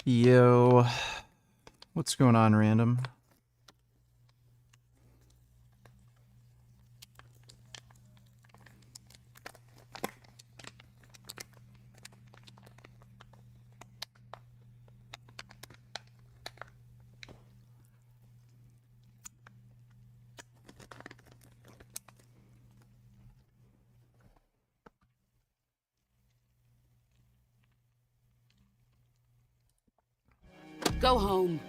Yo, what's going on, random? Go home.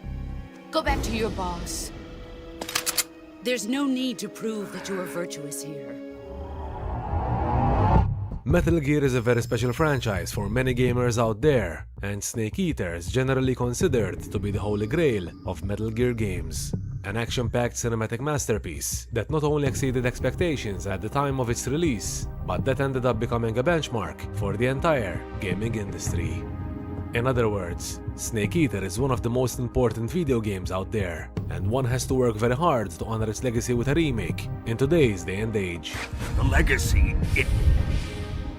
Go back to your boss. There's no need to prove that you are virtuous here. Metal Gear is a very special franchise for many gamers out there, and Snake Eater is generally considered to be the holy grail of Metal Gear games. An action-packed cinematic masterpiece that not only exceeded expectations at the time of its release, but that ended up becoming a benchmark for the entire gaming industry. In other words, Snake Eater is one of the most important video games out there, and one has to work very hard to honor its legacy with a remake in today's day and age. The legacy,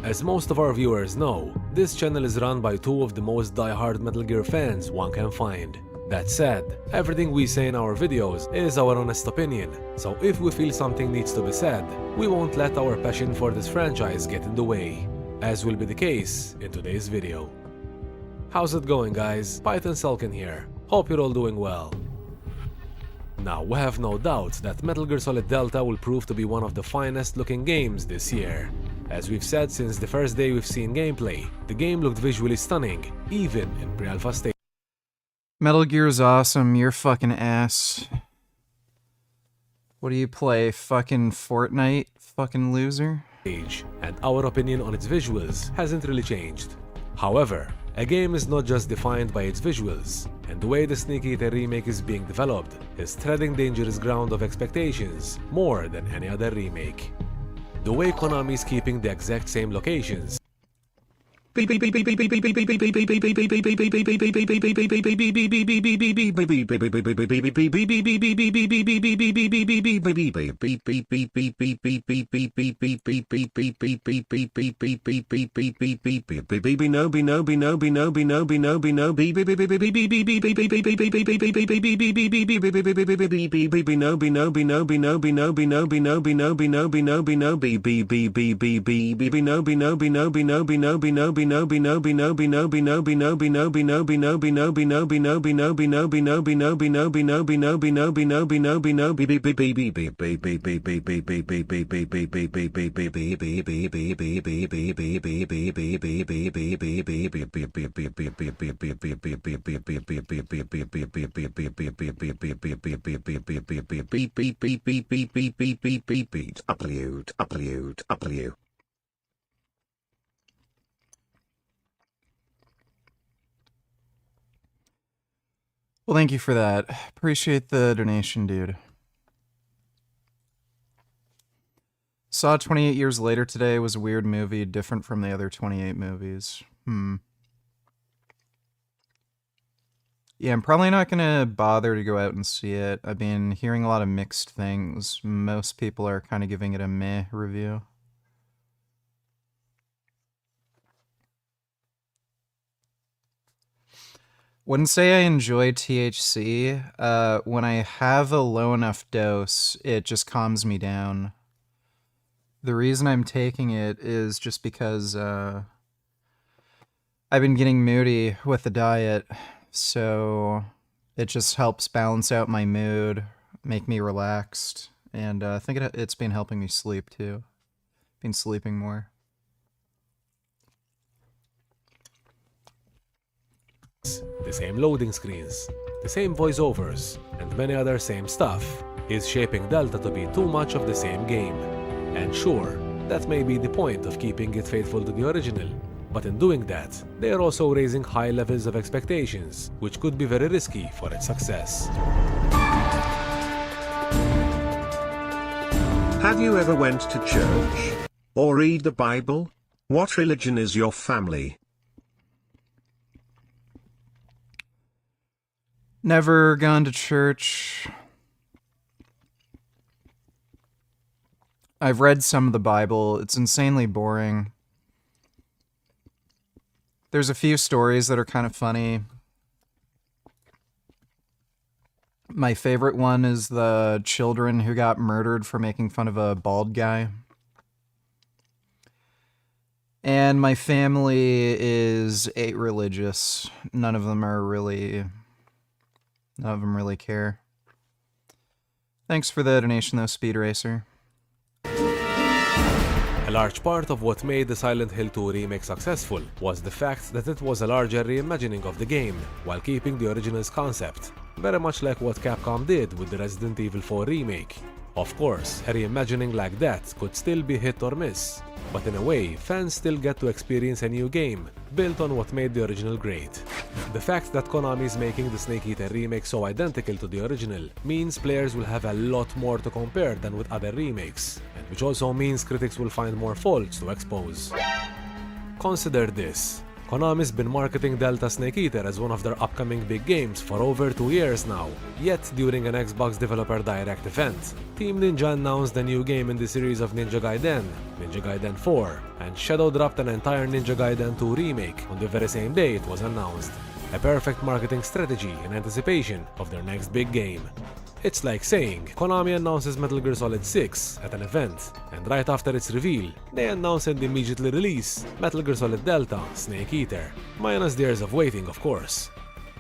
As most of our viewers know, this channel is run by two of the most die-hard Metal Gear fans one can find. That said, everything we say in our videos is our honest opinion, so if we feel something needs to be said, we won't let our passion for this franchise get in the way, as will be the case in today's video. How's it going, guys? Python Sulkin here. Hope you're all doing well. Now, we have no doubt that Metal Gear Solid Delta will prove to be one of the finest looking games this year. As we've said since the first day we've seen gameplay, the game looked visually stunning, even in pre-alpha stage. Metal Gear's awesome, you're fucking ass. What do you play, fucking Fortnite, fucking loser? And our opinion on its visuals hasn't really changed. However, a game is not just defined by its visuals, and the way the Snake Eater remake is being developed is treading dangerous ground of expectations more than any other remake. The way Konami is keeping the exact same locations upload. Well, thank you for that. Appreciate the donation, dude. Saw 28 years later today. Was a weird movie, different from the other 28 movies. Yeah, I'm probably not gonna bother to go out and see it. I've been hearing a lot of mixed things. Most people are kind of giving it a meh review. Wouldn't say I enjoy THC. When I have a low enough dose, it just calms me down. The reason I'm taking it is just because I've been getting moody with the diet, so it just helps balance out my mood, make me relaxed, and I think it's been helping me sleep too. Been sleeping more. the same loading screens, the same voiceovers, and many other same stuff is shaping Delta to be too much of the same game. And sure, that may be the point of keeping it faithful to the original, but in doing that, they are also raising high levels of expectations, which could be very risky for its success. Have you ever went to church? Or read the Bible? What religion is your family? Never gone to church. I've read some of the Bible. It's insanely boring. There's a few stories that are kind of funny. My favorite one is the children who got murdered for making fun of a bald guy. And my family is religious. None of them really care. Thanks for the donation though, Speed Racer. A large part of what made the Silent Hill 2 remake successful was the fact that it was a larger reimagining of the game, while keeping the original's concept, very much like what Capcom did with the Resident Evil 4 remake. Of course, a reimagining like that could still be hit or miss, but in a way, fans still get to experience a new game, built on what made the original great. The fact that Konami is making the Snake Eater remake so identical to the original means players will have a lot more to compare than with other remakes, and which also means critics will find more faults to expose. Consider this. Konami's been marketing Delta Snake Eater as one of their upcoming big games for over 2 years now, yet during an Xbox Developer Direct event, Team Ninja announced a new game in the series of Ninja Gaiden, Ninja Gaiden 4, and Shadow dropped an entire Ninja Gaiden 2 remake on the very same day it was announced. A perfect marketing strategy in anticipation of their next big game. It's like saying Konami announces Metal Gear Solid 6 at an event, and right after its reveal, they announce and immediately release Metal Gear Solid Delta Snake Eater, minus the years of waiting, of course.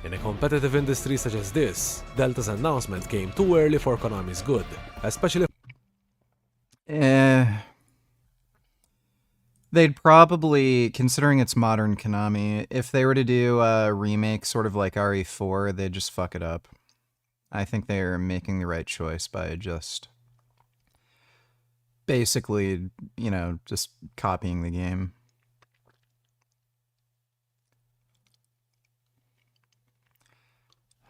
In a competitive industry such as this, Delta's announcement came too early for Konami's good, especially. They'd probably, considering it's modern Konami, if they were to do a remake sort of like RE4, they'd just fuck it up. I think they're making the right choice by just basically, you know, just copying the game.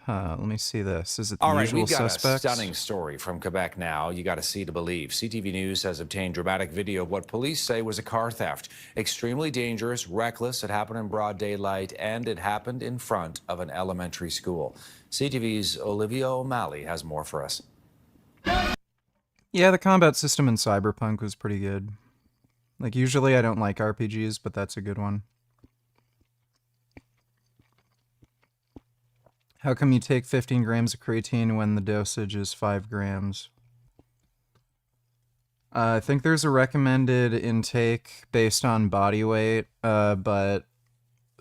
Let me see this. Is it the usual we've got suspects? a stunning story from Quebec now. You got to see to believe. CTV News has obtained dramatic video of what police say was a car theft. Extremely dangerous, reckless. It happened in broad daylight, and it happened in front of an elementary school. CTV's Olivia O'Malley has more for us. Yeah, the combat system in Cyberpunk was pretty good. Like, usually I don't like RPGs, but that's a good one. How come you take 15 grams of creatine when the dosage is 5 grams? I think there's a recommended intake based on body weight, but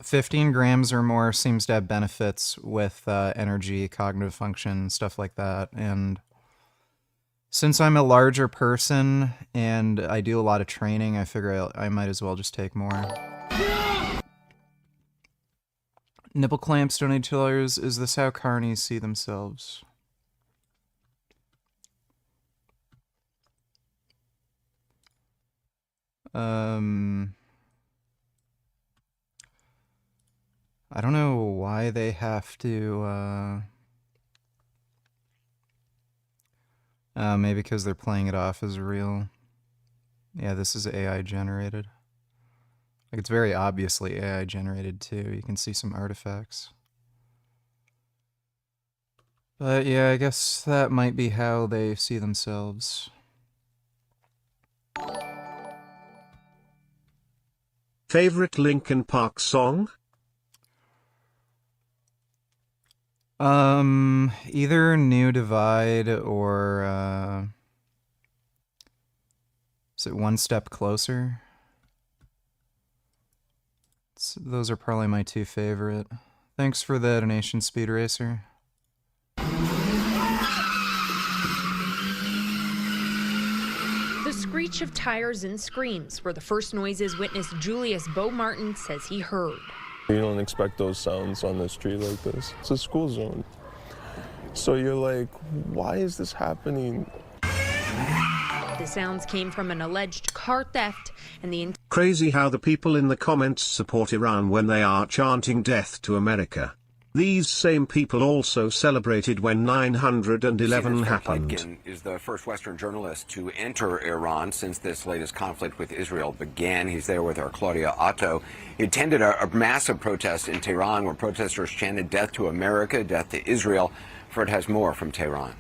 15 grams or more seems to have benefits with energy, cognitive function, stuff like that. And since I'm a larger person and I do a lot of training, I figure I might as well just take more. Nipple clamps donated $2. Is this how carnies see themselves? I don't know why they have to, maybe because they're playing it off as real. Yeah, this is AI generated. Like, it's very obviously AI generated too. You can see some artifacts. But yeah, I guess that might be how they see themselves. Favorite Linkin Park song? Either New Divide or, is it One Step Closer? Those are probably my two favorite. Thanks for the donation, Speed Racer. The screech of tires and screams were the first noises witness Julius Bo Martin says he heard. You don't expect those sounds on the street like this. It's a school zone. So you're like, why is this happening? The sounds came from an alleged car theft, and the Crazy how the people in the comments support Iran when they are chanting death to America. These same people also celebrated when 9/11 happened. Plotkin is the first Western journalist to enter Iran since this latest conflict with Israel began. He's there with our Claudia Otto. He attended a massive protest in Tehran where protesters chanted death to America, death to Israel. Fred has more from Tehran.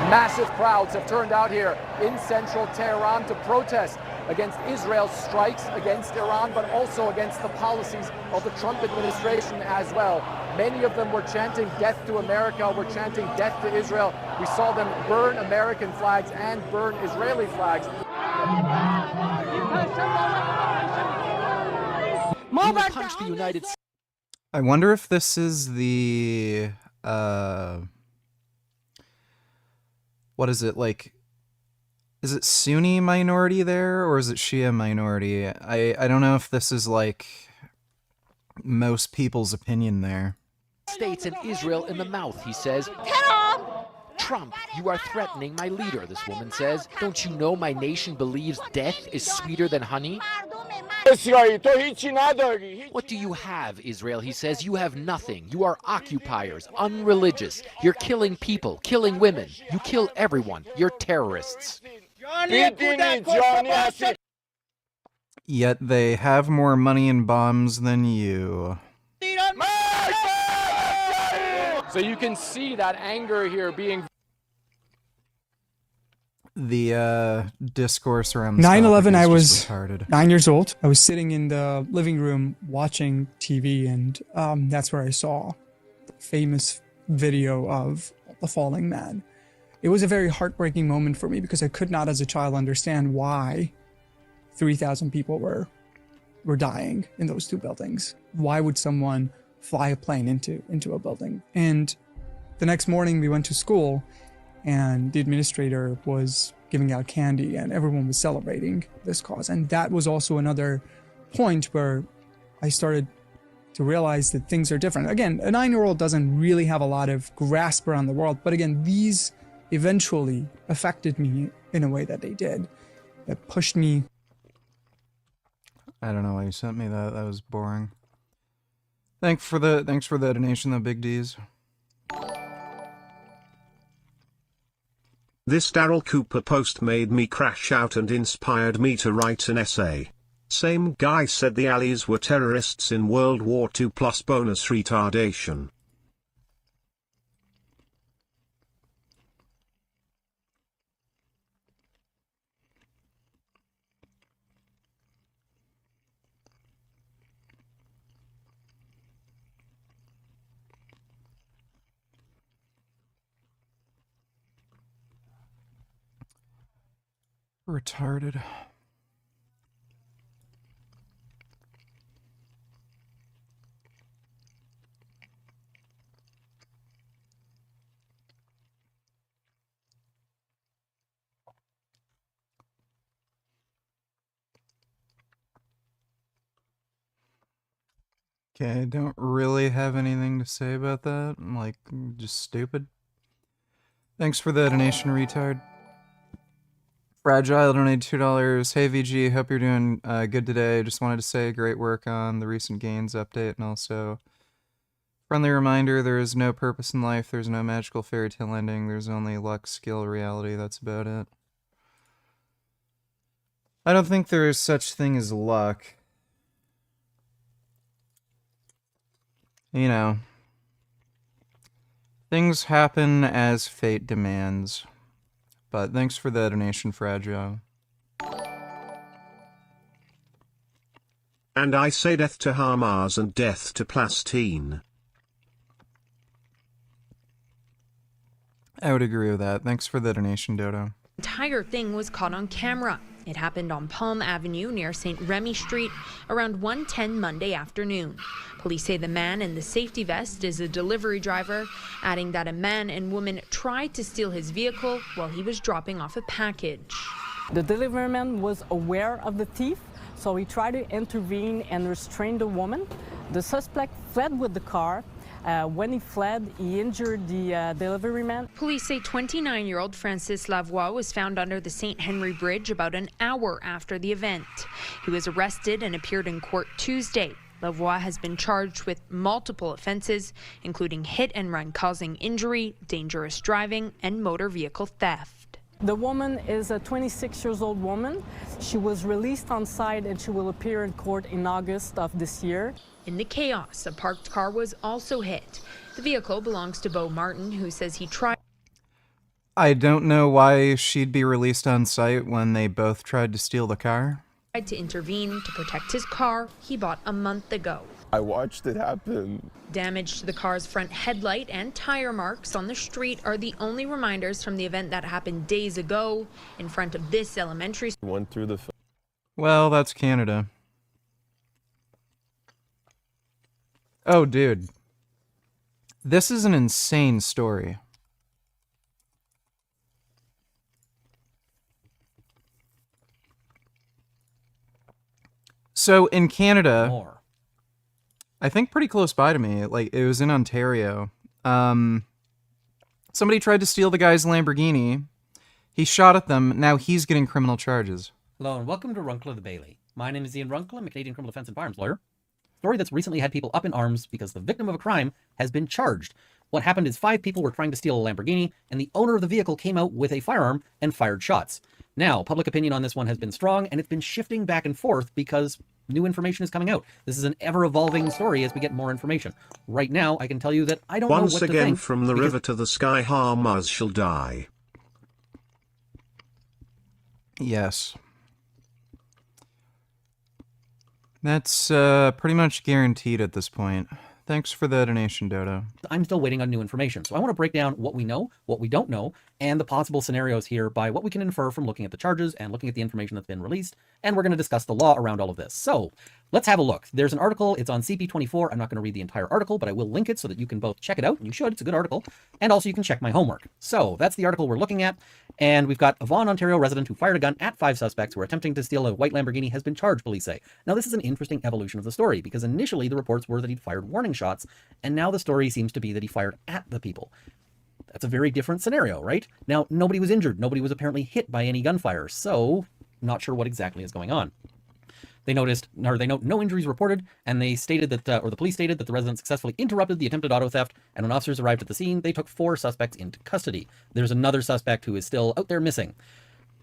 Massive crowds have turned out here in central Tehran to protest against Israel's strikes against Iran, but also against the policies of the Trump administration as well. Many of them were chanting death to America, were chanting death to Israel. We saw them burn American flags and burn Israeli flags. Punch the United States. I wonder if this is the what is it, like, is it Sunni minority there or is it Shia minority? I don't know if this is like most people's opinion there. States and Israel in the mouth, he says. Trump, you are threatening my leader, this woman says. Don't you know my nation believes death is sweeter than honey? What do you have, Israel? He says. You have nothing. You are occupiers, unreligious. You're killing people, killing women. You kill everyone. You're terrorists. Yet they have more money and bombs than you. So you can see that anger here being... The discourse around 9/11, I was retarded. 9 years old. I was sitting in the living room watching TV, and that's where I saw the famous video of the falling man. It was a very heartbreaking moment for me because I could not as a child understand why 3,000 people were dying in those two buildings. Why would someone fly a plane into a building? And the next morning we went to school, and the administrator was giving out candy and everyone was celebrating this cause. And that was also another point where I started to realize that things are different. Again, a 9-year-old doesn't really have a lot of grasp around the world, but again, these eventually affected me in a way that they did, that pushed me. I don't know why you sent me that. That was boring. Thanks for the donation, though, Big D's. This Daryl Cooper post made me crash out and inspired me to write an essay. Same guy said the Allies were terrorists in World War II plus bonus retardation. Retarded. Okay, I don't really have anything to say about that. I'm like, just stupid. Thanks for the donation, retard. Fragile donated $2. Hey VG, hope you're doing good today. Just wanted to say great work on the recent gains update, and also friendly reminder, there is no purpose in life, there's no magical fairy tale ending, there's only luck, skill, reality, that's about it. I don't think there is such thing as luck. You know, things happen as fate demands. But thanks for the donation, Fragile. And I say death to Hamas and death to Palestine. I would agree with that. Thanks for the donation, Dodo. The entire thing was caught on camera. It happened on Palm Avenue near St. Remy Street around 1:10 Monday afternoon. Police say the man in the safety vest is a delivery driver, adding that a man and woman tried to steal his vehicle while he was dropping off a package. The deliveryman was aware of the thief, so he tried to intervene and restrain the woman. The suspect fled with the car. When he fled, he injured the deliveryman. Police say 29-year-old Francis Lavoie was found under the St. Henry Bridge about an hour after the event. He was arrested and appeared in court Tuesday. Lavoie has been charged with multiple offenses, including hit and run causing injury, dangerous driving, and motor vehicle theft. The woman is a 26-year-old woman. She was released on site and she will appear in court in August of this year. In the chaos, a parked car was also hit. The vehicle belongs to Bo Martin, who says he tried. I don't know why she'd be released on site when they both tried to steal the car. Tried to intervene to protect his car he bought a month ago. I watched it happen. Damage to the car's front headlight and tire marks on the street are the only reminders from the event that happened days ago in front of this elementary school. Went through the. Well, that's Canada. Oh, dude. This is an insane story. So in Canada, I think pretty close by to me, like it was in Ontario. Somebody tried to steal the guy's Lamborghini. He shot at them. Now he's getting criminal charges. Hello and welcome to Runkle of the Bailey. My name is Ian Runkle. I'm a Canadian criminal defense and firearms lawyer. Story that's recently had people up in arms because the victim of a crime has been charged. What happened is 5 people were trying to steal a Lamborghini and the owner of the vehicle came out with a firearm and fired shots. Now, public opinion on this one has been strong and it's been shifting back and forth because new information is coming out. This is an ever-evolving story as we get more information. Right now, I can tell you that I don't know what to think. Once again from the river to the sky, Hamas shall die. Yes. That's pretty much guaranteed at this point. Thanks for the donation, Dodo. I'm still waiting on new information. So I want to break down what we know, what we don't know, and the possible scenarios here by what we can infer from looking at the charges and looking at the information that's been released. And we're going to discuss the law around all of this. So let's have a look. There's an article. It's on CP24. I'm not going to read the entire article, but I will link it so that you can both check it out. And you should. It's a good article. And also you can check my homework. So that's the article we're looking at. And we've got a Vaughan, Ontario resident who fired a gun at 5 suspects who were attempting to steal a white Lamborghini has been charged, police say. Now, this is an interesting evolution of the story because initially the reports were that he'd fired warning shots. And now the story seems to be that he fired at the people. That's a very different scenario, right? Now, nobody was injured. Nobody was apparently hit by any gunfire. So not sure what exactly is going on. They note no injuries reported, and they stated that, or the police stated that the resident successfully interrupted the attempted auto theft, and when officers arrived at the scene, they took 4 suspects into custody. There's another suspect who is still out there missing.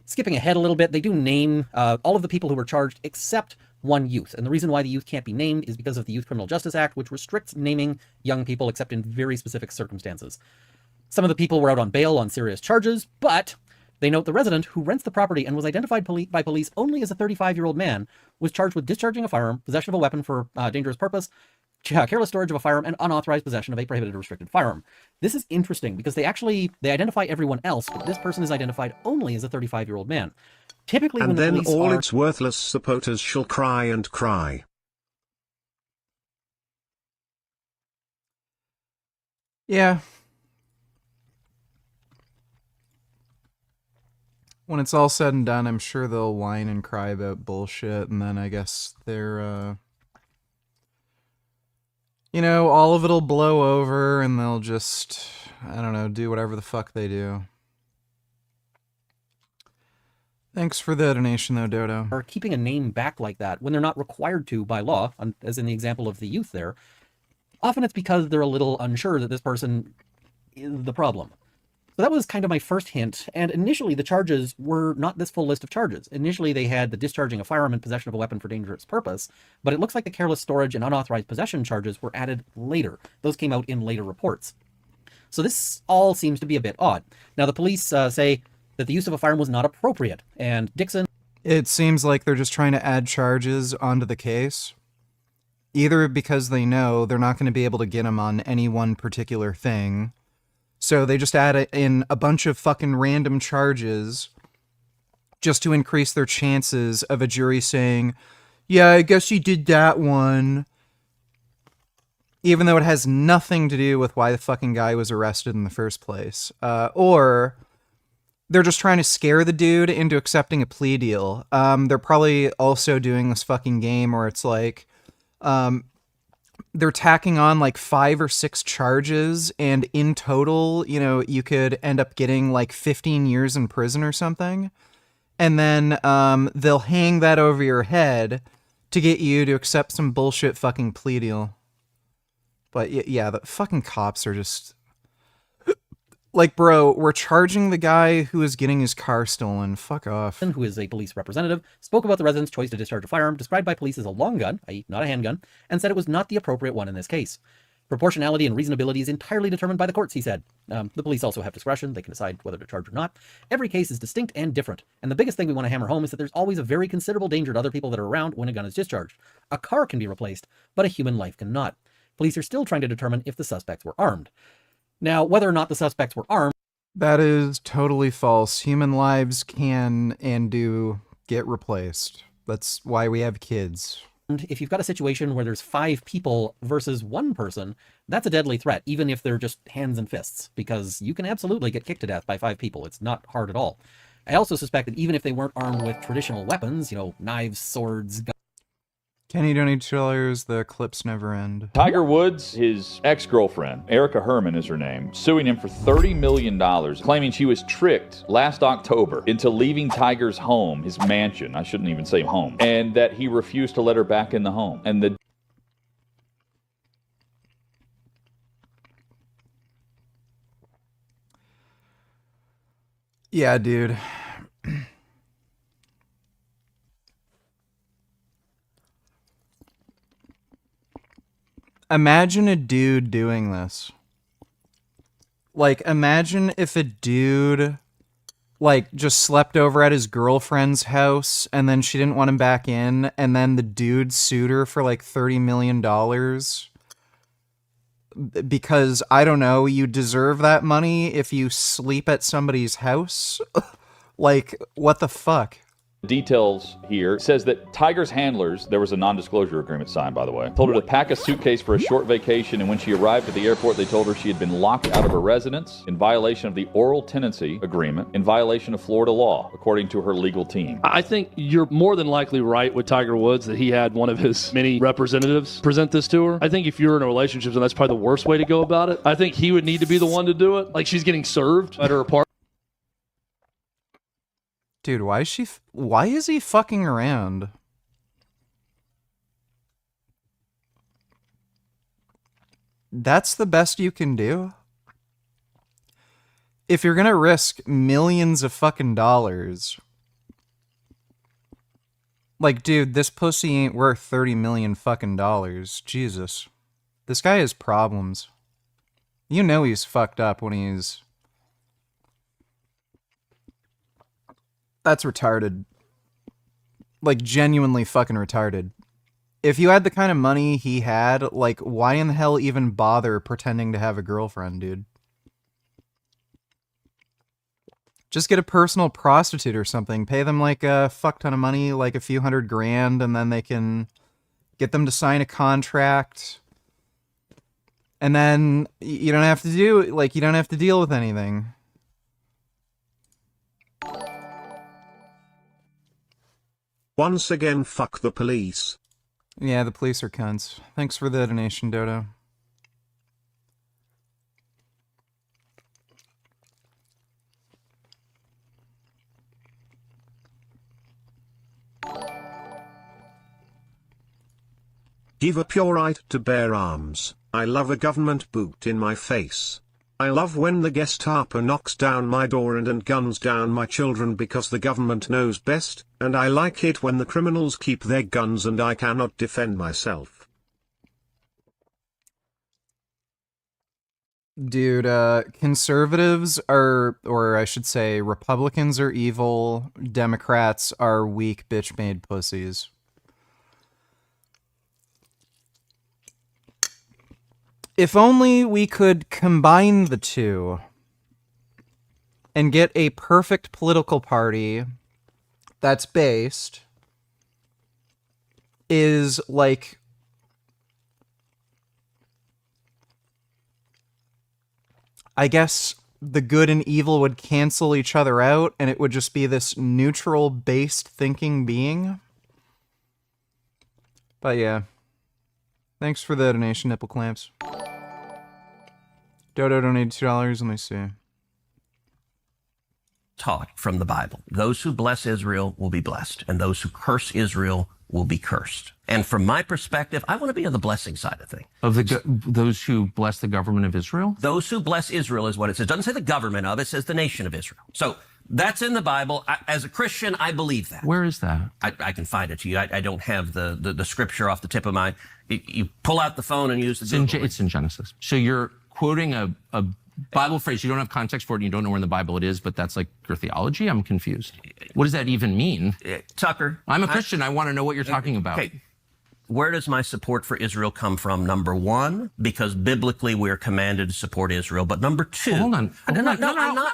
Skipping ahead a little bit, they do name all of the people who were charged except one youth. And the reason why the youth can't be named is because of the Youth Criminal Justice Act, which restricts naming young people except in very specific circumstances. Some of the people were out on bail on serious charges, but they note the resident, who rents the property and was identified by police only as a 35-year-old man, was charged with discharging a firearm, possession of a weapon for dangerous purpose, careless storage of a firearm, and unauthorized possession of a prohibited or restricted firearm. This is interesting because they identify everyone else, but this person is identified only as a 35-year-old man. Typically, and when then the police all its worthless supporters shall cry and cry. Yeah. When it's all said and done, I'm sure they'll whine and cry about bullshit, and then I guess they're, you know, all of it'll blow over, and they'll just, I don't know, do whatever the fuck they do. Thanks for the donation, though, Dodo. are keeping a name back like that when they're not required to by law, as in the example of the youth there, often it's because they're a little unsure that this person is the problem. So that was kind of my first hint, and initially the charges were not this full list of charges. Initially they had the discharging a firearm and possession of a weapon for dangerous purpose, but it looks like the careless storage and unauthorized possession charges were added later. Those came out in later reports. So this all seems to be a bit odd. Now the police say that the use of a firearm was not appropriate, and Dixon... It seems like they're just trying to add charges onto the case. Either because they know they're not going to be able to get him on any one particular thing, so they just add in a bunch of fucking random charges just to increase their chances of a jury saying, yeah, I guess you did that one. Even though it has nothing to do with why the fucking guy was arrested in the first place. Or they're just trying to scare the dude into accepting a plea deal. They're probably also doing this fucking game where it's like, they're tacking on like 5 or 6 charges, and in total, you know, you could end up getting like 15 years in prison or something. And then they'll hang that over your head to get you to accept some bullshit fucking plea deal. But yeah, the fucking cops are just... Like, bro, we're charging the guy who is getting his car stolen. Fuck off. who is a police representative, spoke about the resident's choice to discharge a firearm, described by police as a long gun, i.e. not a handgun, and said it was not the appropriate one in this case. Proportionality and reasonability is entirely determined by the courts, he said. The police also have discretion. They can decide whether to charge or not. Every case is distinct and different. And the biggest thing we want to hammer home is that there's always a very considerable danger to other people that are around when a gun is discharged. A car can be replaced, but a human life cannot. Police are still trying to determine if the suspects were armed. Now, whether or not the suspects were armed... That is totally false. Human lives can and do get replaced. That's why we have kids. If you've got a situation where there's 5 people versus 1 person, that's a deadly threat, even if they're just hands and fists, because you can absolutely get kicked to death by 5 people. It's not hard at all. I also suspect that even if they weren't armed with traditional weapons, you know, knives, swords, guns... Kenny Donate $2, the clips never end. Tiger Woods, his ex-girlfriend, Erica Herman is her name, suing him for $30 million, claiming she was tricked last October into leaving Tiger's home, his mansion, I shouldn't even say home, and that he refused to let her back in the home. And the Yeah, dude. Imagine a dude doing this. Like, imagine if a dude, like, just slept over at his girlfriend's house and then she didn't want him back in, and then the dude sued her for, like, $30 million. Because, I don't know, you deserve that money if you sleep at somebody's house? Like, what the fuck? details here says that Tiger's handlers, there was a non-disclosure agreement signed, by the way, told her to pack a suitcase for a short vacation, and when she arrived at the airport, they told her she had been locked out of her residence in violation of the oral tenancy agreement, in violation of Florida law, according to her legal team. I think you're more than likely right with Tiger Woods that he had one of his many representatives present this to her. I think if you're in a relationship, then that's probably the worst way to go about it. I think he would need to be the one to do it. Like, she's getting served at her apartment. Dude, why is he fucking around? That's the best you can do? If you're gonna risk millions of fucking dollars, like, dude, this pussy ain't worth 30 million fucking dollars. Jesus. This guy has problems. You know he's fucked up when he's... That's retarded. Like, genuinely fucking retarded. If you had the kind of money he had, like, why in the hell even bother pretending to have a girlfriend, dude? Just get a personal prostitute or something. Pay them, like, a fuck ton of money, like a few $100,000, and then they can get them to sign a contract. And then you don't have to do, like, you don't have to deal with anything. Once again, fuck the police. Yeah, the police are cunts. Thanks for the donation, Dodo. Give up your right to bear arms. I love a government boot in my face. I love when the Gestapo knocks down my door and guns down my children because the government knows best, and I like it when the criminals keep their guns and I cannot defend myself. Dude, conservatives are, or I should say, Republicans are evil, Democrats are weak bitch-made pussies. If only we could combine the two and get a perfect political party that's based is like I guess the good and evil would cancel each other out and it would just be this neutral based thinking being. But yeah. Thanks for the donation, nipple clamps. Dodo donated $2. Let me see. Taught from the Bible. Those who bless Israel will be blessed, and those who curse Israel will be cursed. And from my perspective, I want to be on the blessing side of things. Of those who bless the government of Israel? Those who bless Israel is what it says. It doesn't say the government of, it says the nation of Israel. So That's in the Bible. As a Christian, I believe that. Where is that? I can find it to you. I don't have the scripture off the tip of my... You pull out the phone and use the Google. It's in Genesis. So you're quoting a Bible phrase. You don't have context for it, and you don't know where in the Bible it is, but that's like your theology? I'm confused. What does that even mean? Tucker. I'm a Christian. I want to know what you're talking about. Okay. Where does my support for Israel come from? Number one, because biblically we're commanded to support Israel. But number two... Well, hold on. I'm not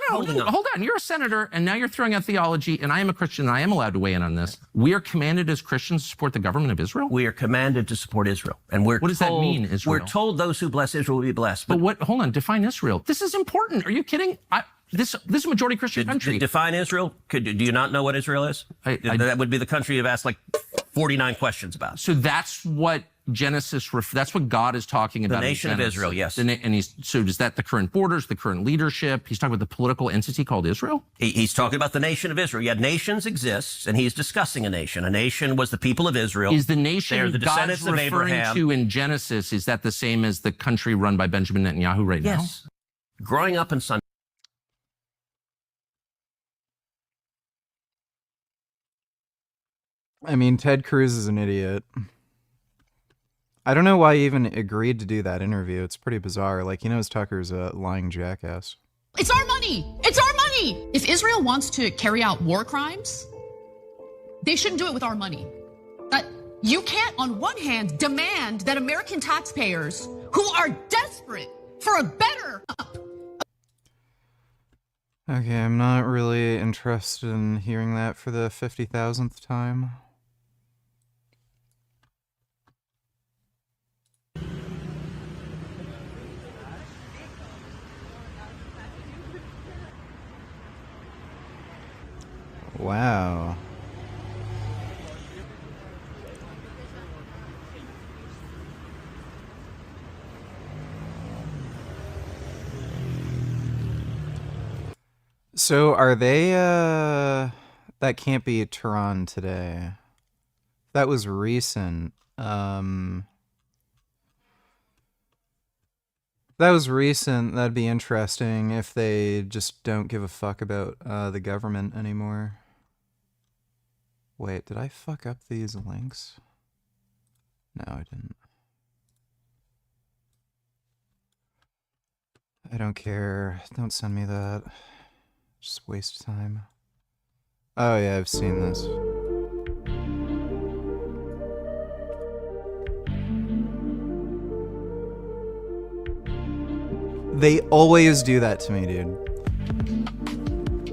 holding on. Hold on. You're a senator, and now you're throwing out theology, and I am a Christian, and I am allowed to weigh in on this. We are commanded as Christians to support the government of Israel? We are commanded to support Israel. And what does that mean, Israel? We're told those who bless Israel will be blessed. But what... Hold on. Define Israel. This is important. Are you kidding? This is a majority Christian country. Define Israel? Do you not know what Israel is? That would be the country you've asked like 49 questions about. So that's what Genesis, that's what God is talking about. The nation of Israel, yes. And so is that the current borders, the current leadership? He's talking about the political entity called Israel? He's talking about the nation of Israel. Yeah, nations exist, and he's discussing a nation. A nation was the people of Israel. Is the nation They're the God's descendants of referring Abraham. to in Genesis, is that the same as the country run by Benjamin Netanyahu right now? Yes. Growing up in Sunday. I mean, Ted Cruz is an idiot. I don't know why he even agreed to do that interview. It's pretty bizarre. Like, he knows Tucker's a lying jackass. It's our money! It's our money! If Israel wants to carry out war crimes, they shouldn't do it with our money. But you can't, on one hand, demand that American taxpayers, who are desperate for a better... Okay, I'm not really interested in hearing that for the 50,000th time. Wow. So are they, that can't be Tehran today. That was recent. That was recent. That'd be interesting if they just don't give a fuck about the government anymore. Wait, did I fuck up these links? No, I didn't. I don't care. Don't send me that. Just waste time. Oh yeah, I've seen this. They always do that to me, dude.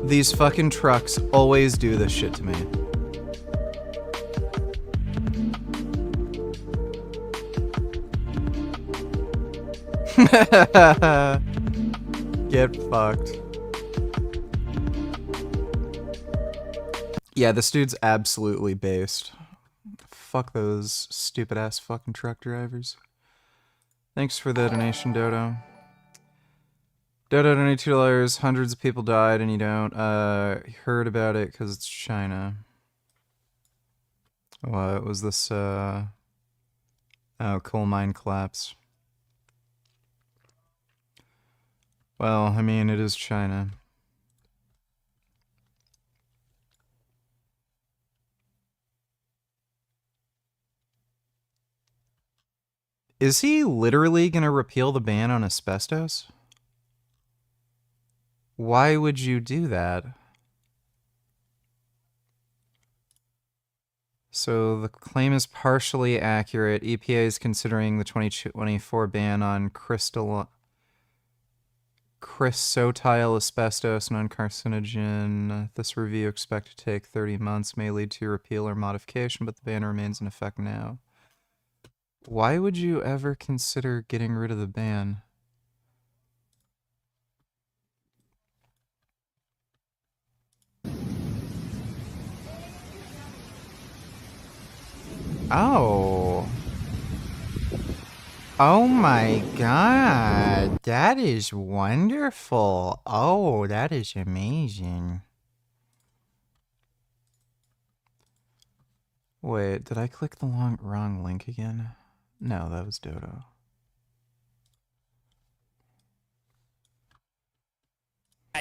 These fucking trucks always do this shit to me. Get fucked. Yeah, this dude's absolutely based. Fuck those stupid ass fucking truck drivers. Thanks for the donation, Dodo. Dodo donated $2. Hundreds of people died, and you don't heard about it because it's China. What was this? Oh, coal mine collapse. Well, I mean, it is China. Is he literally gonna repeal the ban on asbestos? Why would you do that? So the claim is partially accurate. EPA is considering the 2024 ban on chrysotile asbestos, non-carcinogen. This review expected to take 30 months, may lead to repeal or modification, but the ban remains in effect now. Why would you ever consider getting rid of the ban? Oh. Oh my god. That is wonderful. Oh, that is amazing. Wait, did I click the wrong link again? No, that was Dodo.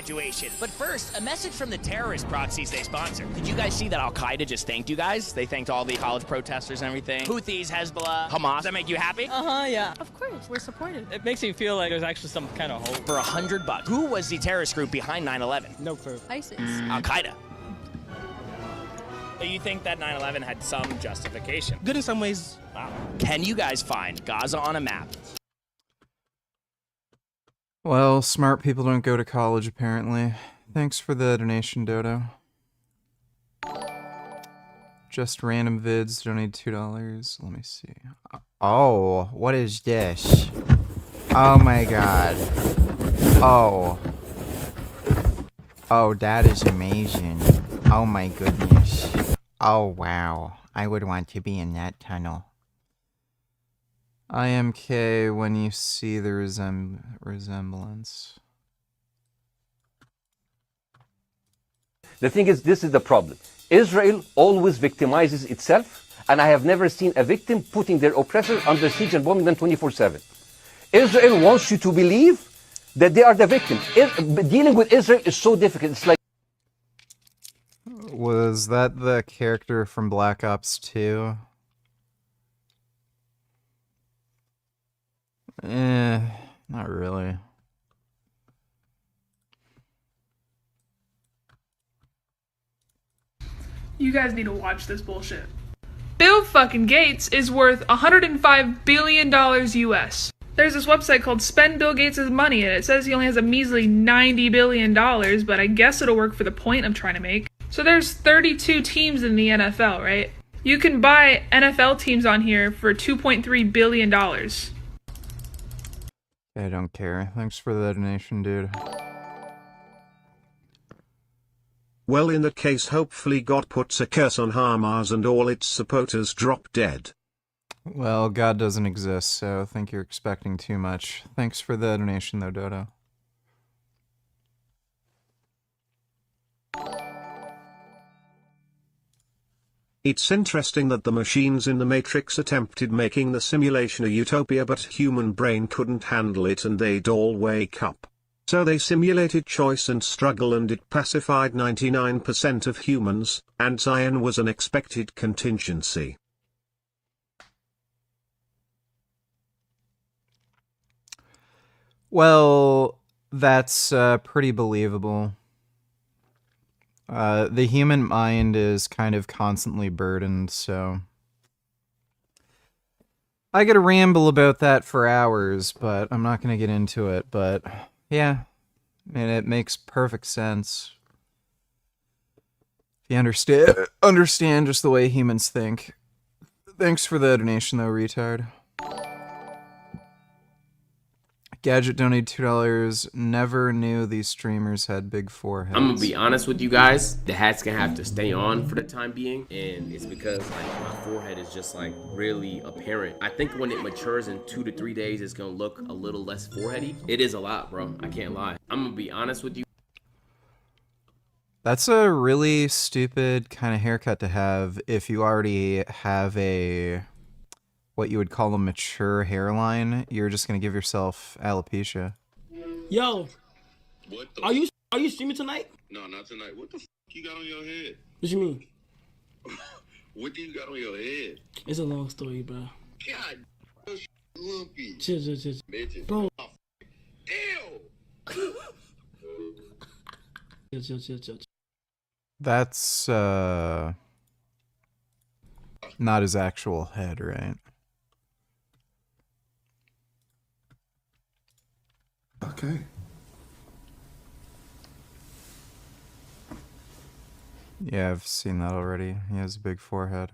evacuation. But first, a message from the terrorist proxies they sponsor. Did you guys see that Al-Qaeda just thanked you guys? They thanked all the college protesters and everything. Houthis, Hezbollah, Hamas. Does that make you happy? Yeah. Of course, we're supported. It makes me feel like there's actually some kind of hope. For $100. Who was the terrorist group behind 9/11? No clue. ISIS. Al-Qaeda. You think that 9/11 had some justification? Good in some ways. Wow. Can you guys find Gaza on a map? Well, smart people don't go to college, apparently. Thanks for the donation, Dodo. Just random vids, donate $2. Let me see. Oh, what is this? Oh my god. Oh. Oh, that is amazing. Oh my goodness. Oh wow. I would want to be in that tunnel. IMK when you see the resemblance. The thing is, this is the problem. Israel always victimizes itself, and I have never seen a victim putting their oppressor under siege and bombing them 24/7. Israel wants you to believe that they are the victim. Dealing with Israel is so difficult. It's like... Was that the character from Black Ops 2? Not really. You guys need to watch this bullshit. Bill fucking Gates is worth $105 billion US. There's this website called Spend Bill Gates' Money, and it says he only has a measly $90 billion, but I guess it'll work for the point I'm trying to make. So there's 32 teams in the NFL, right? You can buy NFL teams on here for $2.3 billion. I don't care. Thanks for the donation, dude. Well, in that case, hopefully God puts a curse on Hamas and all its supporters drop dead. Well, God doesn't exist, so I think you're expecting too much. Thanks for the donation, though, Dodo. It's interesting that the machines in the Matrix attempted making the simulation a utopia, but human brain couldn't handle it and they'd all wake up. So they simulated choice and struggle, and it pacified 99% of humans, and Zion was an expected contingency. Well, that's pretty believable. The human mind is kind of constantly burdened, so... I could ramble about that for hours, but I'm not going to get into it, but... Yeah, I mean, it makes perfect sense. If you understand just the way humans think. Thanks for the donation, though, retard. Gadget donated $2. Never knew these streamers had big foreheads. I'm gonna be honest with you guys. The hat's gonna have to stay on for the time being, and it's because like my forehead is just like really apparent. I think when it matures in 2 to 3 days, it's gonna look a little less foreheady. It is a lot, bro. I can't lie. I'm gonna be honest with you. That's a really stupid kind of haircut to have if you already have a... what you would call a mature hairline. You're just gonna give yourself alopecia. Yo, what the are you streaming tonight? No, not tonight. What the you got on your head? What you mean? What do you got on your head? It's a long story, bro. God, lumpy. Chill. Bitches. Bro. Ew. Chill. That's not his actual head, right? Okay. Yeah, I've seen that already. He has a big forehead.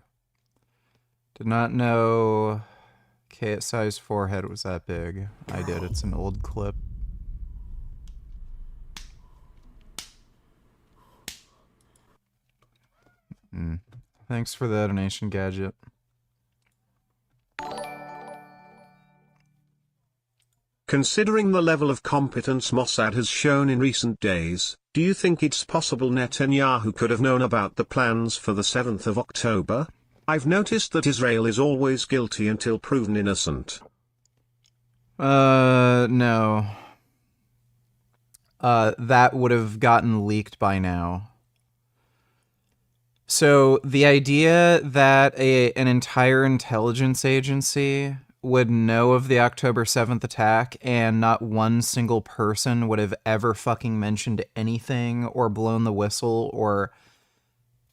Did not know KSI's forehead was that big. I did. It's an old clip. Thanks for the donation, Gadget. Considering the level of competence Mossad has shown in recent days, do you think it's possible Netanyahu could have known about the plans for the 7th of October? I've noticed that Israel is always guilty until proven innocent. No. that would have gotten leaked by now. So the idea that an entire intelligence agency would know of the October 7th attack and not one single person would have ever fucking mentioned anything or blown the whistle or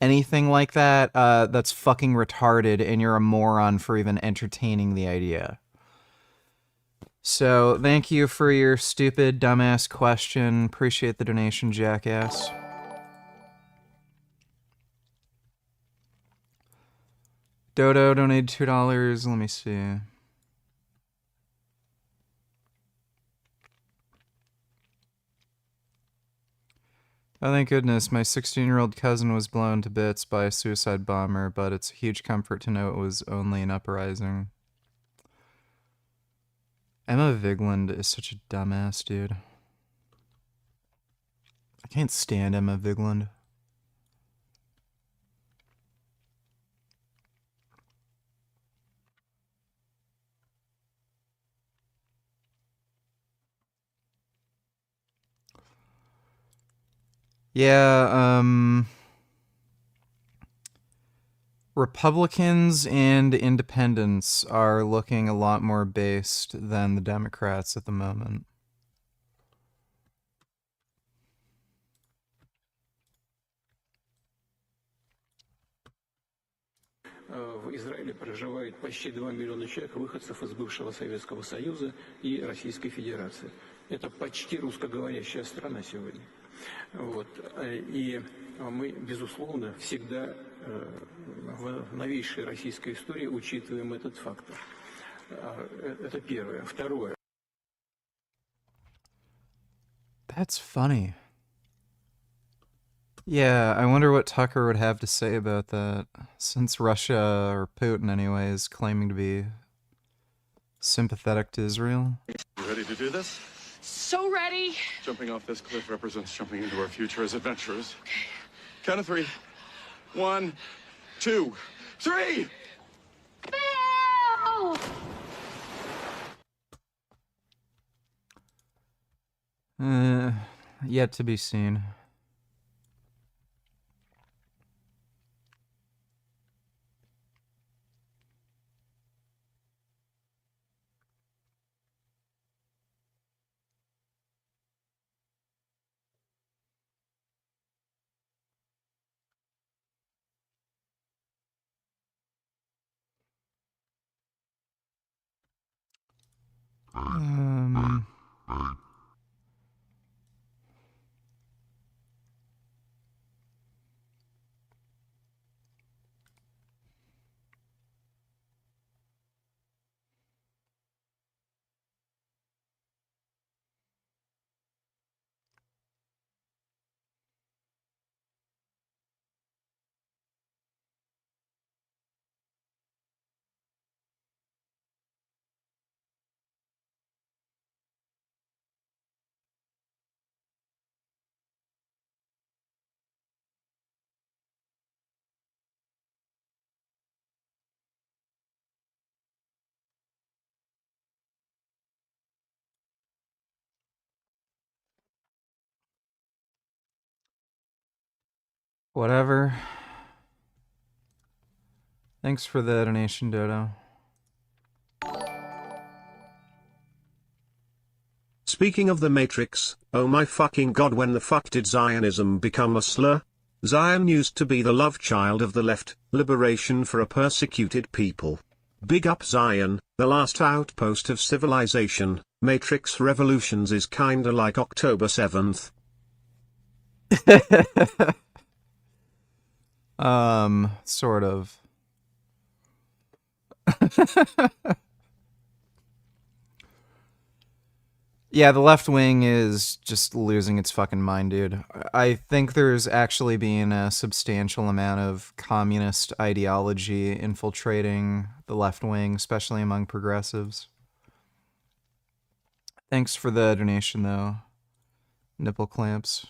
anything like that, that's fucking retarded, and you're a moron for even entertaining the idea. So, thank you for your stupid, dumbass question. Appreciate the donation, jackass. Dodo donated $2. Let me see. Oh, thank goodness. My 16-year-old cousin was blown to bits by a suicide bomber, but it's a huge comfort to know it was only an uprising. Emma Vigeland is such a dumbass, dude. I can't stand Emma Vigeland. Yeah, Republicans and independents are looking a lot more based than the Democrats at the moment. В Израиле проживает почти 2 миллиона человек, выходцев из бывшего Советского Союза и Российской Федерации. Это почти русскоговорящая страна сегодня. Вот. И мы, безусловно, всегда в новейшей российской истории учитываем этот фактор. Это первое. Второе. That's funny. Yeah, I wonder what Tucker would have to say about that, since Russia, or Putin anyway, is claiming to be sympathetic to Israel. You ready to do this? So ready. Jumping off this cliff represents jumping into our future as adventurers. Okay. Count of 3. 1, 2, 3! Bill! Yet to be seen. Whatever. Thanks for the donation, Dodo. Speaking of the Matrix, oh my fucking god, when the fuck did Zionism become a slur? Zion used to be the love child of the left, liberation for a persecuted people. Big up Zion, the last outpost of civilization. Matrix Revolutions is kinda like October 7th. Sort of. Yeah, the left wing is just losing its fucking mind, dude. I think there's actually been a substantial amount of communist ideology infiltrating the left wing, especially among progressives. Thanks for the donation, though. Nipple clamps.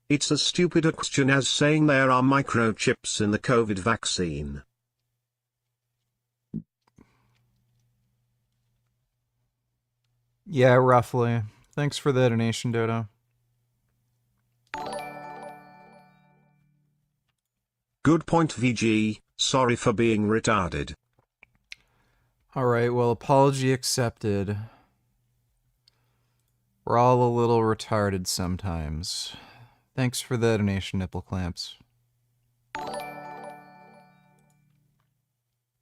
It's as stupid a question as saying there are microchips in the COVID vaccine. Yeah, roughly. Thanks for the donation, Dodo. Good point, VG. Sorry for being retarded. Alright, well, apology accepted. We're all a little retarded sometimes. Thanks for the donation, nipple clamps.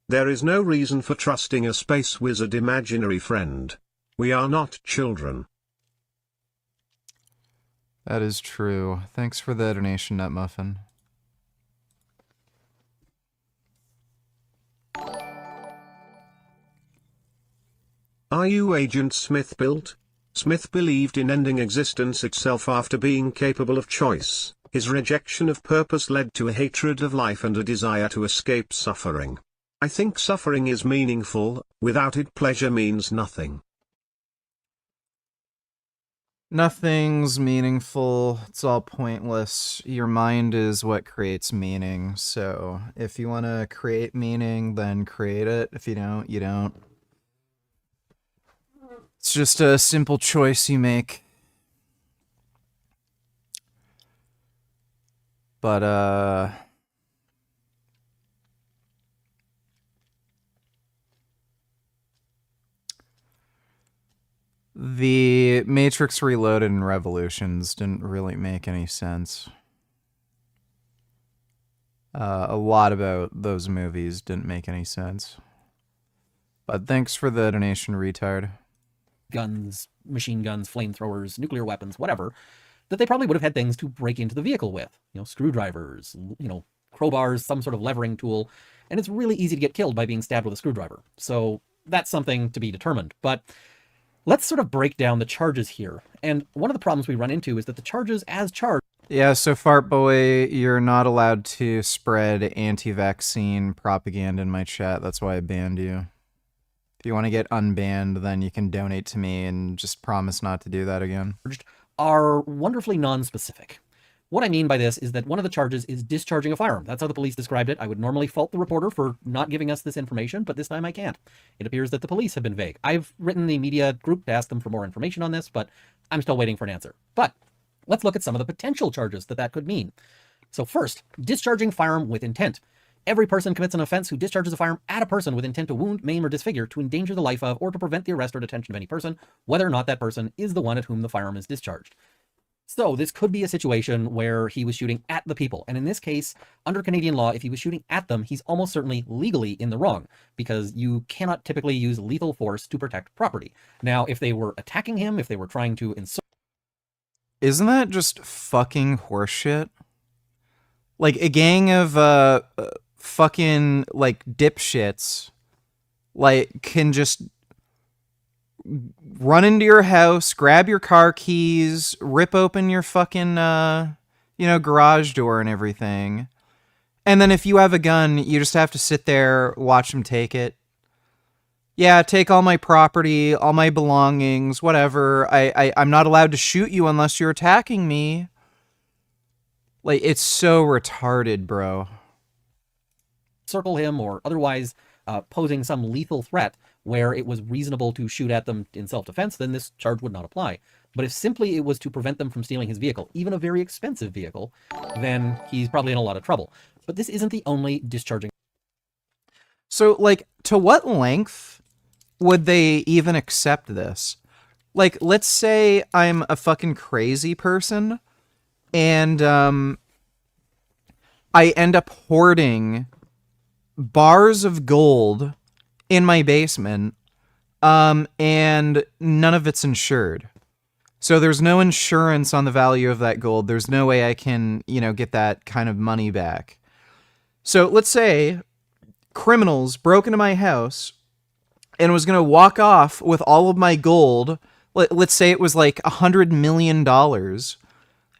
There is no reason for trusting a space wizard imaginary friend. We are not children. That is true. Thanks for the donation, Nutmuffin. Are you Agent Smith built? Smith believed in ending existence itself after being capable of choice. His rejection of purpose led to a hatred of life and a desire to escape suffering. I think suffering is meaningful, without it pleasure means nothing. Nothing's meaningful, it's all pointless. Your mind is what creates meaning, so if you want to create meaning, then create it. If you don't, you don't. It's just a simple choice you make. But, the Matrix Reloaded and Revolutions didn't really make any sense. A lot about those movies didn't make any sense. But thanks for the donation, retard. Guns, machine guns, flamethrowers, nuclear weapons, whatever, that they probably would have had things to break into the vehicle with. You know, screwdrivers, you know, crowbars, some sort of levering tool, and it's really easy to get killed by being stabbed with a screwdriver. So that's something to be determined. But let's sort of break down the charges here. And one of the problems we run into is that the charges as charged. Yeah, so Fart Boy, you're not allowed to spread anti-vaccine propaganda in my chat. That's why I banned you. If you want to get unbanned, then you can donate to me and just promise not to do that again. Are wonderfully non-specific. What I mean by this is that one of the charges is discharging a firearm. That's how the police described it. I would normally fault the reporter for not giving us this information, but this time I can't. It appears that the police have been vague. I've written the media group to ask them for more information on this, but I'm still waiting for an answer. But let's look at some of the potential charges that could mean. So first, discharging firearm with intent. Every person commits an offense who discharges a firearm at a person with intent to wound, maim, or disfigure, to endanger the life of, or to prevent the arrest or detention of any person, whether or not that person is the one at whom the firearm is discharged. So this could be a situation where he was shooting at the people. And in this case, under Canadian law, if he was shooting at them, he's almost certainly legally in the wrong, because you cannot typically use lethal force to protect property. Now, if they were attacking him, if they were trying to insult... Isn't that just fucking horseshit? Like, a gang of, fucking, like, dipshits, like, can just run into your house, grab your car keys, rip open your fucking, garage door and everything. And then if you have a gun, you just have to sit there, watch them take it. Yeah, take all my property, all my belongings, whatever. I'm not allowed to shoot you unless you're attacking me. Like, it's so retarded, bro. Circle him or otherwise posing some lethal threat where it was reasonable to shoot at them in self-defense, then this charge would not apply. But if simply it was to prevent them from stealing his vehicle, even a very expensive vehicle, then he's probably in a lot of trouble. But this isn't the only discharging. So, like, to what length would they even accept this? Like, let's say I'm a fucking crazy person and I end up hoarding bars of gold in my basement, and none of it's insured. So there's no insurance on the value of that gold. There's no way I can, get that kind of money back. So let's say criminals broke into my house and was going to walk off with all of my gold. Let's say it was like $100 million.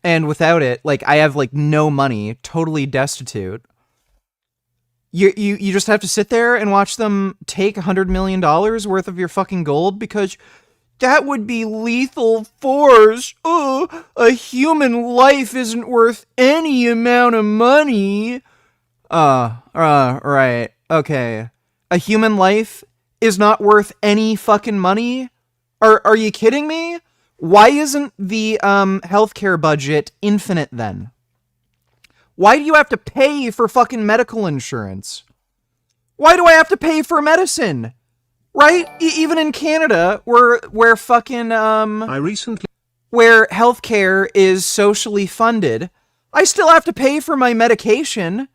And without it, like, I have like no money, totally destitute. You just have to sit there and watch them take $100 million worth of your fucking gold, because that would be lethal force. Oh, a human life isn't worth any amount of money. Right. Okay. A human life is not worth any fucking money? Are you kidding me? Why isn't the healthcare budget infinite then? Why do you have to pay for fucking medical insurance? Why do I have to pay for medicine? Right? Even in Canada, where fucking where healthcare is socially funded, I still have to pay for my medication.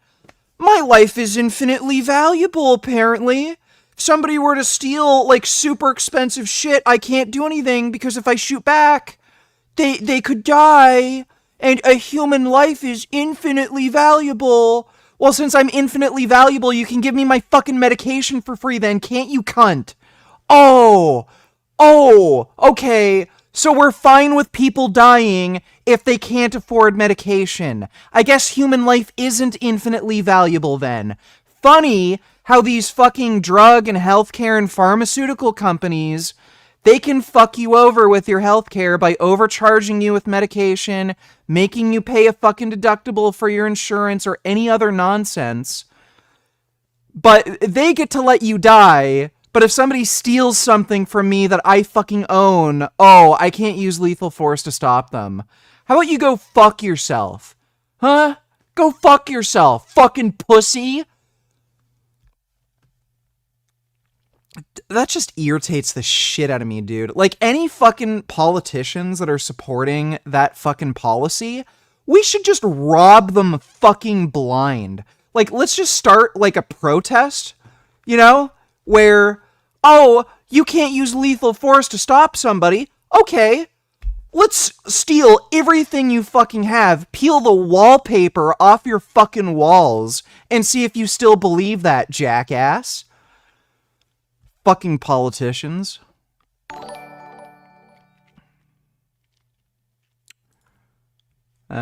My life is infinitely valuable, apparently. If somebody were to steal, like, super expensive shit, I can't do anything, because if I shoot back, they could die, and a human life is infinitely valuable. Well, since I'm infinitely valuable, you can give me my fucking medication for free then, can't you, cunt? Oh, okay. So we're fine with people dying if they can't afford medication. I guess human life isn't infinitely valuable then. Funny how these fucking drug and healthcare and pharmaceutical companies, they can fuck you over with your healthcare by overcharging you with medication, making you pay a fucking deductible for your insurance or any other nonsense. But they get to let you die. But if somebody steals something from me that I fucking own, oh, I can't use lethal force to stop them. How about you go fuck yourself? Huh? Go fuck yourself, fucking pussy. That just irritates the shit out of me, dude. Like, any fucking politicians that are supporting that fucking policy, we should just rob them fucking blind. Like, let's just start, like, a protest, you know? Where, oh, you can't use lethal force to stop somebody. Okay, let's steal everything you fucking have, peel the wallpaper off your fucking walls, and see if you still believe that, jackass. Fucking politicians. Give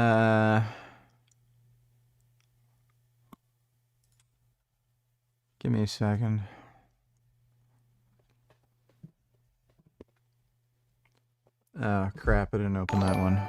me a second. Oh, crap, I didn't open that one.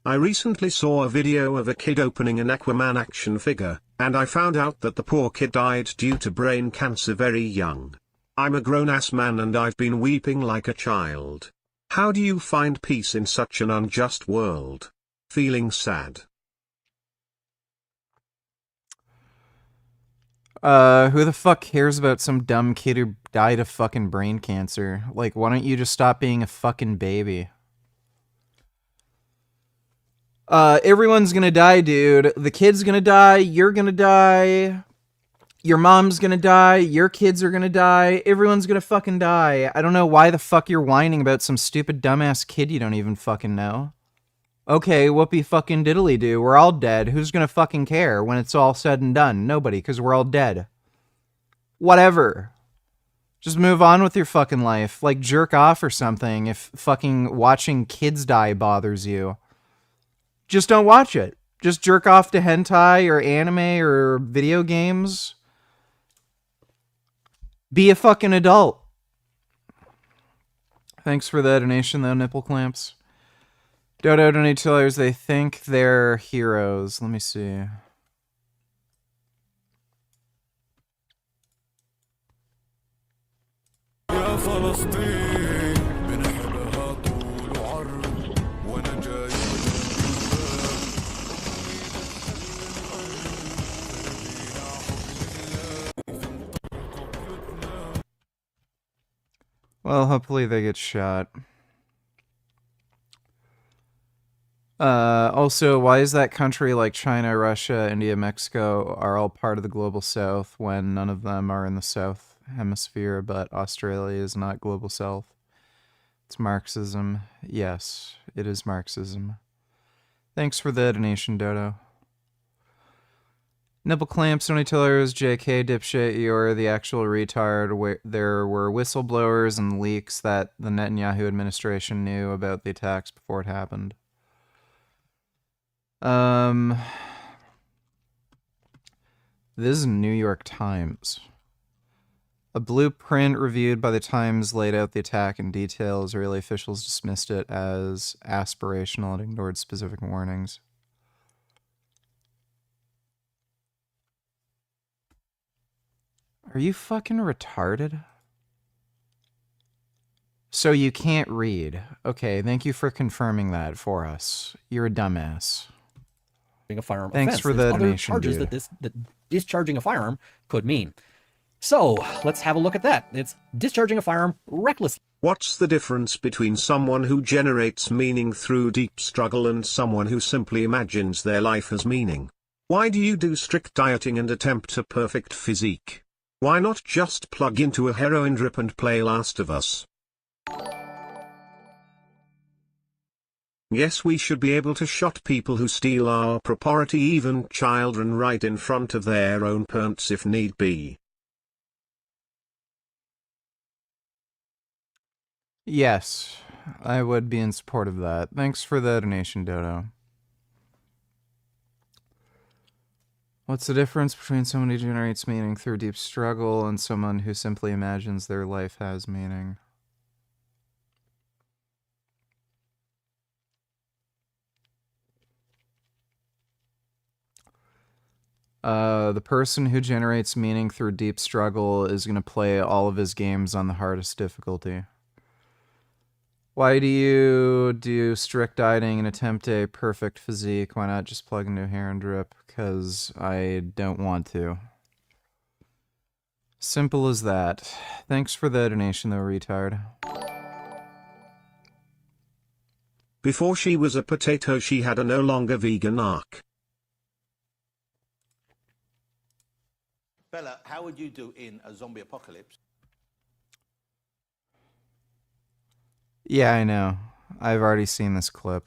I recently saw a video of a kid opening an Aquaman action figure, and I found out that the poor kid died due to brain cancer very young. I'm a grown-ass man and I've been weeping like a child. How do you find peace in such an unjust world? Feeling sad. Who the fuck cares about some dumb kid who died of fucking brain cancer? Like, why don't you just stop being a fucking baby? Everyone's gonna die, dude. The kid's gonna die, you're gonna die, your mom's gonna die, your kids are gonna die, everyone's gonna fucking die. I don't know why the fuck you're whining about some stupid dumbass kid you don't even fucking know. Okay, whoopee fucking diddly do. We're all dead. Who's gonna fucking care when it's all said and done? Nobody, because we're all dead. Whatever. Just move on with your fucking life. Like, jerk off or something if fucking watching kids die bothers you. Just don't watch it. Just jerk off to hentai or anime or video games. Be a fucking adult. Thanks for the donation, though, nipple clamps. Dodo donate $2. They think they're heroes. Let me see. Well, hopefully they get shot. Also, why is that country like China, Russia, India, Mexico are all part of the global south when none of them are in the south hemisphere, but Australia is not global south? It's Marxism. Yes, it is Marxism. Thanks for the donation, Dodo. Nipple clamps, only tellers, JK, dipshit, you're the actual retard. Where there were whistleblowers and leaks that the Netanyahu administration knew about the attacks before it happened. This is New York Times. A blueprint reviewed by the Times laid out the attack in detail. Israeli officials dismissed it as aspirational and ignored specific warnings. Are you fucking retarded? So you can't read. Okay, thank you for confirming that for us. You're a dumbass. A firearm Thanks offense. for There's the other donation, charges dude. that discharging a firearm could mean. So let's have a look at that. It's discharging a firearm recklessly. What's the difference between someone who generates meaning through deep struggle and someone who simply imagines their life as meaning? Why do you do strict dieting and attempt a perfect physique? Why not just plug into a heroin drip and play Last of Us? Yes, we should be able to shot people who steal our property, even children, right in front of their own parents if need be. Yes, I would be in support of that. Thanks for the donation, Dodo. What's the difference between someone who generates meaning through deep struggle and someone who simply imagines their life has meaning? The person who generates meaning through deep struggle is going to play all of his games on the hardest difficulty. Why do you do strict dieting and attempt a perfect physique? Why not just plug into a hair and drip? Because I don't want to. Simple as that. Thanks for the donation, though, retard. Before she was a potato, she had a no longer vegan arc. Bella, how would you do in a zombie apocalypse? Yeah, I know. I've already seen this clip.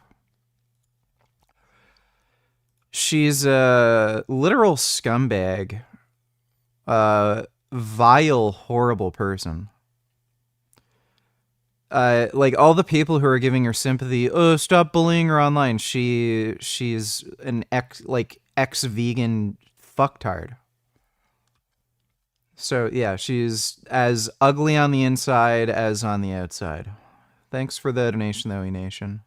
She's a literal scumbag. Vile, horrible person. Like all the people who are giving her sympathy, oh, stop bullying her online. She's an ex-vegan fucktard. So yeah, she's as ugly on the inside as on the outside. Thanks for the donation, though, E-Nation.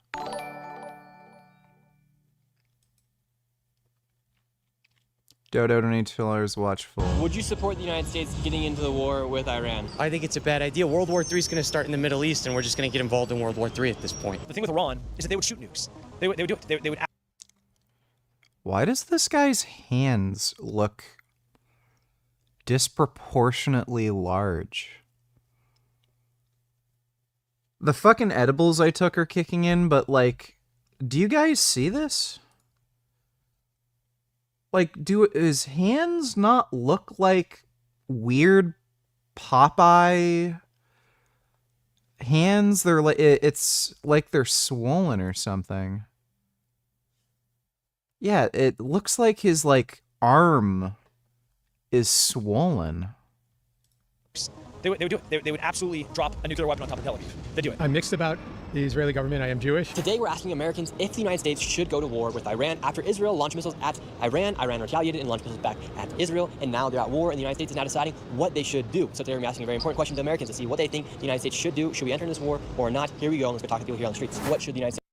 Dodo donates $2 watchful. Would you support the United States getting into the war with Iran? I think it's a bad idea. World War III is going to start in the Middle East, and we're just going to get involved in World War III at this point. The thing with Iran is that they would shoot nukes. They would do it. They would. Why does this guy's hands look disproportionately large? The fucking edibles I took are kicking in, but like, do you guys see this? Like, do his hands not look like weird Popeye hands? They're like, it's like they're swollen or something. Yeah, it looks like his like arm is swollen. They would do it. They would absolutely drop a nuclear weapon on top of Tel Aviv. They do it. I'm mixed about the Israeli government. I am Jewish. Today we're asking Americans if the United States should go to war with Iran after Israel launched missiles at Iran. Iran retaliated and launched missiles back at Israel, and now they're at war, and the United States is now deciding what they should do. So today we're asking a very important question to Americans to see what they think the United States should do. Should we enter in this war or not? Here we go. Let's go talk to people here on the streets. What should the United States?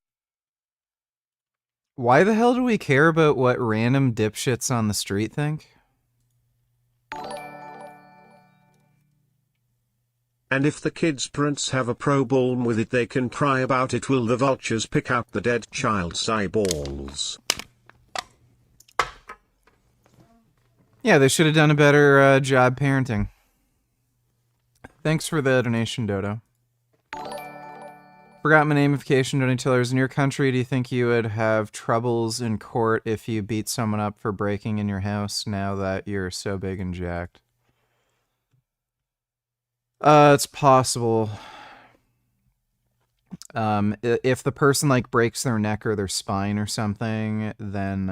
Why the hell do we care about what random dipshits on the street think? And if the kid's parents have a problem with it, they can cry about it. Will the vultures pick out the dead child's eyeballs? Yeah, they should have done a better job parenting. Thanks for the donation, Dodo. Forgot my namification, donatillers. In your country, do you think you would have troubles in court if you beat someone up for breaking in your house now that you're so big and jacked? It's possible. If the person like breaks their neck or their spine or something, then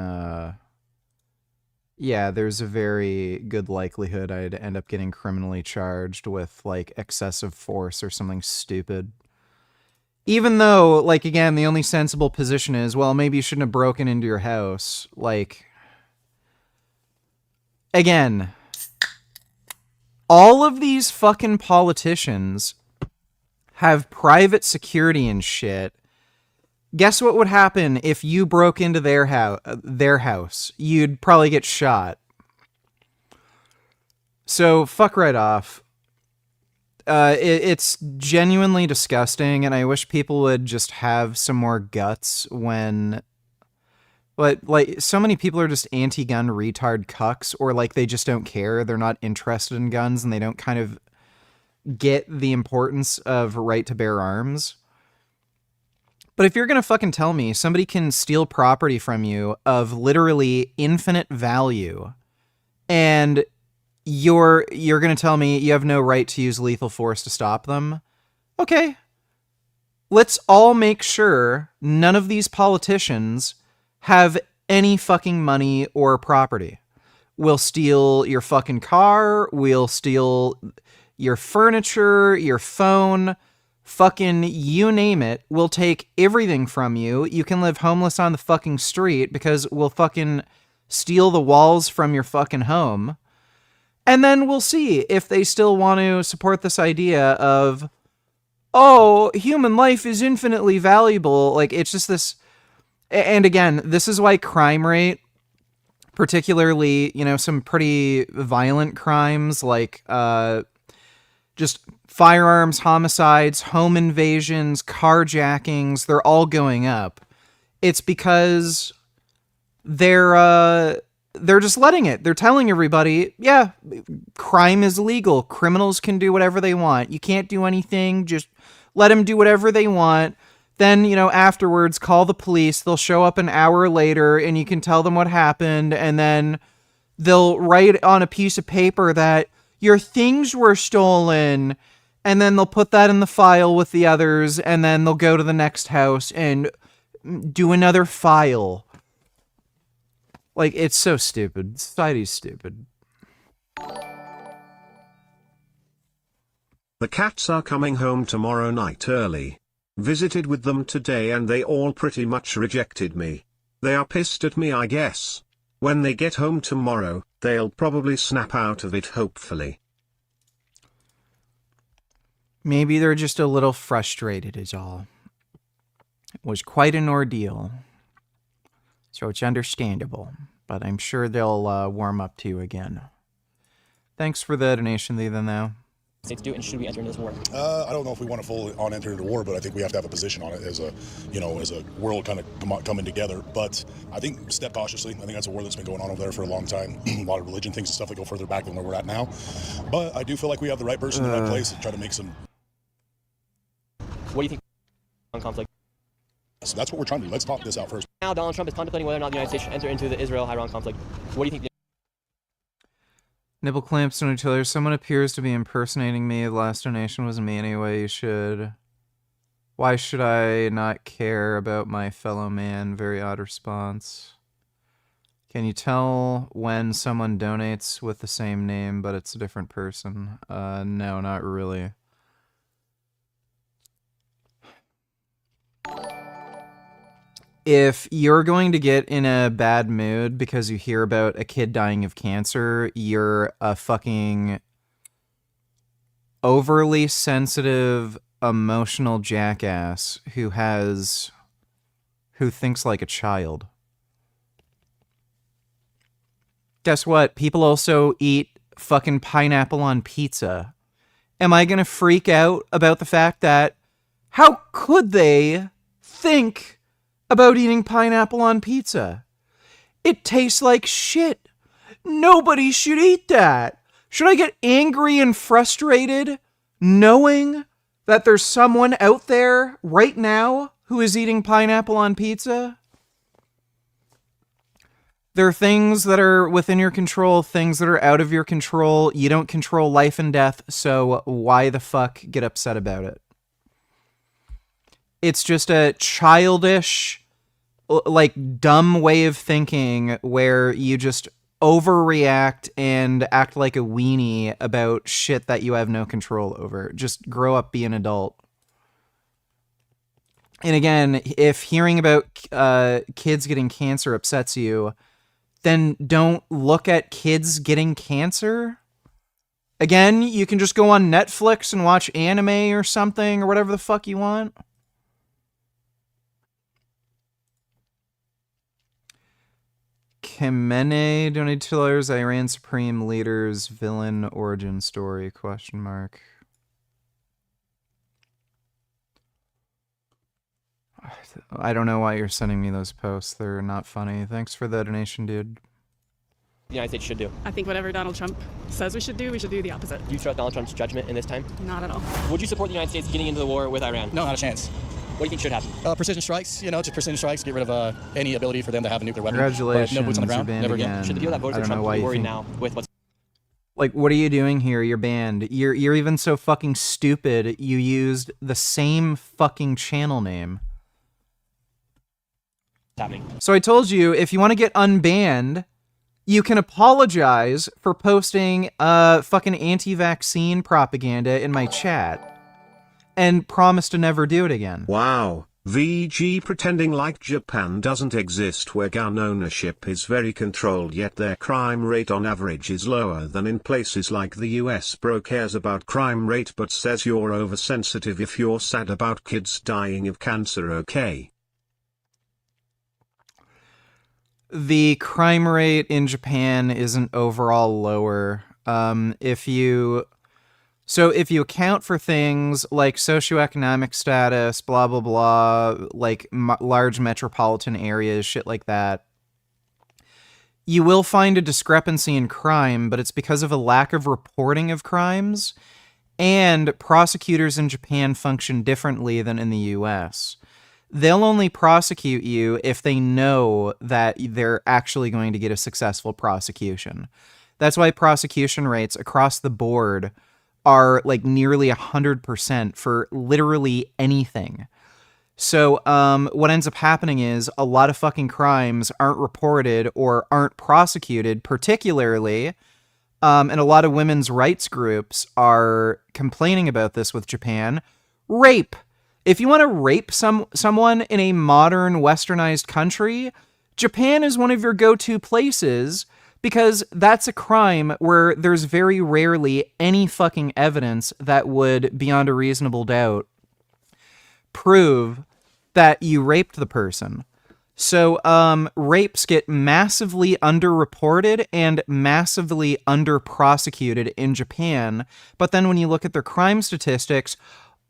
yeah, there's a very good likelihood I'd end up getting criminally charged with like excessive force or something stupid. Even though, like, again, the only sensible position is, well, maybe you shouldn't have broken into your house. Like, again, all of these fucking politicians have private security and shit. Guess what would happen if you broke into their house? You'd probably get shot. So, fuck right off. It's genuinely disgusting, and I wish people would just have some more guts when... But, like, so many people are just anti-gun retard cucks, or, like, they just don't care. They're not interested in guns, and they don't kind of get the importance of right to bear arms. But if you're gonna fucking tell me somebody can steal property from you of literally infinite value, and you're gonna tell me you have no right to use lethal force to stop them, okay. Let's all make sure none of these politicians have any fucking money or property. We'll steal your fucking car, we'll steal your furniture, your phone, fucking you name it. We'll take everything from you. You can live homeless on the fucking street because we'll fucking steal the walls from your fucking home. And then we'll see if they still want to support this idea of, oh, human life is infinitely valuable. Like, it's just this... And again, this is why crime rate, particularly, you know, some pretty violent crimes like just firearms, homicides, home invasions, carjackings, they're all going up. It's because they're just letting it. They're telling everybody, yeah, crime is legal. Criminals can do whatever they want. You can't do anything. Just let them do whatever they want. Then, you know, afterwards, call the police. They'll show up an hour later and you can tell them what happened. And then they'll write on a piece of paper that your things were stolen. And then they'll put that in the file with the others. And then they'll go to the next house and do another file. Like, it's so stupid. Society's stupid. The cats are coming home tomorrow night early. Visited with them today and they all pretty much rejected me. They are pissed at me, I guess. When they get home tomorrow, they'll probably snap out of it, hopefully. Maybe they're just a little frustrated is all. It was quite an ordeal. So it's understandable. But I'm sure they'll warm up to you again. Thanks for the donation, Ethan, though. States do, and should we enter into this war? I don't know if we want to full on enter into war, but I think we have to have a position on it as a, you know, as a world kind of coming together. But I think step cautiously. I think that's a war that's been going on over there for a long time. A lot of religion things and stuff that go further back than where we're at now. But I do feel like we have the right person in the right place to try to make some. What do you think on conflict? So that's what we're trying to do. Let's talk this out first. Now Donald Trump is contemplating whether or not the United States should enter into the Israel-Iran conflict. What do you think? Nipple clamps on each other. Someone appears to be impersonating me. The last donation was me anyway. You should. Why should I not care about my fellow man? Very odd response. Can you tell when someone donates with the same name, but it's a different person? No, not really. If you're going to get in a bad mood because you hear about a kid dying of cancer, you're a fucking overly sensitive, emotional jackass who thinks like a child. Guess what? People also eat fucking pineapple on pizza. Am I gonna freak out about the fact that how could they think about eating pineapple on pizza? It tastes like shit. Nobody should eat that. Should I get angry and frustrated knowing that there's someone out there right now who is eating pineapple on pizza? There are things that are within your control, things that are out of your control. You don't control life and death, so why the fuck get upset about it? It's just a childish, like, dumb way of thinking where you just overreact and act like a weenie about shit that you have no control over. Just grow up, be an adult. And again, if hearing about kids getting cancer upsets you, then don't look at kids getting cancer. Again, you can just go on Netflix and watch anime or something or whatever the fuck you want. Khamenei donated $2. Iran Supreme Leader's villain origin story, question mark. I don't know why you're sending me those posts. They're not funny. Thanks for the donation, dude. The United States should do? I think whatever Donald Trump says we should do the opposite. Do you trust Donald Trump's judgment in this time? Not at all. Would you support the United States getting into the war with Iran? No, not a chance. What do you think should happen? Precision strikes, just precision strikes, get rid of any ability for them to have a nuclear weapon. Congratulations, But no boots on the ground, you're banned never again. again. Should the people that voted I for don't know Trump why be you worried think- now with what's... Like, what are you doing here? You're banned. You're even so fucking stupid. You used the same fucking channel name. happening? So I told you, if you want to get unbanned, you can apologize for posting fucking anti-vaccine propaganda in my chat and promise to never do it again. Wow, VG pretending like Japan doesn't exist where gun ownership is very controlled yet their crime rate on average is lower than in places like the US. Bro cares about crime rate but says you're oversensitive if you're sad about kids dying of cancer. Okay. The crime rate in Japan isn't overall lower. If you account for things like socioeconomic status, blah, blah, blah, like large metropolitan areas, shit like that, you will find a discrepancy in crime, but it's because of a lack of reporting of crimes, and prosecutors in Japan function differently than in the US. They'll only prosecute you if they know that they're actually going to get a successful prosecution. That's why prosecution rates across the board are like nearly 100% for literally anything. So what ends up happening is a lot of fucking crimes aren't reported or aren't prosecuted, particularly, and a lot of women's rights groups are complaining about this with Japan. Rape. If you want to rape someone in a modern westernized country, Japan is one of your go-to places, because that's a crime where there's very rarely any fucking evidence that would, beyond a reasonable doubt, prove that you raped the person. So, rapes get massively underreported and massively underprosecuted in Japan, but then when you look at their crime statistics,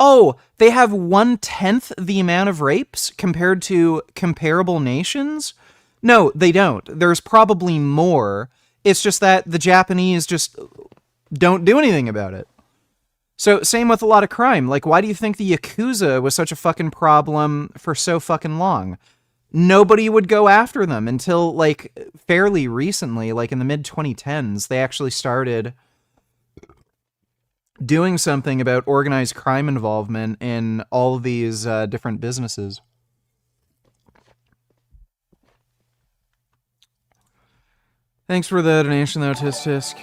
oh, they have 1/10 the amount of rapes compared to comparable nations? No, they don't. There's probably more. It's just that the Japanese just don't do anything about it. So, same with a lot of crime. Like, why do you think the Yakuza was such a fucking problem for so fucking long? Nobody would go after them until, like, fairly recently, like in the mid-2010s, they actually started doing something about organized crime involvement in all of these different businesses. Thanks for the donation, though, Tisk.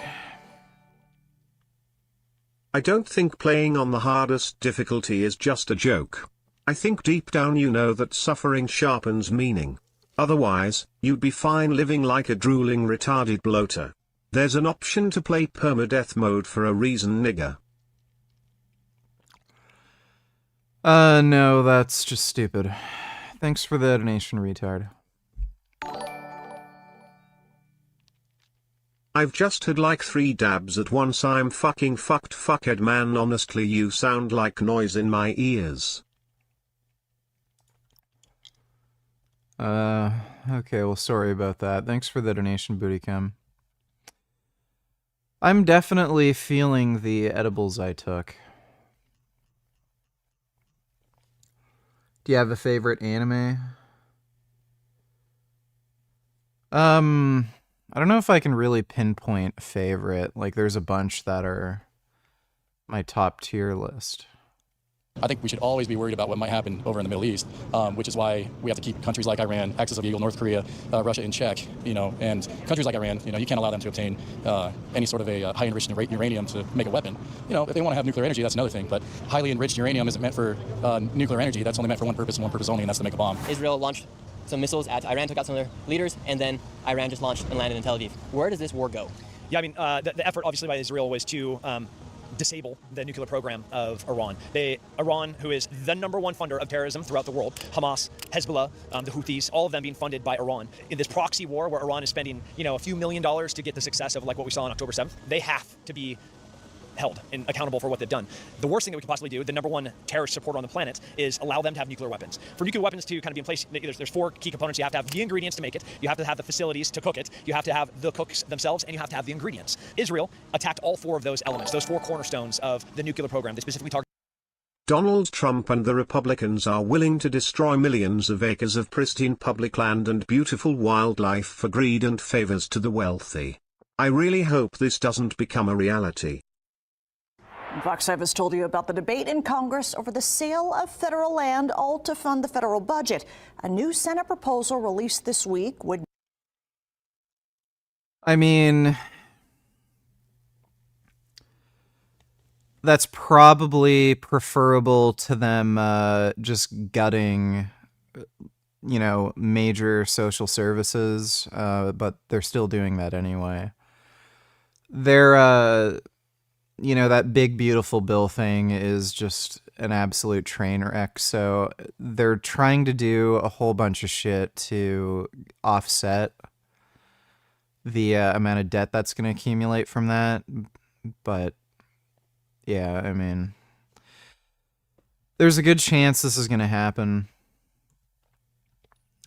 I don't think playing on the hardest difficulty is just a joke. I think deep down you know that suffering sharpens meaning. Otherwise, you'd be fine living like a drooling retarded bloater. There's an option to play permadeath mode for a reason, nigga. No, that's just stupid. Thanks for the donation, retard. I've just had like 3 dabs at once. I'm fucking fucked, fuckhead man. Honestly, you sound like noise in my ears. Okay, well, sorry about that. Thanks for the donation, Bootycam. I'm definitely feeling the edibles I took. Do you have a favorite anime? I don't know if I can really pinpoint a favorite. Like, there's a bunch that are my top tier list. I think we should always be worried about what might happen over in the Middle East, which is why we have to keep countries like Iran, Axis of Evil, North Korea, Russia in check, and countries like Iran, you can't allow them to obtain any sort of a high enriched uranium to make a weapon. If they want to have nuclear energy, that's another thing, but highly enriched uranium isn't meant for nuclear energy. That's only meant for one purpose and one purpose only, and that's to make a bomb. Israel launched some missiles at Iran, took out some of their leaders, and then Iran just launched and landed in Tel Aviv. Where does this war go? Yeah, I mean, the effort obviously by Israel was to disable the nuclear program of Iran. Iran, who is the #1 funder of terrorism throughout the world, Hamas, Hezbollah, the Houthis, all of them being funded by Iran. In this proxy war where Iran is spending, a few $1 million to get the success of like what we saw on October 7th, they have to be held and accountable for what they've done. The worst thing that we could possibly do, the number one terrorist supporter on the planet, is allow them to have nuclear weapons. For nuclear weapons to kind of be in place, there's 4 key components. You have to have the ingredients to make it, you have to have the facilities to cook it, you have to have the cooks themselves, and you have to have the ingredients. Israel attacked all 4 of those elements, those 4 cornerstones of the nuclear program. They specifically targeted Donald Trump and the Republicans are willing to destroy millions of acres of pristine public land and beautiful wildlife for greed and favors to the wealthy. I really hope this doesn't become a reality. Fox 5 has told you about the debate in Congress over the sale of federal land, all to fund the federal budget. A new Senate proposal released this week would... I mean, that's probably preferable to them just gutting, you know, major social services, but they're still doing that anyway. They're, you know, that big, beautiful bill thing is just an absolute train wreck. So they're trying to do a whole bunch of shit to offset the amount of debt that's going to accumulate from that. But yeah, I mean, there's a good chance this is going to happen.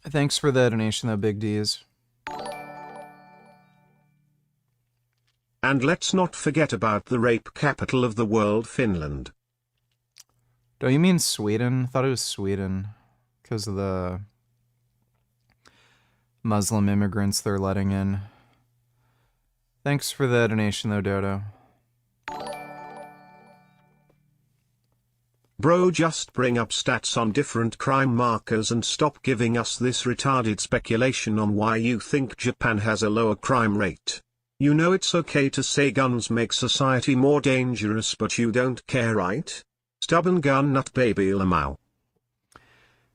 Thanks for the donation, though, Big D's. And let's not forget about the rape capital of the world, Finland. Don't you mean Sweden? I thought it was Sweden because of the Muslim immigrants they're letting in. Thanks for the donation, though, Dodo. Bro, just bring up stats on different crime markers and stop giving us this retarded speculation on why you think Japan has a lower crime rate. You know it's okay to say guns make society more dangerous, but you don't care, right? Stubborn gun nut baby Lamau.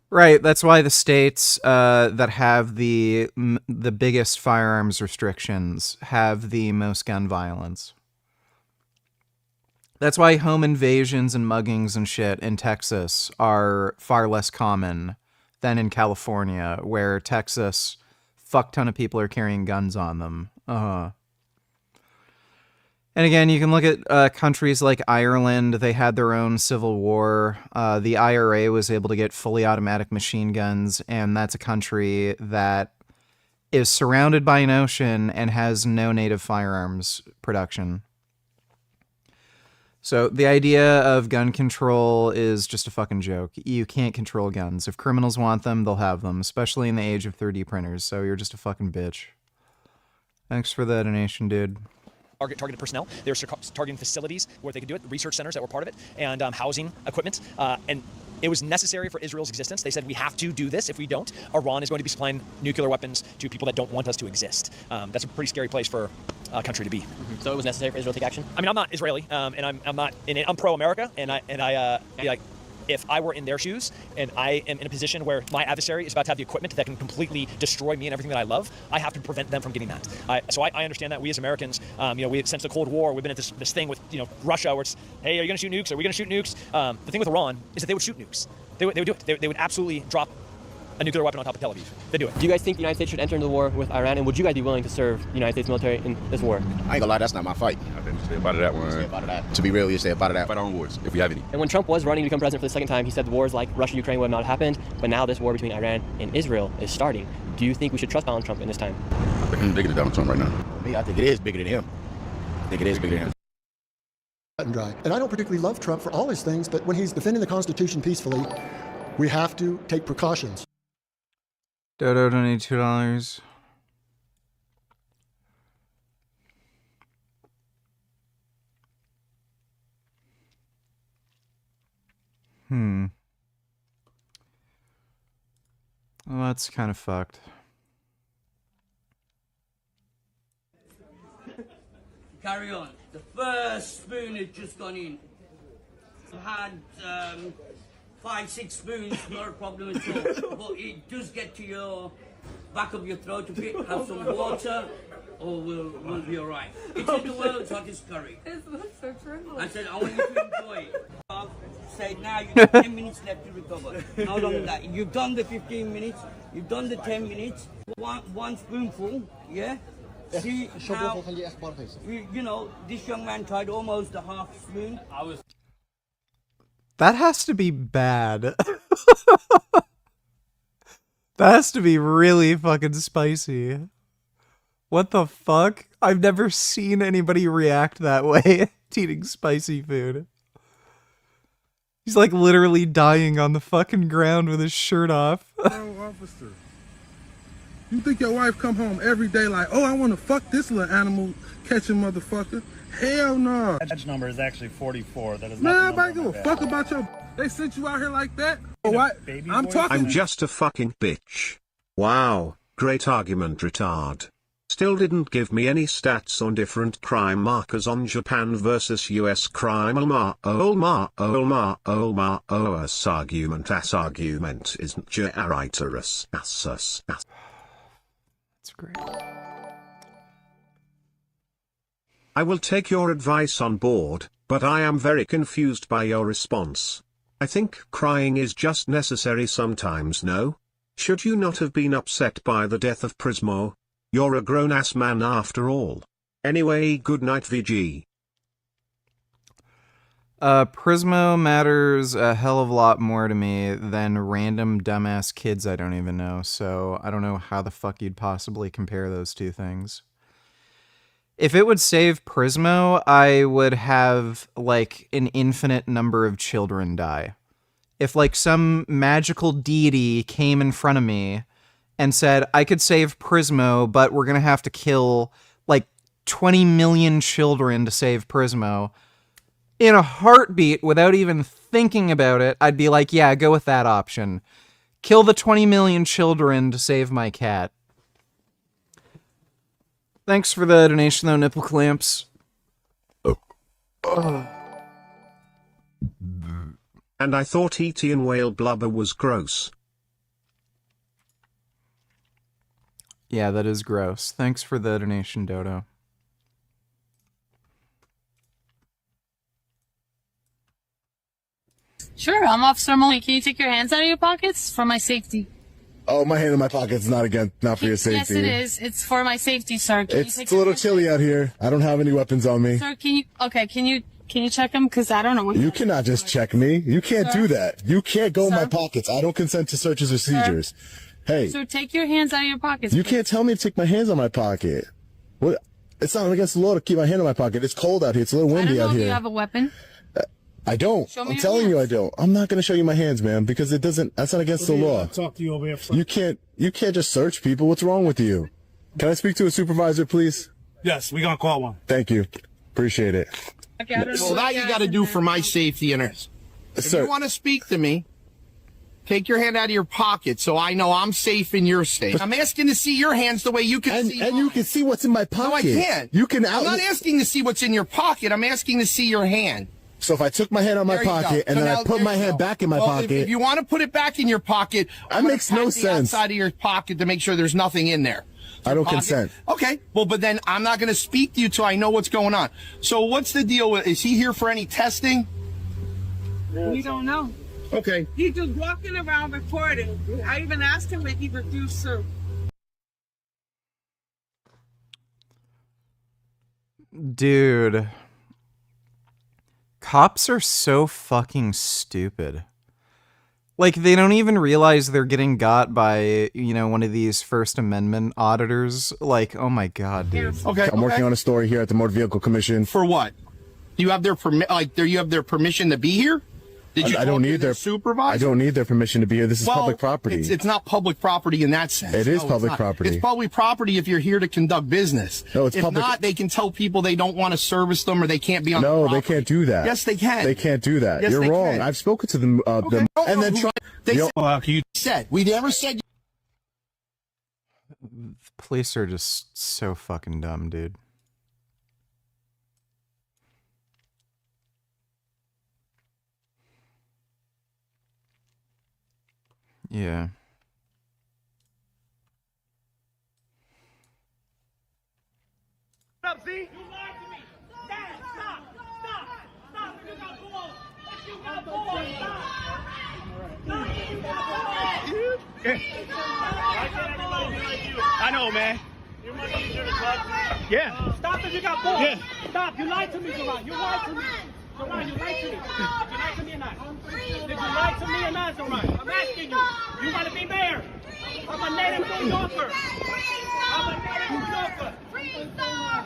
Right, that's why the states that have the biggest firearms restrictions have the most gun violence. That's why home invasions and muggings and shit in Texas are far less common than in California, where Texas, fuck ton of people are carrying guns on them. And again, you can look at countries like Ireland. They had their own civil war. The IRA was able to get fully automatic machine guns, and that's a country that is surrounded by an ocean and has no native firearms production. So the idea of gun control is just a fucking joke. You can't control guns. If criminals want them, they'll have them, especially in the age of 3D printers. So you're just a fucking bitch. Thanks for the donation, dude. Targeted personnel. They were targeting facilities where they could do it, research centers that were part of it, and housing equipment. And it was necessary for Israel's existence. They said, we have to do this. If we don't, Iran is going to be supplying nuclear weapons to people that don't want us to exist. That's a pretty scary place for a country to be. So it was necessary for Israel to take action? I mean, I'm not Israeli, and I'm not in it. I'm pro-America, and I like, if I were in their shoes and I am in a position where my adversary is about to have the equipment that can completely destroy me and everything that I love, I have to prevent them from getting that. So I understand that we as Americans, since the Cold War, we've been at this thing with Russia, where it's, hey, are you going to shoot nukes? Are we going to shoot nukes? The thing with Iran is that they would shoot nukes. They would do it. They would absolutely drop a nuclear weapon on top of Tel Aviv. They do it. Do you guys think the United States should enter into the war with Iran, and would you guys be willing to serve the United States military in this war? I ain't gonna lie, that's not my fight. I think you say about that one. Say about that. To be real, you say about that. Fight on wars, if we have any. And when Trump was running to become president for the second time, he said the wars like Russia-Ukraine would not have happened, but now this war between Iran and Israel is starting. Do you think we should trust Donald Trump in this time? I think he's bigger than Donald Trump right now. Me, I think it is bigger than him. I think it is bigger than him. And dry. And I don't particularly love Trump for all his things, but when he's defending the Constitution peacefully, we have to take precautions. Dodo donated $2. Well, that's kind of fucked. Carry on. The first spoon has just gone in. I've had 5-6 spoons, not a problem at all. But it does get to your back of your throat a bit. Have some water, or we'll be all right. It's in the world's hottest curry. It looks so privileged. I said I want you to enjoy it. I've said now you've got 10 minutes left to recover. No longer than that. You've done the 15 minutes. You've done the 10 minutes. One spoonful, yeah. See how, you know, this young man tried almost a half spoon. That has to be bad. That has to be really fucking spicy. What the fuck? I've never seen anybody react that way to eating spicy food. He's like literally dying on the fucking ground with his shirt off. Officer, you think your wife come home every day like, oh, I want to fuck this little animal catching motherfucker? Hell no. Badge number is actually 44. That is Man, not nobody give a fuck about your... They sent you out here like that? What? I'm talking... I'm just a fucking bitch. Wow, great argument, retard. Still didn't give me any stats on different crime markers on Japan versus US crime. As argument isn't Jariterus. That's great. I will take your advice on board, but I am very confused by your response. I think crying is just necessary sometimes, no? Should you not have been upset by the death of Prismo? You're a grown-ass man after all. Anyway, good night, VG. Prismo matters a hell of a lot more to me than random dumbass kids I don't even know, so I don't know how the fuck you'd possibly compare those two things. If it would save Prismo, I would have, like, an infinite number of children die. If, like, some magical deity came in front of me and said, I could save Prismo, but we're gonna have to kill, like, 20 million children to save Prismo, in a heartbeat, without even thinking about it, I'd be like, yeah, go with that option. Kill the 20 million children to save my cat. Thanks for the donation, though, Nipple Clamps. And I thought eating whale blubber was gross. Yeah, that is gross. Thanks for the donation, Dodo. Sure, I'm Officer Molly. Can you take your hands out of your pockets for my safety? Oh, my hand in my pocket is not for your safety. Yes, it is. It's for my safety, sir. It's a little chilly out here. I don't have any weapons on me. Sir, can you check them? Because I don't know what. You cannot just check me. You can't do that. You can't go in my pockets. I don't consent to searches or seizures. Hey. Sir, take your hands out of your pockets. You can't tell me to take my hands out of my pocket. What? It's not against the law to keep my hand in my pocket. It's cold out here. It's a little windy out I don't know if here. you have a weapon. I don't. Show me I'm your telling you I hands. don't. I'm not going to show you my hands, man, because it doesn't, that's not against the law. Talk to you over here. You can't just search people. What's wrong with you? Can I speak to a supervisor, please? Yes, we're going to call one. Thank you. Appreciate it. Well, that you got to do for my safety and if you want to speak to me, take your hand out of your pocket so I know I'm safe and you're safe. I'm asking to see your hands the way you can see And you can see what's in my pocket. No, I can't. You can I'm not asking to see what's in your pocket. I'm asking to see your hand. So if I took my hand out of my pocket and then I put my hand back in my pocket. If you want to put it back in your pocket, that makes no sense. Outside of your pocket to make sure there's nothing in there. I don't consent. Okay. Well, but then I'm not going to speak to you till I know what's going on. So what's the deal with, is he here for any testing? We don't know. Okay. He's just walking around recording. I even asked him if he refused, sir. Dude. Cops are so fucking stupid. Like, they don't even realize they're getting got by, you know, one of these First Amendment auditors. Like, oh my god, dude. Okay. I'm working on a story here at the Motor Vehicle Commission. For what? Do you have their you have their permission to be here? Did you I don't need their supervisor? I don't need their permission to be here. This is public property. It's not public property in that sense. It is No, public it's not. property. It's public property if you're here to conduct business. No, it's if public. If not, they can tell people they don't want to service them or they can't be on. No, the they property. can't do that. Yes, they can. They can't do that. Yes, You're they wrong. can. I've spoken to them. And then try. They said we never said. The police are just so fucking dumb, dude. Yeah. Up, Z? You lied to me. Dad, stop. You got balls. You got balls. I know, man. Your money easier to talk to? Yeah. Stop if you got balls. Yeah. Stop. You lied to me, Zoran. You lied to me. Zoran, you lied to me. Did you lie to me or not? Did you lie to me or not, Zoran? I'm asking you. You want to be mayor? I'm a native New Yorker. I'm a native New Yorker.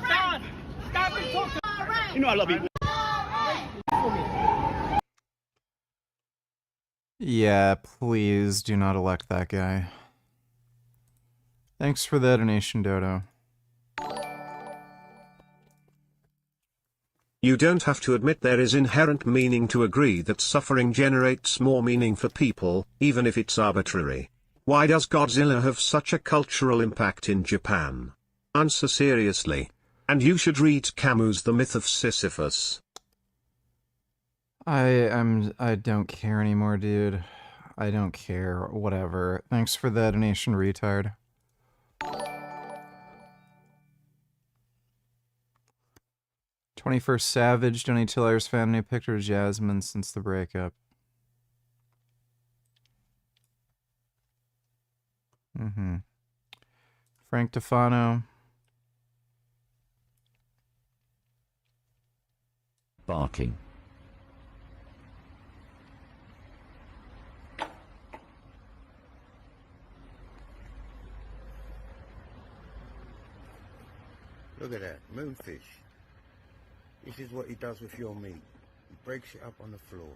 Stop. Stop and talk to me. You know I love you. Yeah, please do not elect that guy. Thanks for the donation, Dodo. You don't have to admit there is inherent meaning to agree that suffering generates more meaning for people, even if it's arbitrary. Why does Godzilla have such a cultural impact in Japan? Answer seriously. And you should read Camus' The Myth of Sisyphus. I don't care anymore, dude. I don't care. Whatever. Thanks for the donation, retard. "21st Savage, donate to Lars found a new picture of Jasmine since the breakup." Frank Tufano. Barking. Look at that, moonfish. This is what he does with your meat. He breaks it up on the floor.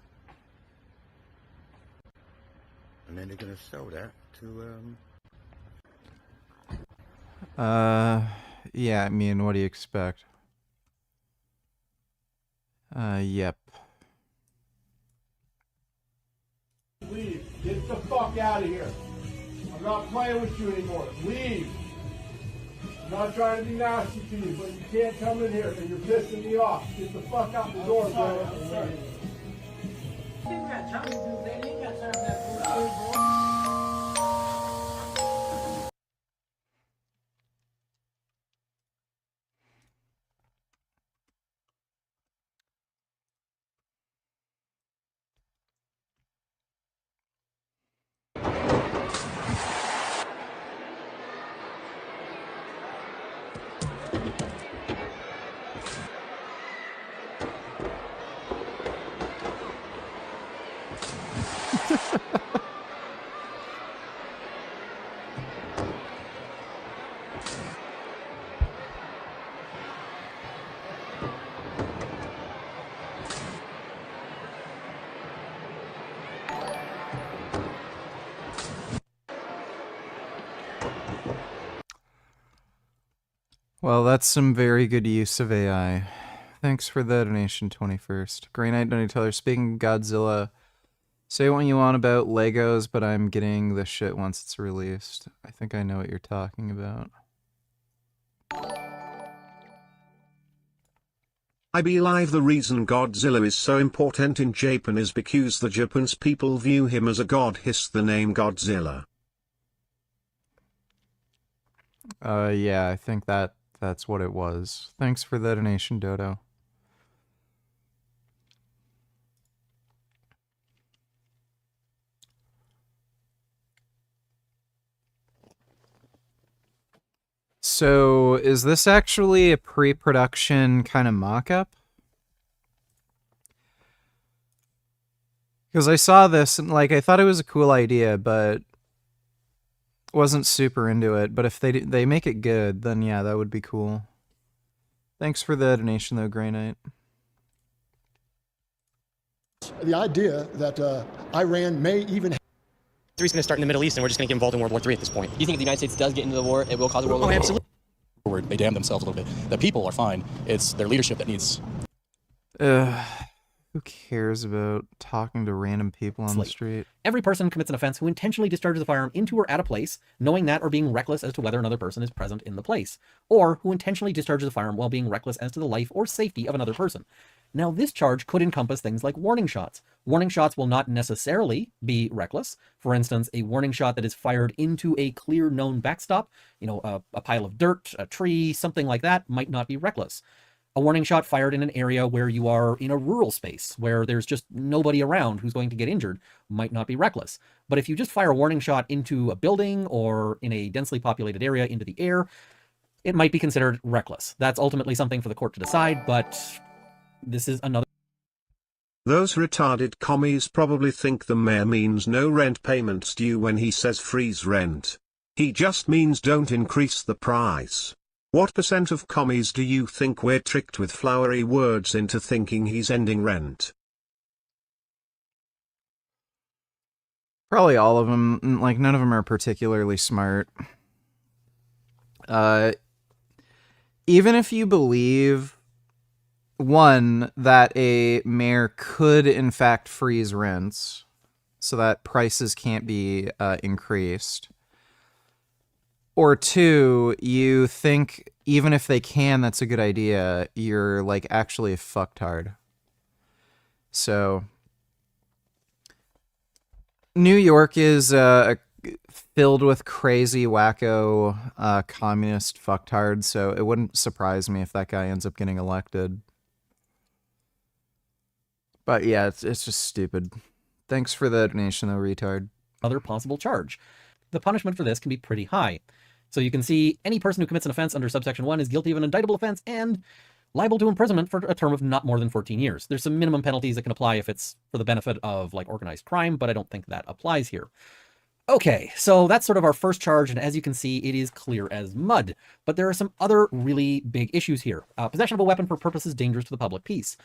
And then they're going to sell that to, Yeah, I mean, what do you expect? Yep. Leave. Get the fuck out of here. I'm not playing with you anymore. Leave. I'm not trying to be nasty to you, but you can't come in here and you're pissing me off. Get the fuck out the door, bro. I'm sorry. Well, that's some very good use of AI. Thanks for the donation, 21st. Grey Knight Donateller, speaking of Godzilla, say what you want about Legos, but I'm getting the shit once it's released. I think I know what you're talking about. I believe the reason Godzilla is so important in Japan is because the Japanese people view him as a god, hence the name Godzilla. Yeah, I think that's what it was. Thanks for the donation, Dodo. So, is this actually a pre-production kind of mock-up? Because I saw this and, like, I thought it was a cool idea, but wasn't super into it. But if they make it good, then yeah, that would be cool. Thanks for the donation, though, Grey Knight. The idea that Iran may even... Three's going to start in the Middle East, and we're just going to get involved in World War III at this point. Do you think if the United States does get into the war, it will cause a world war? Oh, absolutely. They damn themselves a little bit. The people are fine. It's their leadership that needs... Who cares about talking to random people on the street? Every person commits an offense who intentionally discharges a firearm into or at a place, knowing that or being reckless as to whether another person is present in the place, or who intentionally discharges a firearm while being reckless as to the life or safety of another person. Now, this charge could encompass things like warning shots. Warning shots will not necessarily be reckless. For instance, a warning shot that is fired into a clear known backstop, a pile of dirt, a tree, something like that, might not be reckless. A warning shot fired in an area where you are in a rural space, where there's just nobody around who's going to get injured, might not be reckless. But if you just fire a warning shot into a building or in a densely populated area into the air, it might be considered reckless. That's ultimately something for the court to decide, but this is another. Those retarded commies probably think the mayor means no rent payments due when he says freeze rent. He just means don't increase the price. What percent of commies do you think we're tricked with flowery words into thinking he's ending rent? Probably all of them. Like, none of them are particularly smart. Even if you believe, one, that a mayor could in fact freeze rents so that prices can't be increased, or two, you think even if they can, that's a good idea, you're like actually a fucktard. So New York is filled with crazy, wacko, communist fucktards, so it wouldn't surprise me if that guy ends up getting elected. But yeah, it's just stupid. Thanks for the donation, though, retard. Other possible charge. The punishment for this can be pretty high. So you can see any person who commits an offense under subsection 1 is guilty of an indictable offense and liable to imprisonment for a term of not more than 14 years. There's some minimum penalties that can apply if it's for the benefit of like organized crime, but I don't think that applies here. Okay, so that's sort of our first charge, and as you can see, it is clear as mud. But there are some other really big issues here. Possession of a weapon for purposes dangerous to the public peace.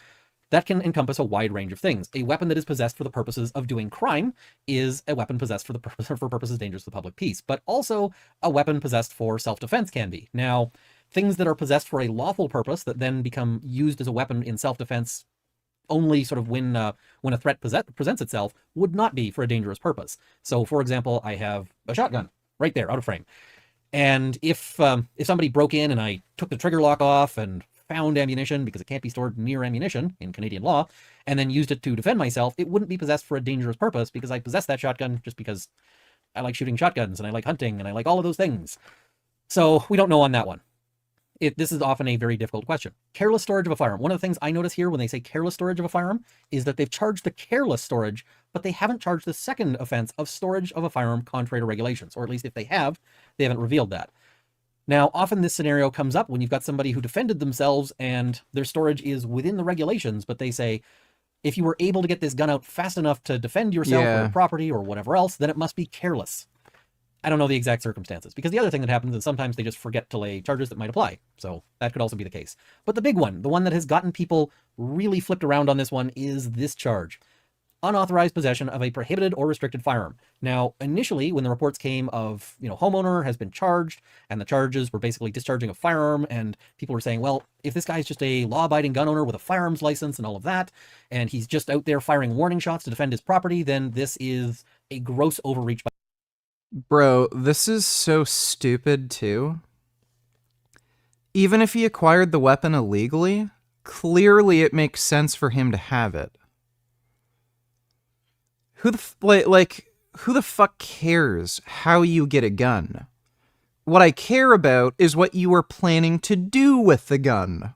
That can encompass a wide range of things. A weapon that is possessed for the purposes of doing crime is a weapon possessed for purposes dangerous to the public peace, but also a weapon possessed for self-defense can be. Now, things that are possessed for a lawful purpose that then become used as a weapon in self-defense only sort of when a threat presents itself would not be for a dangerous purpose. So, for example, I have a shotgun right there, out of frame. And if somebody broke in and I took the trigger lock off and found ammunition, because it can't be stored near ammunition in Canadian law, and then used it to defend myself, it wouldn't be possessed for a dangerous purpose because I possess that shotgun just because I like shooting shotguns and I like hunting and I like all of those things. So we don't know on that one. This is often a very difficult question. Careless storage of a firearm. One of the things I notice here when they say careless storage of a firearm is that they've charged the careless storage, but they haven't charged the second offense of storage of a firearm contrary to regulations, or at least if they have, they haven't revealed that. Now, often this scenario comes up when you've got somebody who defended themselves and their storage is within the regulations, but they say, if you were able to get this gun out fast enough to defend yourself or your property or whatever else, then it must be careless. I don't know the exact circumstances, because the other thing that happens is sometimes they just forget to lay charges that might apply. So that could also be the case. But the big one, the one that has gotten people really flipped around on this one, is this charge. Unauthorized possession of a prohibited or restricted firearm. Now, initially, when the reports came of, homeowner has been charged, and the charges were basically discharging a firearm, and people were saying, well, if this guy's just a law-abiding gun owner with a firearms license and all of that, and he's just out there firing warning shots to defend his property, then this is a gross overreach by... Bro, this is so stupid, too. Even if he acquired the weapon illegally, clearly it makes sense for him to have it. Who the fuck cares how you get a gun? What I care about is what you are planning to do with the gun.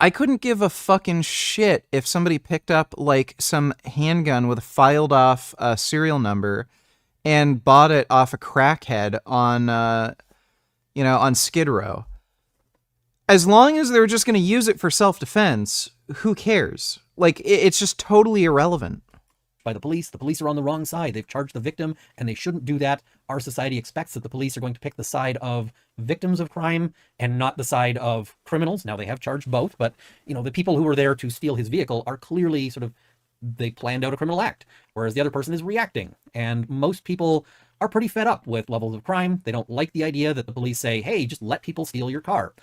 I couldn't give a fucking shit if somebody picked up, like, some handgun with a filed off serial number and bought it off a crackhead on, on Skid Row. As long as they're just going to use it for self-defense, who cares? Like, it's just totally irrelevant. By the police are on the wrong side. They've charged the victim, and they shouldn't do that. Our society expects that the police are going to pick the side of victims of crime and not the side of criminals. Now, they have charged both, but, the people who were there to steal his vehicle are clearly they planned out a criminal act, whereas the other person is reacting. And most people are pretty fed up with levels of crime. They don't like the idea that the police say, hey, just let people steal your car.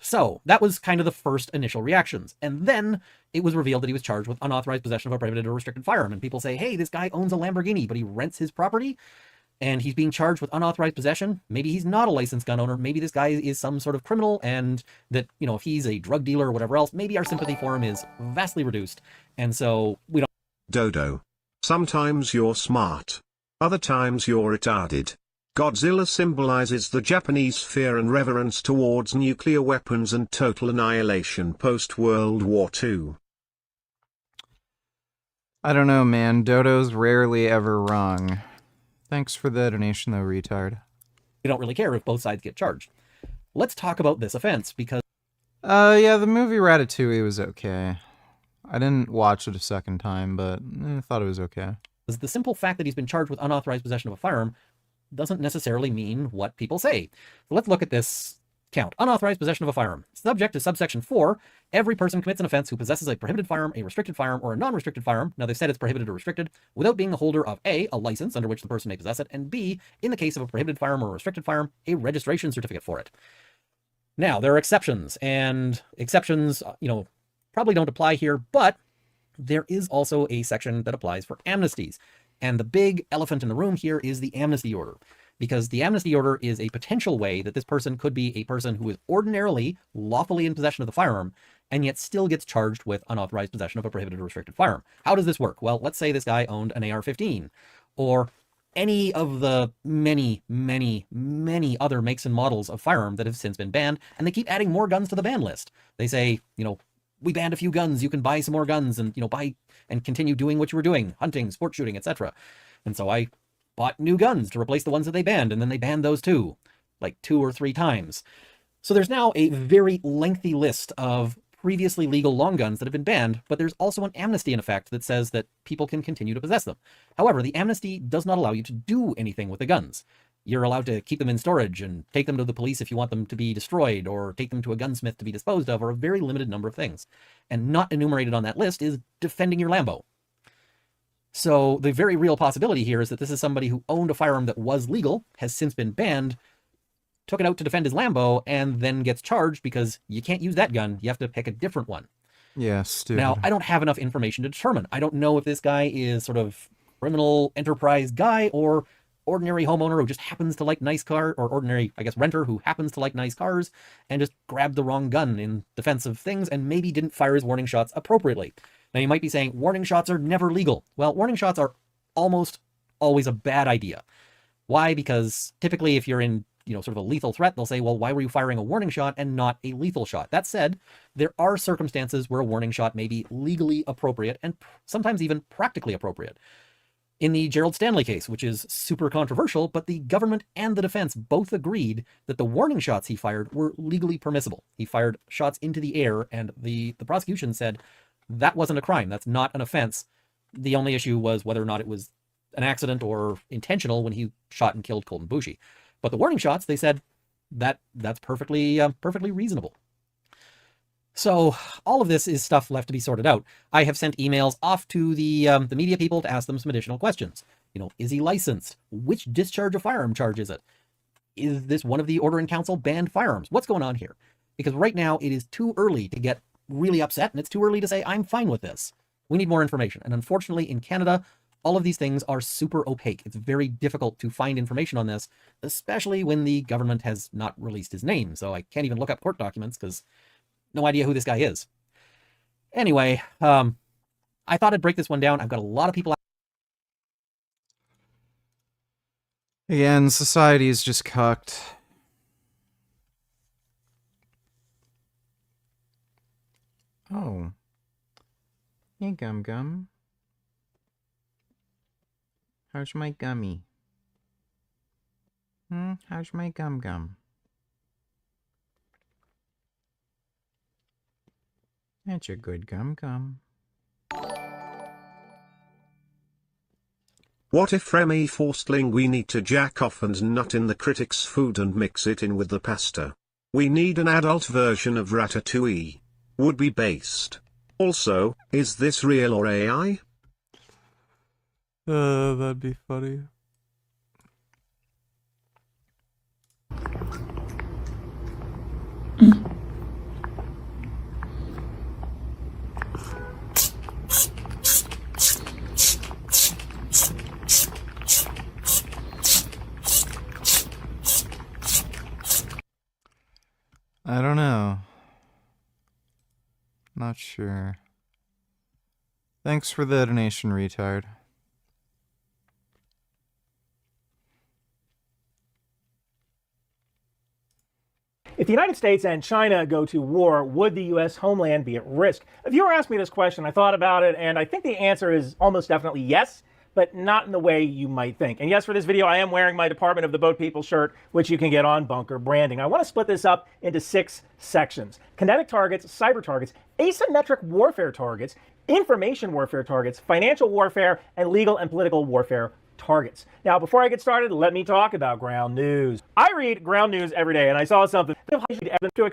So that was kind of the first initial reactions. And then it was revealed that he was charged with unauthorized possession of a prohibited or restricted firearm. And people say, hey, this guy owns a Lamborghini, but he rents his property and he's being charged with unauthorized possession. Maybe he's not a licensed gun owner. Maybe this guy is some sort of criminal, and that, if he's a drug dealer or whatever else, maybe our sympathy for him is vastly reduced. And so we don't... Dodo. Sometimes you're smart. Other times you're retarded. Godzilla symbolizes the Japanese fear and reverence towards nuclear weapons and total annihilation post-World War II. I don't know, man. Dodo's rarely ever wrong. Thanks for the donation, though, retard. They don't really care if both sides get charged. Let's talk about this offense, because yeah, the movie Ratatouille was okay. I didn't watch it a second time, but I thought it was okay. the simple fact that he's been charged with unauthorized possession of a firearm doesn't necessarily mean what people say. So let's look at this count. Unauthorized possession of a firearm. Subject to subsection 4, every person commits an offense who possesses a prohibited firearm, a restricted firearm, or a non-restricted firearm. Now, they've said it's prohibited or restricted without being the holder of A, a license under which the person may possess it, and B, in the case of a prohibited firearm or a restricted firearm, a registration certificate for it. Now, there are exceptions, and exceptions, probably don't apply here, but there is also a section that applies for amnesties. And the big elephant in the room here is the amnesty order, because the amnesty order is a potential way that this person could be a person who is ordinarily lawfully in possession of the firearm and yet still gets charged with unauthorized possession of a prohibited or restricted firearm. How does this work? Well, let's say this guy owned an AR-15 or any of the many, many, many other makes and models of firearm that have since been banned, and they keep adding more guns to the ban list. They say, we banned a few guns, you can buy some more guns and, buy and continue doing what you were doing, hunting, sport shooting, etc. And so I bought new guns to replace the ones that they banned, and then they banned those too, like 2 or 3 times. So there's now a very lengthy list of previously legal long guns that have been banned, but there's also an amnesty in effect that says that people can continue to possess them. However, the amnesty does not allow you to do anything with the guns. You're allowed to keep them in storage and take them to the police if you want them to be destroyed, or take them to a gunsmith to be disposed of, or a very limited number of things. And not enumerated on that list is defending your Lambo. So the very real possibility here is that this is somebody who owned a firearm that was legal, has since been banned, took it out to defend his Lambo, and then gets charged because you can't use that gun. You have to pick a different one. Yeah, stupid. Now, I don't have enough information to determine. I don't know if this guy is sort of criminal enterprise guy or ordinary homeowner who just happens to like nice car, or ordinary, renter who happens to like nice cars and just grabbed the wrong gun in defense of things and maybe didn't fire his warning shots appropriately. Now, you might be saying warning shots are never legal. Well, warning shots are almost always a bad idea. Why? Because typically if you're in sort of a lethal threat, they'll say, well, why were you firing a warning shot and not a lethal shot? That said, there are circumstances where a warning shot may be legally appropriate and sometimes even practically appropriate. In the Gerald Stanley case, which is super controversial, but the government and the defense both agreed that the warning shots he fired were legally permissible. He fired shots into the air, and the prosecution said that wasn't a crime. That's not an offense. The only issue was whether or not it was an accident or intentional when he shot and killed Colton Boushie. But the warning shots, they said that's perfectly reasonable. So all of this is stuff left to be sorted out. I have sent emails off to the media people to ask them some additional questions. Is he licensed? Which discharge of firearm charge is it? Is this one of the Order in Council banned firearms? What's going on here? Because right now it is too early to get really upset, and it's too early to say, I'm fine with this. We need more information. And unfortunately, in Canada, all of these things are super opaque. It's very difficult to find information on this, especially when the government has not released his name. So I can't even look up court documents because no idea who this guy is. Anyway, I thought I'd break this one down. I've got a lot of people. Again, society is just cucked. Oh. Hey, Gum Gum. How's my gummy? How's my Gum Gum? That's a good Gum Gum. What if Remy forced linguini to jack off and nut in the critic's food and mix it in with the pasta? We need an adult version of Ratatouille. Would be based. Also, is this real or AI? That'd be funny. I don't know. Not sure. Thanks for the donation, retard. If the United States and China go to war, would the U.S. homeland be at risk? If you were asking me this question, I thought about it, and I think the answer is almost definitely yes. but not in the way you might think. And yes, for this video, I am wearing my Department of the Boat People shirt, which you can get on Bunker Branding. I want to split this up into 6 sections: kinetic targets, cyber targets, asymmetric warfare targets, information warfare targets, financial warfare, and legal and political warfare targets. Now, before I get started, let me talk about ground news. I read ground news every day, and I saw something to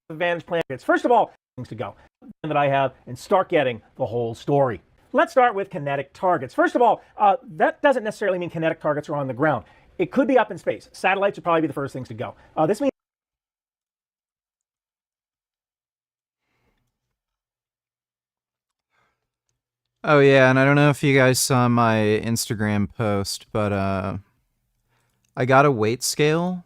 advantage plan. First of all, things to go that I have and start getting the whole story. Let's start with kinetic targets. First of all, that doesn't necessarily mean kinetic targets are on the ground. It could be up in space. Satellites would probably be the first things to go. This means Oh yeah, and I don't know if you guys saw my Instagram post, but I got a weight scale.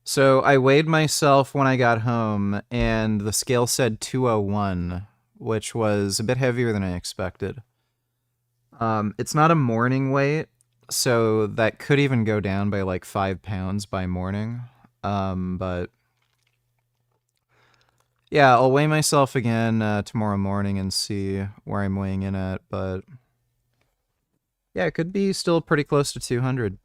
So I weighed myself when I got home, and the scale said 201, which was a bit heavier than I expected. It's not a morning weight, so that could even go down by like 5 pounds by morning. But yeah, I'll weigh myself again tomorrow morning and see where I'm weighing in at, but yeah, it could be still pretty close to 200.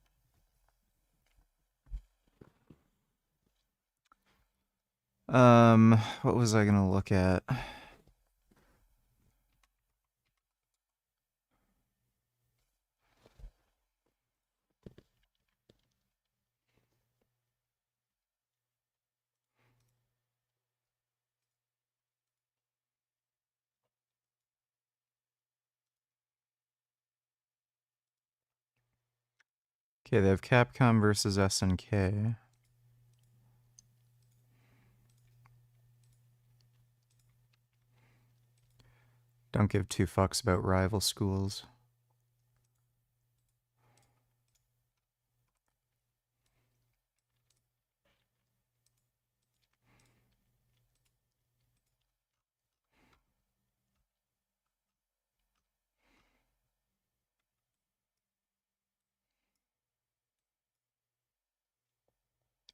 What was I gonna look at? Okay, they have Capcom versus SNK. Don't give 2 fucks about rival schools.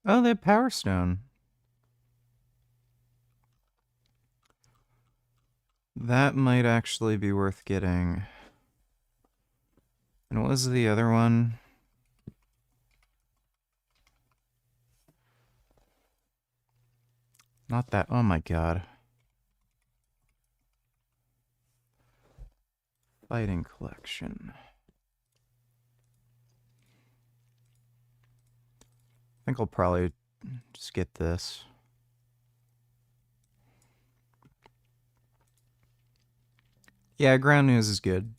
Oh, they have Power Stone. That might actually be worth getting. And what was the other one? Not that. Oh my god. Fighting collection. I think I'll probably just get this. Yeah, ground news is good.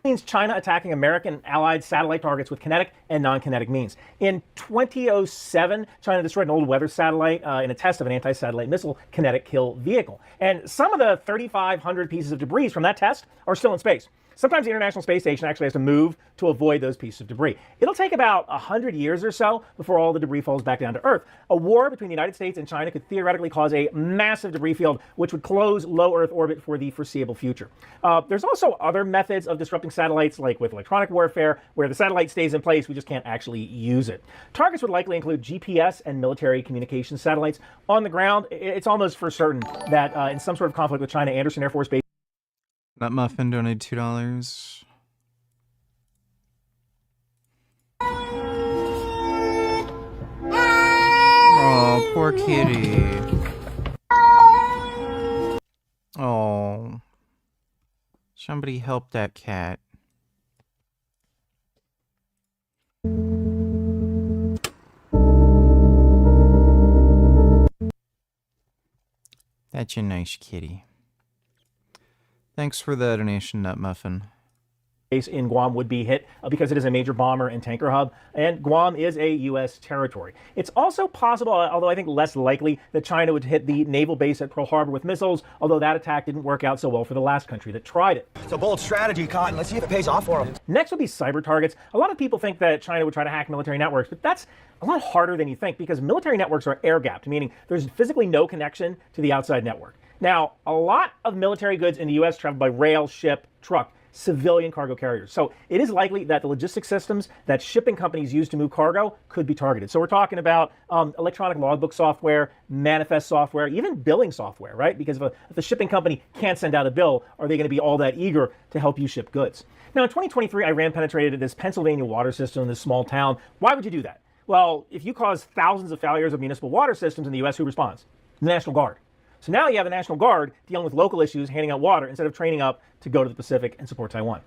Means China attacking American allied satellite targets with kinetic and non-kinetic means. In 2007, China destroyed an old weather satellite in a test of an anti-satellite missile kinetic kill vehicle. And some of the 3,500 pieces of debris from that test are still in space. Sometimes the International Space Station actually has to move to avoid those pieces of debris. It'll take about 100 years or so before all the debris falls back down to Earth. A war between the United States and China could theoretically cause a massive debris field, which would close low Earth orbit for the foreseeable future. There's also other methods of disrupting satellites, like with electronic warfare, where the satellite stays in place, we just can't actually use it. Targets would likely include GPS and military communications satellites. On the ground, it's almost for certain that in some sort of conflict with China, Anderson Air Force Base. Nut Muffin donated $2. Oh, poor kitty. Oh. Somebody help that cat. That's a nice kitty. Thanks for the donation, Nut Muffin. Base in Guam would be hit because it is a major bomber and tanker hub, and Guam is a U.S. territory. It's also possible, although I think less likely, that China would hit the naval base at Pearl Harbor with missiles, although that attack didn't work out so well for the last country that tried it. It's a bold strategy, Cotton. Let's see if it pays off for them. Next would be cyber targets. A lot of people think that China would try to hack military networks, but that's a lot harder than you think because military networks are air-gapped, meaning there's physically no connection to the outside network. Now, a lot of military goods in the U.S. travel by rail, ship, truck. civilian cargo carriers. So it is likely that the logistics systems that shipping companies use to move cargo could be targeted. So we're talking about electronic logbook software, manifest software, even billing software, right? Because if the shipping company can't send out a bill, are they going to be all that eager to help you ship goods? Now, in 2023, Iran penetrated this Pennsylvania water system in this small town. Why would you do that? Well, if you cause thousands of failures of municipal water systems in the U.S., who responds? The National Guard. So now you have a National Guard dealing with local issues, handing out water, instead of training up to go to the Pacific and support Taiwan.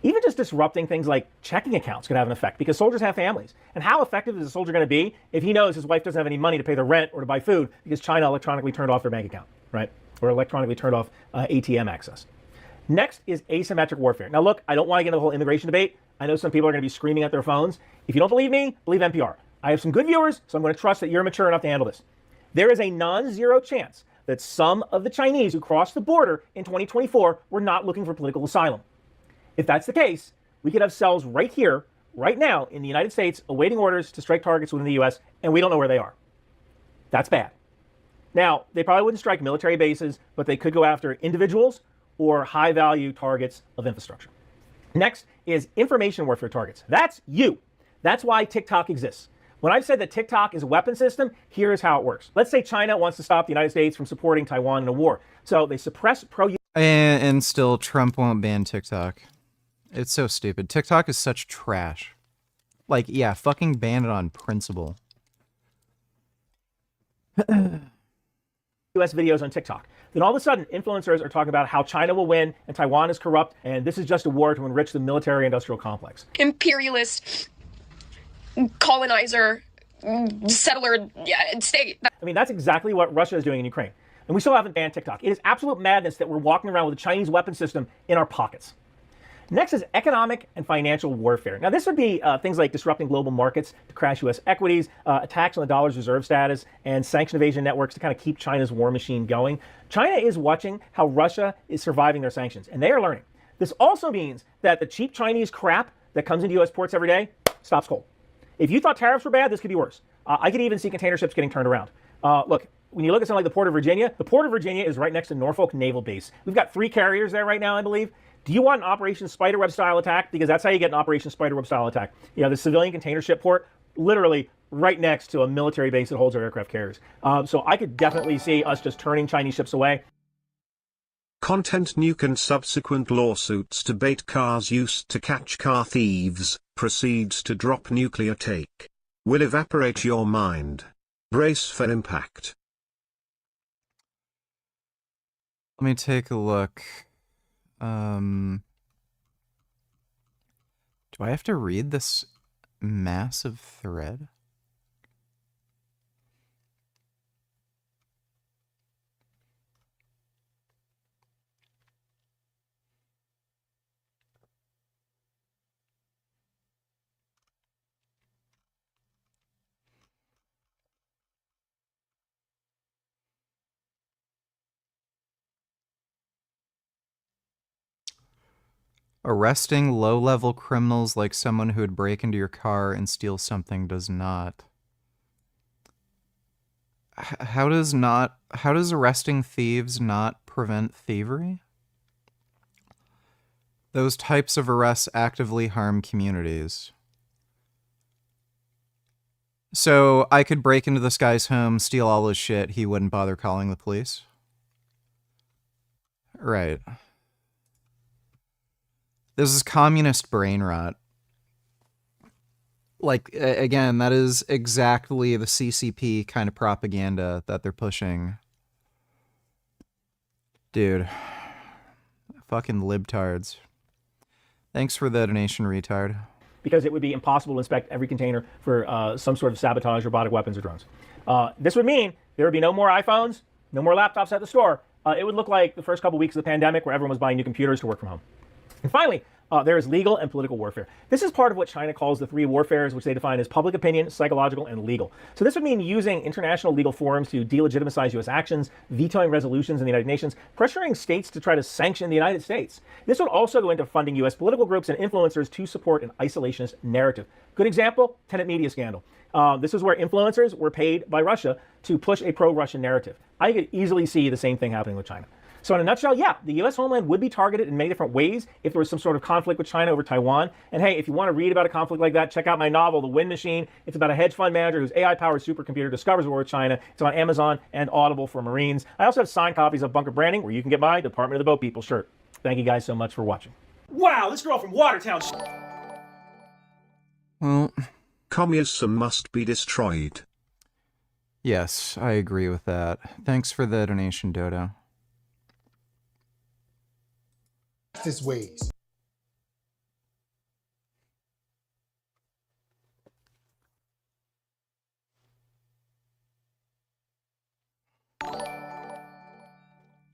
Even just disrupting things like checking accounts could have an effect, because soldiers have families. And how effective is a soldier going to be if he knows his wife doesn't have any money to pay the rent or to buy food because China electronically turned off their bank account, right? Or electronically turned off ATM access. Next is asymmetric warfare. Now look, I don't want to get into the whole immigration debate. I know some people are going to be screaming at their phones. If you don't believe me, believe NPR. I have some good viewers, so I'm going to trust that you're mature enough to handle this. There is a non-zero chance that some of the Chinese who crossed the border in 2024 were not looking for political asylum. If that's the case, we could have cells right here, right now, in the United States, awaiting orders to strike targets within the U.S., and we don't know where they are. That's bad. Now, they probably wouldn't strike military bases, but they could go after individuals or high-value targets of infrastructure. Next is information warfare targets. That's you. That's why TikTok exists. When I've said that TikTok is a weapon system, here's how it works. Let's say China wants to stop the United States from supporting Taiwan in a war. So they suppress pro-U.S. And still, Trump won't ban TikTok. It's so stupid. TikTok is such trash. Like, yeah, fucking ban it on principle. US videos on TikTok. Then all of a sudden, influencers are talking about how China will win and Taiwan is corrupt, and this is just a war to enrich the military-industrial complex. Imperialist, colonizer, settler state. I mean, that's exactly what Russia is doing in Ukraine. And we still haven't banned TikTok. It is absolute madness that we're walking around with a Chinese weapon system in our pockets. Next is economic and financial warfare. Now, this would be things like disrupting global markets to crash U.S. equities, attacks on the dollar's reserve status, and sanction evasion networks to kind of keep China's war machine going. China is watching how Russia is surviving their sanctions, and they are learning. This also means that the cheap Chinese crap that comes into U.S. ports every day stops cold. If you thought tariffs were bad, this could be worse. I could even see container ships getting turned around. Look, when you look at something like the Port of Virginia is right next to Norfolk Naval Base. We've got 3 carriers there right now, I believe. Do you want an Operation Spiderweb style attack? Because that's how you get an Operation Spiderweb style attack. You know, the civilian container ship port, literally right next to a military base that holds our aircraft carriers. So I could definitely see us just turning Chinese ships away. Content nuke and subsequent lawsuits to bait cars used to catch car thieves, proceeds to drop nuclear take. Will evaporate your mind. Brace for impact. Let me take a look. Do I have to read this massive thread? Arresting low-level criminals like someone who would break into your car and steal something does not. How does arresting thieves not prevent thievery? Those types of arrests actively harm communities. So I could break into this guy's home, steal all his shit, he wouldn't bother calling the police? Right. This is communist brain rot. Like, again, that is exactly the CCP kind of propaganda that they're pushing. Dude. Fucking libtards. Thanks for the donation, retard. Because it would be impossible to inspect every container for some sort of sabotage, robotic weapons, or drones. This would mean there would be no more iPhones, no more laptops at the store. It would look like the first couple weeks of the pandemic where everyone was buying new computers to work from home. And finally, there is legal and political warfare. This is part of what China calls the 3 warfares, which they define as public opinion, psychological, and legal. So this would mean using international legal forums to delegitimize U.S. actions, vetoing resolutions in the United Nations, pressuring states to try to sanction the United States. This would also go into funding U.S. political groups and influencers to support an isolationist narrative. Good example, Tenet media scandal. This is where influencers were paid by Russia to push a pro-Russian narrative. I could easily see the same thing happening with China. So in a nutshell, yeah, the U.S. homeland would be targeted in many different ways if there was some sort of conflict with China over Taiwan. And hey, if you want to read about a conflict like that, check out my novel, The Wind Machine. It's about a hedge fund manager whose AI-powered supercomputer discovers war with China. It's on Amazon and Audible for Marines. I also have signed copies of Bunker Branding, where you can get my Department of the Boat People shirt. Thank you guys so much for watching. Wow, this girl from Watertown. Well, communism must be destroyed. Yes, I agree with that. Thanks for the donation, Dodo. His ways.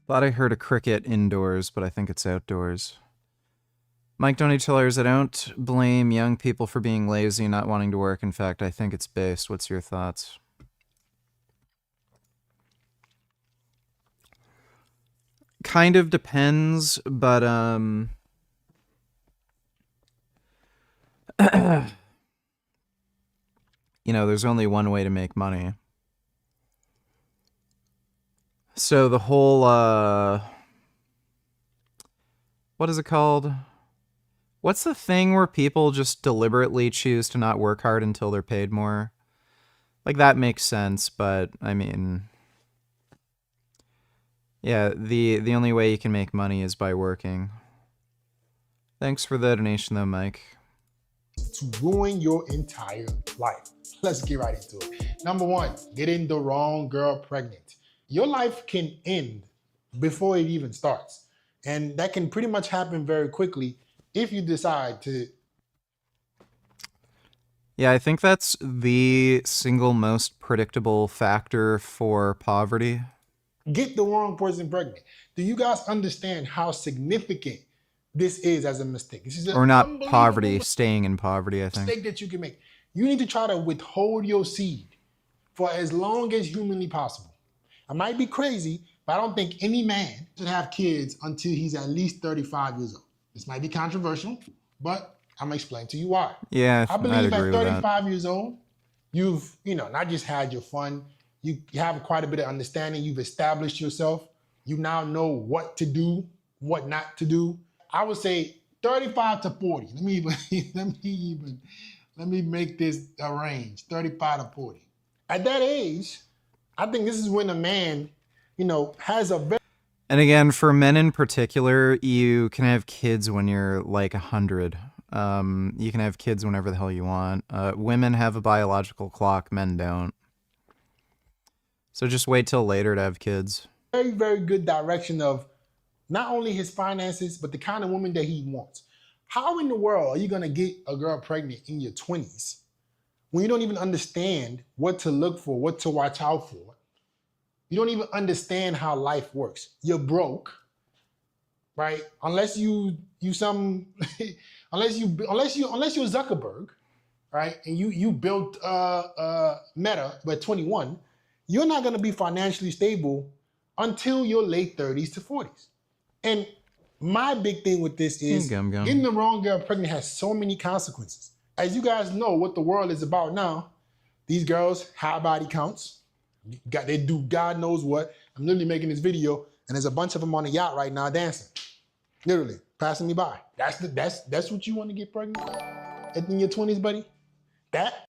Thought I heard a cricket indoors, but I think it's outdoors. Mike Donatillers, I don't blame young people for being lazy and not wanting to work. In fact, I think it's based. What's your thoughts? Kind of depends, but you know, there's only one way to make money. So the whole what is it called? What's the thing where people just deliberately choose to not work hard until they're paid more? Like, that makes sense, but I mean, yeah, the only way you can make money is by working. Thanks for the donation though, Mike. To ruin your entire life. Let's get right into it. Number one, getting the wrong girl pregnant. Your life can end before it even starts. And that can pretty much happen very quickly if you decide to. Yeah, I think that's the single most predictable factor for poverty. Get the wrong person pregnant. Do you guys understand how significant this is as a mistake? This is Or not poverty, staying in poverty, I think. mistake that you can make. You need to try to withhold your seed for as long as humanly possible. I might be crazy, but I don't think any man should have kids until he's at least 35 years old. This might be controversial, but I'm gonna explain to you why. Yeah, I believe I'd at agree with 35 years old, you've, not just had your fun, you have quite a bit of understanding, you've established yourself, you now know what to do, what not to do. I would say 35 to 40. Let me make this a range, 35 to 40. At that age, I think this is when a man, has a very... And again, for men in particular, you can have kids when you're like 100. You can have kids whenever the hell you want. Women have a biological clock, men don't. So just wait till later to have kids. Very, very good direction of not only his finances, but the kind of woman that he wants. How in the world are you gonna get a girl pregnant in your 20s when you don't even understand what to look for, what to watch out for? You don't even understand how life works. You're broke, right? Unless you're Zuckerberg, right? And you built Meta by 21, you're not gonna be financially stable until your late 30s to 40s. And my big thing with this is getting the wrong girl pregnant has so many consequences. As you guys know what the world is about now, these girls, high body counts, they do God knows what. I'm literally making this video and there's a bunch of them on a yacht right now dancing. Literally, passing me by. That's what you want to get pregnant in your 20s, buddy? That?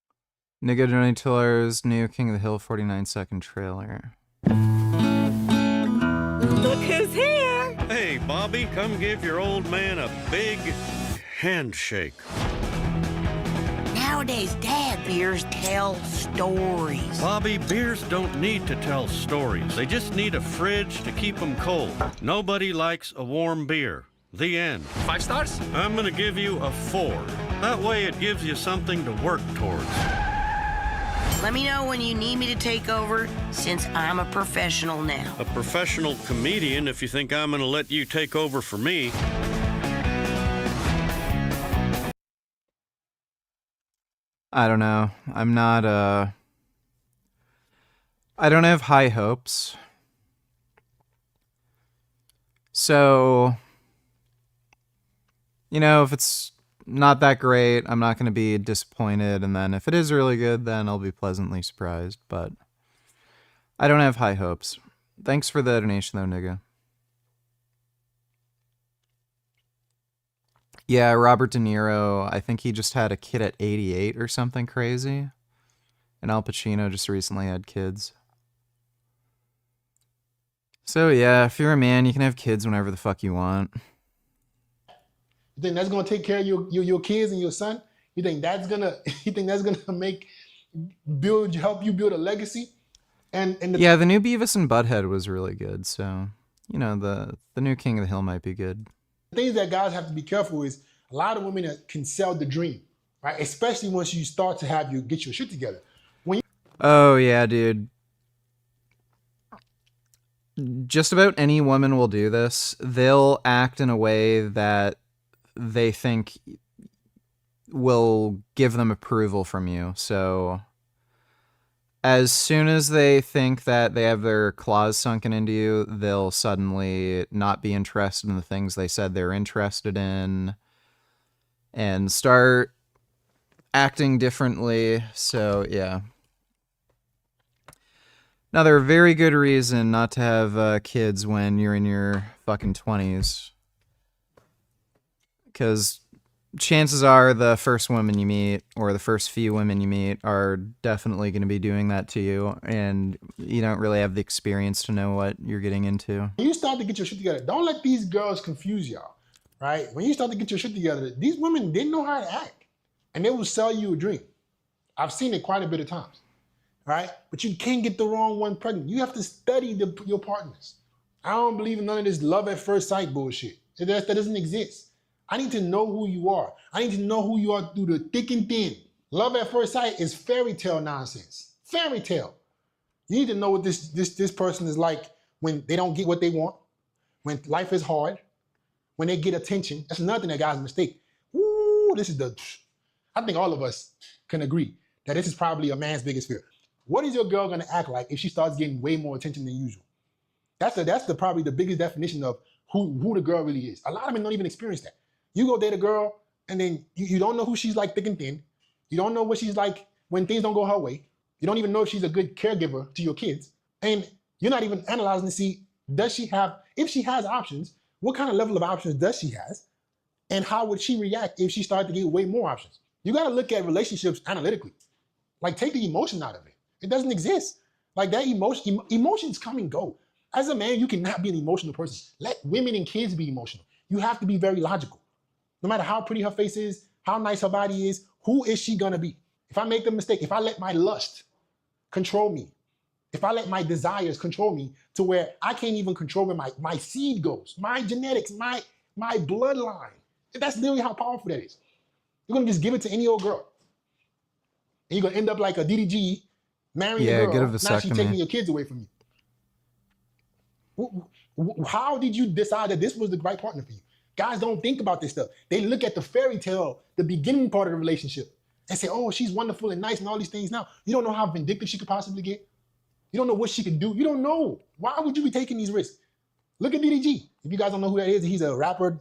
Nigga Johnny Tiller's new King of the Hill 49-second trailer. Look who's here! Hey, Bobby, come give your old man a big handshake. Nowadays, dad beers tell stories. Bobby, beers don't need to tell stories. They just need a fridge to keep them cold. Nobody likes a warm beer. The end. 5 stars? I'm gonna give you a 4. That way it gives you something to work towards. Let me know when you need me to take over, since I'm a professional now. A professional comedian if you think I'm gonna let you take over for me. I don't know. I'm not, I don't have high hopes. So, if it's not that great, I'm not going to be disappointed. And then if it is really good, then I'll be pleasantly surprised. But I don't have high hopes. Thanks for the donation, though, nigga. Yeah, Robert De Niro, I think he just had a kid at 88 or something crazy. And Al Pacino just recently had kids. So yeah, if you're a man, you can have kids whenever the fuck you want. You think that's gonna take care of your kids and your son? You think that's gonna help you build a legacy? And Yeah, the new Beavis and Butthead was really good, so you know, the new King of the Hill might be good. The things that guys have to be careful is a lot of women that can sell the dream, right? Especially once you start to get your shit together. Oh yeah, dude. Just about any woman will do this. They'll act in a way that they think will give them approval from you. So as soon as they think that they have their claws sunken into you, they'll suddenly not be interested in the things they said they're interested in and start acting differently. So yeah. Another very good reason not to have kids when you're in your fucking 20s. Because chances are the first woman you meet, or the first few women you meet, are definitely going to be doing that to you, and you don't really have the experience to know what you're getting into. When you start to get your shit together, don't let these girls confuse y'all, right? When you start to get your shit together, these women didn't know how to act, and they will sell you a dream. I've seen it quite a bit of times. Right? But you can't get the wrong one pregnant. You have to study your partners. I don't believe in none of this love at first sight bullshit. That doesn't exist. I need to know who you are. I need to know who you are through the thick and thin. Love at first sight is fairy tale nonsense. Fairy tale. You need to know what this person is like when they don't get what they want, when life is hard, when they get attention. That's nothing that guys mistake. Ooh, I think all of us can agree that this is probably a man's biggest fear. What is your girl gonna act like if she starts getting way more attention than usual? That's probably the biggest definition of who the girl really is. A lot of men don't even experience that. You go date a girl and then you don't know who she's like thick and thin. You don't know what she's like when things don't go her way. You don't even know if she's a good caregiver to your kids. And you're not even analyzing to see, if she has options, what kind of level of options does she have? And how would she react if she started to get way more options? You gotta look at relationships analytically. Like, take the emotion out of it. It doesn't exist. Like, that emotions come and go. As a man, you cannot be an emotional person. Let women and kids be emotional. You have to be very logical. No matter how pretty her face is, how nice her body is, who is she gonna be? If I make the mistake, if I let my lust control me, if I let my desires control me to where I can't even control where my seed goes, my genetics, my bloodline, that's literally how powerful that is. You're gonna just give it to any old girl. And you're gonna end up like a DDG, marrying a girl, now she's taking your kids away from you. How did you decide that this was the right partner for you? Guys don't think about this stuff. They look at the fairy tale, the beginning part of the relationship, and say, oh, she's wonderful and nice and all these things. Now, you don't know how vindictive she could possibly get. You don't know what she could do. You don't know. Why would you be taking these risks? Look at DDG. If you guys don't know who that is, he's a rapper,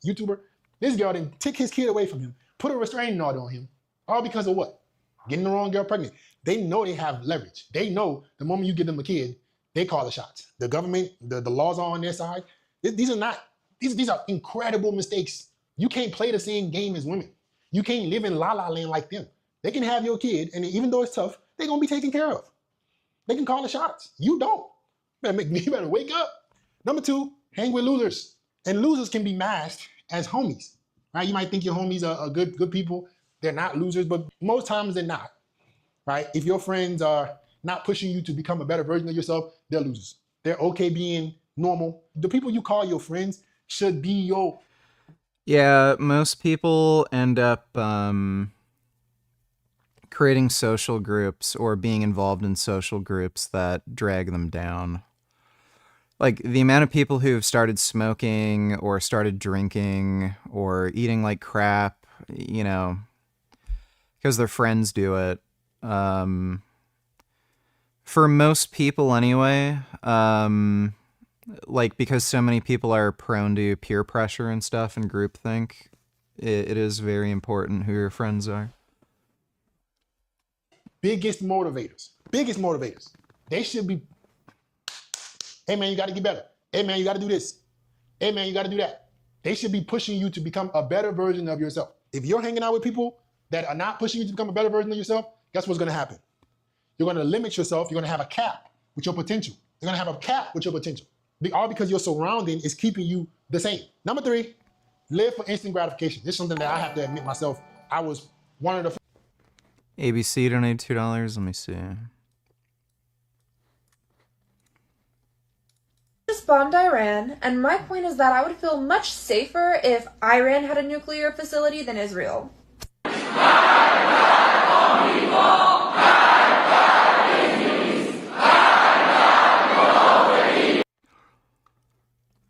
YouTuber. This girl didn't take his kid away from him, put a restraining order on him, all because of what? Getting the wrong girl pregnant. They know they have leverage. They know the moment you give them a kid, they call the shots. The government, the laws are on their side. These are incredible mistakes. You can't play the same game as women. You can't live in la-la land like them. They can have your kid, and even though it's tough, they're gonna be taken care of. They can call the shots. You don't. You better wake up. Number two, hang with losers. And losers can be masked as homies. Right? You might think your homies are good people. They're not losers, but most times they're not. Right? If your friends are not pushing you to become a better version of yourself, they're losers. They're okay being normal. The people you call your friends should be your... Yeah, most people end up creating social groups or being involved in social groups that drag them down. Like, the amount of people who have started smoking or started drinking or eating like crap, you know, because their friends do it. For most people anyway, like, because so many people are prone to peer pressure and stuff and groupthink, it is very important who your friends are. Biggest motivators. They should be, hey man, you gotta get better. Hey man, you gotta do this. Hey man, you gotta do that. They should be pushing you to become a better version of yourself. If you're hanging out with people that are not pushing you to become a better version of yourself, guess what's going to happen? You're going to limit yourself. You're going to have a cap with your potential. You're going to have a cap with your potential. All because your surrounding is keeping you the same. Number 3, live for instant gratification. This is something that I have to admit myself. I was one of the... ABC donated $2. Let me see. Just bombed Iran, and my point is that I would feel much safer if Iran had a nuclear facility than Israel.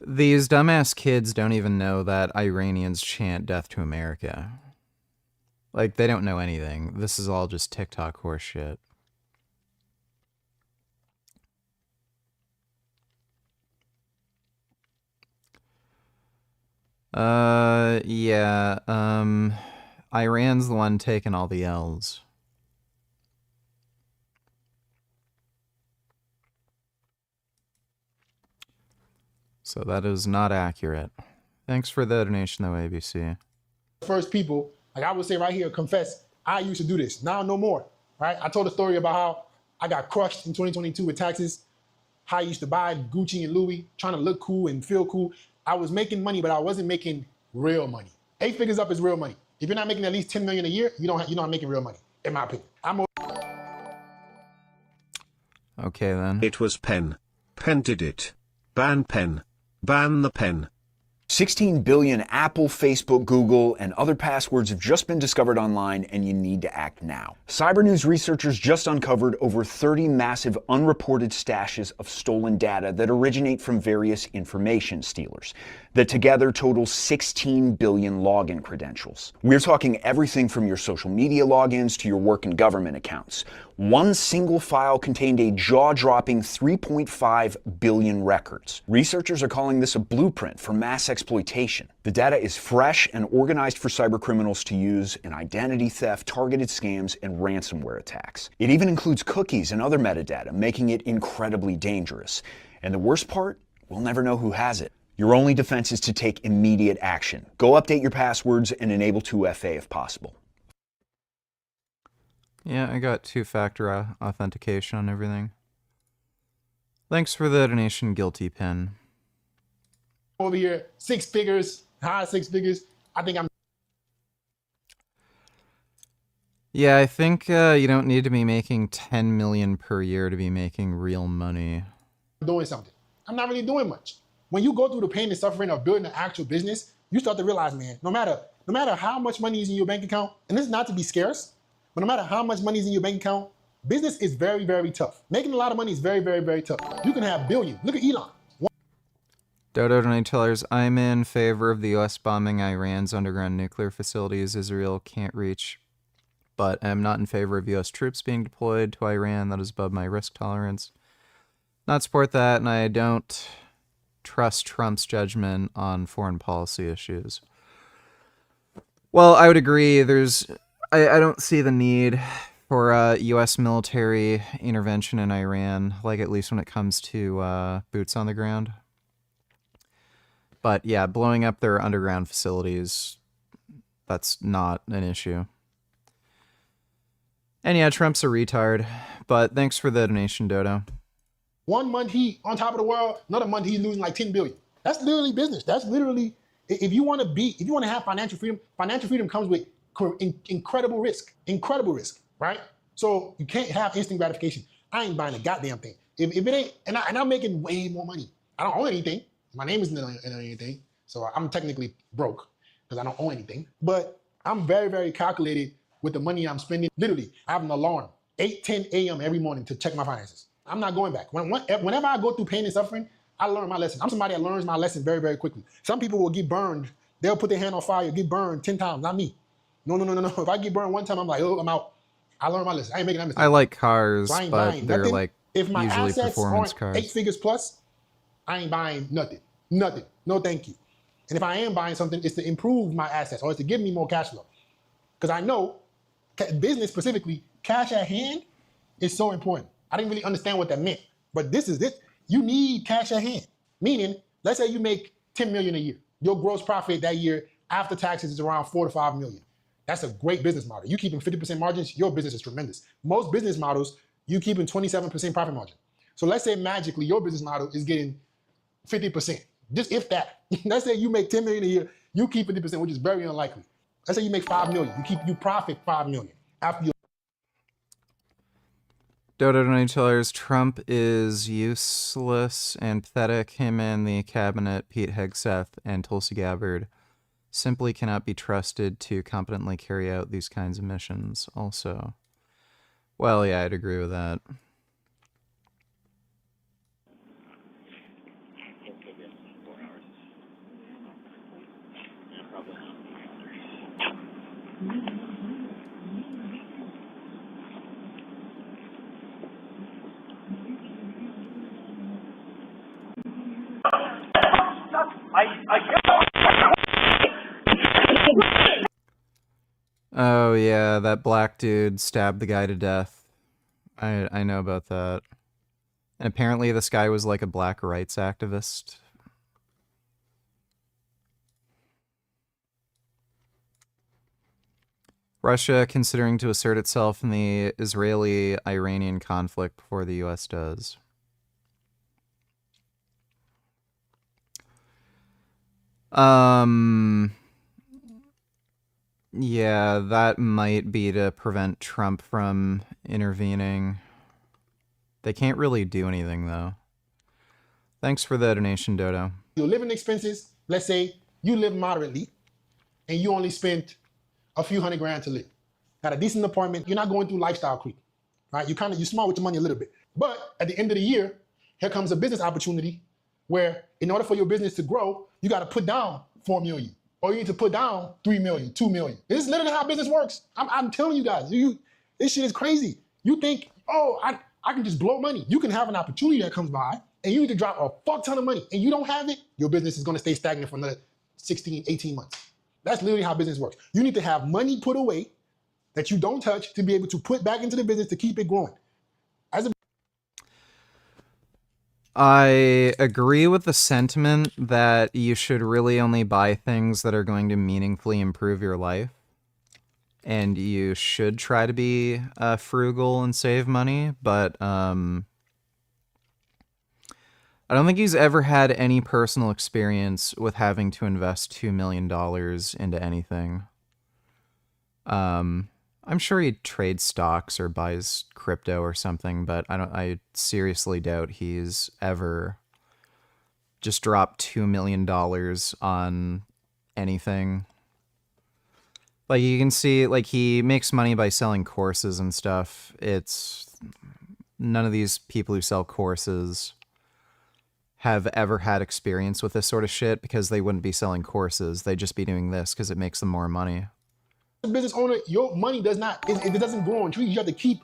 These dumbass kids don't even know that Iranians chant death to America. Like, they don't know anything. This is all just TikTok horse shit. Yeah, Iran's the one taking all the L's. So that is not accurate. Thanks for the donation, though, ABC. First people, like I would say right here, confess, I used to do this. Now no more, right? I told a story about how I got crushed in 2022 with taxes, how I used to buy Gucci and Louis, trying to look cool and feel cool. I was making money, but I wasn't making real money. 8 figures up is real money. If you're not making at least 10 million a year, you're not making real money, in my opinion. Okay, then. It was Penn. Penn did it. Ban Penn. Ban the pen. 16 billion Apple, Facebook, Google, and other passwords have just been discovered online, and you need to act now. Cyber News researchers just uncovered over 30 massive unreported stashes of stolen data that originate from various information stealers, that together total 16 billion login credentials. We're talking everything from your social media logins to your work and government accounts. One single file contained a jaw-dropping 3.5 billion records. Researchers are calling this a blueprint for mass exploitation. The data is fresh and organized for cybercriminals to use in identity theft, targeted scams, and ransomware attacks. It even includes cookies and other metadata, making it incredibly dangerous. And the worst part? We'll never know who has it. Your only defense is to take immediate action. Go update your passwords and enable 2FA if possible. Yeah, I got 2-factor authentication on everything. Thanks for the donation, Guilty Pen. Over here, 6 figures, high 6 figures. I think I'm... Yeah, I think you don't need to be making 10 million per year to be making real money. doing something. I'm not really doing much. When you go through the pain and suffering of building an actual business, you start to realize, man, no matter how much money is in your bank account, and this is not to be scarce, but no matter how much money is in your bank account, business is very, very tough. Making a lot of money is very, very, very tough. You can have billions. Look at Elon. Dodo donate tellers, I'm in favor of the U.S. bombing Iran's underground nuclear facilities Israel can't reach, but I'm not in favor of U.S. troops being deployed to Iran. That is above my risk tolerance. Not support that, and I don't trust Trump's judgment on foreign policy issues. Well, I would agree. I don't see the need for U.S. military intervention in Iran, like at least when it comes to boots on the ground. But yeah, blowing up their underground facilities, that's not an issue. And yeah, Trump's a retard, but thanks for the donation, Dodo. 1 month he on top of the world, another month he's losing like 10 billion. That's literally business. That's literally, if you want to have financial freedom comes with incredible risk, right? So you can't have instant gratification. I ain't buying a goddamn thing. If it ain't, and I'm making way more money. I don't own anything. My name isn't on anything. So I'm technically broke because I don't own anything. But I'm very, very calculated with the money I'm spending. Literally, I have an alarm, 8:10 a.m. every morning to check my finances. I'm not going back. Whenever I go through pain and suffering, I learn my lesson. I'm somebody that learns my lesson very, very quickly. Some people will get burned. They'll put their hand on fire, get burned 10 times, not me. No. If I get burned one time, I'm like, oh, I'm out. I learned my lesson. I ain't making that mistake. I like cars, So I ain't but buying they're nothing. like If my usually assets performance aren't cars. 8 figures plus, I ain't buying nothing. Nothing. No, thank you. And if I am buying something, it's to improve my assets or it's to give me more cash flow. Because I know, business specifically, cash at hand is so important. I didn't really understand what that meant. But this is it. You need cash at hand. Meaning, let's say you make 10 million a year. your gross profit that year after taxes is around 4 to 5 million. That's a great business model. You keeping 50% margins, your business is tremendous. Most business models, you keeping 27% profit margin. So let's say magically your business model is getting 50%. Just if that. Let's say you make 10 million a year, you keep 50%, which is very unlikely. Let's say you make 5 million, you profit 5 million after you. Dodo Donatellers, Trump is useless and pathetic. Him and the cabinet, Pete Hegseth and Tulsi Gabbard, simply cannot be trusted to competently carry out these kinds of missions also. Well, yeah, I'd agree with that. Oh yeah, that black dude stabbed the guy to death. I know about that. And apparently this guy was like a black rights activist. Russia considering to assert itself in the Israeli-Iranian conflict before the US does. Yeah, that might be to prevent Trump from intervening. They can't really do anything, though. Thanks for the donation, Dodo. Your living expenses, let's say you live moderately, and you only spent a few $100,000 to live. Got a decent apartment, you're not going through lifestyle creep, right? You're smart with your money a little bit. But at the end of the year, here comes a business opportunity where in order for your business to grow, you got to put down 4 million. Or you need to put down 3 million, 2 million. This is literally how business works. I'm telling you guys, this shit is crazy. You think, oh, I can just blow money. You can have an opportunity that comes by and you need to drop a fuck ton of money and you don't have it, your business is gonna stay stagnant for another 16, 18 months. That's literally how business works. You need to have money put away that you don't touch to be able to put back into the business to keep it growing. I agree with the sentiment that you should really only buy things that are going to meaningfully improve your life. And you should try to be frugal and save money, but I don't think he's ever had any personal experience with having to invest $2 million into anything. I'm sure he trades stocks or buys crypto or something, but I seriously doubt he's ever just dropped $2 million on anything. Like, you can see, like, he makes money by selling courses and stuff. It's none of these people who sell courses have ever had experience with this sort of shit because they wouldn't be selling courses. They'd just be doing this because it makes them more money. Business owner, your money does not, it doesn't grow on trees. You have to keep.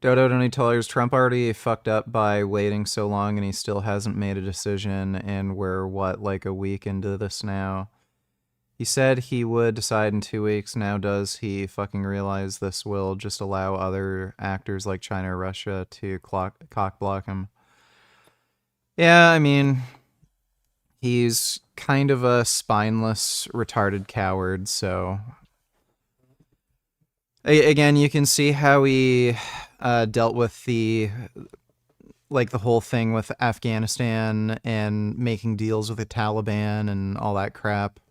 Dodo Donatellers, Trump already fucked up by waiting so long and he still hasn't made a decision, and we're, what, like a week into this now? He said he would decide in 2 weeks. Now does he fucking realize this will just allow other actors like China or Russia to cock block him? Yeah, I mean, he's kind of a spineless, retarded coward, so... Again, you can see how he dealt with the whole thing with Afghanistan and making deals with the Taliban and all that crap.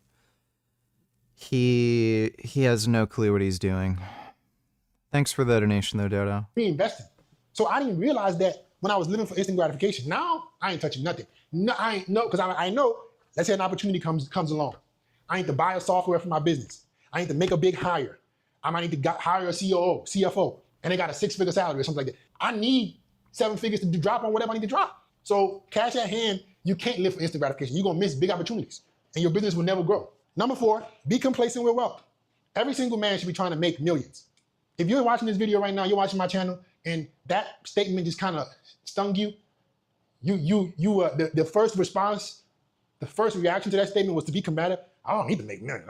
He has no clue what he's doing. Thanks for the donation, though, Dodo. Reinvesting. So I didn't realize that when I was living for instant gratification. Now, I ain't touching nothing. No, I ain't, no, because I know, let's say an opportunity comes along. I need to buy a software for my business. I need to make a big hire. I might need to hire a COO, CFO, and they got a 6-figure salary or something like that. I need 7 figures to drop on whatever I need to drop. So cash at hand, you can't live for instant gratification. You're gonna miss big opportunities and your business will never grow. Number 4, be complacent with wealth. Every single man should be trying to make millions. If you're watching this video right now, you're watching my channel, and that statement just kind of stung you, the first response, the first reaction to that statement was to be combative. I don't need to make millions.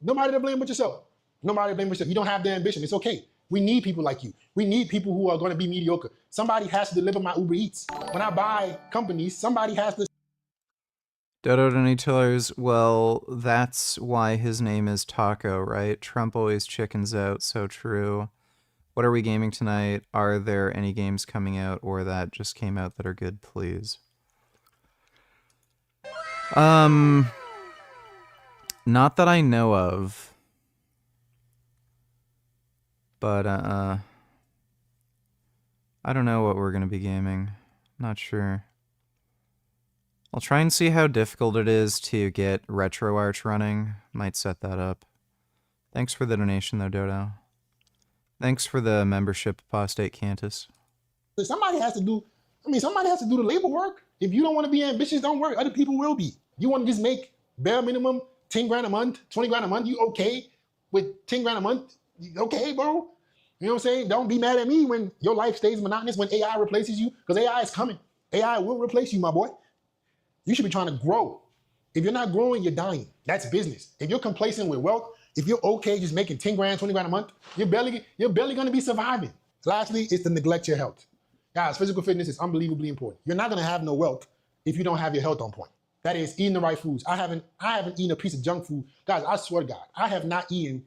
Nobody to blame but yourself. Nobody to blame but yourself. You don't have the ambition. It's okay. We need people like you. We need people who are going to be mediocre. Somebody has to deliver my Uber Eats. When I buy companies, somebody has to Dodo Donatillers, well, that's why his name is Taco, right? Trump always chickens out, so true. What are we gaming tonight? Are there any games coming out or that just came out that are good, please? Not that I know of. But, I don't know what we're going to be gaming. Not sure. I'll try and see how difficult it is to get RetroArch running. Might set that up. Thanks for the donation, though, Dodo. Thanks for the membership, Apostate Cantus. Somebody has to do the labor work. If you don't want to be ambitious, don't worry. Other people will be. You want to just make bare minimum 10 grand a month, 20 grand a month, you okay with 10 grand a month? Okay, bro. You know what I'm saying? Don't be mad at me when your life stays monotonous, when AI replaces you, because AI is coming. AI will replace you, my boy. You should be trying to grow. If you're not growing, you're dying. That's business. If you're complacent with wealth, if you're okay just making 10 grand, 20 grand a month, you're barely going to be surviving. Lastly, it's to neglect your health. Guys, physical fitness is unbelievably important. You're not going to have no wealth if you don't have your health on point. That is eating the right foods. I haven't eaten a piece of junk food. Guys, I swear to God, I have not eaten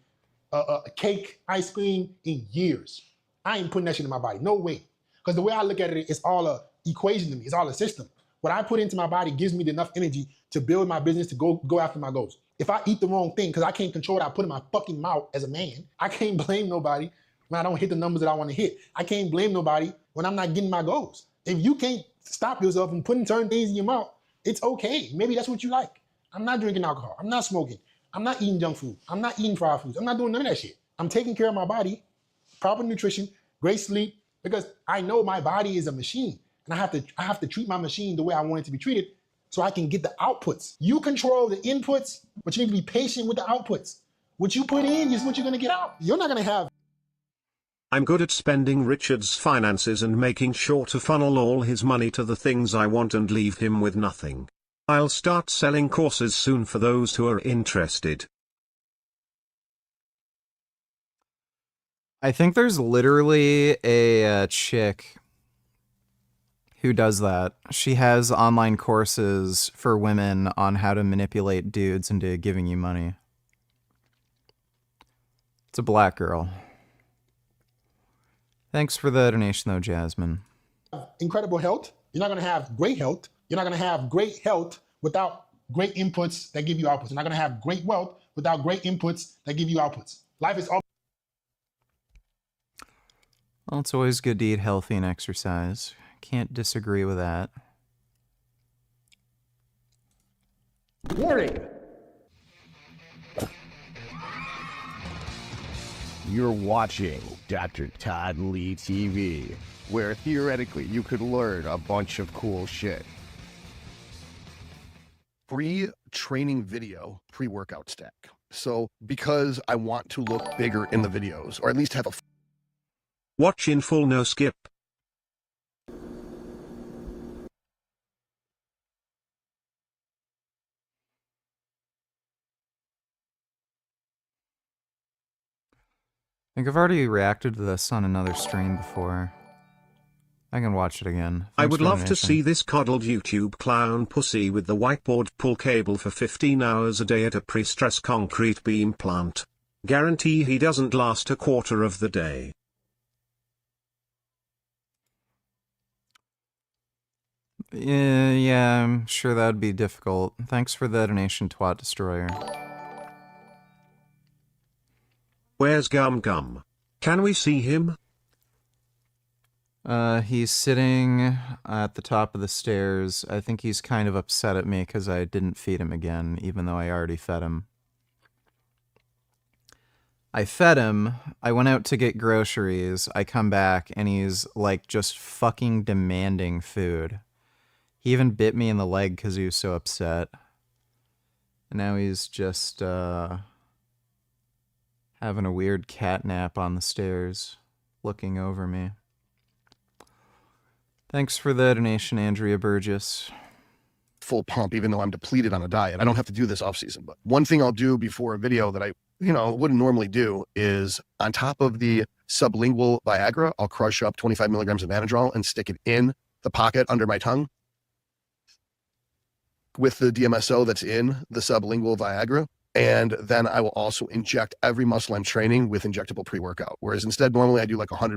a cake, ice cream in years. I ain't putting that shit in my body. No way. Because the way I look at it, it's all a equation to me. It's all a system. What I put into my body gives me enough energy to build my business, to go after my goals. If I eat the wrong thing, because I can't control what I put in my fucking mouth as a man, I can't blame nobody when I don't hit the numbers that I want to hit. I can't blame nobody when I'm not getting my goals. If you can't stop yourself from putting certain things in your mouth, it's okay. Maybe that's what you like. I'm not drinking alcohol. I'm not smoking. I'm not eating junk food. I'm not eating fried foods. I'm not doing none of that shit. I'm taking care of my body, proper nutrition, great sleep, because I know my body is a machine. And I have to treat my machine the way I want it to be treated so I can get the outputs. You control the inputs, but you need to be patient with the outputs. What you put in is what you're going to get out. You're not going to have. I'm good at spending Richard's finances and making sure to funnel all his money to the things I want and leave him with nothing. I'll start selling courses soon for those who are interested. I think there's literally a chick who does that. She has online courses for women on how to manipulate dudes into giving you money. It's a black girl. Thanks for the donation, though, Jasmine. Incredible health. You're not going to have great health. You're not going to have great health without great inputs that give you outputs. You're not going to have great wealth without great inputs that give you outputs. Life is all. Well, it's always good to eat healthy and exercise. Can't disagree with that. Warning! You're watching Dr. Todd Lee TV, where theoretically you could learn a bunch of cool shit. Free training video pre-workout stack. So because I want to look bigger in the videos, or at least have a... Watch in full, no skip. I think I've already reacted to this on another stream before. I can watch it again. I Thanks would for the love to donation. see this coddled YouTube clown pussy with the whiteboard pull cable for 15 hours a day at a pre-stress concrete beam plant. Guarantee he doesn't last a quarter of the day. Yeah, I'm sure that'd be difficult. Thanks for the donation, Twat Destroyer. Where's Gum Gum? Can we see him? He's sitting at the top of the stairs. I think he's kind of upset at me because I didn't feed him again, even though I already fed him. I fed him, I went out to get groceries, I come back, and he's, like, just fucking demanding food. He even bit me in the leg because he was so upset. And now he's just, having a weird cat nap on the stairs, looking over me. Thanks for the donation, Andrea Burgess. Full pump, even though I'm depleted on a diet. I don't have to do this off season, but one thing I'll do before a video that I, wouldn't normally do is on top of the sublingual Viagra, I'll crush up 25 milligrams of Anadrol and stick it in the pocket under my tongue. with the DMSO that's in the sublingual Viagra. And then I will also inject every muscle I'm training with injectable pre-workout. Whereas instead, normally I do like 1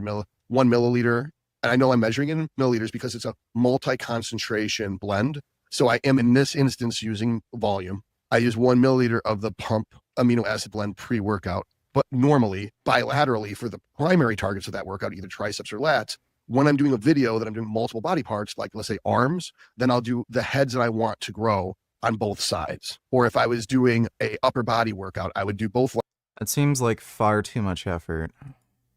milliliter. And I know I'm measuring in milliliters because it's a multi-concentration blend. So I am in this instance using volume. I use 1 milliliter of the pump amino acid blend pre-workout. But normally, bilaterally for the primary targets of that workout, either triceps or lats, when I'm doing a video that I'm doing multiple body parts, like let's say arms, then I'll do the heads that I want to grow on both sides. Or if I was doing a upper body workout, I would do both That seems like far too much effort.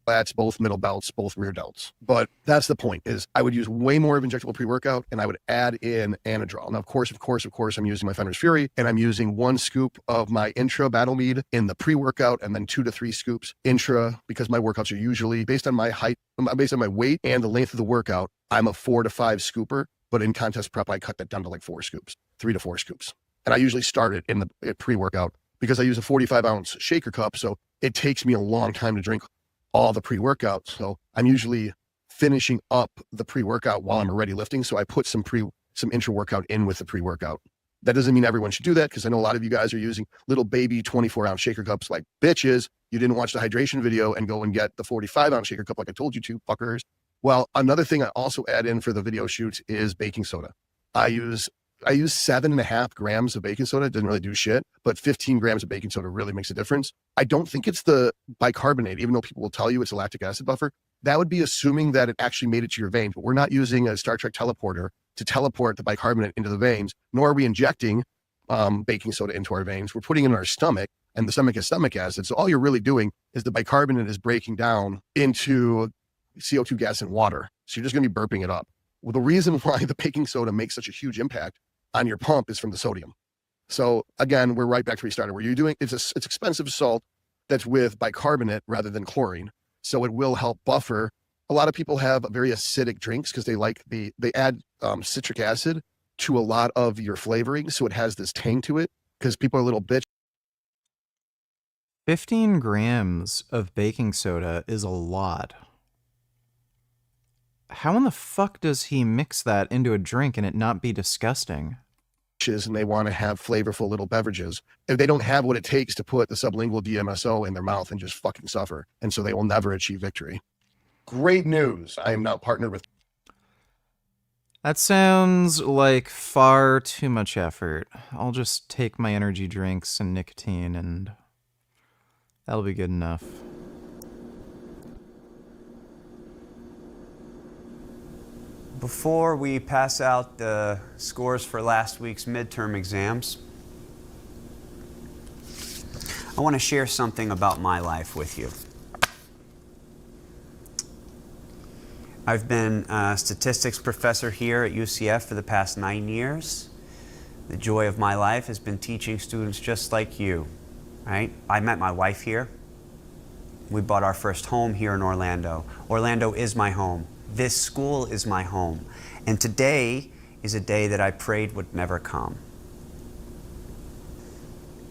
lats, both middle belts, both rear delts. But that's the point, is I would use way more of injectable pre-workout and I would add in anadrol. Now, of course, I'm using my Fenrir's Fury and I'm using 1 scoop of my intra battle mead in the pre-workout and then 2 to 3 scoops intra, because my workouts are usually based on my height, based on my weight and the length of the workout. I'm a 4 to 5 scooper, but in contest prep, I cut that down to like 4 scoops, 3 to 4 scoops. And I usually start it in the pre-workout because I use a 45-ounce shaker cup. So it takes me a long time to drink all the pre-workout. So I'm usually finishing up the pre-workout while I'm already lifting. So I put some intra-workout in with the pre-workout. That doesn't mean everyone should do that, because I know a lot of you guys are using little baby 24-ounce shaker cups like bitches. You didn't watch the hydration video and go and get the 45-ounce shaker cup like I told you to, fuckers. Well, another thing I also add in for the video shoot is baking soda. I use 7.5 grams of baking soda. It doesn't really do shit, but 15 grams of baking soda really makes a difference. I don't think it's the bicarbonate, even though people will tell you it's a lactic acid buffer. That would be assuming that it actually made it to your veins, but we're not using a Star Trek teleporter to teleport the bicarbonate into the veins, nor are we injecting baking soda into our veins. We're putting it in our stomach, and the stomach has stomach acid. So all you're really doing is the bicarbonate is breaking down into CO2 gas and water. So you're just going to be burping it up. Well, the reason why the baking soda makes such a huge impact on your pump is from the sodium. So again, we're right back to where we started. Where you're doing, it's expensive salt that's with bicarbonate rather than chlorine. So it will help buffer. A lot of people have very acidic drinks because they add citric acid to a lot of your flavoring. So it has this tang to it because people are a little bitch. 15 grams of baking soda is a lot. How in the fuck does he mix that into a drink and it not be disgusting? And they want to have flavorful little beverages. If they don't have what it takes to put the sublingual DMSO in their mouth and just fucking suffer. And so they will never achieve victory. Great news. I am now partnered with. That sounds like far too much effort. I'll just take my energy drinks and nicotine and that'll be good enough. Before we pass out the scores for last week's midterm exams, I want to share something about my life with you. I've been a statistics professor here at UCF for the past 9 years. The joy of my life has been teaching students just like you, right? I met my wife here. We bought our first home here in Orlando. Orlando is my home. This school is my home. And today is a day that I prayed would never come.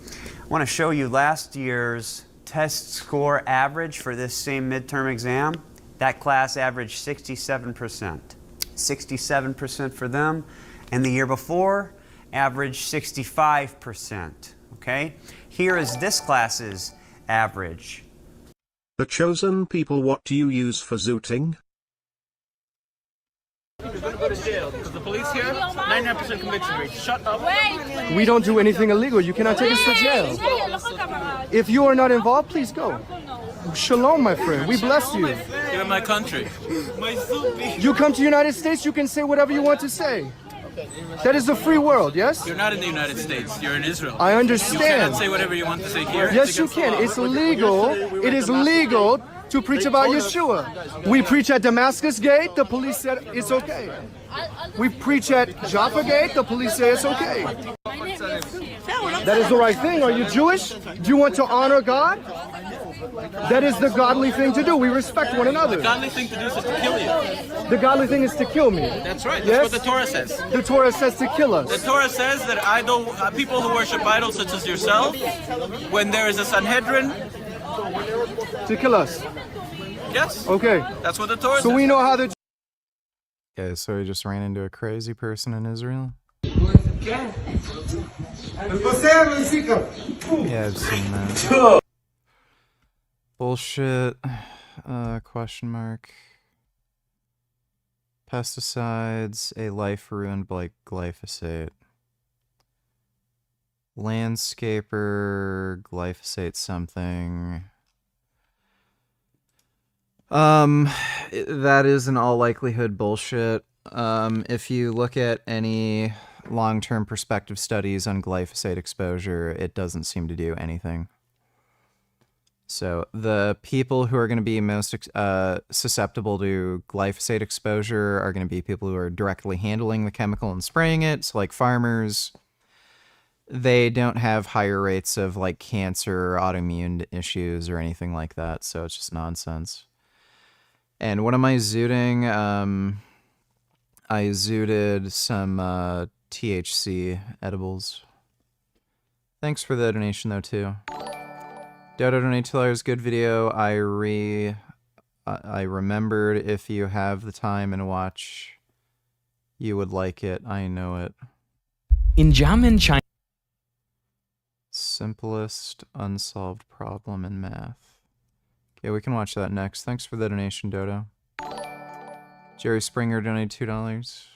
I want to show you last year's test score average for this same midterm exam. That class averaged 67%. 67% for them. And the year before, averaged 65%. Okay? Here is this class's average. The chosen people, what do you use for zooting? You're gonna go to jail because the police here, 99% conviction rate. Shut up. We don't do anything illegal. You cannot take us to jail. If you are not involved, please go. Shalom, my friend. We bless you. You're in my country. You come to the United States, you can say whatever you want to say. That is the free world, yes? You're not in the United States. You're in Israel. I understand. You cannot say whatever you want to say here. Yes, you can. It's legal. It is legal to preach about Yeshua. We preach at Damascus Gate. The police said it's okay. We preach at Jaffa Gate. The police say it's okay. That is the right thing. Are you Jewish? Do you want to honor God? That is the godly thing to do. We respect one another. The godly thing to do is just to kill you. The godly thing is to kill me. That's right. That's Yes? what the Torah says. The Torah says to kill us. The Torah says that people who worship idols such as yourself, when there is a Sanhedrin, to kill us. Yes. Okay. That's what the Torah says. So we know how the. Okay, so he just ran into a crazy person in Israel? Yeah, I've seen that. Bullshit. Question mark. Pesticides, a life ruined by glyphosate. Landscaper, glyphosate something. That is in all likelihood bullshit. If you look at any long-term perspective studies on glyphosate exposure, it doesn't seem to do anything. So the people who are going to be most susceptible to glyphosate exposure are going to be people who are directly handling the chemical and spraying it. So like farmers, they don't have higher rates of like cancer or autoimmune issues or anything like that. So it's just nonsense. And what am I zooting? I zooted some THC edibles. Thanks for the donation though too. Dodo donate $2. Good video. I remembered. If you have the time and watch, you would like it. I know it. In Jamin, China. Simplest unsolved problem in math. Okay, we can watch that next. Thanks for the donation, Dodo. Jerry Springer donated $2.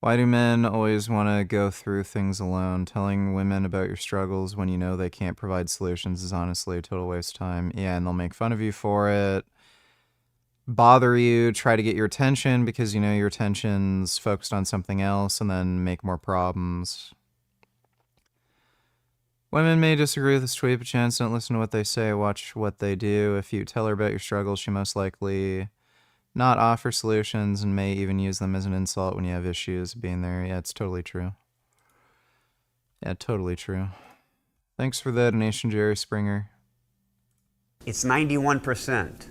Why do men always want to go through things alone? Telling women about your struggles when you know they can't provide solutions is honestly a total waste of time. Yeah, and they'll make fun of you for it, bother you, try to get your attention because you know your attention's focused on something else, and then make more problems. Women may disagree with this tweet, but chance don't listen to what they say, watch what they do. If you tell her about your struggles, she most likely not offer solutions and may even use them as an insult when you have issues being there. Yeah, it's totally true. Yeah, totally true. Thanks for the donation, Jerry Springer. It's 91%.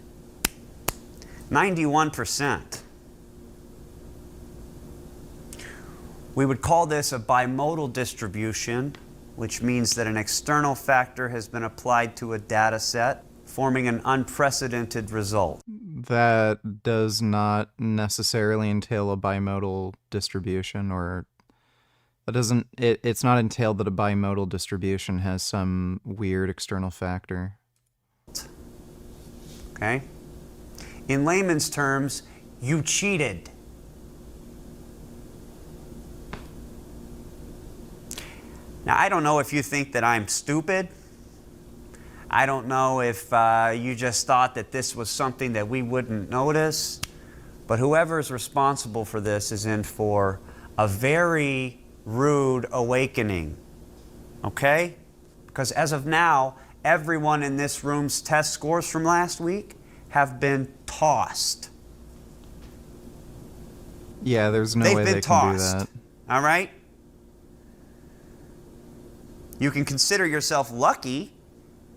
91%. We would call this a bimodal distribution, which means that an external factor has been applied to a data set, forming an unprecedented result. That does not necessarily entail a bimodal distribution, or that doesn't, it's not entailed that a bimodal distribution has some weird external factor. Okay? In layman's terms, you cheated. Now, I don't know if you think that I'm stupid. I don't know if you just thought that this was something that we wouldn't notice, but whoever is responsible for this is in for a very rude awakening, okay? Because as of now, everyone in this room's test scores from last week have been tossed. Yeah, there's no way they can do that. All right? You can consider yourself lucky.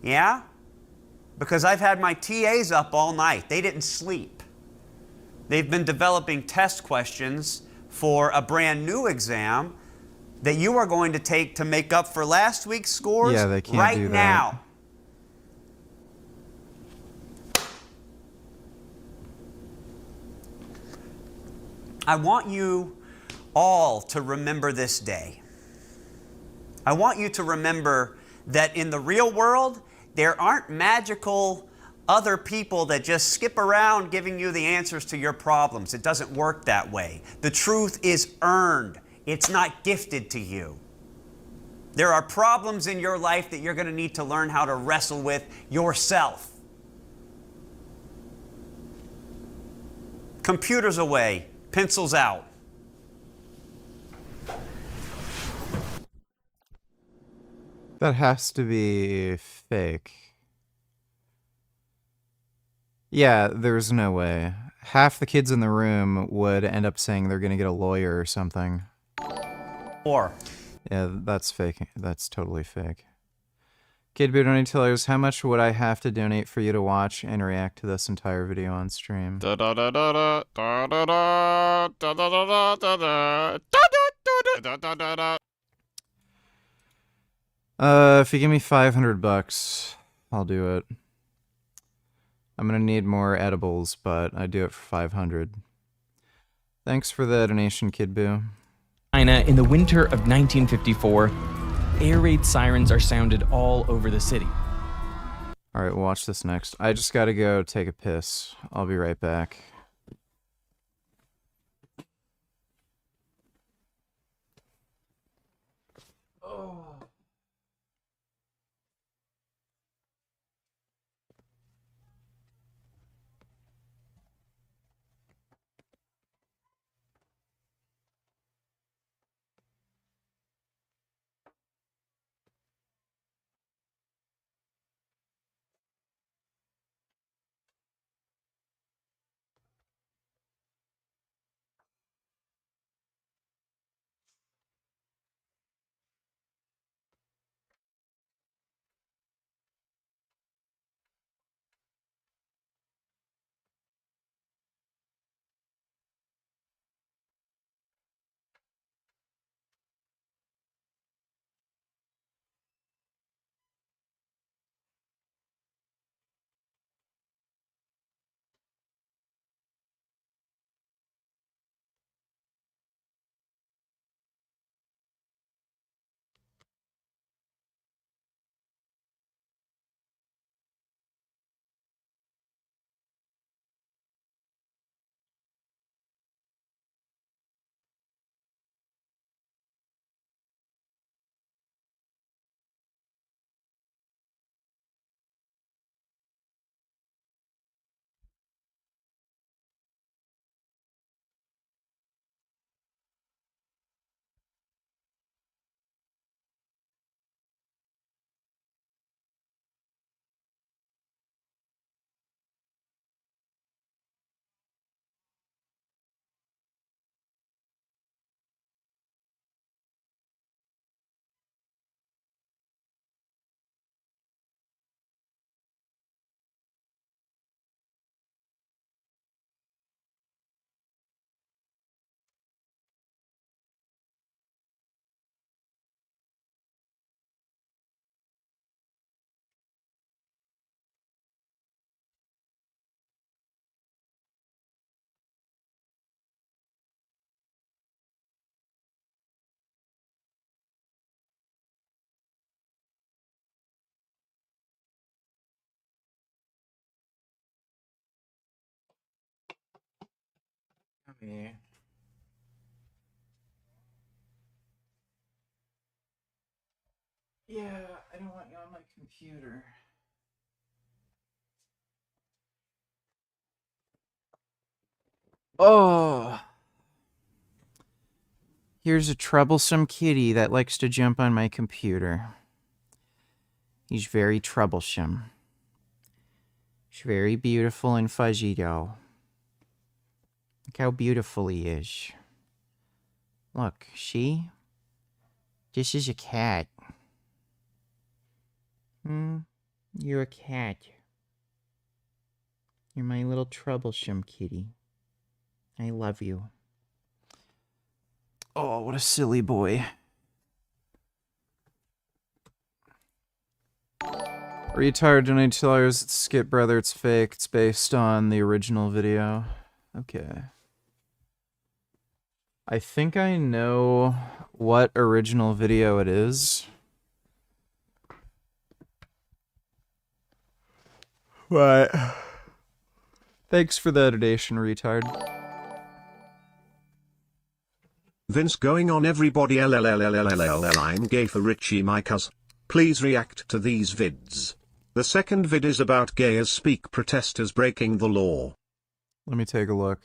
Yeah? Because I've had my TAs up all night. They didn't sleep. They've been developing test questions for a brand new exam that you are going to take to make up for last week's scores they can't right do that. now. I want you all to remember this day. I want you to remember that in the real world, there aren't magical other people that just skip around giving you the answers to your problems. It doesn't work that way. The truth is earned. It's not gifted to you. There are problems in your life that you're going to need to learn how to wrestle with yourself. Computers away, pencils out. That has to be fake. Yeah, there's no way. Half the kids in the room would end up saying they're going to get a lawyer or something. Or. Yeah, that's fake. That's totally fake. Kid Boo donate $2. How much would I have to donate for you to watch and react to this entire video on stream? If you give me $500, I'll do it. I'm gonna need more edibles, but I do it for $500. Thanks for the donation, Kid Boo. China, in the winter of 1954, air raid sirens are sounded all over the city. Alright, watch this next. I just gotta go take a piss. I'll be right back. Yeah, I don't want you on my computer. Oh. Here's a troublesome kitty that likes to jump on my computer. He's very troublesome. He's very beautiful and fuzzy, though. Look how beautiful he is. Look, see? This is a cat. You're a cat. You're my little troublesome kitty. I love you. Oh, what a silly boy. Retard donators, it's Skip Brother, it's fake. It's based on the original video. Okay. I think I know what original video it is. But thanks for the donation, retard. Vince going on everybody LLLLLLLL I'm gay for Richie my cousin. Please react to these vids. The second vid is about gay as speak protesters breaking the law. Let me take a look.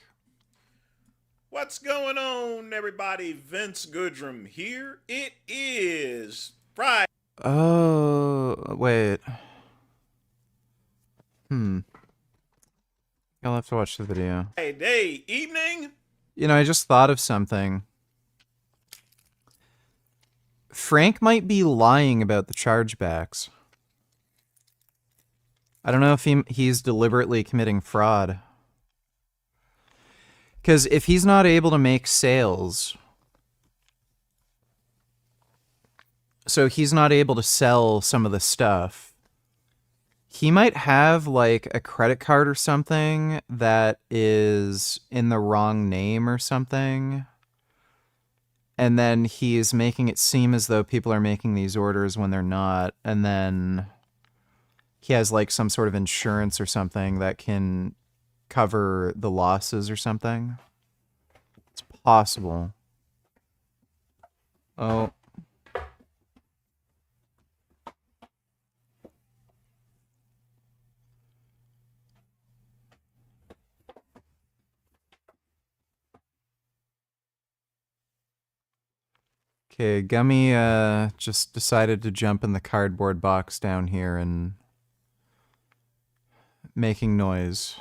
What's going on, everybody? Vince Goodrum here. It is Friday. Oh, wait. I'll have to watch the video. Friday evening. You know, I just thought of something. Frank might be lying about the chargebacks. I don't know if he's deliberately committing fraud. Because if he's not able to make sales, so he's not able to sell some of the stuff, He might have like a credit card or something that is in the wrong name or something. And then he's making it seem as though people are making these orders when they're not. And then he has like some sort of insurance or something that can cover the losses or something. It's possible. Oh. Okay, Gummy just decided to jump in the cardboard box down here and making noise.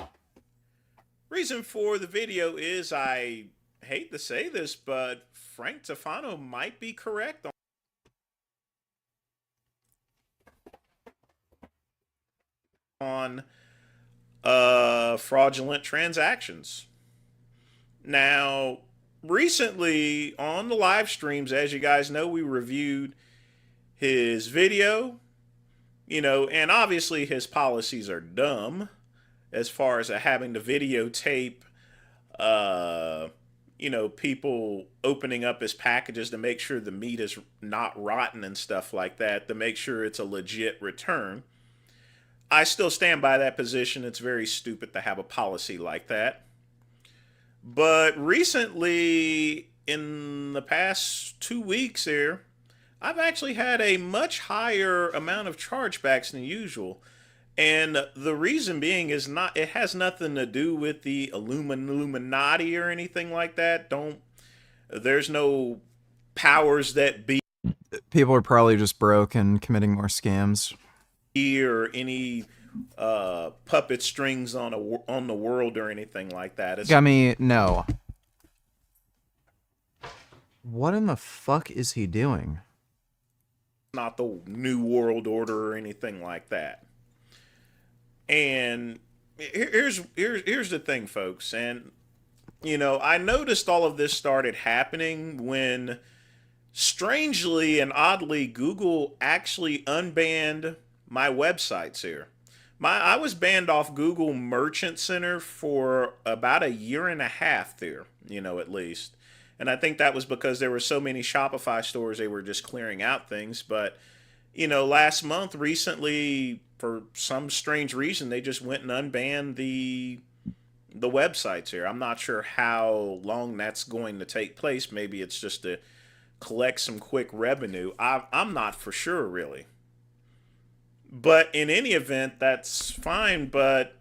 Reason for the video is, I hate to say this, but Frank Tufano might be correct on fraudulent transactions. Now, recently on the live streams, as you guys know, we reviewed his video, and obviously his policies are dumb as far as having to videotape, people opening up his packages to make sure the meat is not rotten and stuff like that, to make sure it's a legit return. I still stand by that position. It's very stupid to have a policy like that. But recently, in the past 2 weeks here, I've actually had a much higher amount of chargebacks than usual. And the reason being is it has nothing to do with the Illuminati or anything like that. There's no powers that be. People are probably just broke and committing more scams. Or any puppet strings on the world or anything like that. Gummy, no. What in the fuck is he doing? Not the New World Order or anything like that. And here's the thing, folks. And I noticed all of this started happening when, strangely and oddly, Google actually unbanned my websites here. I was banned off Google Merchant Center for about a year and a half there, at least. And I think that was because there were so many Shopify stores, they were just clearing out things. But, last month, recently, for some strange reason, they just went and unbanned the websites here. I'm not sure how long that's going to take place. Maybe it's just to collect some quick revenue. I'm not for sure, really. But in any event, that's fine. But,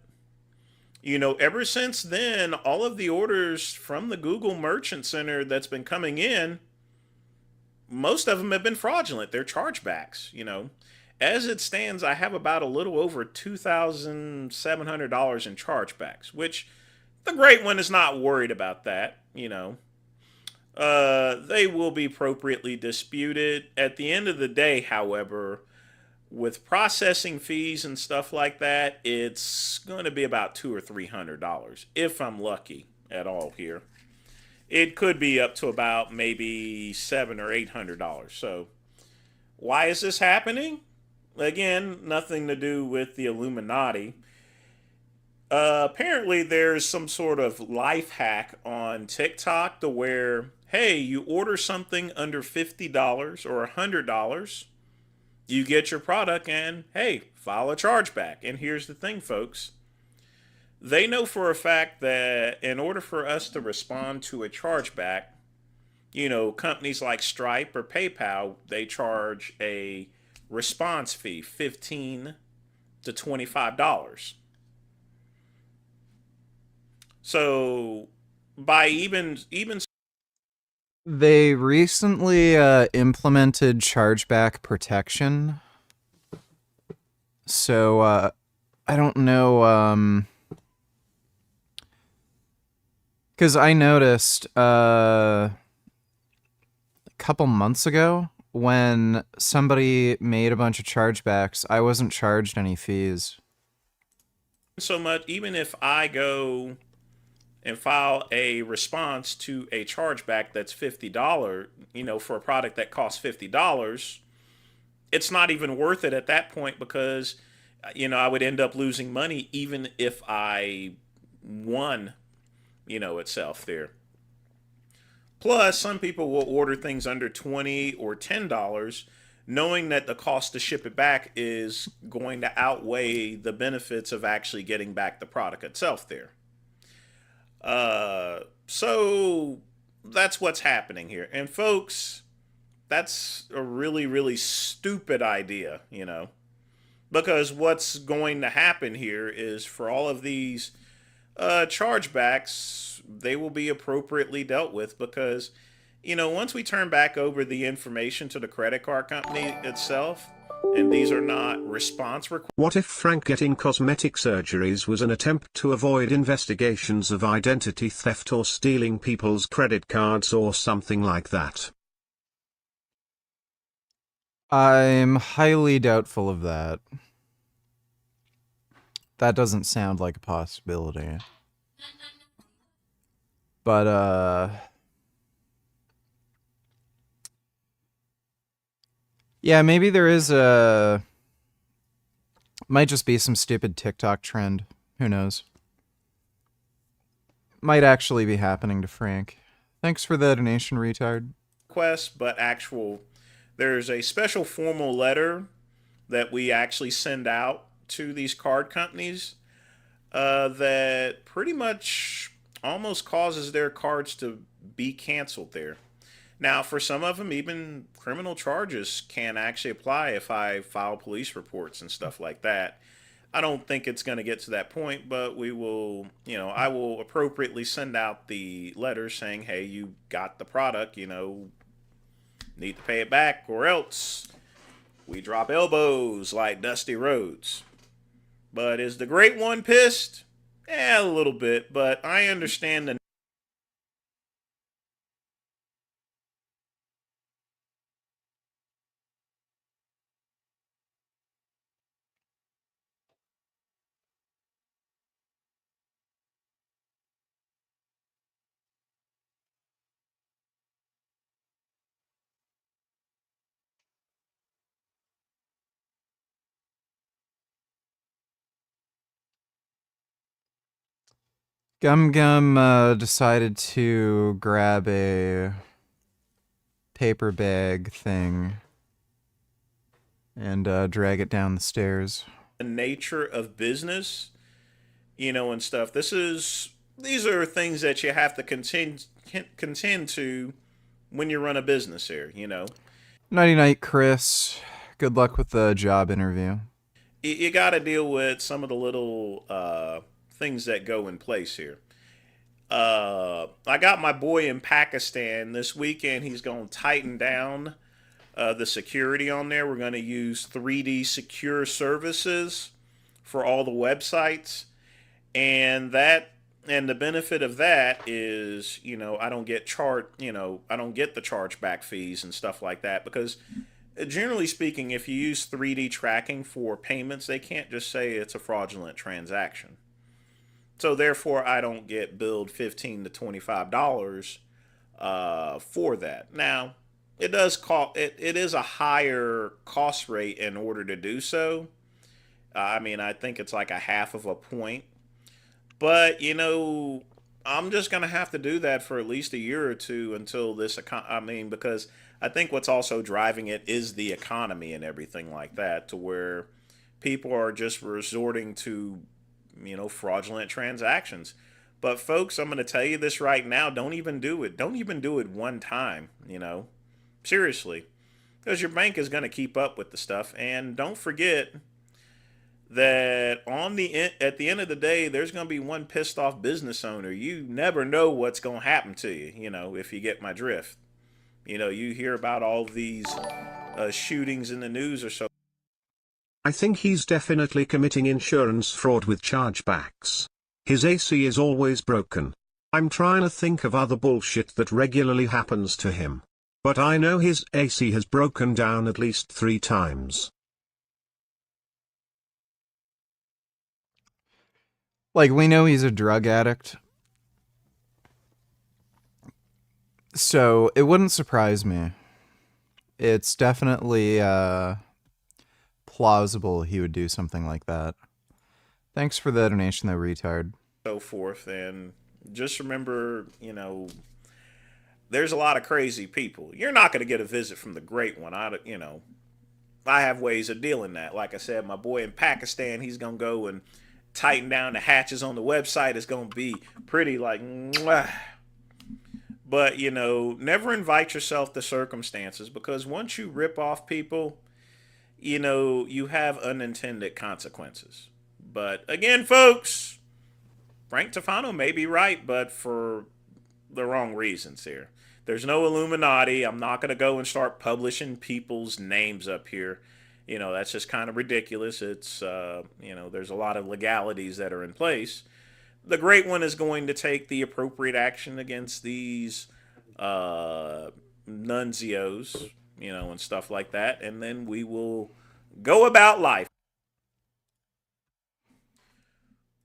ever since then, all of the orders from the Google Merchant Center that's been coming in, most of them have been fraudulent. They're chargebacks, As it stands, I have about a little over $2,700 in chargebacks, which the Great One is not worried about that, They will be appropriately disputed. At the end of the day, however, with processing fees and stuff like that, it's going to be about $200 or $300 if I'm lucky at all here. It could be up to about maybe $700 or $800. So, why is this happening? Again, nothing to do with the Illuminati. Apparently, there's some sort of life hack on TikTok to where, hey, you order something under $50 or $100. You get your product and, hey, file a chargeback. And here's the thing, folks. They know for a fact that in order for us to respond to a chargeback, companies like Stripe or PayPal, they charge a response fee, $15 to $25. So by even they recently implemented chargeback protection. So I don't know, because I noticed a couple months ago when somebody made a bunch of chargebacks, I wasn't charged any fees. So much, even if I go and file a response to a chargeback that's $50, for a product that costs $50, it's not even worth it at that point, because I would end up losing money even if I won, itself there. Plus, some people will order things under $20 or $10, knowing that the cost to ship it back is going to outweigh the benefits of actually getting back the product itself there. So that's what's happening here. And folks, that's a really, really stupid idea, because what's going to happen here is for all of these chargebacks, they will be appropriately dealt with because, once we turn back over the information to the credit card company itself, and these are not response requests. What if Frank getting cosmetic surgeries was an attempt to avoid investigations of identity theft or stealing people's credit cards or something like that? I'm highly doubtful of that. That doesn't sound like a possibility. But, yeah, maybe there is might just be some stupid TikTok trend. Who knows? Might actually be happening to Frank. Thanks for the donation, retard. But there's a special formal letter that we actually send out to these card companies that pretty much almost causes their cards to be canceled there. Now, for some of them, even criminal charges can actually apply if I file police reports and stuff like that. I don't think it's going to get to that point, but we will, I will appropriately send out the letter saying, hey, you got the product, need to pay it back or else we drop elbows like Dusty Rhodes. But is the Great One pissed? A little bit, but I understand the Gum Gum decided to grab a paper bag thing and drag it down the stairs. nature of business, and stuff. These are things that you have to contend to when you run a business here, Nighty night, Chris. Good luck with the job interview. You got to deal with some of the little things that go in place here. I got my boy in Pakistan this weekend. He's going to tighten down the security on there. We're going to use 3D secure services for all the websites. And the benefit of that is, I don't get I don't get the chargeback fees and stuff like that because generally speaking, if you use 3D tracking for payments, they can't just say it's a fraudulent transaction. So therefore, I don't get billed $15 to $25 for that. Now, it is a higher cost rate in order to do so. I think it's like a half of a point. But, I'm just going to have to do that for at least a year or two until because I think what's also driving it is the economy and everything like that, to where people are just resorting to, fraudulent transactions. But folks, I'm going to tell you this right now, don't even do it. Don't even do it one time, Seriously. Because your bank is going to keep up with the stuff. And don't forget that at the end of the day, there's going to be one pissed off business owner. You never know what's going to happen to you, if you get my drift. You hear about all these shootings in the news or so. I think he's definitely committing insurance fraud with chargebacks. His AC is always broken. I'm trying to think of other bullshit that regularly happens to him. But I know his AC has broken down at least 3 times. Like, we know he's a drug addict. So, it wouldn't surprise me. It's definitely plausible he would do something like that. Thanks for the donation, though, retard. So forth, and just remember, there's a lot of crazy people. You're not going to get a visit from the Great One. I have ways of dealing that. Like I said, my boy in Pakistan, he's going to go and tighten down the hatches on the website. It's going to be pretty like, mwah. But, never invite yourself to circumstances, because once you rip off people, you have unintended consequences. But again, folks, Frank Tufano may be right, but for the wrong reasons here. There's no Illuminati. I'm not going to go and start publishing people's names up here. That's just kind of ridiculous. It's, there's a lot of legalities that are in place. The Great One is going to take the appropriate action against these nuncios, and stuff like that. And then we will go about life.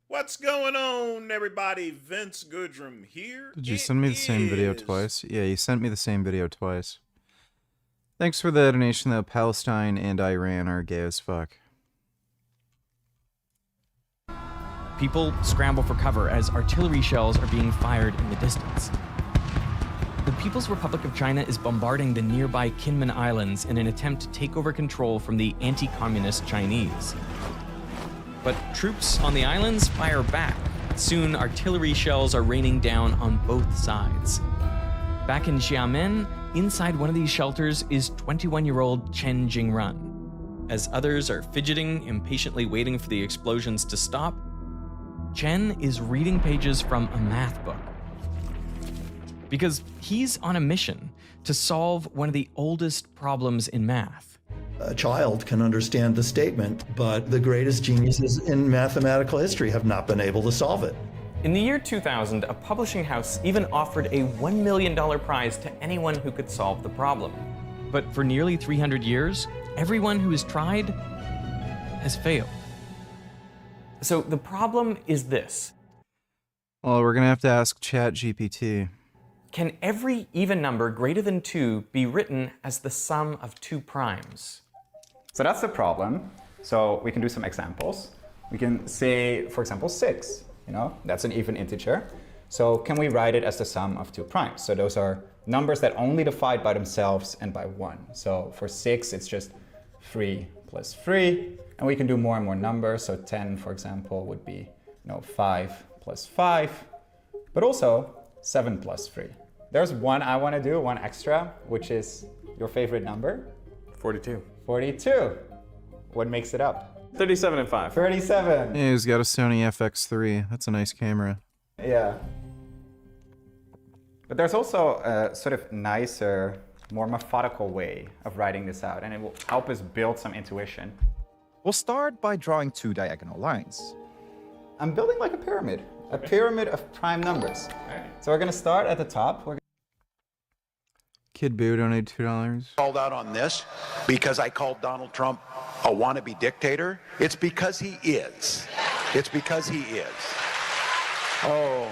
What's going on, everybody? Vince Goodrum here. Did you send me the same video twice? Yeah, you sent me the same video twice. Thanks for the donation, though. Palestine and Iran are gay as fuck. People scramble for cover as artillery shells are being fired in the distance. The People's Republic of China is bombarding the nearby Kinmen Islands in an attempt to take over control from the anti-communist Chinese. But troops on the islands fire back. Soon, artillery shells are raining down on both sides. Back in Xiamen, inside one of these shelters is 21-year-old Chen Jingran. As others are fidgeting, impatiently waiting for the explosions to stop, Chen is reading pages from a math book. Because he's on a mission to solve one of the oldest problems in math. A child can understand the statement, but the greatest geniuses in mathematical history have not been able to solve it. In the year 2000, a publishing house even offered a $1 million prize to anyone who could solve the problem. But for nearly 300 years, everyone who has tried has failed. So the problem is this. Well, we're gonna have to ask ChatGPT. Can every even number greater than 2 be written as the sum of 2 primes? So that's the problem. So we can do some examples. We can say, for example, 6. That's an even integer. So can we write it as the sum of 2 primes? So those are numbers that only divide by themselves and by 1. So for 6, it's just 3 plus 3. And we can do more and more numbers. So 10, for example, would be 5 plus 5. But also 7 plus 3. There's one I want to do, one extra, which is your favorite number? 42. 42. What makes it up? 37 and 5. 37. Yeah, he's got a Sony FX3. That's a nice camera. Yeah. But there's also a sort of nicer, more methodical way of writing this out, and it will help us build some intuition. We'll start by drawing 2 diagonal lines. I'm building like a pyramid of prime numbers. So we're gonna start at the top. Kid Boo donated $2. Called out on this because I called Donald Trump a wannabe dictator. It's because he is. It's because he is. Oh.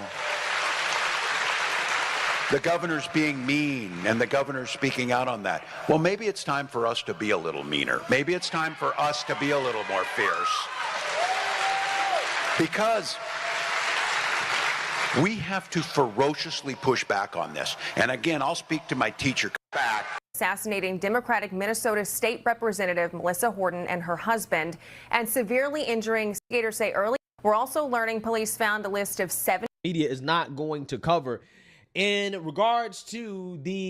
The governor's being mean, and the governor's speaking out on that. Well, maybe it's time for us to be a little meaner. Maybe it's time for us to be a little more fierce. Because we have to ferociously push back on this. And again, I'll speak to my teacher back. Assassinating Democratic Minnesota State Representative Melissa Horton and her husband, and severely injuring, investigators say early. We're also learning police found a list of 7 media is not going to cover. In regards to the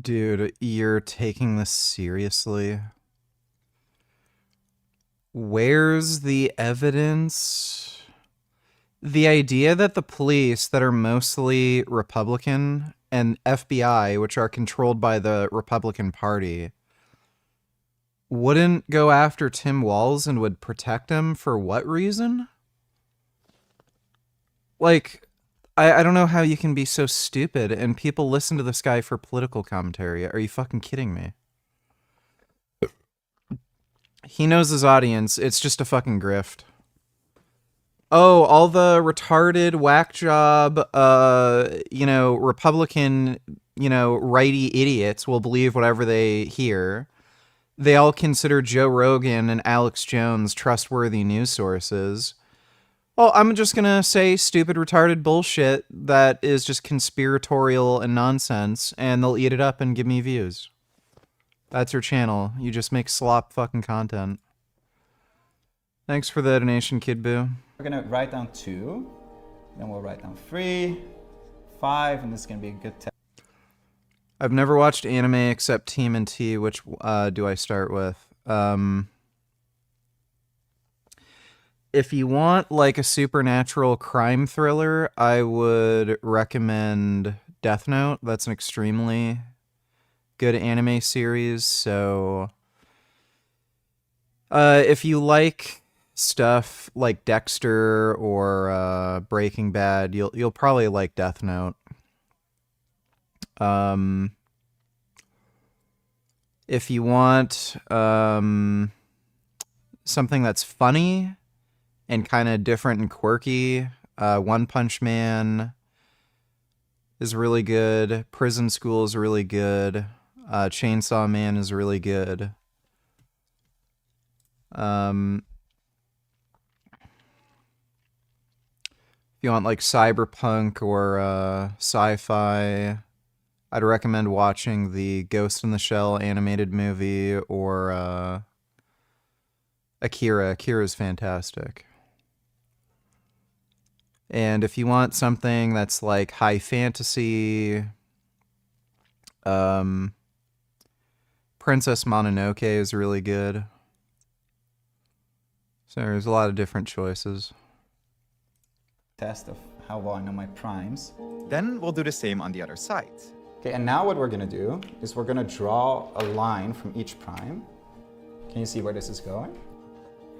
Dude, you're taking this seriously? Where's the evidence? The idea that the police that are mostly Republican and FBI, which are controlled by the Republican Party, wouldn't go after Tim Walz and would protect him for what reason? Like, I don't know how you can be so stupid and people listen to this guy for political commentary. Are you fucking kidding me? He knows his audience. It's just a fucking grift. Oh, all the retarded whack job, Republican, righty idiots will believe whatever they hear. They all consider Joe Rogan and Alex Jones trustworthy news sources. Well, I'm just gonna say stupid, retarded bullshit that is just conspiratorial and nonsense, and they'll eat it up and give me views. That's your channel. You just make slop fucking content. Thanks for the donation, Kid Boo. We're gonna write down 2, then we'll write down 3, 5, and this is gonna be a good test. I've never watched anime except Team and T. Which do I start with? If you want like a supernatural crime thriller, I would recommend Death Note. That's an extremely good anime series. So if you like stuff like Dexter or Breaking Bad, you'll probably like Death Note. If you want something that's funny and kind of different and quirky, One Punch Man is really good. Prison School is really good. Chainsaw Man is really good. If you want like cyberpunk or sci-fi, I'd recommend watching the Ghost in the Shell animated movie or Akira. Akira is fantastic. And if you want something that's like high fantasy, Princess Mononoke is really good. So there's a lot of different choices. Test of how well I know my primes. Then we'll do the same on the other side. Okay, and now what we're gonna do is we're gonna draw a line from each prime. Can you see where this is going?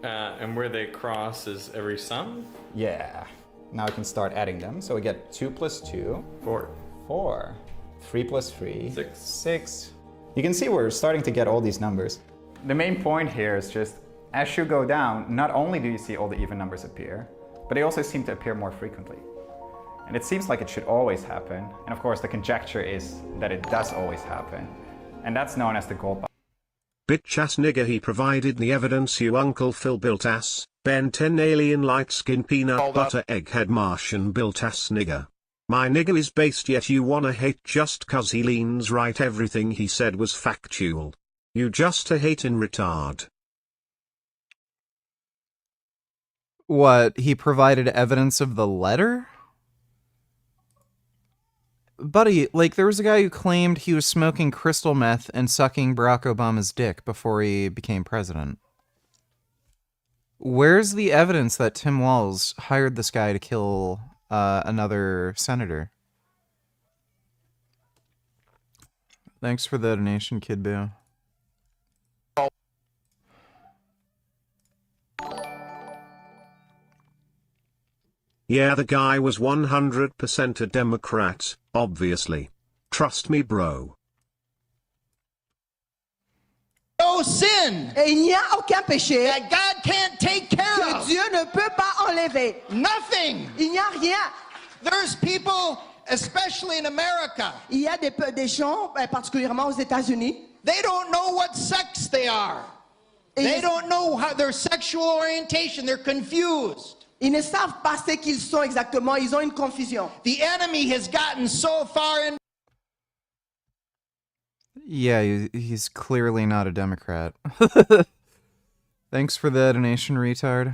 And where they cross is every sum? Yeah. Now we can start adding them. So we get 2 plus 2. 4. 4. 3 plus 3. 6. 6. You can see we're starting to get all these numbers. The main point here is just, as you go down, not only do you see all the even numbers appear, but they also seem to appear more frequently. And it seems like it should always happen. And of course, the conjecture is that it does always happen. And that's known as the gold. Bitch ass nigger, he provided the evidence, you Uncle Phil built ass, Ben 10 alien light skin peanut butter egghead Martian built ass nigger. My nigger is based, yet you wanna hate just cause he leans right, everything he said was factual. You just a hatin' retard. What, he provided evidence of the letter? Buddy, like, there was a guy who claimed he was smoking crystal meth and sucking Barack Obama's dick before he became president. Where's the evidence that Tim Walz hired this guy to kill another senator? Thanks for the donation, Kid Boo. Yeah, the guy was 100% a Democrat, obviously. Trust me, bro. No sin. Et il n'y a aucun péché that God can't take care que of. Dieu ne peut pas enlever. Nothing. Il n'y a rien. There's people, especially in America. Il y a des gens, particulièrement aux États-Unis. They don't know what sex they are. They don't know how their sexual orientation. They're confused. Ils ne savent pas ce qu'ils sont exactement. Ils ont une confusion. The enemy has gotten so far in. Yeah, he's clearly not a Democrat. Thanks for the donation, retard.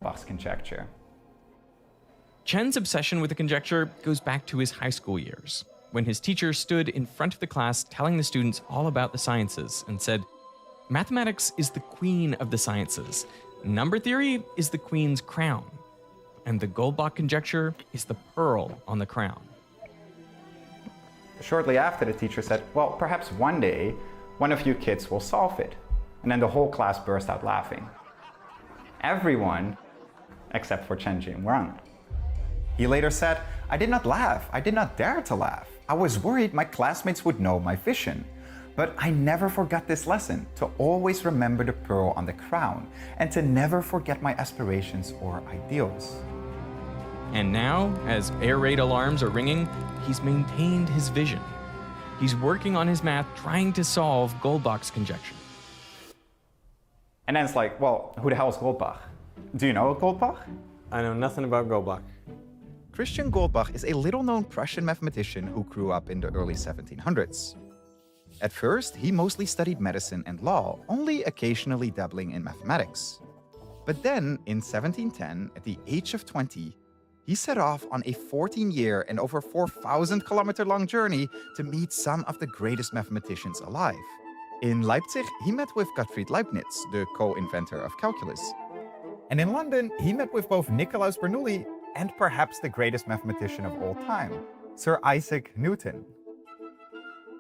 Bach's conjecture. Chen's obsession with the conjecture goes back to his high school years, when his teacher stood in front of the class telling the students all about the sciences and said, "Mathematics is the queen of the sciences. Number theory is the queen's crown. And the Goldbach conjecture is the pearl on the crown." Shortly after, the teacher said, well, perhaps one day, one of you kids will solve it. And then the whole class burst out laughing. Everyone, except for Chen Jingwang. He later said, I did not laugh. I did not dare to laugh. I was worried my classmates would know my vision. But I never forgot this lesson, to always remember the pearl on the crown, and to never forget my aspirations or ideals. And now, as air raid alarms are ringing, he's maintained his vision. He's working on his math, trying to solve Goldbach's conjecture. And then it's like, well, who the hell is Goldbach? Do you know Goldbach? I know nothing about Goldbach. Christian Goldbach is a little-known Prussian mathematician who grew up in the early 1700s. At first, he mostly studied medicine and law, only occasionally dabbling in mathematics. But then, in 1710, at the age of 20, he set off on a 14-year and over 4,000-kilometer-long journey to meet some of the greatest mathematicians alive. In Leipzig, he met with Gottfried Leibniz, the co-inventor of calculus. And in London, he met with both Nicolaus Bernoulli and perhaps the greatest mathematician of all time, Sir Isaac Newton.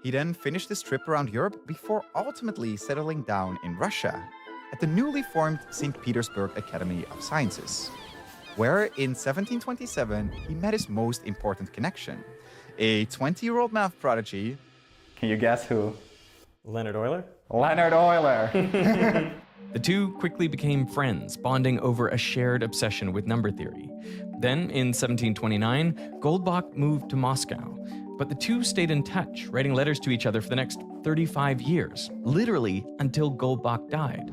He then finished his trip around Europe before ultimately settling down in Russia at the newly formed St. Petersburg Academy of Sciences, where in 1727 he met his most important connection, a 20-year-old math prodigy. Can you guess who? Leonard Euler? Leonard Euler! The two quickly became friends, bonding over a shared obsession with number theory. Then, in 1729, Goldbach moved to Moscow, but the two stayed in touch, writing letters to each other for the next 35 years, literally until Goldbach died.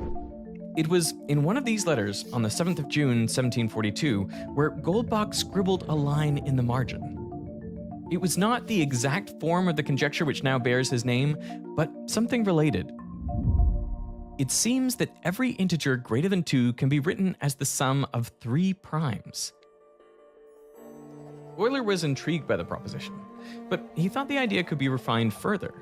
It was in one of these letters, on the 7th of June, 1742, where Goldbach scribbled a line in the margin. It was not the exact form of the conjecture which now bears his name, but something related. It seems that every integer greater than 2 can be written as the sum of 3 primes. Euler was intrigued by the proposition, but he thought the idea could be refined further.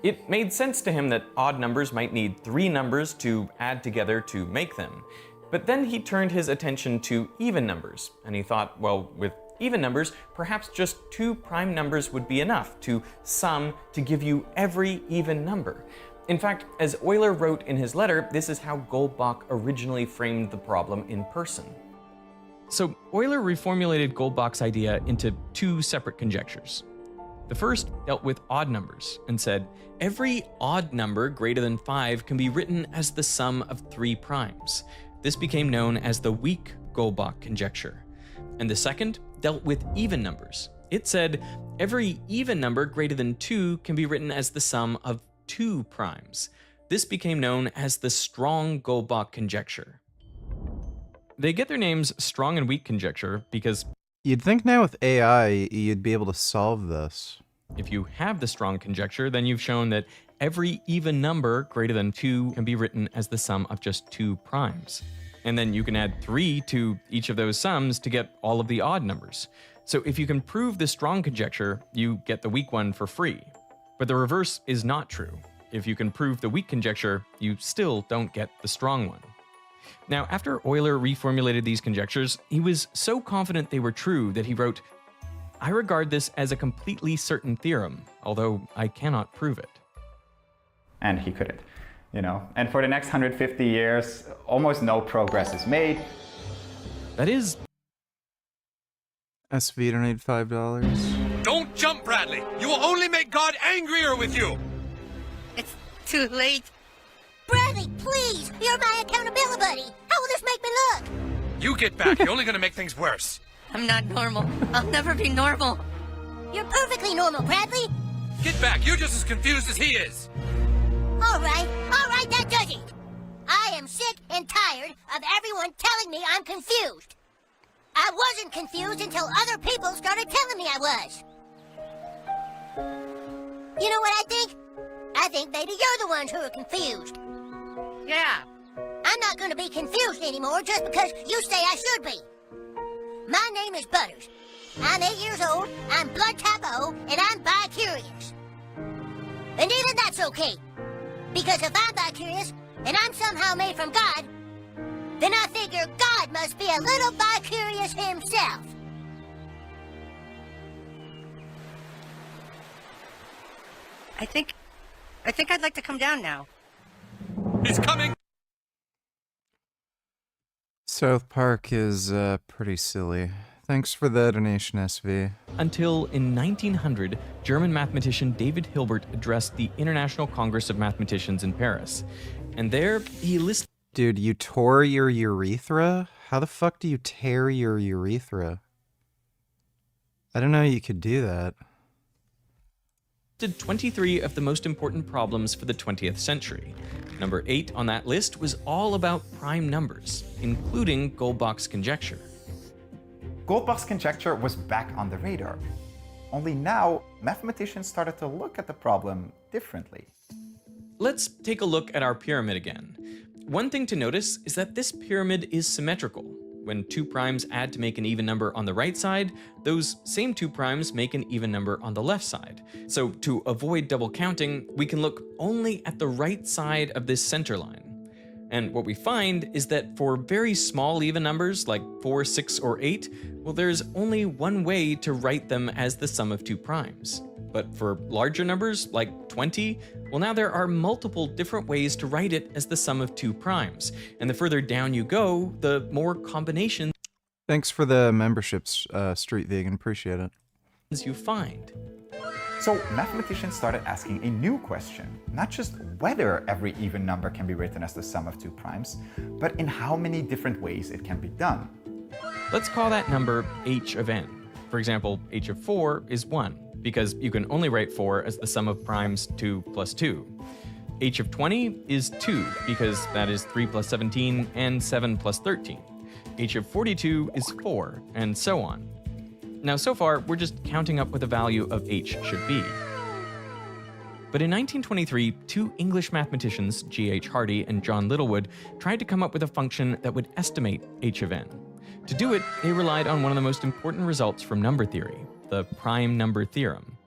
It made sense to him that odd numbers might need 3 numbers to add together to make them. But then he turned his attention to even numbers, and he thought, well, with even numbers, perhaps just 2 prime numbers would be enough to sum to give you every even number. In fact, as Euler wrote in his letter, this is how Goldbach originally framed the problem in person. So Euler reformulated Goldbach's idea into 2 separate conjectures. The first dealt with odd numbers and said, every odd number greater than 5 can be written as the sum of 3 primes. This became known as the weak Goldbach conjecture. And the second dealt with even numbers. It said, every even number greater than 2 can be written as the sum of 2 primes. This became known as the strong Goldbach conjecture. They get their names strong and weak conjecture because you'd think now with AI you'd be able to solve this. If you have the strong conjecture, then you've shown that every even number greater than 2 can be written as the sum of just 2 primes. And then you can add 3 to each of those sums to get all of the odd numbers. So if you can prove the strong conjecture, you get the weak one for free. But the reverse is not true. If you can prove the weak conjecture, you still don't get the strong one. Now, after Euler reformulated these conjectures, he was so confident they were true that he wrote, I regard this as a completely certain theorem, although I cannot prove it. And he couldn't, you know. And for the next 150 years, almost no progress is made. That is... SV donate $5. Don't jump, Bradley! You will only make God angrier with you! It's too late. Bradley, please! You're my accountability buddy! How will this make me look? You get back, you're only gonna make things worse. I'm not normal. I'll never be normal. You're perfectly normal, Bradley! Get back, you're just as confused as he is! All right, that does it! I am sick and tired of everyone telling me I'm confused. I wasn't confused until other people started telling me I was. You know what I think? I think maybe you're the ones who are confused. Yeah. I'm not going to be confused anymore just because you say I should be. My name is Butters. I'm 8 years old, I'm blood type O, and I'm bi-curious. And even that's okay. Because if I'm bi-curious, and I'm somehow made from God, then I figure God must be a little bi-curious himself. I think I'd like to come down now. He's coming! South Park is pretty silly. Thanks for the donation, SV. Until in 1900, German mathematician David Hilbert addressed the International Congress of Mathematicians in Paris. And there, he listed... Dude, you tore your urethra? How the fuck do you tear your urethra? I don't know you could do that. 23 of the most important problems for the 20th century. Number 8 on that list was all about prime numbers, including Goldbach's conjecture. Goldbach's conjecture was back on the radar. Only now, mathematicians started to look at the problem differently. Let's take a look at our pyramid again. One thing to notice is that this pyramid is symmetrical. When 2 primes add to make an even number on the right side, those same 2 primes make an even number on the left side. So to avoid double counting, we can look only at the right side of this center line. And what we find is that for very small even numbers like 4, 6, or 8, well, there's only one way to write them as the sum of 2 primes. But for larger numbers like 20, well, now there are multiple different ways to write it as the sum of 2 primes. And the further down you go, the more combinations. Thanks for the memberships, Street Vegan. Appreciate it. You find. So mathematicians started asking a new question, not just whether every even number can be written as the sum of 2 primes, but in how many different ways it can be done. Let's call that number h of n. For example, h of 4 is 1, because you can only write 4 as the sum of primes 2 plus 2. H of 20 is 2, because that is 3 plus 17 and 7 plus 13. H of 42 is 4, and so on. Now, so far, we're just counting up what the value of h should be. But in 1923, 2 English mathematicians, G.H. Hardy and John Littlewood, tried to come up with a function that would estimate h of n. To do it, they relied on one of the most important results from number theory, the prime number theorem.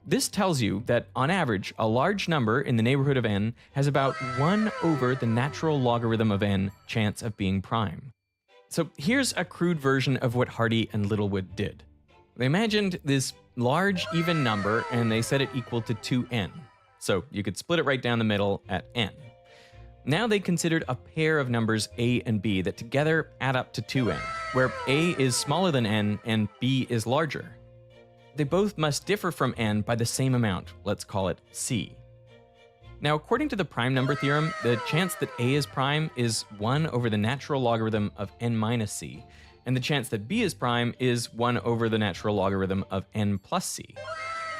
This tells you that, on average, a large number in the neighborhood of n has about 1 over the natural logarithm of n chance of being prime. So here's a crude version of what Hardy and Littlewood did. They imagined this large even number and they set it equal to 2n. So you could split it right down the middle at n. Now they considered a pair of numbers a and b that together add up to 2n, where a is smaller than n and b is larger. They both must differ from n by the same amount, let's call it c. Now, according to the prime number theorem, the chance that a is prime is 1 over the natural logarithm of n minus c, and the chance that b is prime is 1 over the natural logarithm of n plus c.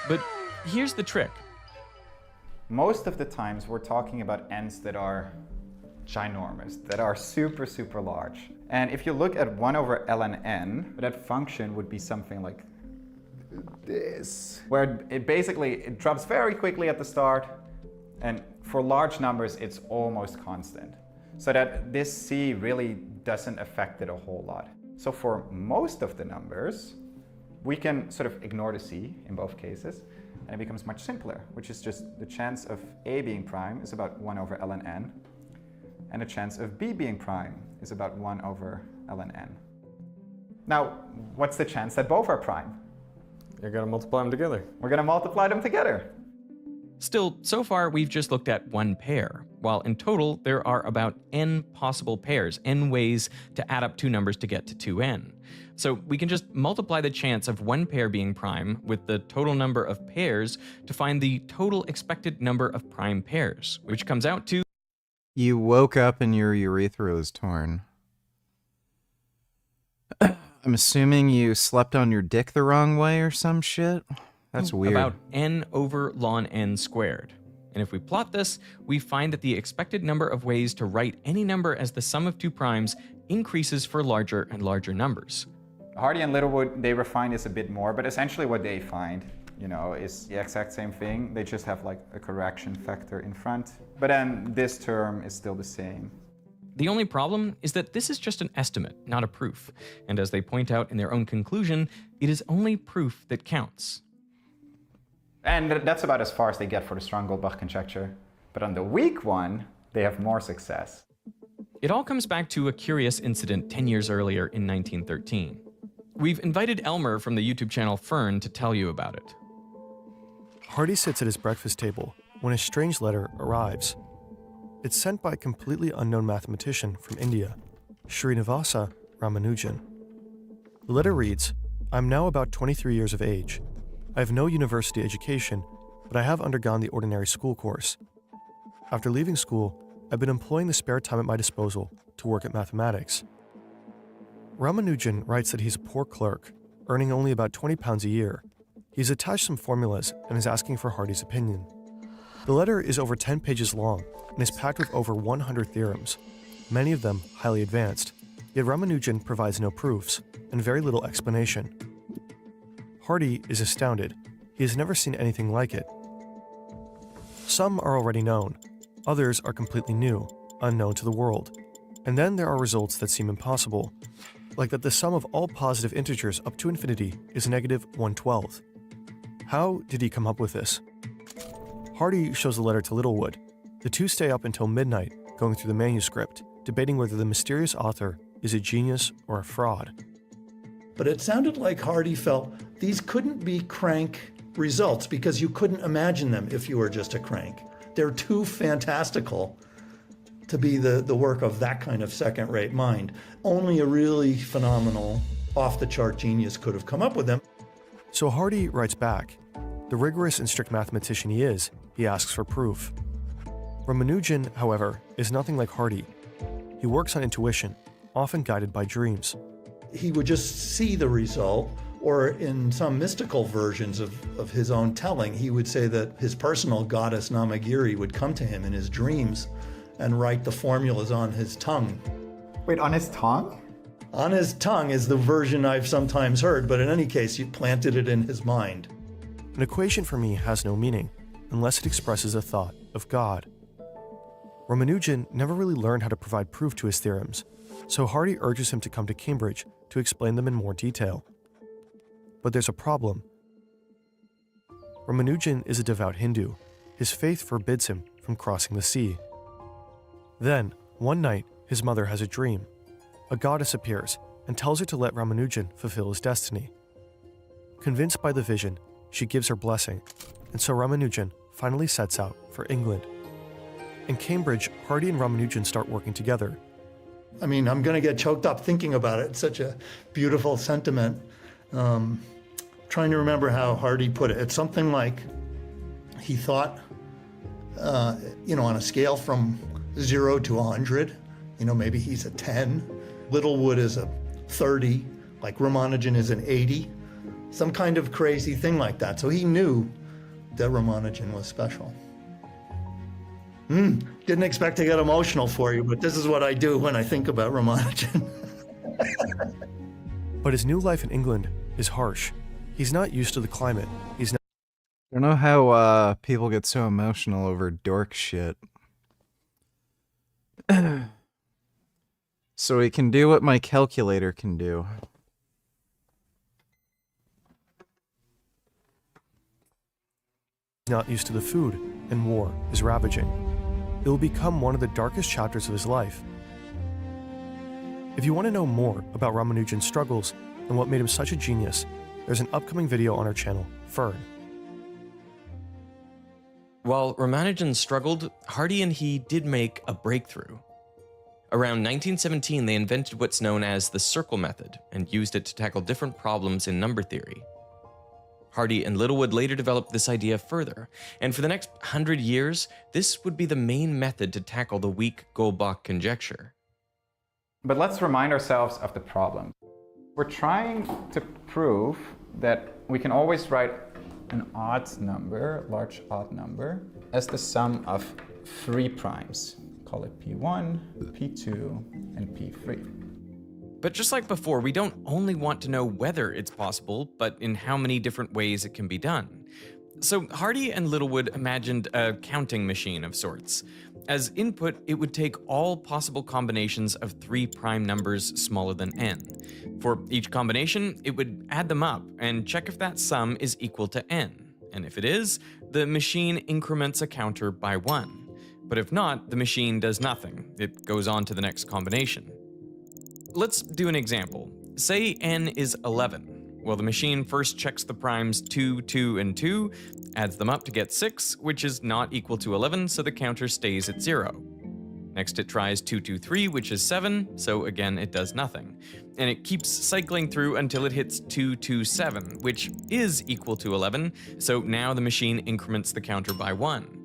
But here's the trick. Most of the times we're talking about n's that are ginormous, that are super, super large. And if you look at 1 over ln n, that function would be something like this, where it drops very quickly at the start, and for large numbers it's almost constant. So that this c really doesn't affect it a whole lot. So for most of the numbers, we can sort of ignore the c in both cases, and it becomes much simpler, which is just the chance of a being prime is about 1 over ln n, and the chance of b being prime is about 1 over ln n. Now, what's the chance that both are prime? You're gonna multiply them together. We're gonna multiply them together. Still, so far we've just looked at one pair, while in total there are about n possible pairs, n ways to add up 2 numbers to get to 2n. So we can just multiply the chance of one pair being prime with the total number of pairs to find the total expected number of prime pairs, which comes out to... You woke up and your urethra was torn. I'm assuming you slept on your dick the wrong way or some shit? That's weird. About n over ln n squared. And if we plot this, we find that the expected number of ways to write any number as the sum of 2 primes increases for larger and larger numbers. Hardy and Littlewood, they refine this a bit more, but essentially what they find, is the exact same thing. They just have like a correction factor in front. But then this term is still the same. The only problem is that this is just an estimate, not a proof. And as they point out in their own conclusion, it is only proof that counts. And that's about as far as they get for the strong Goldbach conjecture. But on the weak one, they have more success. It all comes back to a curious incident 10 years earlier in 1913. We've invited Elmer from the YouTube channel Fern to tell you about it. Hardy sits at his breakfast table when a strange letter arrives. It's sent by a completely unknown mathematician from India, Srinivasa Ramanujan. The letter reads, "I'm now about 23 years of age. I have no university education, but I have undergone the ordinary school course. After leaving school, I've been employing the spare time at my disposal to work at mathematics." Ramanujan writes that he's a poor clerk, earning only about £20 a year. He's attached some formulas and is asking for Hardy's opinion. The letter is over 10 pages long and is packed with over 100 theorems, many of them highly advanced, yet Ramanujan provides no proofs and very little explanation. Hardy is astounded. He has never seen anything like it. Some are already known, others are completely new, unknown to the world. And then there are results that seem impossible, like that the sum of all positive integers up to infinity is negative 1/12. How did he come up with this? Hardy shows the letter to Littlewood. The two stay up until midnight, going through the manuscript, debating whether the mysterious author is a genius or a fraud. But it sounded like Hardy felt these couldn't be crank results because you couldn't imagine them if you were just a crank. They're too fantastical to be the work of that kind of second-rate mind. Only a really phenomenal, off-the-chart genius could have come up with them. So Hardy writes back. The rigorous and strict mathematician he is, he asks for proof. Ramanujan, however, is nothing like Hardy. He works on intuition, often guided by dreams. He would just see the result, or in some mystical versions of his own telling, he would say that his personal goddess Namagiri would come to him in his dreams and write the formulas on his tongue. Wait, on his tongue? On his tongue is the version I've sometimes heard, but in any case, you planted it in his mind. An equation for me has no meaning, unless it expresses a thought of God. Ramanujan never really learned how to provide proof to his theorems, so Hardy urges him to come to Cambridge to explain them in more detail. But there's a problem. Ramanujan is a devout Hindu. His faith forbids him from crossing the sea. Then, one night, his mother has a dream. A goddess appears and tells her to let Ramanujan fulfill his destiny. Convinced by the vision, she gives her blessing, and so Ramanujan finally sets out for England. In Cambridge, Hardy and Ramanujan start working together. I mean, I'm going to get choked up thinking about it. It's such a beautiful sentiment. Trying to remember how Hardy put it. It's something like he thought, on a scale from 0 to 100, maybe he's a 10. Littlewood is a 30, like Ramanujan is an 80. Some kind of crazy thing like that. So he knew that Ramanujan was special. Didn't expect to get emotional for you, but this is what I do when I think about Ramanujan. But his new life in England is harsh. He's not used to the climate. I don't know how people get so emotional over dork shit. So we can do what my calculator can do. Not used to the food, and war is ravaging. It will become one of the darkest chapters of his life. If you want to know more about Ramanujan's struggles and what made him such a genius, there's an upcoming video on our channel, Fern. While Ramanujan struggled, Hardy and he did make a breakthrough. Around 1917, they invented what's known as the circle method and used it to tackle different problems in number theory. Hardy and Littlewood later developed this idea further, and for the next 100 years, this would be the main method to tackle the weak Goldbach conjecture. But let's remind ourselves of the problem. We're trying to prove that we can always write an odd number, large odd number, as the sum of 3 primes. Call it P1, P2, and P3. But just like before, we don't only want to know whether it's possible, but in how many different ways it can be done. So Hardy and Littlewood imagined a counting machine of sorts. As input, it would take all possible combinations of 3 prime numbers smaller than n. For each combination, it would add them up and check if that sum is equal to n. And if it is, the machine increments a counter by 1. But if not, the machine does nothing. It goes on to the next combination. Let's do an example. Say n is 11. Well, the machine first checks the primes 2, 2, and 2, adds them up to get 6, which is not equal to 11, so the counter stays at 0. Next it tries 2, 2, 3, which is 7, so again it does nothing. And it keeps cycling through until it hits 2, 2, 7, which is equal to 11, so now the machine increments the counter by 1.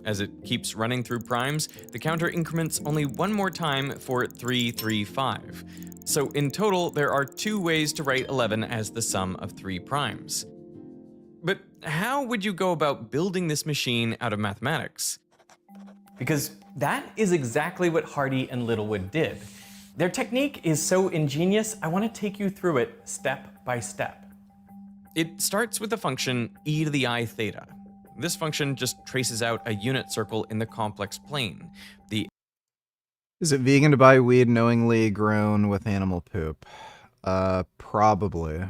As it keeps running through primes, the counter increments only one more time for 3, 3, 5. So in total, there are 2 ways to write 11 as the sum of 3 primes. But how would you go about building this machine out of mathematics? Because that is exactly what Hardy and Littlewood did. Their technique is so ingenious, I want to take you through it step by step. It starts with the function e to the I theta. This function just traces out a unit circle in the complex plane. Is it vegan to buy weed knowingly grown with animal poop? Probably.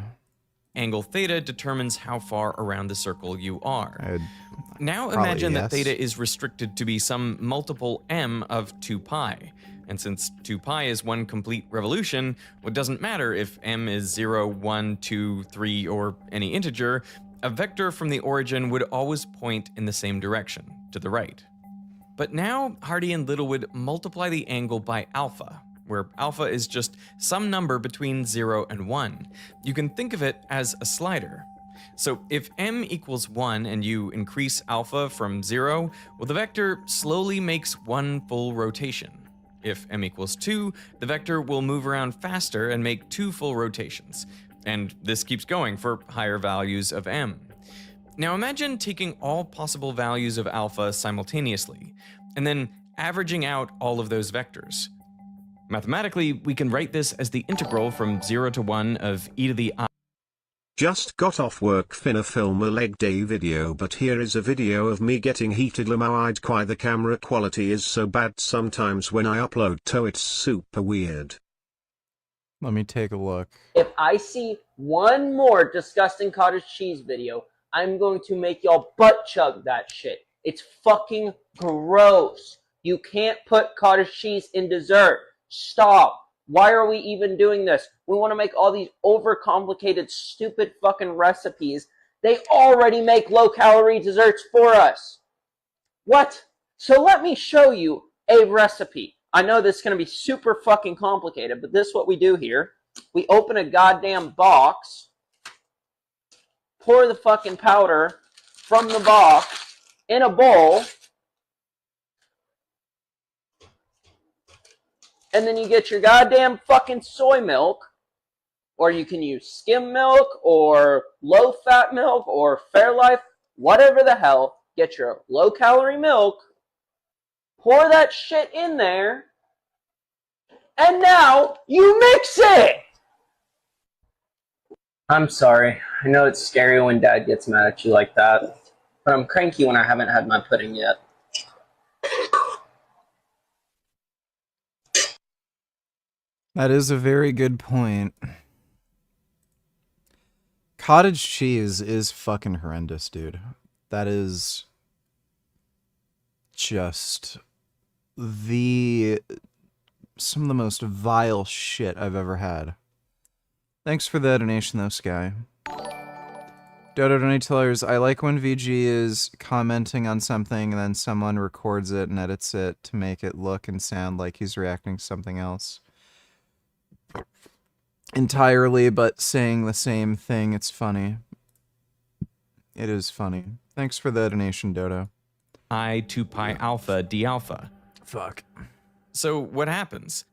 Angle theta determines how far around the circle you are. Now probably imagine that yes. theta is restricted to be some multiple m of 2 pi. And since 2 pi is one complete revolution, it doesn't matter if m is 0, 1, 2, 3, or any integer, a vector from the origin would always point in the same direction, to the right. But now Hardy and Littlewood multiply the angle by alpha, where alpha is just some number between 0 and 1. You can think of it as a slider. So if m equals 1 and you increase alpha from 0, well, the vector slowly makes one full rotation. If m equals 2, the vector will move around faster and make 2 full rotations. And this keeps going for higher values of m. Now imagine taking all possible values of alpha simultaneously, and then averaging out all of those vectors. Mathematically, we can write this as the integral from 0 to 1 of e to the I. Just got off work finna film a leg day video, but here is a video of me getting heated. Lamawide Quai. The camera quality is so bad sometimes when I upload to it's super weird. Let me take a look. If I see one more disgusting cottage cheese video, I'm going to make y'all butt chug that shit. It's fucking gross. You can't put cottage cheese in dessert. Stop. Why are we even doing this? We want to make all these overcomplicated, stupid fucking recipes. They already make low-calorie desserts for us. What? So let me show you a recipe. I know this is going to be super fucking complicated, but this is what we do here. We open a goddamn box, pour the fucking powder from the box in a bowl, and then you get your goddamn fucking soy milk, or you can use skim milk, or low-fat milk, or Fairlife, whatever the hell. Get your low-calorie milk, pour that shit in there, and now you mix it! I'm sorry. I know it's scary when Dad gets mad at you like that, but I'm cranky when I haven't had my pudding yet. That is a very good point. Cottage cheese is fucking horrendous, dude. That is just some of the most vile shit I've ever had. Thanks for the donation though, Sky. Dodo Donatellers, I like when VG is commenting on something and then someone records it and edits it to make it look and sound like he's reacting to something else. Entirely, but saying the same thing. It's funny. It is funny. Thanks for the donation, Dodo. I 2 pi alpha d alpha. Fuck. So what happens?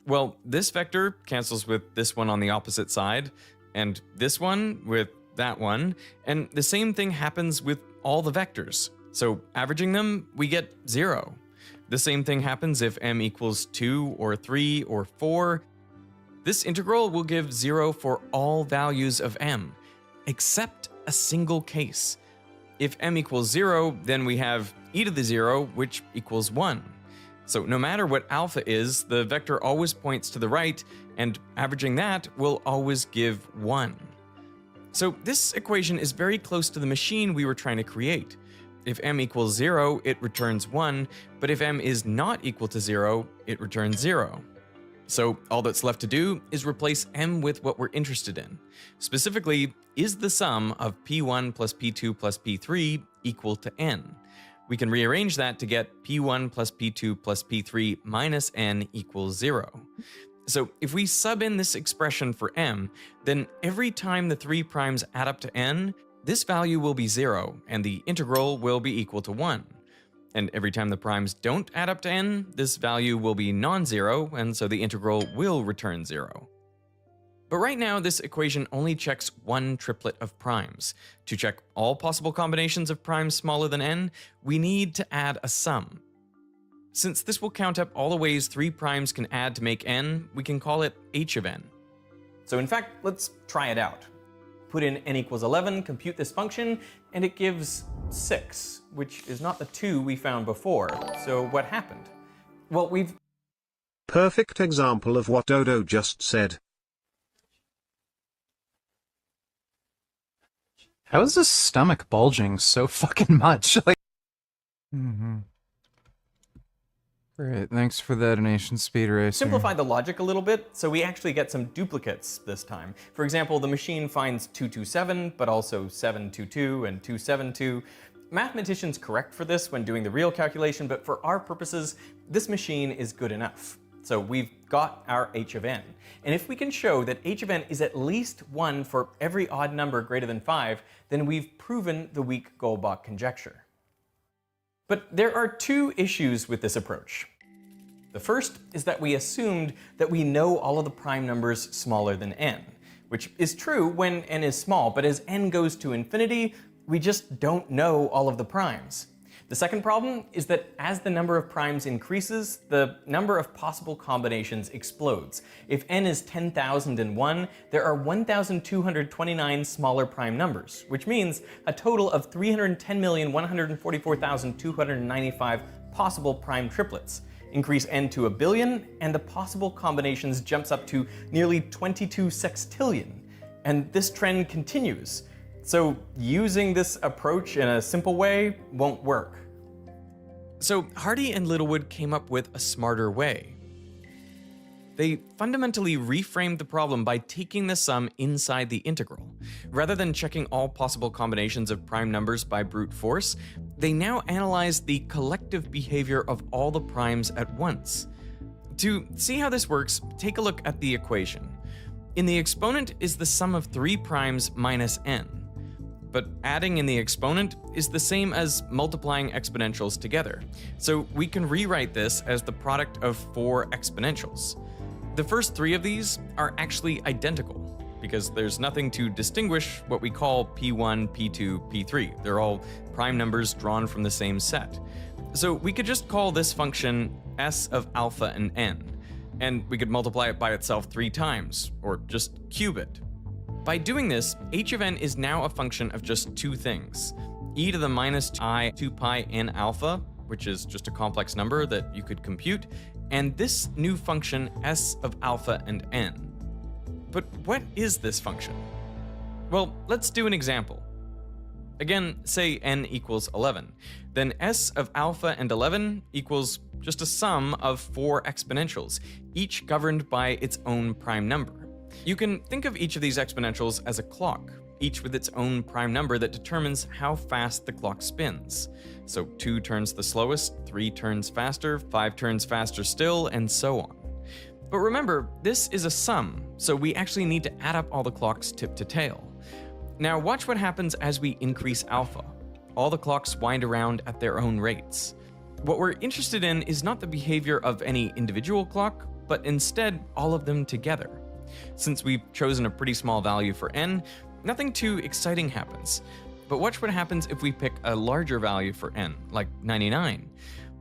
Well, this vector cancels with this one on the opposite side, and this one with that one, and the same thing happens with all the vectors. So averaging them, we get 0. The same thing happens if m equals 2 or 3 or 4. This integral will give 0 for all values of m, except a single case. If m equals 0, then we have e to the 0, which equals 1. So no matter what alpha is, the vector always points to the right, and averaging that will always give 1. So this equation is very close to the machine we were trying to create. If m equals 0, it returns 1, but if m is not equal to 0, it returns 0. So all that's left to do is replace m with what we're interested in. Specifically, is the sum of p1 plus p2 plus p3 equal to n? We can rearrange that to get p1 plus p2 plus p3 minus n equals 0. So if we sub in this expression for m, then every time the 3 primes add up to n, this value will be 0, and the integral will be equal to 1. And every time the primes don't add up to n, this value will be non-zero, and so the integral will return 0. But right now, this equation only checks one triplet of primes. To check all possible combinations of primes smaller than n, we need to add a sum. Since this will count up all the ways 3 primes can add to make n, we can call it h of n. So in fact, let's try it out. Put in n equals 11, compute this function, and it gives 6, which is not the 2 we found before. So what happened? Well, we've... Perfect example of what Dodo just said. How is his stomach bulging so fucking much? Like... Great, thanks for the donation, Speed Racer. Simplify the logic a little bit, so we actually get some duplicates this time. For example, the machine finds 227, but also 722 and 272. Mathematicians correct for this when doing the real calculation, but for our purposes, this machine is good enough. So we've got our h of n. And if we can show that h of n is at least 1 for every odd number greater than 5, then we've proven the weak Goldbach conjecture. But there are 2 issues with this approach. The first is that we assumed that we know all of the prime numbers smaller than n, which is true when n is small, but as n goes to infinity, we just don't know all of the primes. The second problem is that as the number of primes increases, the number of possible combinations explodes. If n is 10,001, there are 1,229 smaller prime numbers, which means a total of 310,144,295 possible prime triplets. Increase n to 1 billion, and the possible combinations jumps up to nearly 22 sextillion. And this trend continues. So using this approach in a simple way won't work. So Hardy and Littlewood came up with a smarter way. They fundamentally reframed the problem by taking the sum inside the integral. Rather than checking all possible combinations of prime numbers by brute force, they now analyze the collective behavior of all the primes at once. To see how this works, take a look at the equation. In the exponent is the sum of 3 primes minus n. But adding in the exponent is the same as multiplying exponentials together. So we can rewrite this as the product of 4 exponentials. The first 3 of these are actually identical, because there's nothing to distinguish what we call P1, P2, P3. They're all prime numbers drawn from the same set. So we could just call this function s of alpha and n, and we could multiply it by itself 3 times, or just cube it. By doing this, h of n is now a function of just 2 things. E to the minus I 2 pi n alpha, which is just a complex number that you could compute, and this new function s of alpha and n. But what is this function? Well, let's do an example. Again, say n equals 11. Then s of alpha and 11 equals just a sum of 4 exponentials, each governed by its own prime number. You can think of each of these exponentials as a clock, each with its own prime number that determines how fast the clock spins. So 2 turns the slowest, 3 turns faster, 5 turns faster still, and so on. But remember, this is a sum, so we actually need to add up all the clocks tip to tail. Now watch what happens as we increase alpha. All the clocks wind around at their own rates. What we're interested in is not the behavior of any individual clock, but instead all of them together. Since we've chosen a pretty small value for n, nothing too exciting happens. But watch what happens if we pick a larger value for n, like 99.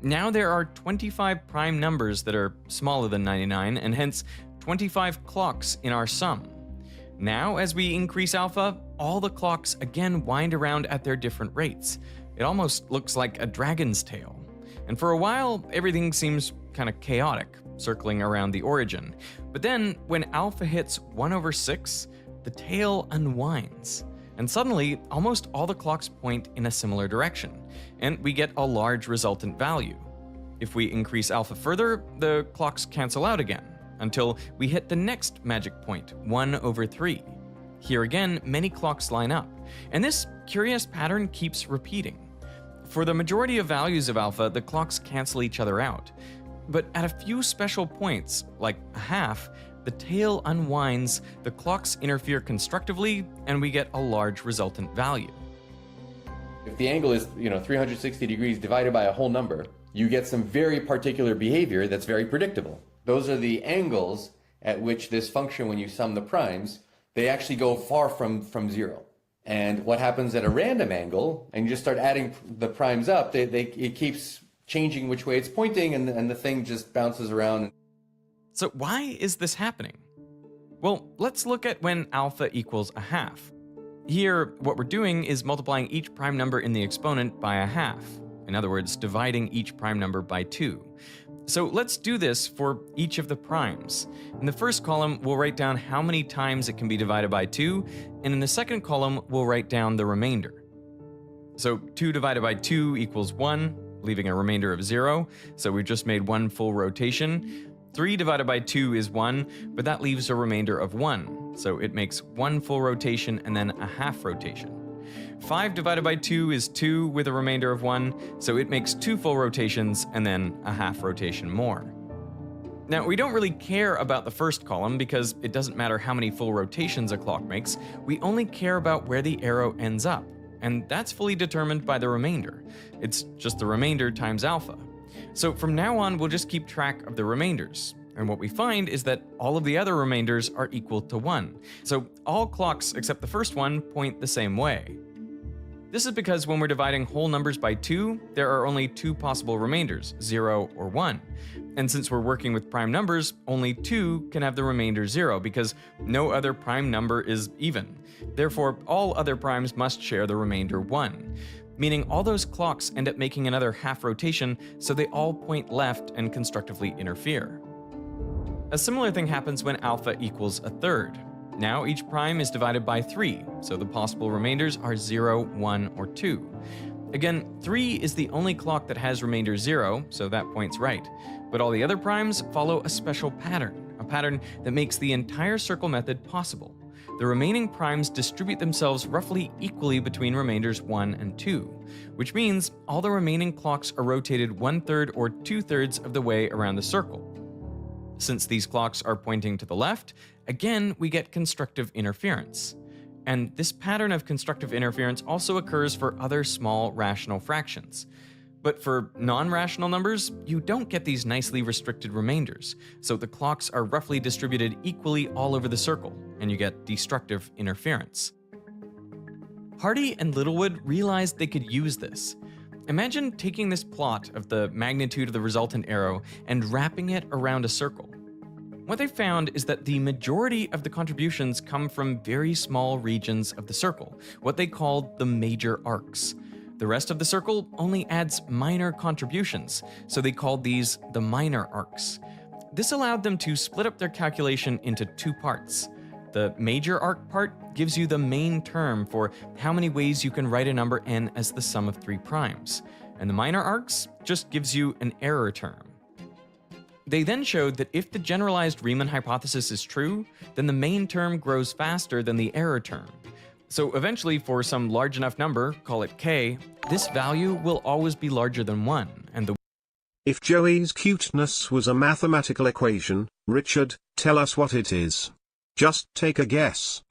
Now there are 25 prime numbers that are smaller than 99, and hence 25 clocks in our sum. Now, as we increase alpha, all the clocks again wind around at their different rates. It almost looks like a dragon's tail. And for a while, everything seems kind of chaotic, circling around the origin. But then, when alpha hits 1/6, the tail unwinds. And suddenly, almost all the clocks point in a similar direction, and we get a large resultant value. If we increase alpha further, the clocks cancel out again, until we hit the next magic point, 1/3. Here again, many clocks line up, and this curious pattern keeps repeating. For the majority of values of alpha, the clocks cancel each other out. But at a few special points, like a half, the tail unwinds, the clocks interfere constructively, and we get a large resultant value. If the angle is, 360 degrees divided by a whole number, you get some very particular behavior that's very predictable. Those are the angles at which this function, when you sum the primes, they actually go far from zero. And what happens at a random angle, and you just start adding the primes up, it keeps changing which way it's pointing, and the thing just bounces around. So why is this happening? Well, let's look at when alpha equals a half. Here, what we're doing is multiplying each prime number in the exponent by a half. In other words, dividing each prime number by 2. So let's do this for each of the primes. In the first column, we'll write down how many times it can be divided by 2, and in the second column, we'll write down the remainder. So 2 divided by 2 equals 1, leaving a remainder of 0, so we've just made one full rotation. 3 divided by 2 is 1, but that leaves a remainder of 1, so it makes one full rotation and then a half rotation. 5 divided by 2 is 2 with a remainder of 1, so it makes 2 full rotations and then a half rotation more. Now, we don't really care about the first column because it doesn't matter how many full rotations a clock makes, we only care about where the arrow ends up, and that's fully determined by the remainder. It's just the remainder times alpha. So from now on, we'll just keep track of the remainders. And what we find is that all of the other remainders are equal to 1. So all clocks except the first one point the same way. This is because when we're dividing whole numbers by 2, there are only 2 possible remainders, 0 or 1. And since we're working with prime numbers, only 2 can have the remainder 0 because no other prime number is even. Therefore, all other primes must share the remainder 1. Meaning all those clocks end up making another half rotation, so they all point left and constructively interfere. A similar thing happens when alpha equals a third. Now each prime is divided by 3, so the possible remainders are 0, 1, or 2. Again, 3 is the only clock that has remainder 0, so that point's right. But all the other primes follow a special pattern, a pattern that makes the entire circle method possible. The remaining primes distribute themselves roughly equally between remainders 1 and 2, which means all the remaining clocks are rotated 1/3 or 2/3 of the way around the circle. Since these clocks are pointing to the left, again we get constructive interference. And this pattern of constructive interference also occurs for other small rational fractions. But for non-rational numbers, you don't get these nicely restricted remainders, so the clocks are roughly distributed equally all over the circle, and you get destructive interference. Hardy and Littlewood realized they could use this. Imagine taking this plot of the magnitude of the resultant arrow and wrapping it around a circle. What they found is that the majority of the contributions come from very small regions of the circle, what they called the major arcs. The rest of the circle only adds minor contributions, so they called these the minor arcs. This allowed them to split up their calculation into 2 parts. The major arc part gives you the main term for how many ways you can write a number n as the sum of 3 primes, and the minor arcs just gives you an error term. They then showed that if the generalized Riemann hypothesis is true, then the main term grows faster than the error term. So eventually, for some large enough number, call it k, this value will always be larger than 1, and the If Joey's cuteness was a mathematical equation, Richard, tell us what it is. Just take a guess.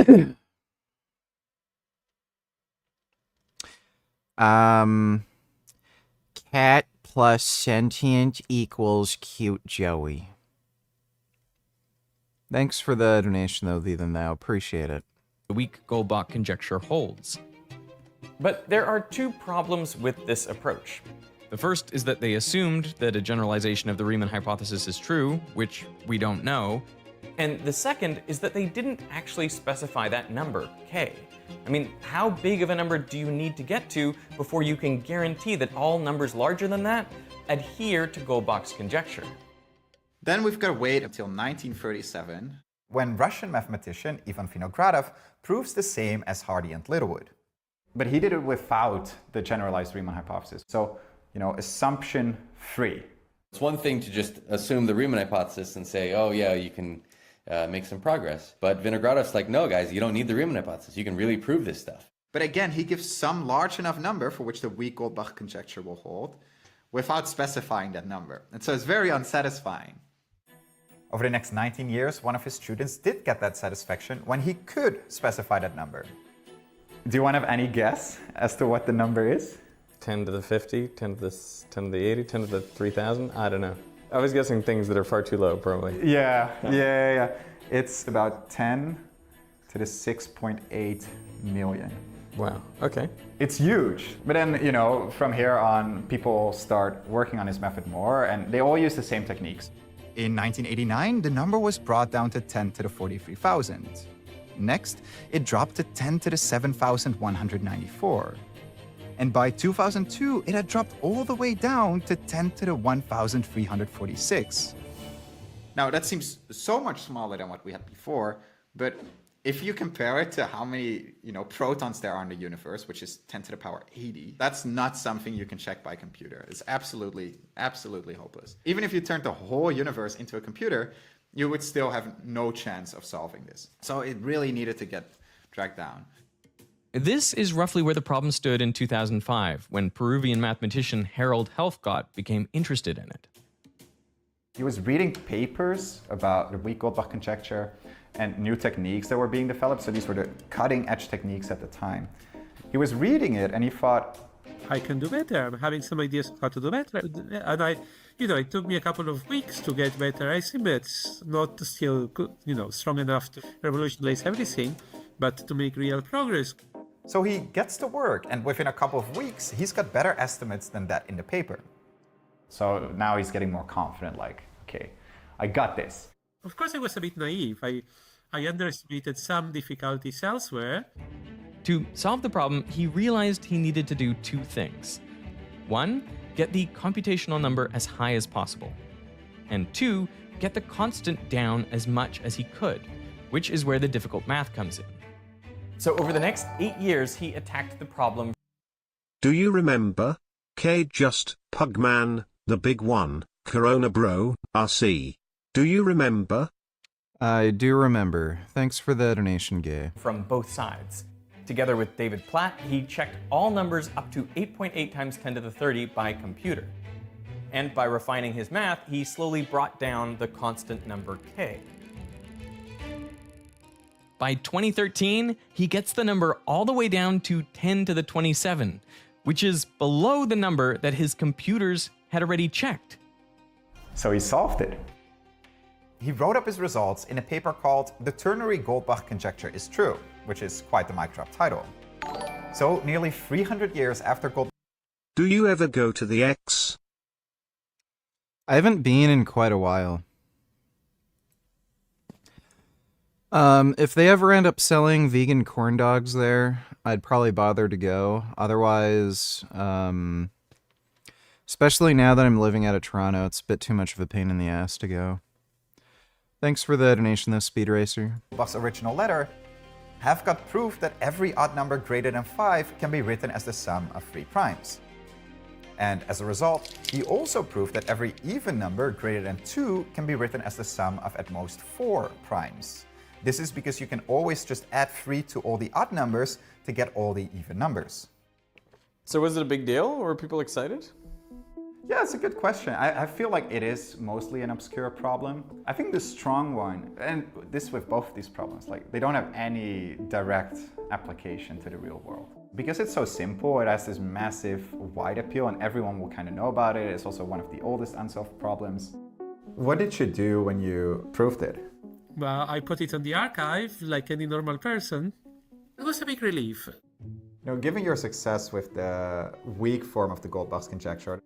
Cat plus sentient equals cute Joey. Thanks for the donation, though, Thee Than Thou. Appreciate it. the weak Goldbach conjecture holds. But there are 2 problems with this approach. The first is that they assumed that a generalization of the Riemann hypothesis is true, which we don't know. And the second is that they didn't actually specify that number, k. I mean, how big of a number do you need to get to before you can guarantee that all numbers larger than that adhere to Goldbach's conjecture? Then we've got to wait until 1937, when Russian mathematician Ivan Vinogradov proves the same as Hardy and Littlewood. But he did it without the generalized Riemann hypothesis. So, assumption free. It's one thing to just assume the Riemann hypothesis and say, oh yeah, you can make some progress. But Vinogradov's like, no guys, you don't need the Riemann hypothesis. You can really prove this stuff. But again, he gives some large enough number for which the weak Goldbach conjecture will hold, without specifying that number. And so it's very unsatisfying. Over the next 19 years, one of his students did get that satisfaction when he could specify that number. Do you want to have any guess as to what the number is? 10 to the 50, 10 to the 80, 10 to the 3,000? I don't know. I was guessing things that are far too low, probably. Yeah. It's about 10 to the 6.8 million. Wow, okay. It's huge. But then, you know, from here on, people start working on his method more, and they all use the same techniques. In 1989, the number was brought down to 10 to the 43,000. Next, it dropped to 10 to the 7,194. And by 2002, it had dropped all the way down to 10 to the 1,346. Now, that seems so much smaller than what we had before, but if you compare it to how many, protons there are in the universe, which is 10 to the power 80, that's not something you can check by computer. It's absolutely, absolutely hopeless. Even if you turned the whole universe into a computer, you would still have no chance of solving this. So it really needed to get dragged down. This is roughly where the problem stood in 2005, when Peruvian mathematician Harold Helfgott became interested in it. He was reading papers about the weak Goldbach conjecture and new techniques that were being developed. So these were the cutting edge techniques at the time. He was reading it and he thought, I can do better. I'm having some ideas of how to do better. And it took me a couple of weeks to get better estimates, not still, strong enough to revolutionize everything, but to make real progress. So he gets to work, and within a couple of weeks, he's got better estimates than that in the paper. So now he's getting more confident, like, okay, I got this. Of course, I was a bit naive. I underestimated some difficulties elsewhere. To solve the problem, he realized he needed to do two things. One, get the computational number as high as possible. And two, get the constant down as much as he could, which is where the difficult math comes in. So over the next 8 years, he attacked the problem. Do you remember? K just, Pugman, the big one, Corona Bro, RC. Do you remember? I do remember. Thanks for the donation, Gay. From both sides. Together with David Platt, he checked all numbers up to 8.8 times 10 to the 30 by computer. And by refining his math, he slowly brought down the constant number k. By 2013, he gets the number all the way down to 10 to the 27, which is below the number that his computers had already checked. So he solved it. He wrote up his results in a paper called The Ternary Goldbach Conjecture is True, which is quite the mic drop title. So nearly 300 years after Goldbach... Do you ever go to the X? I haven't been in quite a while. If they ever end up selling vegan corn dogs there, I'd probably bother to go. Otherwise, especially now that I'm living out of Toronto, it's a bit too much of a pain in the ass to go. Thanks for the donation, though, Speed Racer. Goldbach's original letter have got proof that every odd number greater than 5 can be written as the sum of 3 primes. And as a result, he also proved that every even number greater than 2 can be written as the sum of at most 4 primes. This is because you can always just add 3 to all the odd numbers to get all the even numbers. So was it a big deal? Were people excited? Yeah, it's a good question. I feel like it is mostly an obscure problem. I think the strong one, and this with both of these problems, like they don't have any direct application to the real world. Because it's so simple, it has this massive wide appeal and everyone will kind of know about it. It's also one of the oldest unsolved problems. What did you do when you proved it? Well, I put it on the archive like any normal person. It was a big relief. Given your success with the weak form of the Goldbach conjecture,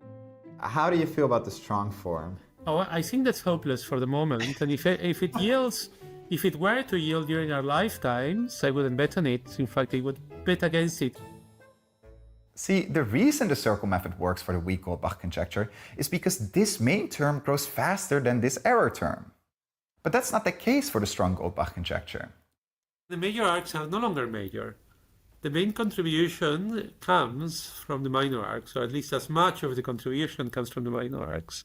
how do you feel about the strong form? Oh, I think that's hopeless for the moment. And if it were to yield during our lifetimes, I wouldn't bet on it. In fact, I would bet against it. See, the reason the circle method works for the weak Goldbach conjecture is because this main term grows faster than this error term. But that's not the case for the strong Goldbach conjecture. The major arcs are no longer major. The main contribution comes from the minor arcs, or at least as much of the contribution comes from the minor arcs.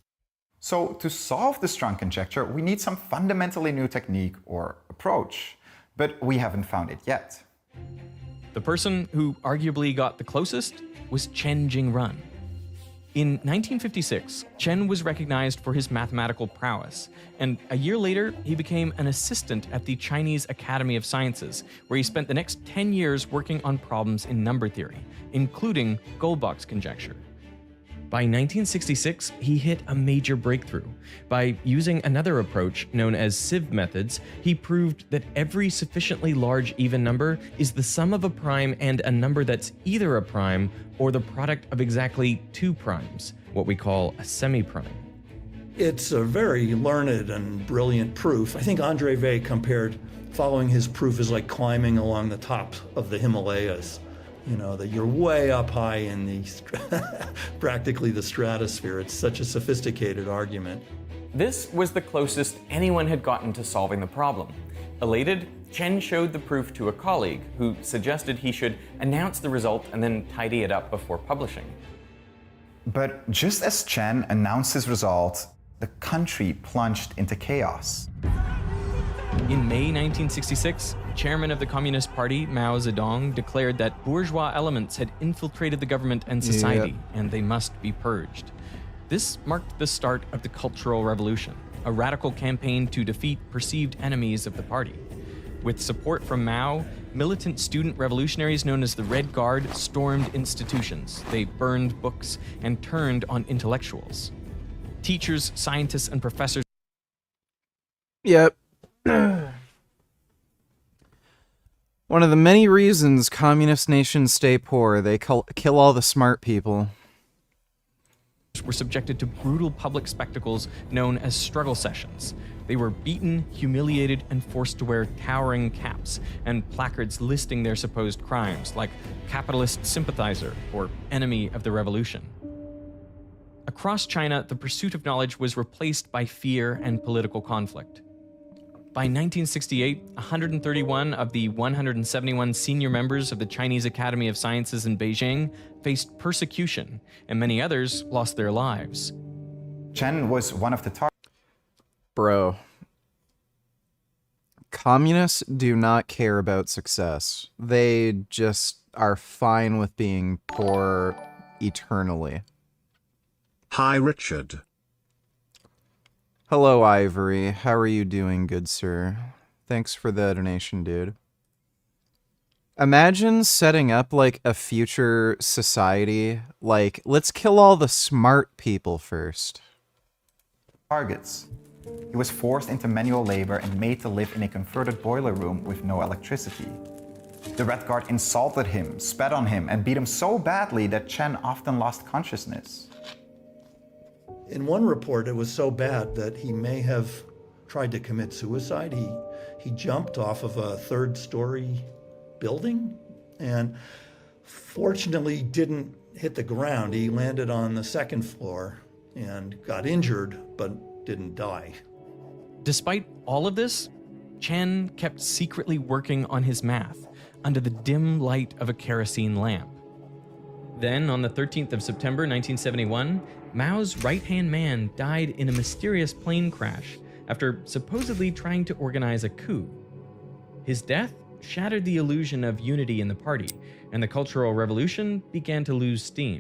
So to solve the strong conjecture, we need some fundamentally new technique or approach, but we haven't found it yet. The person who arguably got the closest was Chen Jingren. In 1956, Chen was recognized for his mathematical prowess, and a year later, he became an assistant at the Chinese Academy of Sciences, where he spent the next 10 years working on problems in number theory, including Goldbach's conjecture. By 1966, he hit a major breakthrough. By using another approach known as sieve methods, he proved that every sufficiently large even number is the sum of a prime and a number that's either a prime or the product of exactly two primes, what we call a semi-prime. It's a very learned and brilliant proof. I think Andre Weil compared following his proof as like climbing along the top of the Himalayas. You know, that you're way up high in the practically the stratosphere. It's such a sophisticated argument. This was the closest anyone had gotten to solving the problem. Elated, Chen showed the proof to a colleague who suggested he should announce the result and then tidy it up before publishing. But just as Chen announced his result, the country plunged into chaos. In May 1966, chairman of the Communist Party, Mao Zedong, declared that bourgeois elements had infiltrated the government and society, and they must be purged. This marked the start of the Cultural Revolution, a radical campaign to defeat perceived enemies of the party. With support from Mao, militant student revolutionaries known as the Red Guard stormed institutions. They burned books and turned on intellectuals. Teachers, scientists, and professors. Yep. One of the many reasons communist nations stay poor, they kill all the smart people. Were subjected to brutal public spectacles known as struggle sessions. They were beaten, humiliated, and forced to wear towering caps and placards listing their supposed crimes, like capitalist sympathizer or enemy of the revolution. Across China, the pursuit of knowledge was replaced by fear and political conflict. By 1968, 131 of the 171 senior members of the Chinese Academy of Sciences in Beijing faced persecution, and many others lost their lives. Chen was one of the targets. Bro. Communists do not care about success. They just are fine with being poor eternally. Hi, Richard. Hello, Ivory. How are you doing, good sir? Thanks for the donation, dude. Imagine setting up, like, a future society. Like, let's kill all the smart people first. Targets. He was forced into manual labor and made to live in a converted boiler room with no electricity. The Red Guard insulted him, spat on him, and beat him so badly that Chen often lost consciousness. In one report, it was so bad that he may have tried to commit suicide. He jumped off of a third-story building and fortunately didn't hit the ground. He landed on the second floor and got injured, but didn't die. Despite all of this, Chen kept secretly working on his math under the dim light of a kerosene lamp. Then, on the 13th of September 1971, Mao's right-hand man died in a mysterious plane crash after supposedly trying to organize a coup. His death shattered the illusion of unity in the party, and the Cultural Revolution began to lose steam.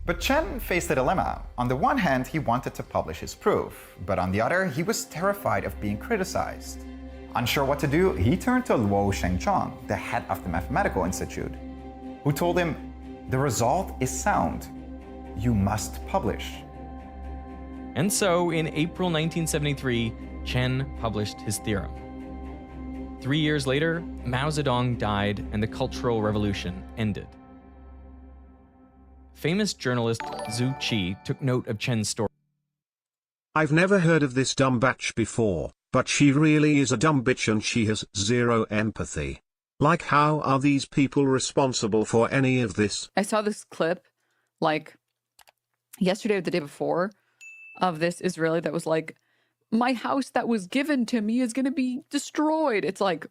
But Chen faced a dilemma. On the one hand, he wanted to publish his proof, but on the other, he was terrified of being criticized. Unsure what to do, he turned to Luo Shengzhong, the head of the Mathematical Institute, who told him, "The result is sound. You must publish." And so, in April 1973, Chen published his theorem. 3 years later, Mao Zedong died and the Cultural Revolution ended. Famous journalist Zhu Qi took note of Chen's story. I've never heard of this dumb batch before, but she really is a dumb bitch and she has zero empathy. Like, how are these people responsible for any of this? I saw this clip, like, yesterday or the day before, of this Israeli that was like, my house that was given to me is going to be destroyed. It's like,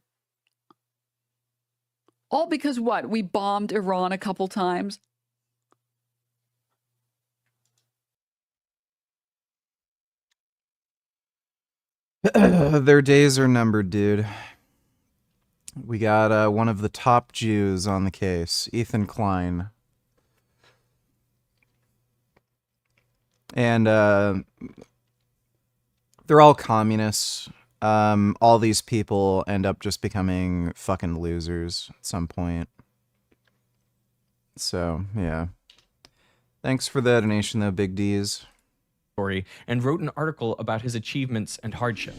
all because what? We bombed Iran a couple times. Their days are numbered, dude. We got one of the top Jews on the case, Ethan Klein. And they're all communists. All these people end up just becoming fucking losers at some point. So, yeah. Thanks for the donation, though, Big D's. And wrote an article about his achievements and hardship.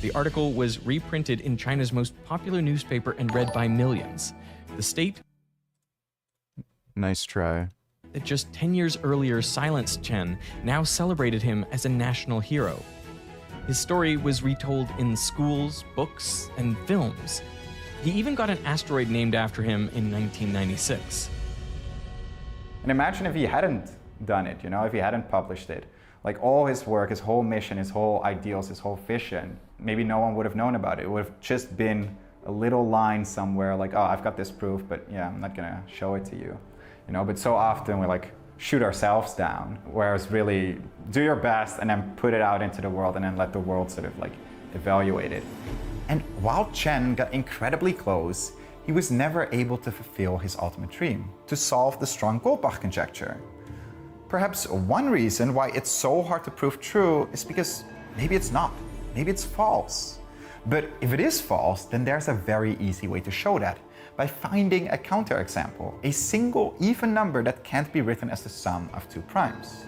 The article was reprinted in China's most popular newspaper and read by millions. The state, Nice try. that just 10 years earlier silenced Chen, now celebrated him as a national hero. His story was retold in schools, books, and films. He even got an asteroid named after him in 1996. And imagine if he hadn't done it, if he hadn't published it. Like all his work, his whole mission, his whole ideals, his whole vision, maybe no one would have known about it. It would have just been a little line somewhere like, oh, I've got this proof, but yeah, I'm not gonna show it to you. But so often we like shoot ourselves down, whereas really do your best and then put it out into the world and then let the world sort of like evaluate it. And while Chen got incredibly close, he was never able to fulfill his ultimate dream, to solve the Strong-Goldbach conjecture. Perhaps one reason why it's so hard to prove true is because maybe it's not, maybe it's false. But if it is false, then there's a very easy way to show that, by finding a counterexample, a single even number that can't be written as the sum of two primes.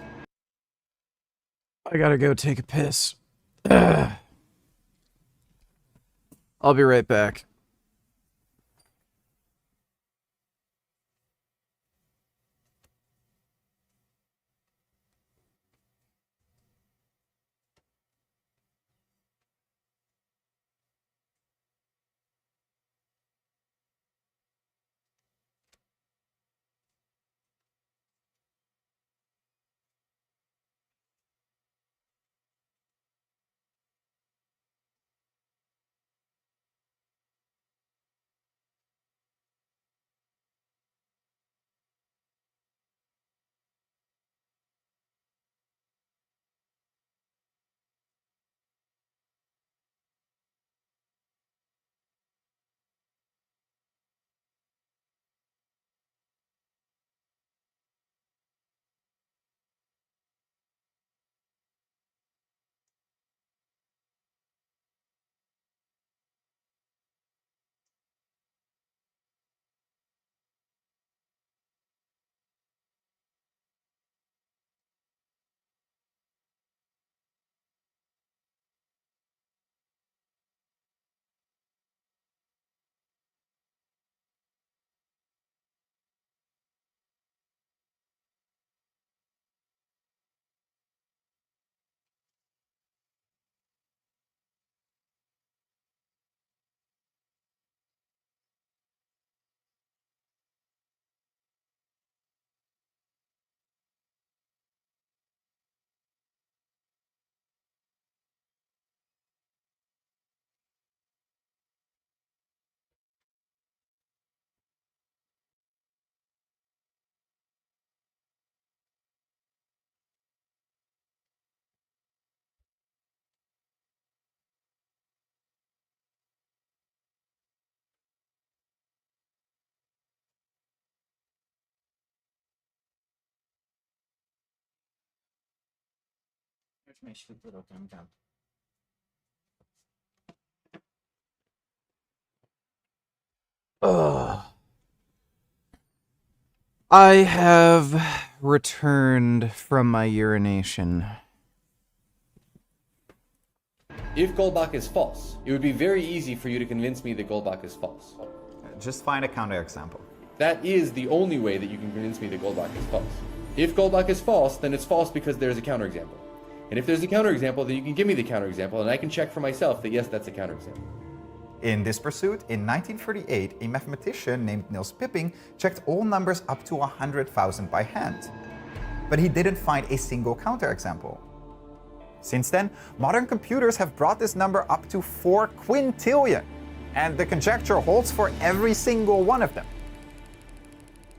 I gotta go take a piss. I'll be right back. I have returned from my urination. If Goldbach is false, it would be very easy for you to convince me that Goldbach is false. Just find a counterexample. That is the only way that you can convince me that Goldbach is false. If Goldbach is false, then it's false because there's a counterexample. And if there's a counterexample, then you can give me the counterexample, and I can check for myself that yes, that's a counterexample. In this pursuit, in 1938, a mathematician named Niels Pipping checked all numbers up to 100,000 by hand. But he didn't find a single counterexample. Since then, modern computers have brought this number up to 4 quintillion, and the conjecture holds for every single one of them.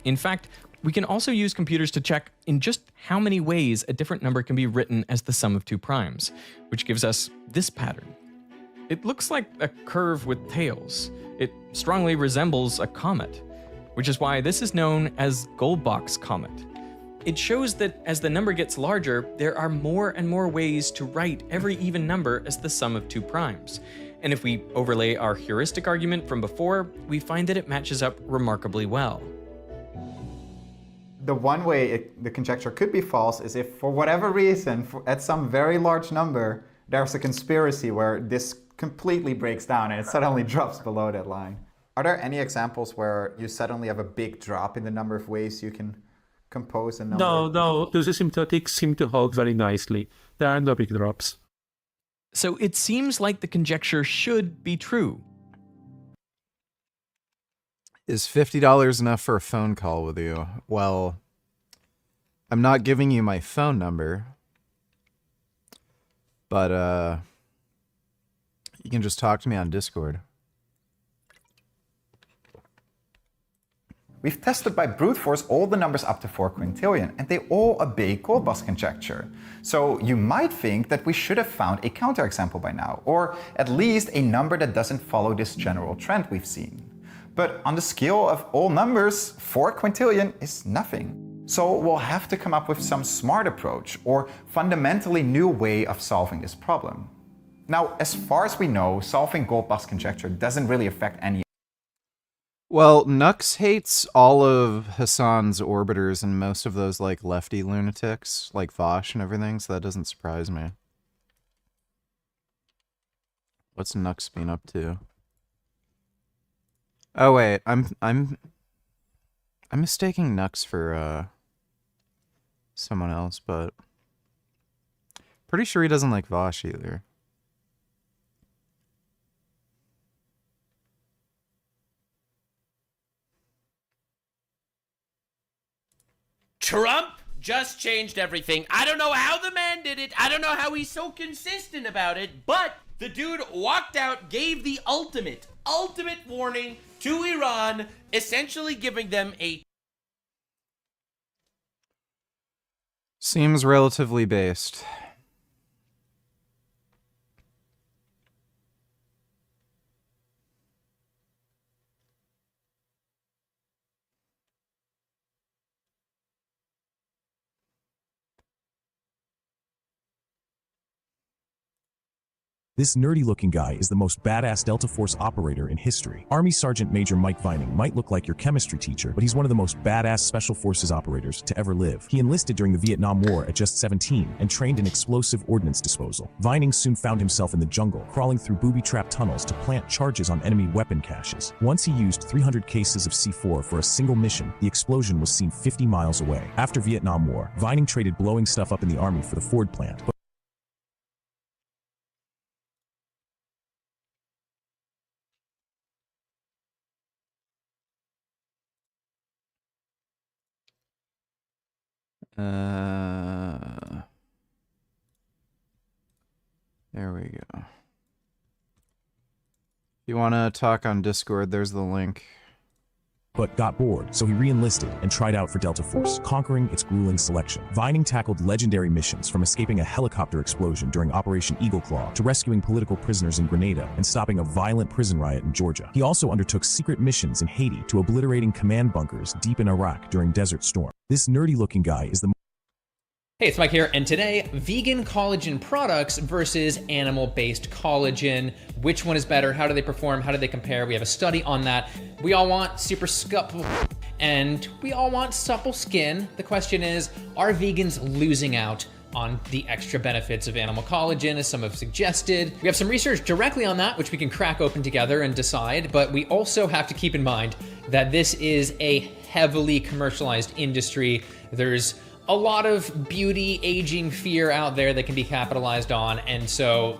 In fact, we can also use computers to check in just how many ways a different number can be written as the sum of two primes, which gives us this pattern. It looks like a curve with tails. It strongly resembles a comet, which is why this is known as Goldbach's comet. It shows that as the number gets larger, there are more and more ways to write every even number as the sum of two primes. And if we overlay our heuristic argument from before, we find that it matches up remarkably well. The one way the conjecture could be false is if, for whatever reason, at some very large number, there's a conspiracy where this completely breaks down and it suddenly drops below that line. Are there any examples where you suddenly have a big drop in the number of ways you can compose a number? No, those asymptotics seem to hold very nicely. There are no big drops. So it seems like the conjecture should be true. Is $50 enough for a phone call with you? Well, I'm not giving you my phone number, but you can just talk to me on Discord. We've tested by brute force all the numbers up to 4 quintillion, and they all obey Goldbach's conjecture. So you might think that we should have found a counterexample by now, or at least a number that doesn't follow this general trend we've seen. But on the scale of all numbers, 4 quintillion is nothing. So we'll have to come up with some smart approach or fundamentally new way of solving this problem. Now, as far as we know, solving Goldbach's conjecture doesn't really affect any. Well, Nux hates all of Hassan's orbiters and most of those like lefty lunatics, like Vosh and everything, so that doesn't surprise me. What's Nux been up to? Oh wait, I'm mistaking Nux for someone else, but pretty sure he doesn't like Vosh either. Trump just changed everything. I don't know how the man did it. I don't know how he's so consistent about it, but the dude walked out, gave the ultimate warning to Iran, essentially giving them a... Seems relatively based. This nerdy-looking guy is the most badass Delta Force operator in history. Army Sergeant Major Mike Vining might look like your chemistry teacher, but he's one of the most badass Special Forces operators to ever live. He enlisted during the Vietnam War at just 17 and trained in explosive ordnance disposal. Vining soon found himself in the jungle, crawling through booby-trapped tunnels to plant charges on enemy weapon caches. Once he used 300 cases of C4 for a single mission, the explosion was seen 50 miles away. After Vietnam War, Vining traded blowing stuff up in the Army for the Ford plant, but there we go. If you want to talk on Discord, there's the link. got bored, so he re-enlisted and tried out for Delta Force, conquering its grueling selection. Vining tackled legendary missions from escaping a helicopter explosion during Operation Eagle Claw to rescuing political prisoners in Grenada and stopping a violent prison riot in Georgia. He also undertook secret missions in Haiti to obliterating command bunkers deep in Iraq during Desert Storm. This nerdy-looking guy is the... Hey, it's Mike here, and today, vegan collagen products versus animal-based collagen. Which one is better? How do they perform? How do they compare? We have a study on that. We all want super supple, and we all want supple skin. The question is, are vegans losing out on the extra benefits of animal collagen, as some have suggested? We have some research directly on that, which we can crack open together and decide, but we also have to keep in mind that this is a heavily commercialized industry. There's a lot of beauty, aging fear out there that can be capitalized on, and so...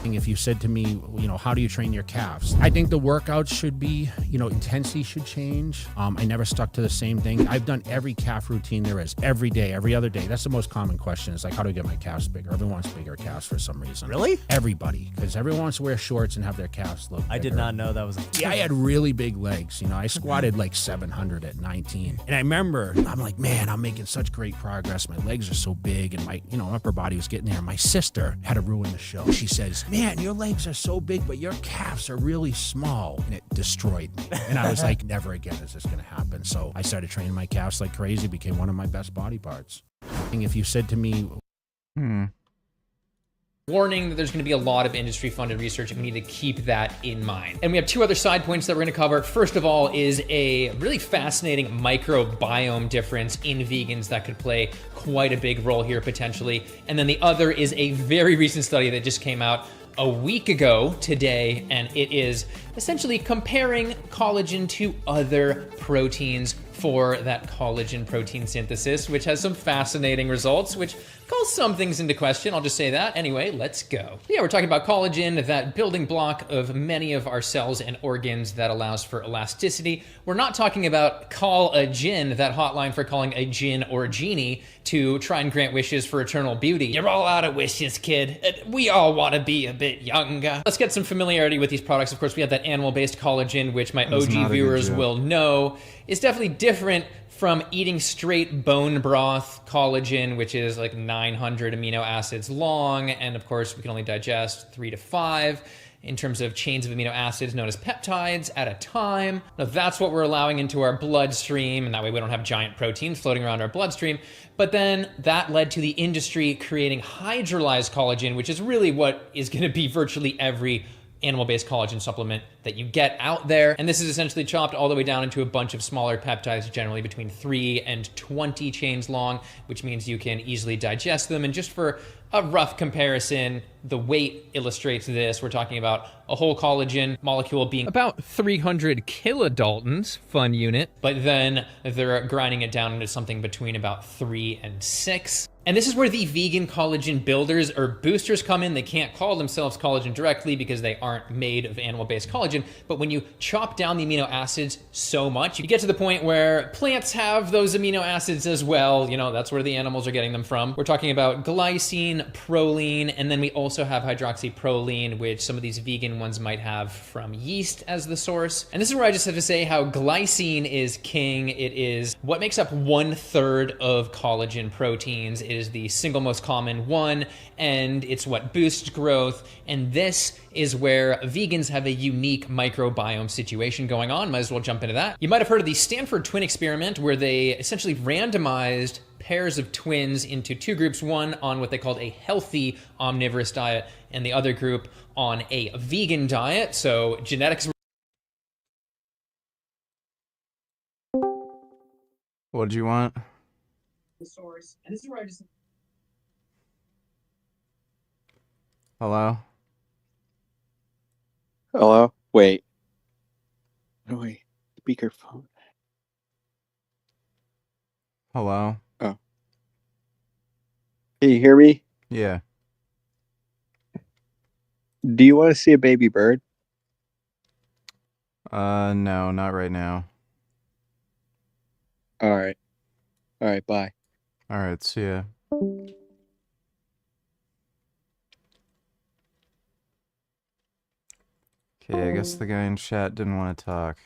If you said to me, how do you train your calves? I think the workouts should be, intensity should change. I never stuck to the same thing. I've done every calf routine there is, every day, every other day. That's the most common question is like, how do I get my calves bigger? Everyone wants bigger calves for some reason. Really? Everybody, because everyone wants to wear shorts and have their calves look bigger. I did not know that was Yeah, I had really big legs. I squatted like 700 at 19. And I remember, I'm like, man, I'm making such great progress. My legs are so big and my, upper body was getting there. My sister had to ruin the show. She says, man, your legs are so big, but your calves are really small. And it destroyed me. And I was like, never again is this going to happen. So I started training my calves like crazy, became one of my best body parts. And if you said to me, Warning that there's going to be a lot of industry-funded research, and we need to keep that in mind. And we have two other side points that we're going to cover. First of all is a really fascinating microbiome difference in vegans that could play quite a big role here potentially. And then the other is a very recent study that just came out a week ago today, and it is essentially comparing collagen to other proteins for that collagen protein synthesis, which has some fascinating results, which calls some things into question. I'll just say that. Anyway, let's go. Yeah, we're talking about collagen, that building block of many of our cells and organs that allows for elasticity. We're not talking about call a djinn, that hotline for calling a djinn or genie to try and grant wishes for eternal beauty. You're all out of wishes, kid. We all want to be a bit younger. Let's get some familiarity with these products. Of course, we have that animal-based collagen, which my OG viewers will know is definitely different from eating straight bone broth collagen, which is like 900 amino acids long. And of course, we can only digest 3 to 5 in terms of chains of amino acids known as peptides at a time. Now that's what we're allowing into our bloodstream, and that way we don't have giant proteins floating around our bloodstream. But then that led to the industry creating hydrolyzed collagen, which is really what is gonna be virtually every animal-based collagen supplement that you get out there. And this is essentially chopped all the way down into a bunch of smaller peptides, generally between 3 and 20 chains long, which means you can easily digest them. And just for a rough comparison, the weight illustrates this. We're talking about a whole collagen molecule being about 300 kilodaltons, fun unit, but then they're grinding it down into something between about 3 and 6. And this is where the vegan collagen builders or boosters come in. They can't call themselves collagen directly because they aren't made of animal-based collagen. But when you chop down the amino acids so much, you get to the point where plants have those amino acids as well. You know, that's where the animals are getting them from. We're talking about glycine, proline, and then we also have hydroxyproline, which some of these vegan ones might have from yeast as the source. And this is where I just have to say how glycine is king. It is what makes up 1/3 of collagen proteins. It is the single most common one, and it's what boosts growth. And this is where vegans have a unique microbiome situation going on. Might as well jump into that. You might have heard of the Stanford twin experiment, where they essentially randomized pairs of twins into two groups, one on what they called a healthy omnivorous diet and the other group on a vegan diet. So genetics. What do you want? The source, and this is where I just. Hello? Hello? Wait. No, wait. Speakerphone. Hello? Oh. Can you hear me? Yeah. Do you want to see a baby bird? No, not right now. Alright. Alright, bye. Alright, see ya. Okay, I guess the guy in chat didn't want to talk.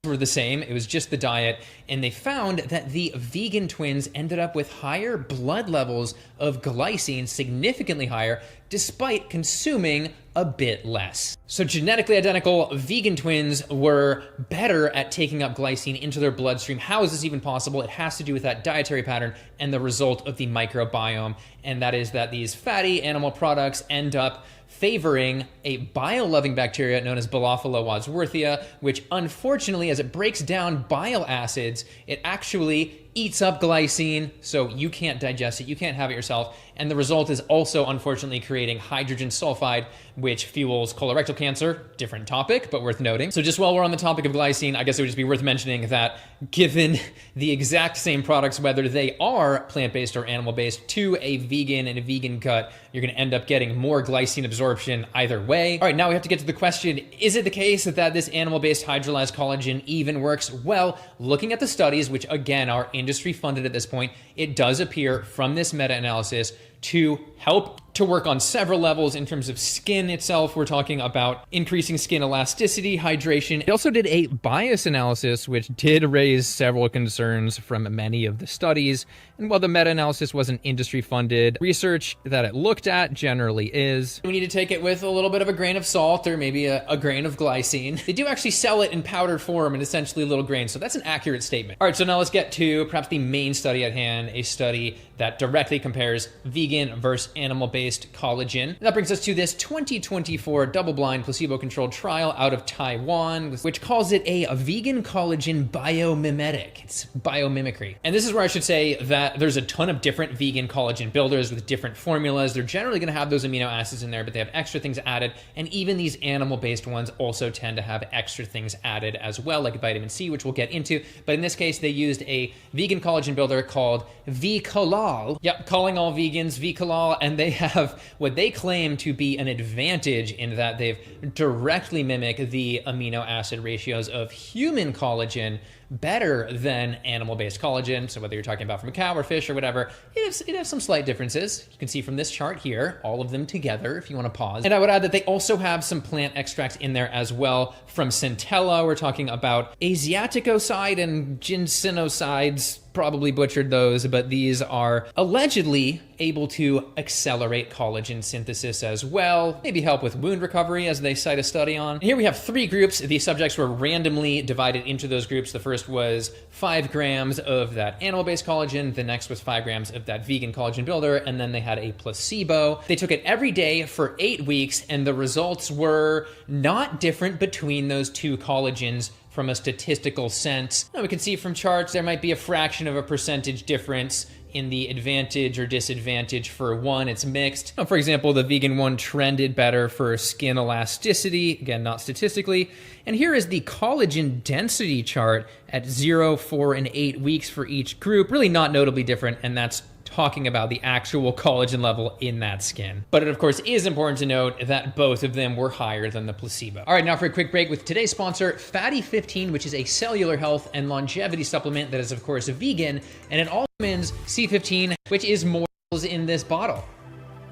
Were the same. It was just the diet, and they found that the vegan twins ended up with higher blood levels of glycine, significantly higher, despite consuming a bit less. So genetically identical vegan twins were better at taking up glycine into their bloodstream. How is this even possible? It has to do with that dietary pattern and the result of the microbiome, and that is that these fatty animal products end up favoring a bile-loving bacteria known as Balaphila wadsworthia, which unfortunately, as it breaks down bile acids, it actually eats up glycine, so you can't digest it, you can't have it yourself, and the result is also unfortunately creating hydrogen sulfide, which fuels colorectal cancer. Different topic, but worth noting. So just while we're on the topic of glycine, I guess it would just be worth mentioning that given the exact same products, whether they are plant-based or animal-based, to a vegan and a vegan gut, you're gonna end up getting more glycine absorption either way. All right, now we have to get to the question, is it the case that this animal-based hydrolyzed collagen even works? Well, looking at the studies, which again are industry funded at this point, it does appear from this meta-analysis to help to work on several levels in terms of skin itself. We're talking about increasing skin elasticity, hydration. It also did a bias analysis, which did raise several concerns from many of the studies. And while the meta-analysis wasn't industry-funded, research that it looked at generally is. We need to take it with a little bit of a grain of salt or maybe a grain of glycine. They do actually sell it in powdered form and essentially little grains, so that's an accurate statement. All right, so now let's get to perhaps the main study at hand, a study that directly compares vegan versus animal-based collagen. And that brings us to this 2024 double-blind placebo-controlled trial out of Taiwan, which calls it a vegan collagen biomimetic. It's biomimicry. And this is where I should say that there's a ton of different vegan collagen builders with different formulas. They're generally gonna have those amino acids in there, but they have extra things added. And even these animal-based ones also tend to have extra things added as well, like vitamin C, which we'll get into. But in this case, they used a vegan collagen builder called V-Colal. Yep, calling all vegans V-Colal, and they have what they claim to be an advantage in that they've directly mimic the amino acid ratios of human collagen better than animal-based collagen. So whether you're talking about from a cow or fish or whatever, it has some slight differences. You can see from this chart here, all of them together if you want to pause. And I would add that they also have some plant extracts in there as well. From centella, we're talking about asiaticoside and ginsenosides. Probably butchered those, but these are allegedly able to accelerate collagen synthesis as well, maybe help with wound recovery, as they cite a study on. And here we have 3 groups. The subjects were randomly divided into those groups. The first was 5 grams of that animal-based collagen. The next was 5 grams of that vegan collagen builder, and then they had a placebo. They took it every day for 8 weeks, and the results were not different between those 2 collagens from a statistical sense. Now we can see from charts there might be a fraction of a percentage difference in the advantage or disadvantage for one. It's mixed. Now, for example, the vegan one trended better for skin elasticity, again, not statistically. And here is the collagen density chart at 0, 4, and 8 weeks for each group. Really not notably different, and that's talking about the actual collagen level in that skin. But it of course is important to note that both of them were higher than the placebo. All right, now for a quick break with today's sponsor, Fatty 15, which is a cellular health and longevity supplement that is of course vegan, and it also recommends C15, which is more in this bottle.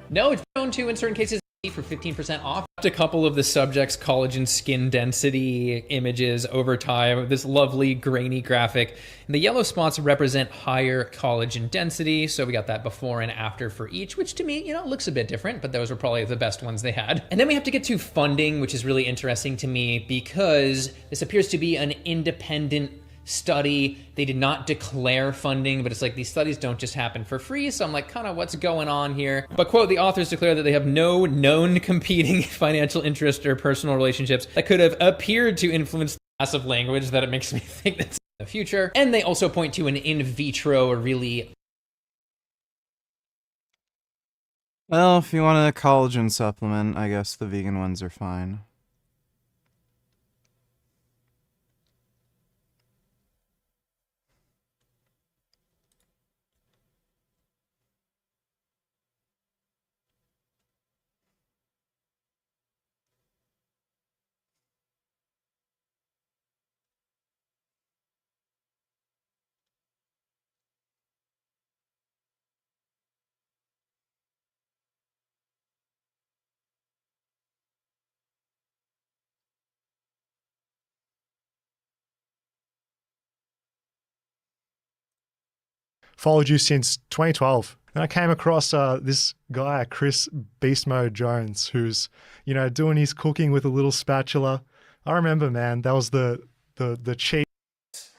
No, it's shown to in certain cases for 15% off. A couple of the subjects' collagen skin density images over time, this lovely grainy graphic. And the yellow spots represent higher collagen density. So we got that before and after for each, which to me, looks a bit different, but those were probably the best ones they had. And then we have to get to funding, which is really interesting to me because this appears to be an independent study. They did not declare funding, but it's like these studies don't just happen for free. So I'm like, kind of what's going on here? But quote, the authors declare that they have no known competing financial interest or personal relationships that could have appeared to influence the class of language that it makes me think that's in the future. And they also point to an in vitro or really. Well, if you want a collagen supplement, I guess the vegan ones are fine. Followed you since 2012. And I came across this guy, Chris Beast Mode Jones, who's, doing his cooking with a little spatula. I remember, man, that was the cheat.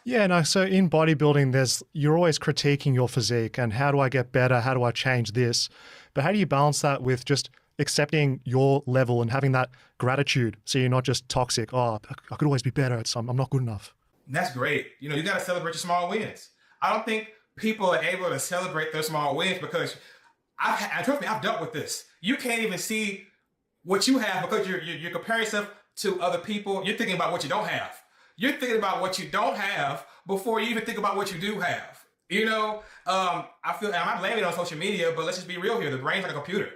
Yeah, no, so in bodybuilding, you're always critiquing your physique and how do I get better? How do I change this? But how do you balance that with just accepting your level and having that gratitude so you're not just toxic? Oh, I could always be better at something. I'm not good enough. And that's great. You got to celebrate your small wins. I don't think people are able to celebrate their small wins because trust me, I've dealt with this. You can't even see what you have because you're comparing yourself to other people. You're thinking about what you don't have. You're thinking about what you don't have before you even think about what you do have. I feel, and I'm not blaming it on social media, but let's just be real here. The brain's like a computer.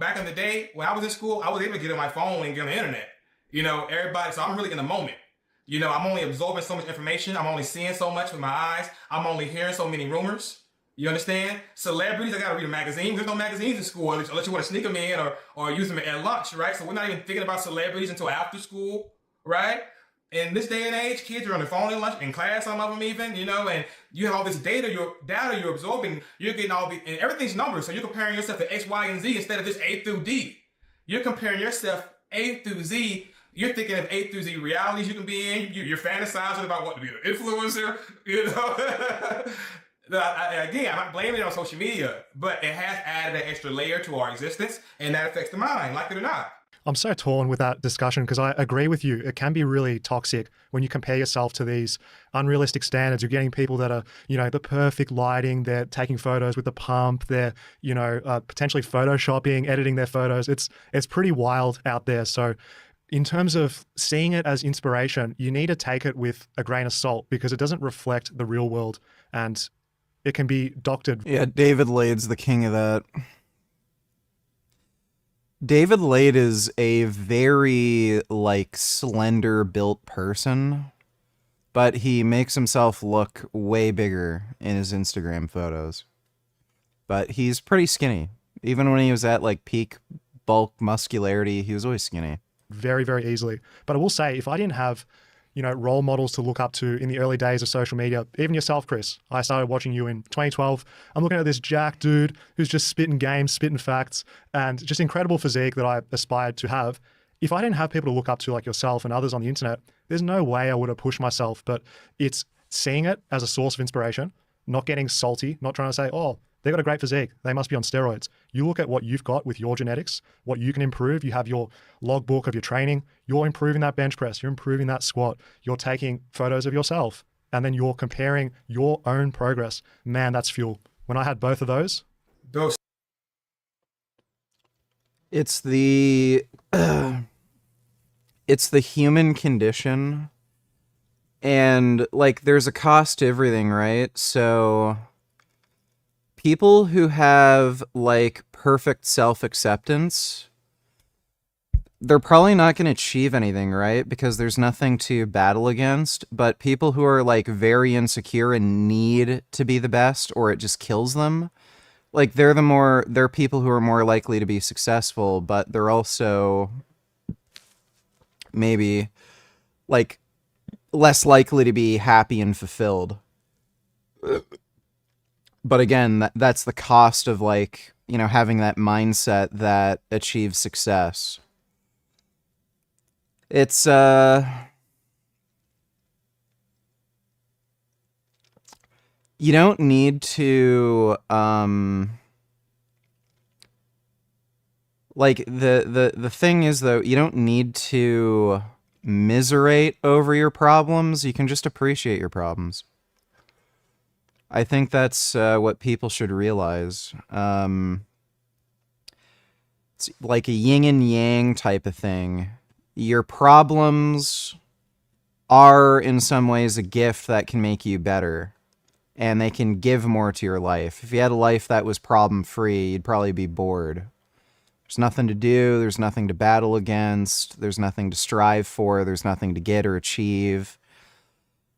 Back in the day when I was in school, I was able to get on my phone and get on the internet. Everybody, so I'm really in the moment. I'm only absorbing so much information. I'm only seeing so much with my eyes. I'm only hearing so many rumors. You understand? Celebrities, I gotta read a magazine. There's no magazines in school unless you want to sneak them in or use them at lunch, right? So we're not even thinking about celebrities until after school, right? In this day and age, kids are on their phone in lunch, in class, some of them even, you know, and you have all this data you're absorbing, you're getting all the, and everything's numbers. So you're comparing yourself to X, Y, and Z instead of just A through D. You're comparing yourself A through Z. You're thinking of A through Z realities you can be in. You're fantasizing about what to be an influencer, you know. Again, I'm not blaming it on social media, but it has added an extra layer to our existence, and that affects the mind, like it or not. I'm so torn with that discussion because I agree with you. It can be really toxic when you compare yourself to these unrealistic standards. You're getting people that are, you know, the perfect lighting. They're taking photos with the pump. They're, you know, potentially photoshopping, editing their photos. It's pretty wild out there. So in terms of seeing it as inspiration, you need to take it with a grain of salt because it doesn't reflect the real world and it can be doctored. Yeah, David Lade's the king of that. David Lade is a very, like, slender-built person, but he makes himself look way bigger in his Instagram photos. But he's pretty skinny. Even when he was at, like, peak bulk muscularity, he was always skinny. Very, very easily. But I will say, if I didn't have, you know, role models to look up to in the early days of social media, even yourself, Chris, I started watching you in 2012. I'm looking at this jack dude who's just spitting games, spitting facts, and just incredible physique that I aspired to have. If I didn't have people to look up to like yourself and others on the internet, there's no way I would have pushed myself. But it's seeing it as a source of inspiration, not getting salty, not trying to say, oh, they got a great physique, they must be on steroids. You look at what you've got with your genetics, what you can improve. You have your logbook of your training. You're improving that bench press. You're improving that squat. You're taking photos of yourself. And then you're comparing your own progress. Man, that's fuel. When I had both of those. It's the it's the human condition. And, like, there's a cost to everything, right? So people who have, like, perfect self-acceptance, they're probably not going to achieve anything, right? Because there's nothing to battle against. But people who are, like, very insecure and need to be the best, or it just kills them, like, they're people who are more likely to be successful, but they're also maybe, like, less likely to be happy and fulfilled. But again, that's the cost of, like, you know, having that mindset that achieves success. It's, you don't need to, like, the thing is, though, you don't need to miserate over your problems. You can just appreciate your problems. I think that's what people should realize. It's like a yin and yang type of thing. Your problems are, in some ways, a gift that can make you better. And they can give more to your life. If you had a life that was problem-free, you'd probably be bored. There's nothing to do. There's nothing to battle against. There's nothing to strive for. There's nothing to get or achieve.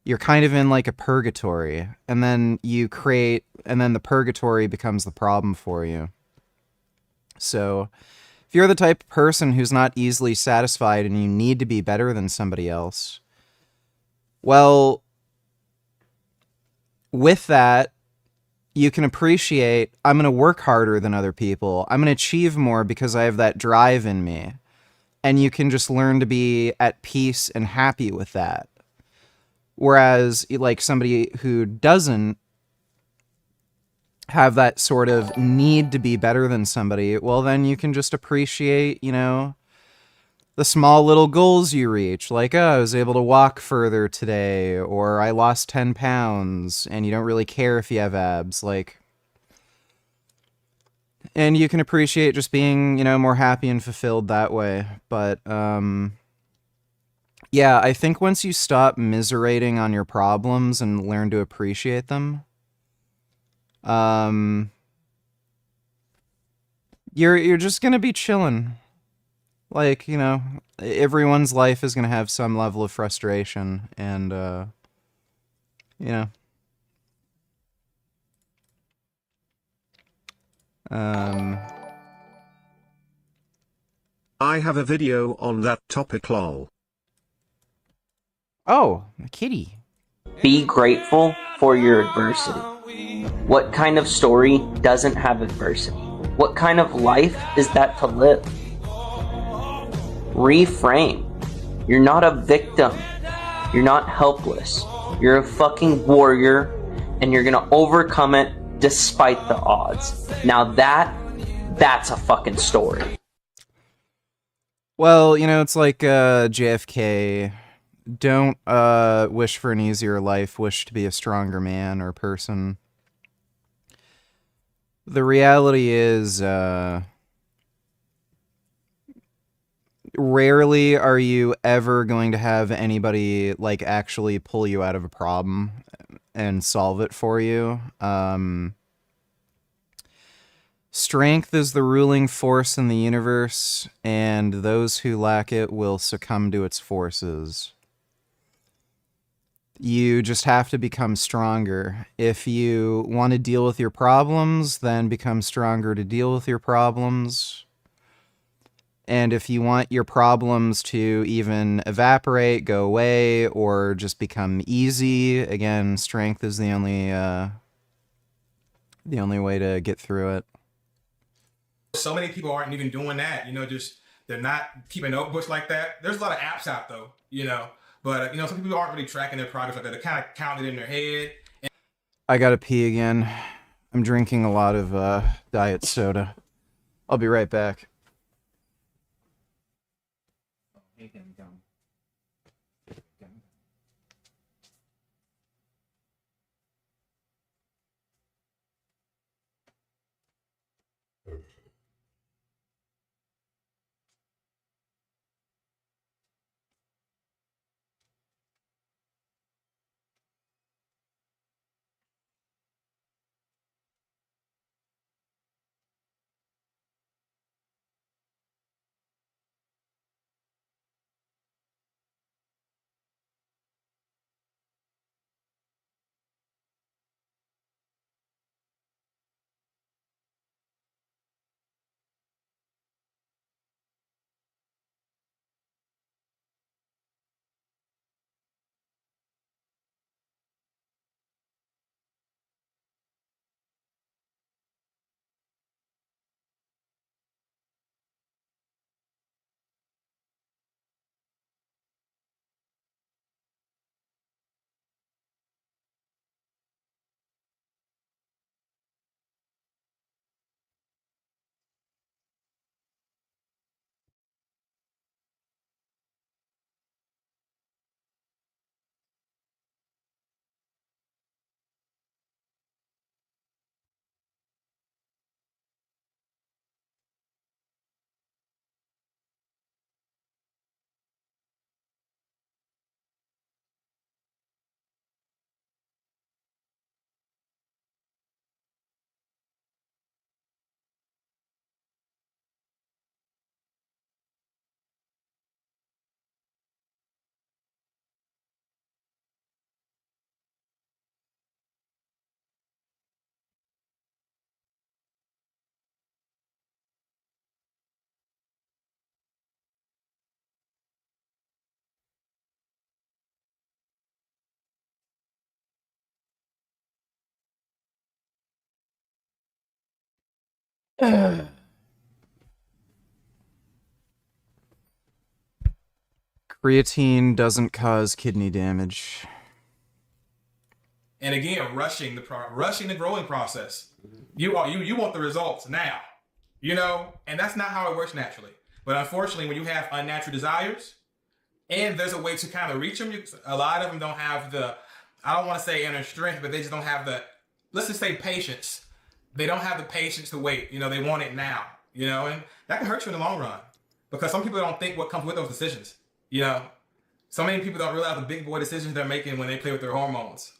You're kind of in, like, a purgatory, and then and then the purgatory becomes the problem for you. So if you're the type of person who's not easily satisfied and you need to be better than somebody else, well, with that, you can appreciate, I'm going to work harder than other people. I'm going to achieve more because I have that drive in me. And you can just learn to be at peace and happy with that. Whereas, like, somebody who doesn't have that sort of need to be better than somebody, well, then you can just appreciate, you know, the small little goals you reach. Like, oh, I was able to walk further today, or I lost 10 pounds, and you don't really care if you have abs, like. And you can appreciate just being, you know, more happy and fulfilled that way. But, yeah, I think once you stop miserating on your problems and learn to appreciate them, you're just gonna be chilling. Like, you know, everyone's life is gonna have some level of frustration, and you know. I have a video on that topic, lol. Oh, a kitty. Be grateful for your adversity. What kind of story doesn't have adversity? What kind of life is that to live? Reframe. You're not a victim. You're not helpless. You're a fucking warrior, and you're gonna overcome it despite the odds. Now that's a fucking story. Well, you know, it's like JFK. Don't wish for an easier life, wish to be a stronger man or person. The reality is, rarely are you ever going to have anybody, like, actually pull you out of a problem and solve it for you. Strength is the ruling force in the universe, and those who lack it will succumb to its forces. You just have to become stronger. If you want to deal with your problems, then become stronger to deal with your problems. And if you want your problems to even evaporate, go away, or just become easy, again, strength is the only way to get through it. So many people aren't even doing that, you know, just they're not keeping notebooks like that. There's a lot of apps out though, you know, but you know, some people aren't really tracking their progress like that. They're kind of counting it in their head. I gotta pee again. I'm drinking a lot of diet soda. I'll be right back. Creatine doesn't cause kidney damage. And again, rushing the growing process. You want the results now, you know, and that's not how it works naturally. But unfortunately, when you have unnatural desires, and there's a way to kind of reach them, a lot of them don't have the, I don't want to say inner strength, but they just don't have the, let's just say patience. They don't have the patience to wait. You know, they want it now, you know, and that can hurt you in the long run because some people don't think what comes with those decisions. You know, so many people don't realize the big boy decisions they're making when they play with their hormones,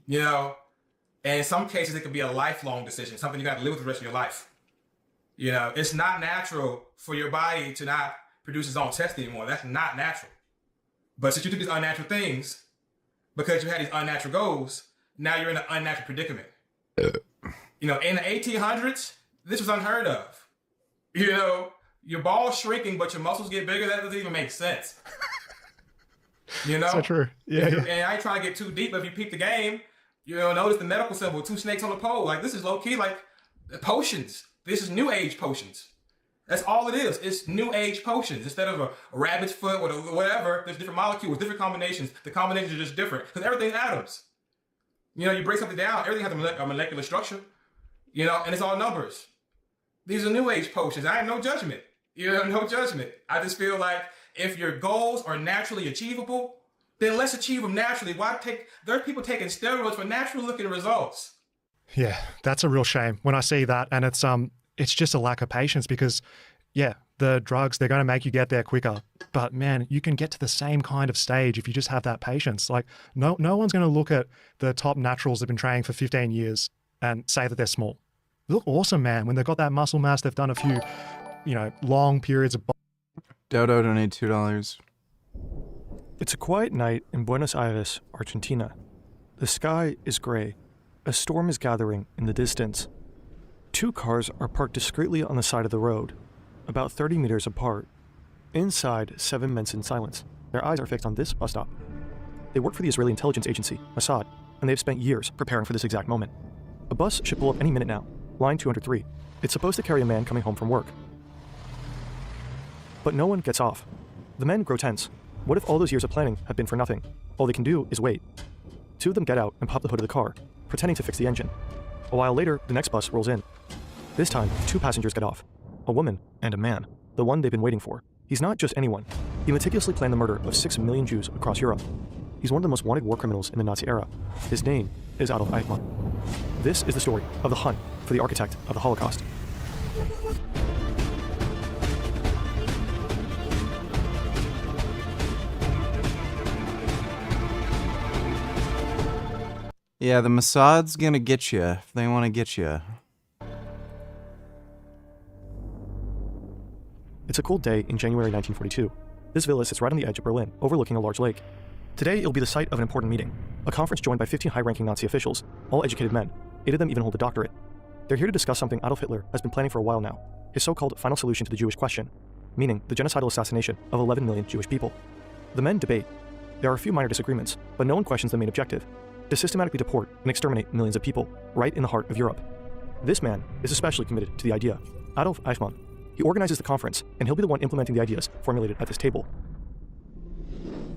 you know, and in some cases it could be a lifelong decision, something you got to live with the rest of your life. You know, it's not natural for your body to not produce its own test anymore. That's not natural. But since you do these unnatural things, because you had these unnatural goals, now you're in an unnatural predicament. You know, in the 1800s, this was unheard of. You know, your ball's shrinking, but your muscles get bigger. That doesn't even make sense. You know? So true. Yeah, yeah. And I ain't trying to get too deep, but if you peep the game, you'll notice the medical symbol, 2 snakes on the pole. Like, this is low-key, like, potions. This is new age potions. That's all it is. It's new age potions. Instead of a rabbit's foot or whatever, there's different molecules, different combinations. The combinations are just different because everything's atoms. You know, you break something down, everything has a molecular structure, you know, and it's all numbers. These are new age potions. I have no judgment. You know, no judgment. I just feel like if your goals are naturally achievable, then let's achieve them naturally. There's people taking steroids for natural looking results. Yeah, that's a real shame when I see that, and it's just a lack of patience because, yeah, the drugs, they're going to make you get there quicker. But man, you can get to the same kind of stage if you just have that patience. Like, no one's going to look at the top naturals that have been training for 15 years and say that they're small. They look awesome, man. When they've got that muscle mass, they've done a few, long periods of... Dodo donate $2. It's a quiet night in Buenos Aires, Argentina. The sky is gray. A storm is gathering in the distance. 2 cars are parked discreetly on the side of the road, about 30 meters apart. Inside, 7 men sit in silence. Their eyes are fixed on this bus stop. They work for the Israeli intelligence agency, Mossad, and they've spent years preparing for this exact moment. A bus should pull up any minute now, line 203. It's supposed to carry a man coming home from work. But no one gets off. The men grow tense. What if all those years of planning have been for nothing? All they can do is wait. 2 of them get out and pop the hood of the car, pretending to fix the engine. A while later, the next bus rolls in. This time, 2 passengers get off. A woman and a man. The one they've been waiting for. He's not just anyone. He meticulously planned the murder of 6 million Jews across Europe. He's one of the most wanted war criminals in the Nazi era. His name is Adolf Eichmann. This is the story of the hunt for the architect of the Holocaust. Yeah, the Mossad's gonna get you if they want to get you. It's a cold day in January 1942. This villa sits right on the edge of Berlin, overlooking a large lake. Today, it'll be the site of an important meeting, a conference joined by 15 high-ranking Nazi officials, all educated men. 8 of them even hold a doctorate. They're here to discuss something Adolf Hitler has been planning for a while now, his so-called final solution to the Jewish question, meaning the genocidal assassination of 11 million Jewish people. The men debate. There are a few minor disagreements, but no one questions the main objective: to systematically deport and exterminate millions of people, right in the heart of Europe. This man is especially committed to the idea, Adolf Eichmann. He organizes the conference, and he'll be the one implementing the ideas formulated at this table.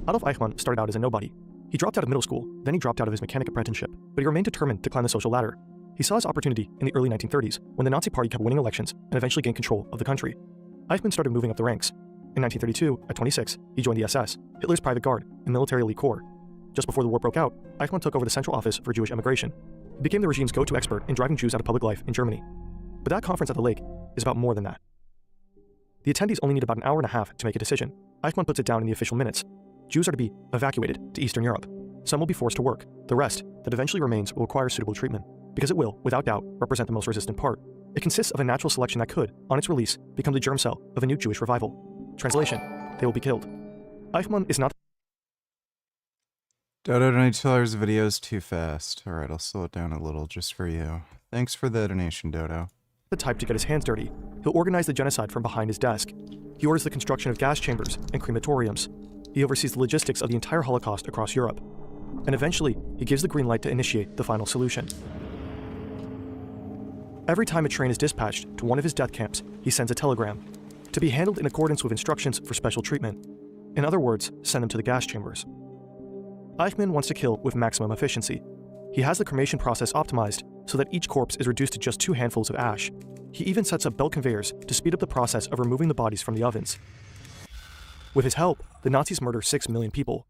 Adolf Eichmann started out as a nobody. He dropped out of middle school, then he dropped out of his mechanic apprenticeship, but he remained determined to climb the social ladder. He saw his opportunity in the early 1930s, when the Nazi Party kept winning elections and eventually gained control of the country. Eichmann started moving up the ranks. In 1932, at 26, he joined the SS, Hitler's private guard and military elite corps. Just before the war broke out, Eichmann took over the Central Office for Jewish Immigration. He became the regime's go-to expert in driving Jews out of public life in Germany. But that conference at the lake is about more than that. The attendees only need about an hour and a half to make a decision. Eichmann puts it down in the official minutes. Jews are to be evacuated to Eastern Europe. Some will be forced to work. The rest, that eventually remains, will require suitable treatment, because it will, without doubt, represent the most resistant part. It consists of a natural selection that could, on its release, become the germ cell of a new Jewish revival. Translation: they will be killed. Eichmann is not... Dodo donate $2 video's too fast. Alright, I'll slow it down a little just for you. Thanks for the donation, Dodo. The type to get his hands dirty. He'll organize the genocide from behind his desk. He orders the construction of gas chambers and crematoriums. He oversees the logistics of the entire Holocaust across Europe. And eventually, he gives the green light to initiate the final solution. Every time a train is dispatched to one of his death camps, he sends a telegram, to be handled in accordance with instructions for special treatment. In other words, send them to the gas chambers. Eichmann wants to kill with maximum efficiency. He has the cremation process optimized so that each corpse is reduced to just 2 handfuls of ash. He even sets up belt conveyors to speed up the process of removing the bodies from the ovens. With his help, the Nazis murder 6 million people.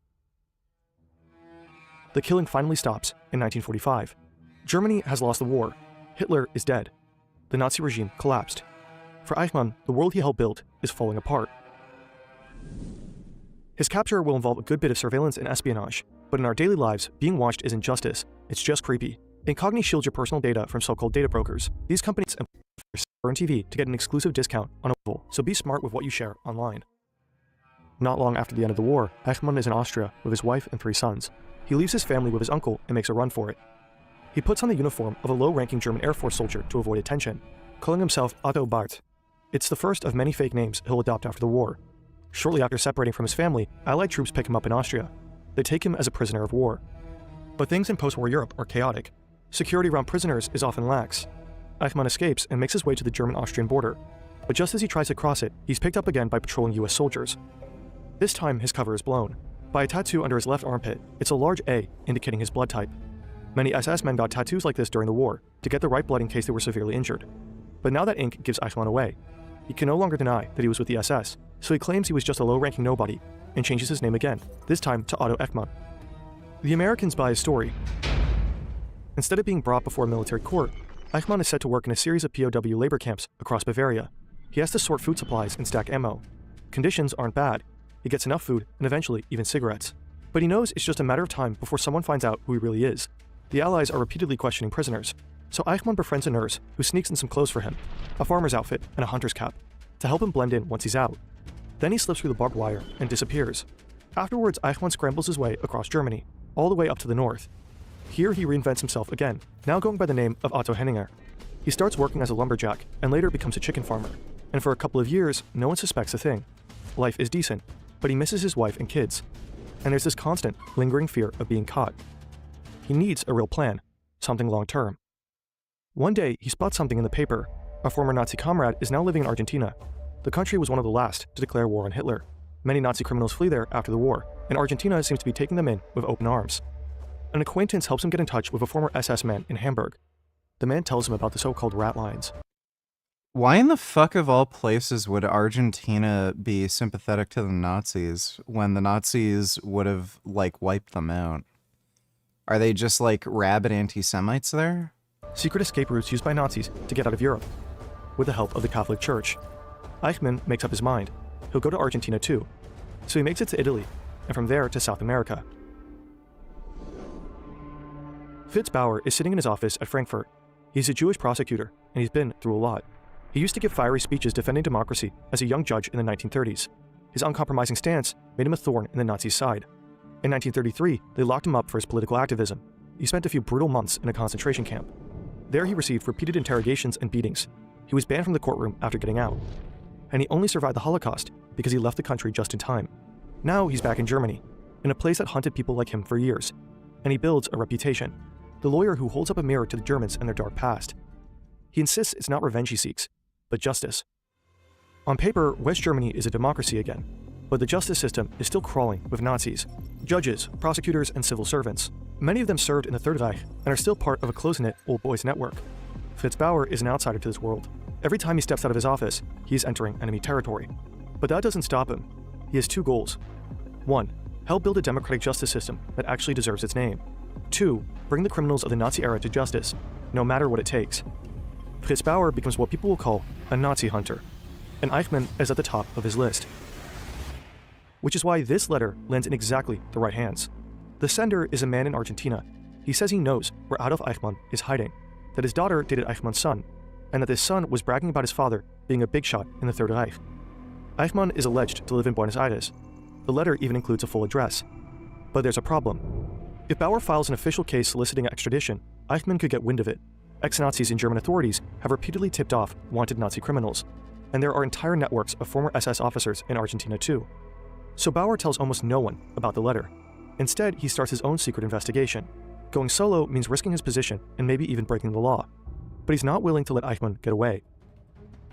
The killing finally stops in 1945. Germany has lost the war. Hitler is dead. The Nazi regime collapsed. For Eichmann, the world he helped build is falling apart. His capture will involve a good bit of surveillance and espionage, but in our daily lives, being watched isn't justice, it's just creepy. Incogni shields your personal data from so-called data brokers. These companies earn TV to get an exclusive discount on a level, so be smart with what you share online. Not long after the end of the war, Eichmann is in Austria with his wife and 3 sons. He leaves his family with his uncle and makes a run for it. He puts on the uniform of a low-ranking German Air Force soldier to avoid attention. calling himself Otto Barth. It's the first of many fake names he'll adopt after the war. Shortly after separating from his family, Allied troops pick him up in Austria. They take him as a prisoner of war. But things in post-war Europe are chaotic. Security around prisoners is often lax. Eichmann escapes and makes his way to the German-Austrian border. But just as he tries to cross it, he's picked up again by patrolling US soldiers. This time, his cover is blown. By a tattoo under his left armpit, it's a large A, indicating his blood type. Many SS men got tattoos like this during the war, to get the right blood in case they were severely injured. But now that ink gives Eichmann away. He can no longer deny that he was with the SS, so he claims he was just a low-ranking nobody, and changes his name again, this time to Otto Eichmann. The Americans buy his story. Instead of being brought before a military court, Eichmann is set to work in a series of POW labor camps across Bavaria. He has to sort food supplies and stack ammo. Conditions aren't bad. He gets enough food, and eventually even cigarettes. But he knows it's just a matter of time before someone finds out who he really is. The Allies are repeatedly questioning prisoners, so Eichmann befriends a nurse who sneaks in some clothes for him, a farmer's outfit and a hunter's cap, to help him blend in once he's out. Then he slips through the barbed wire and disappears. Afterwards, Eichmann scrambles his way across Germany, all the way up to the north. Here he reinvents himself again, now going by the name of Otto Henninger. He starts working as a lumberjack and later becomes a chicken farmer. And for a couple of years, no one suspects a thing. Life is decent, but he misses his wife and kids. And there's this constant, lingering fear of being caught. He needs a real plan, something long-term. One day, he spots something in the paper. A former Nazi comrade is now living in Argentina. The country was one of the last to declare war on Hitler. Many Nazi criminals flee there after the war, and Argentina seems to be taking them in with open arms. An acquaintance helps him get in touch with a former SS man in Hamburg. The man tells him about the so-called rat lines. Why in the fuck of all places would Argentina be sympathetic to the Nazis when the Nazis would have, like, wiped them out? Are they just, like, rabid anti-Semites there? Secret escape routes used by Nazis to get out of Europe, with the help of the Catholic Church. Eichmann makes up his mind. He'll go to Argentina too. So he makes it to Italy, and from there to South America. Fritz Bauer is sitting in his office at Frankfurt. He's a Jewish prosecutor, and he's been through a lot. He used to give fiery speeches defending democracy as a young judge in the 1930s. His uncompromising stance made him a thorn in the Nazis' side. In 1933, they locked him up for his political activism. He spent a few brutal months in a concentration camp. There he received repeated interrogations and beatings. He was banned from the courtroom after getting out. And he only survived the Holocaust because he left the country just in time. Now he's back in Germany, in a place that hunted people like him for years. And he builds a reputation. The lawyer who holds up a mirror to the Germans and their dark past. He insists it's not revenge he seeks, but justice. On paper, West Germany is a democracy again, but the justice system is still crawling with Nazis, judges, prosecutors, and civil servants. Many of them served in the Third Reich and are still part of a close-knit old boys network. Fritz Bauer is an outsider to this world. Every time he steps out of his office, he is entering enemy territory. But that doesn't stop him. He has two goals. 1. Help build a democratic justice system that actually deserves its name. 2. Bring the criminals of the Nazi era to justice, no matter what it takes. Fritz Bauer becomes what people will call a Nazi hunter, and Eichmann is at the top of his list. Which is why this letter lands in exactly the right hands. The sender is a man in Argentina. He says he knows where Adolf Eichmann is hiding, that his daughter dated Eichmann's son, and that this son was bragging about his father being a big shot in the Third Reich. Eichmann is alleged to live in Buenos Aires. The letter even includes a full address. But there's a problem. If Bauer files an official case soliciting extradition, Eichmann could get wind of it. Ex-Nazis and German authorities have repeatedly tipped off wanted Nazi criminals, and there are entire networks of former SS officers in Argentina too. So Bauer tells almost no one about the letter. Instead, he starts his own secret investigation. Going solo means risking his position and maybe even breaking the law. But he's not willing to let Eichmann get away.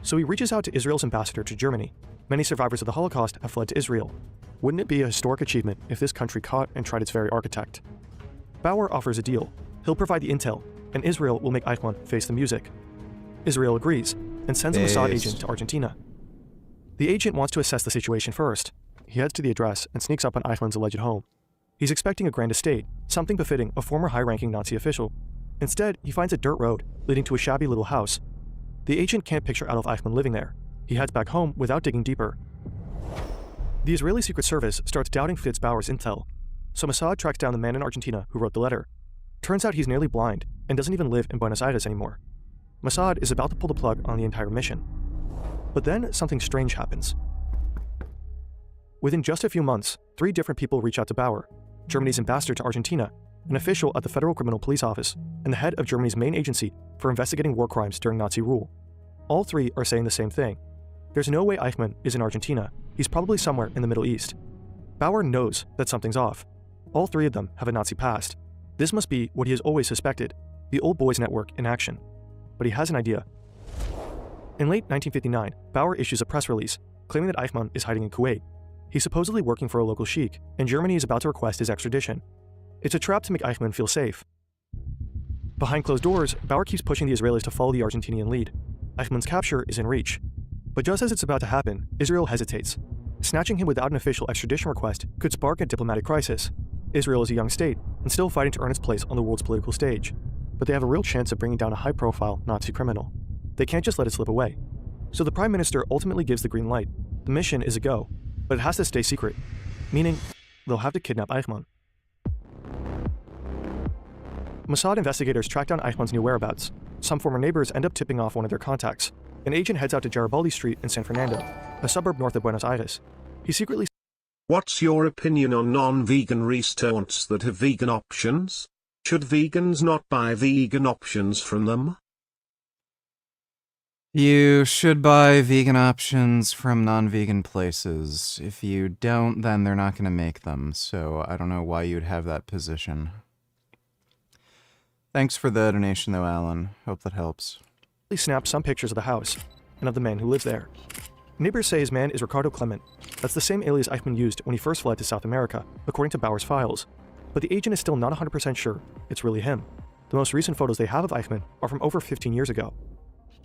So he reaches out to Israel's ambassador to Germany. Many survivors of the Holocaust have fled to Israel. Wouldn't it be a historic achievement if this country caught and tried its very architect? Bauer offers a deal. He'll provide the intel, and Israel will make Eichmann face the music. Israel agrees, and sends a Mossad agent to Argentina. The agent wants to assess the situation first. He heads to the address and sneaks up on Eichmann's alleged home. He's expecting a grand estate, something befitting a former high-ranking Nazi official. Instead, he finds a dirt road leading to a shabby little house. The agent can't picture Adolf Eichmann living there. He heads back home without digging deeper. The Israeli Secret Service starts doubting Fritz Bauer's intel, so Mossad tracks down the man in Argentina who wrote the letter. Turns out he's nearly blind and doesn't even live in Buenos Aires anymore. Mossad is about to pull the plug on the entire mission. But then something strange happens. Within just a few months, 3 different people reach out to Bauer: Germany's ambassador to Argentina, an official at the Federal Criminal Police Office, and the head of Germany's main agency for investigating war crimes during Nazi rule. All three are saying the same thing. There's no way Eichmann is in Argentina. He's probably somewhere in the Middle East. Bauer knows that something's off. All three of them have a Nazi past. This must be what he has always suspected, the old boys network in action. But he has an idea. In late 1959, Bauer issues a press release claiming that Eichmann is hiding in Kuwait. He's supposedly working for a local sheik, and Germany is about to request his extradition. It's a trap to make Eichmann feel safe. Behind closed doors, Bauer keeps pushing the Israelis to follow the Argentinian lead. Eichmann's capture is in reach. But just as it's about to happen, Israel hesitates. Snatching him without an official extradition request could spark a diplomatic crisis. Israel is a young state and still fighting to earn its place on the world's political stage. But they have a real chance of bringing down a high-profile Nazi criminal. They can't just let it slip away. So the Prime Minister ultimately gives the green light. The mission is a go, but it has to stay secret, meaning they'll have to kidnap Eichmann. Mossad investigators track down Eichmann's new whereabouts. Some former neighbors end up tipping off one of their contacts. An agent heads out to Garibaldi Street in San Fernando, a suburb north of Buenos Aires. He secretly... What's your opinion on non-vegan restaurants that have vegan options? Should vegans not buy vegan options from them? You should buy vegan options from non-vegan places. If you don't, then they're not going to make them, so I don't know why you'd have that position. Thanks for the donation though, Alan. Hope that helps. He snapped some pictures of the house, and of the man who lives there. Neighbors say his man is Ricardo Clement. That's the same alias Eichmann used when he first fled to South America, according to Bauer's files. But the agent is still not 100% sure it's really him. The most recent photos they have of Eichmann are from over 15 years ago.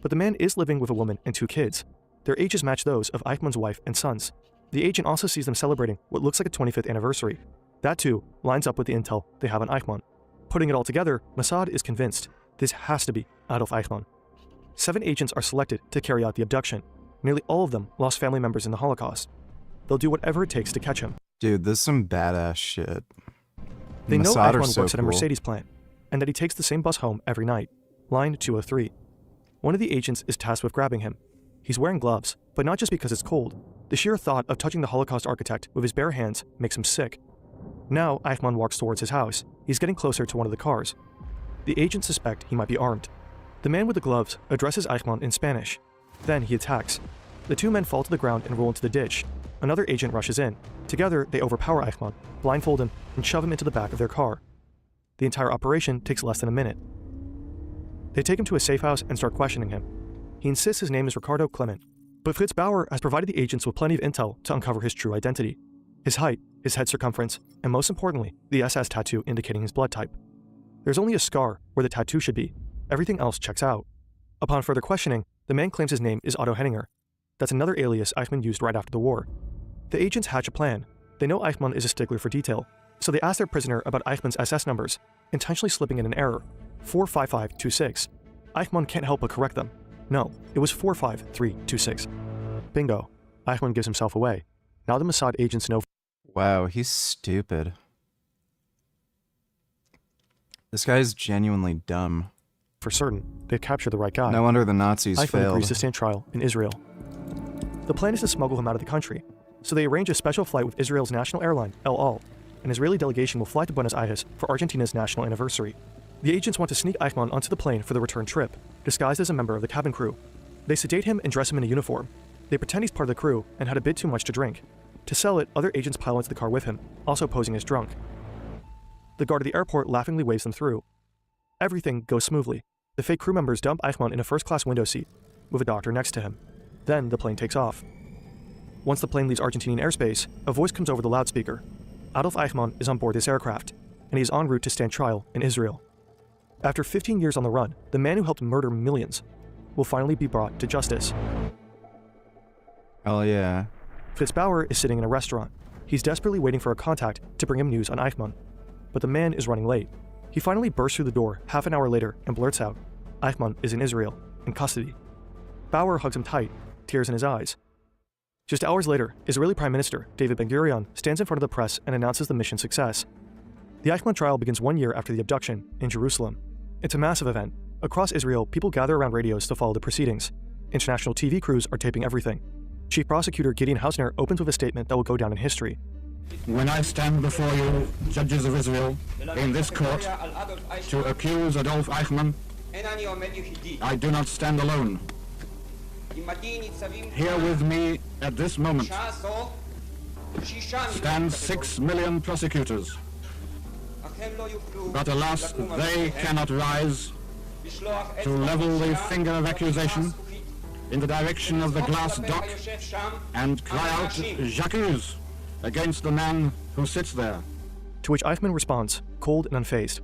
But the man is living with a woman and 2 kids. Their ages match those of Eichmann's wife and sons. The agent also sees them celebrating what looks like a 25th anniversary. That too lines up with the intel they have on Eichmann. Putting it all together, Mossad is convinced this has to be Adolf Eichmann. 7 agents are selected to carry out the abduction. Nearly all of them lost family members in the Holocaust. They'll do whatever it takes to catch him. Dude, this is some badass shit. They know Mossad Eichmann works at a cool. Mercedes plant, and that he takes the same bus home every night, line 203. One of the agents is tasked with grabbing him. He's wearing gloves, but not just because it's cold. The sheer thought of touching the Holocaust architect with his bare hands makes him sick. Now Eichmann walks towards his house. He's getting closer to one of the cars. The agents suspect he might be armed. The man with the gloves addresses Eichmann in Spanish. Then he attacks. The 2 men fall to the ground and roll into the ditch. Another agent rushes in. Together, they overpower Eichmann, blindfold him, and shove him into the back of their car. The entire operation takes less than a minute. They take him to a safe house and start questioning him. He insists his name is Ricardo Clement, but Fritz Bauer has provided the agents with plenty of intel to uncover his true identity. His height, his head circumference, and most importantly, the SS tattoo indicating his blood type. There's only a scar where the tattoo should be. Everything else checks out. Upon further questioning, the man claims his name is Otto Henninger. That's another alias Eichmann used right after the war. The agents hatch a plan. They know Eichmann is a stickler for detail, so they ask their prisoner about Eichmann's SS numbers, intentionally slipping in an error, 45526. Eichmann can't help but correct them. No, it was 45326. Bingo. Eichmann gives himself away. Now the Mossad agents know. Wow, he's stupid. This guy's genuinely dumb. For certain, they've captured the right guy. No wonder the Nazis Eichmann failed. agrees to stand trial in Israel. The plan is to smuggle him out of the country, so they arrange a special flight with Israel's national airline, El Al. An Israeli delegation will fly to Buenos Aires for Argentina's national anniversary. The agents want to sneak Eichmann onto the plane for the return trip, disguised as a member of the cabin crew. They sedate him and dress him in a uniform. They pretend he's part of the crew and had a bit too much to drink. To sell it, other agents pile into the car with him, also posing as drunk. The guard at the airport laughingly waves them through. Everything goes smoothly. The fake crew members dump Eichmann in a first-class window seat, with a doctor next to him. Then the plane takes off. Once the plane leaves Argentinian airspace, a voice comes over the loudspeaker. Adolf Eichmann is on board this aircraft, and he is en route to stand trial in Israel. After 15 years on the run, the man who helped murder millions will finally be brought to justice. Hell yeah. Fritz Bauer is sitting in a restaurant. He's desperately waiting for a contact to bring him news on Eichmann. But the man is running late. He finally bursts through the door half an hour later and blurts out, Eichmann is in Israel, in custody. Bauer hugs him tight, tears in his eyes. Just hours later, Israeli Prime Minister David Ben-Gurion stands in front of the press and announces the mission's success. The Eichmann trial begins 1 year after the abduction in Jerusalem. It's a massive event. Across Israel, people gather around radios to follow the proceedings. International TV crews are taping everything. Chief Prosecutor Gideon Hausner opens with a statement that will go down in history. When I stand before you, judges of Israel, in this court, to accuse Adolf Eichmann, I do not stand alone. Here with me at this moment stand 6 million prosecutors. But alas, they cannot rise to level the finger of accusation in the direction of the glass dock and cry out "J'accuse" against the man who sits there. To which Eichmann responds, cold and unfazed.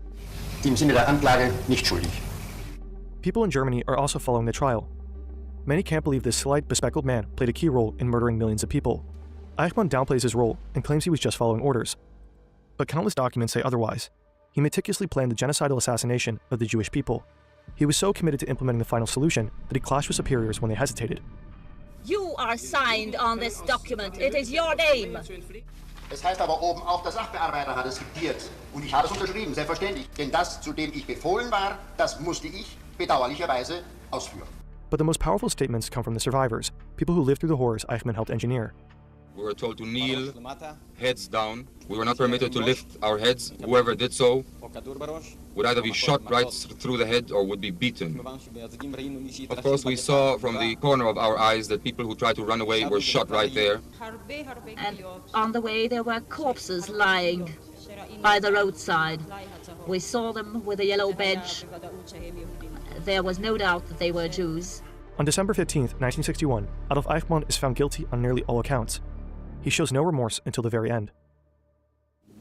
Im Sinne der Anklage nicht schuldig. People in Germany are also following the trial. Many can't believe this slight, bespectacled man played a key role in murdering millions of people. Eichmann downplays his role and claims he was just following orders. But countless documents say otherwise. He meticulously planned the genocidal assassination of the Jewish people. He was so committed to implementing the final solution that he clashed with superiors when they hesitated. You are signed on this document. It is your name. Es heißt aber oben auch, der Sachbearbeiter hat es diktiert. Und ich habe es unterschrieben, selbstverständlich. Denn das, zu dem ich befohlen war, das musste ich bedauerlicherweise ausführen. But the most powerful statements come from the survivors, people who lived through the horrors Eichmann helped engineer. We were told to kneel, heads down. We were not permitted to lift our heads. Whoever did so would either be shot right through the head or would be beaten. Of course, we saw from the corner of our eyes that people who tried to run away were shot right there. And on the way there were corpses lying by the roadside. We saw them with a yellow badge. There was no doubt that they were Jews. On December 15, 1961, Adolf Eichmann is found guilty on nearly all accounts. He shows no remorse until the very end.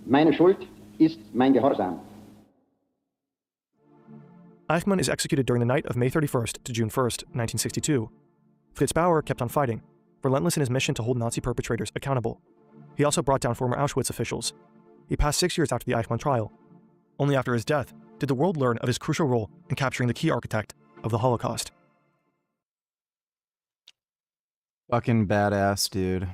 Meine Schuld ist mein Gehorsam. Eichmann is executed during the night of May 31st to June 1st, 1962. Fritz Bauer kept on fighting, relentless in his mission to hold Nazi perpetrators accountable. He also brought down former Auschwitz officials. He passed 6 years after the Eichmann trial. Only after his death did the world learn of his crucial role in capturing the key architect of the Holocaust. Fucking badass, dude.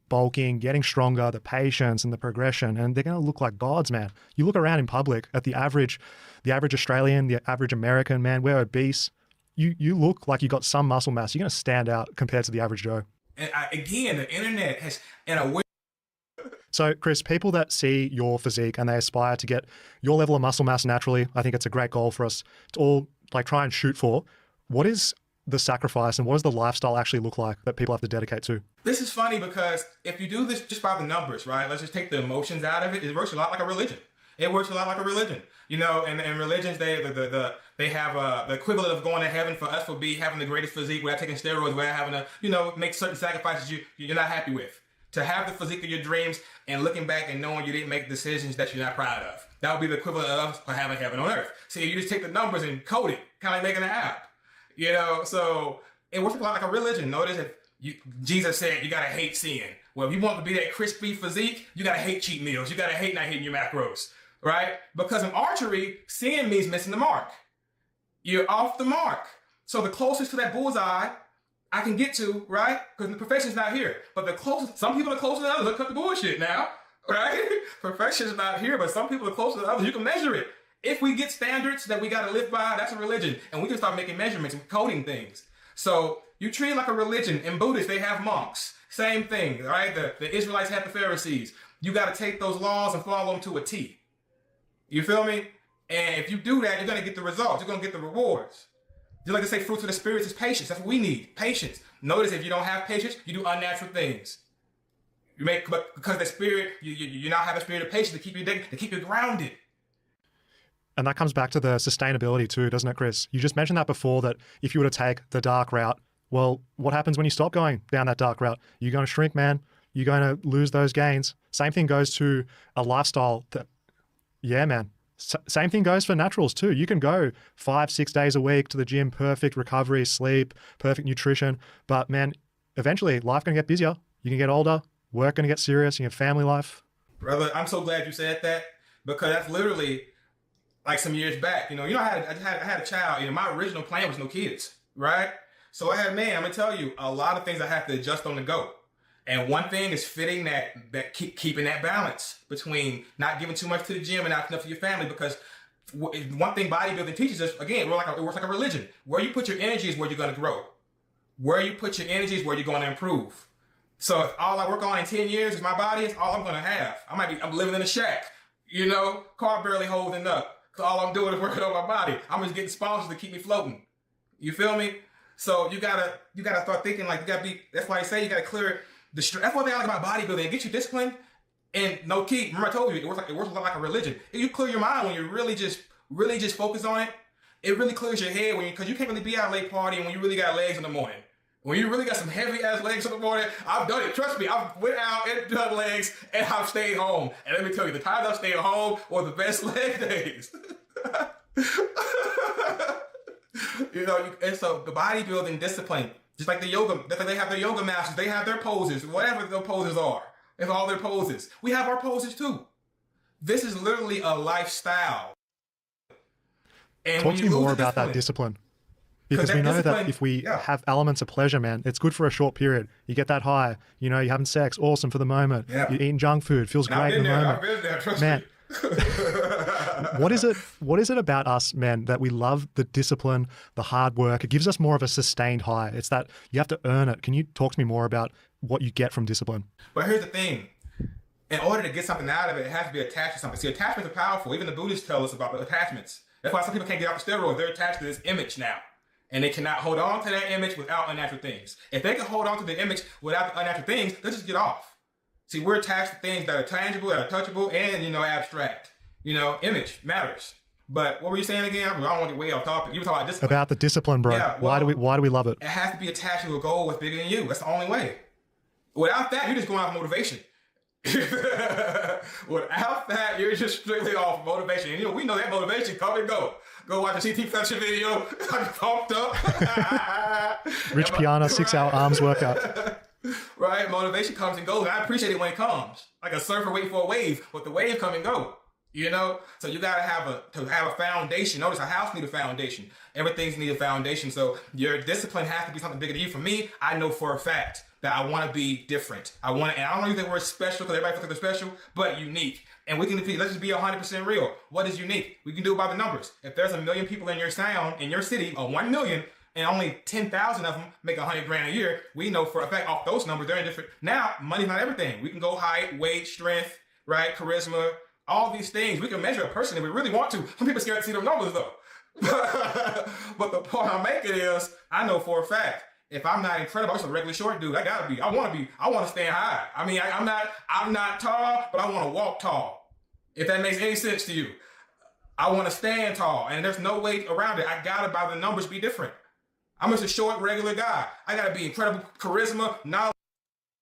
Bulking, getting stronger, the patience and the progression, and they're going to look like gods, man. You look around in public at the average Australian, the average American, man, we're obese. You look like you got some muscle mass. You're going to stand out compared to the average Joe. And again, the internet has an awareness. So, Chris, people that see your physique and they aspire to get your level of muscle mass naturally, I think it's a great goal for us to all try and shoot for. What is the sacrifice and what does the lifestyle actually look like that people have to dedicate to? This is funny because if you do this just by the numbers, right? Let's just take the emotions out of it. It works a lot like a religion. It works a lot like a religion, you know. And religions, they have the equivalent of going to heaven for us would be having the greatest physique without taking steroids, without having to, make certain sacrifices you're not happy with. To have the physique of your dreams and looking back and knowing you didn't make decisions that you're not proud of. That would be the equivalent of having heaven on earth. See, you just take the numbers and code it, kind of like making an app. So it works a lot like a religion. Notice if Jesus said you gotta hate sin. Well, if you want to be that crispy physique, you gotta hate cheat meals. You gotta hate not hitting your macros, right? Because in archery, sin means missing the mark. You're off the mark. So the closest to that bullseye I can get to, right? Because the perfection's not here. But the closest, some people are closer than others. Look up the bullshit now, right? Perfection's not here, but some people are closer than others. You can measure it. If we get standards that we got to live by, that's a religion. And we can start making measurements and coding things. So you treat it like a religion. In Buddhists, they have monks. Same thing, right? The Israelites had the Pharisees. You got to take those laws and follow them to a T. You feel me? And if you do that, you're going to get the results. You're going to get the rewards. Just like they say, fruits of the spirits is patience. That's what we need, patience. Notice if you don't have patience, you do unnatural things. But because the spirit, you now have a spirit of patience to keep you grounded. And that comes back to the sustainability too, doesn't it, Chris? You just mentioned that before, that if you were to take the dark route, well, what happens when you stop going down that dark route? You're going to shrink, man. You're going to lose those gains. Same thing goes to a lifestyle that, yeah, man. Same thing goes for naturals too. You can go 5-6 days a week to the gym, perfect recovery, sleep, perfect nutrition. But man, eventually life going to get busier. You can get older, work going to get serious, you have family life. Brother, I'm so glad you said that, because that's literally like some years back. I had a child. My original plan was no kids, right? So I'm going to tell you a lot of things I have to adjust on the go. And one thing is fitting keeping that balance between not giving too much to the gym and not enough to your family. Because one thing bodybuilding teaches us, again, it works like a religion. Where you put your energy is where you're going to grow. Where you put your energy is where you're going to improve. So if all I work on in 10 years is my body, it's all I'm going to have. I'm living in a shack, car barely holding up. Because all I'm doing is working on my body. I'm just getting sponsors to keep me floating. You feel me? So you gotta start thinking like you gotta be. That's why I say you gotta clear the. That's one thing I like about bodybuilding. It gets you disciplined and no key. Remember I told you it works a lot like a religion. If you clear your mind when you really just focus on it, it really clears your head because you can't really be out late partying when you really got legs in the morning. When you really got some heavy ass legs in the morning, I've done it. Trust me, I've went out and done legs and I've stayed home. And let me tell you, the times I've stayed home were the best leg days. And so the bodybuilding discipline, just like the yoga, they have their yoga masters, they have their poses, whatever their poses are. It's all their poses. We have our poses too. This is literally a lifestyle. And Talk to me more about that discipline. Because we know that if we have elements of pleasure, man, it's good for a short period. You get that high, you're having sex, awesome for the moment. Yeah. You're eating junk food, feels great in the moment. I've been there, trust man, me. What is it about us, man, that we love the discipline, the hard work? It gives us more of a sustained high. It's that you have to earn it. Can you talk to me more about what you get from discipline? But here's the thing. In order to get something out of it, it has to be attached to something. See, attachments are powerful. Even the Buddhists tell us about the attachments. That's why some people can't get off the steroids. They're attached to this image now. And they cannot hold on to that image without unnatural things. If they can hold on to the image without the unnatural things, they'll just get off. See, we're attached to things that are tangible, that are touchable, and, abstract. Image matters. But what were you saying again? I don't want to get way off topic. You were talking about discipline. About the discipline, bro. Yeah, why do we love it? It has to be attached to a goal that's bigger than you. That's the only way. Without that, you're just going off motivation. Without that, you're just strictly off motivation. And we know that motivation come and go. Go watch a CT Fletcher video. I'm pumped up. Rich Piana, 6-hour arms workout. Right? Motivation comes and goes. And I appreciate it when it comes. Like a surfer waiting for a wave, but the wave come and go. So you gotta have a foundation. Notice a house needs a foundation. Everything's need a foundation. So your discipline has to be something bigger than you. For me, I know for a fact that I want to be different. And I don't use the word special because everybody thinks they're special, but unique. And let's just be 100% real. What is unique? We can do it by the numbers. If there's 1 million people in your town, in your city, or 1 million, and only 10,000 of them make $100,000 a year, we know for a fact off those numbers, they're different. Now, money's not everything. We can go height, weight, strength, right, charisma, all these things. We can measure a person if we really want to. Some people are scared to see them numbers though. But the point I'm making is, I know for a fact, if I'm not incredible, I'm just a regular short dude. I want to stand high. I mean, I'm not tall, but I want to walk tall. If that makes any sense to you. I want to stand tall, and there's no way around it. I gotta, by the numbers, be different. I'm just a short, regular guy. I gotta be incredible charisma, knowledge.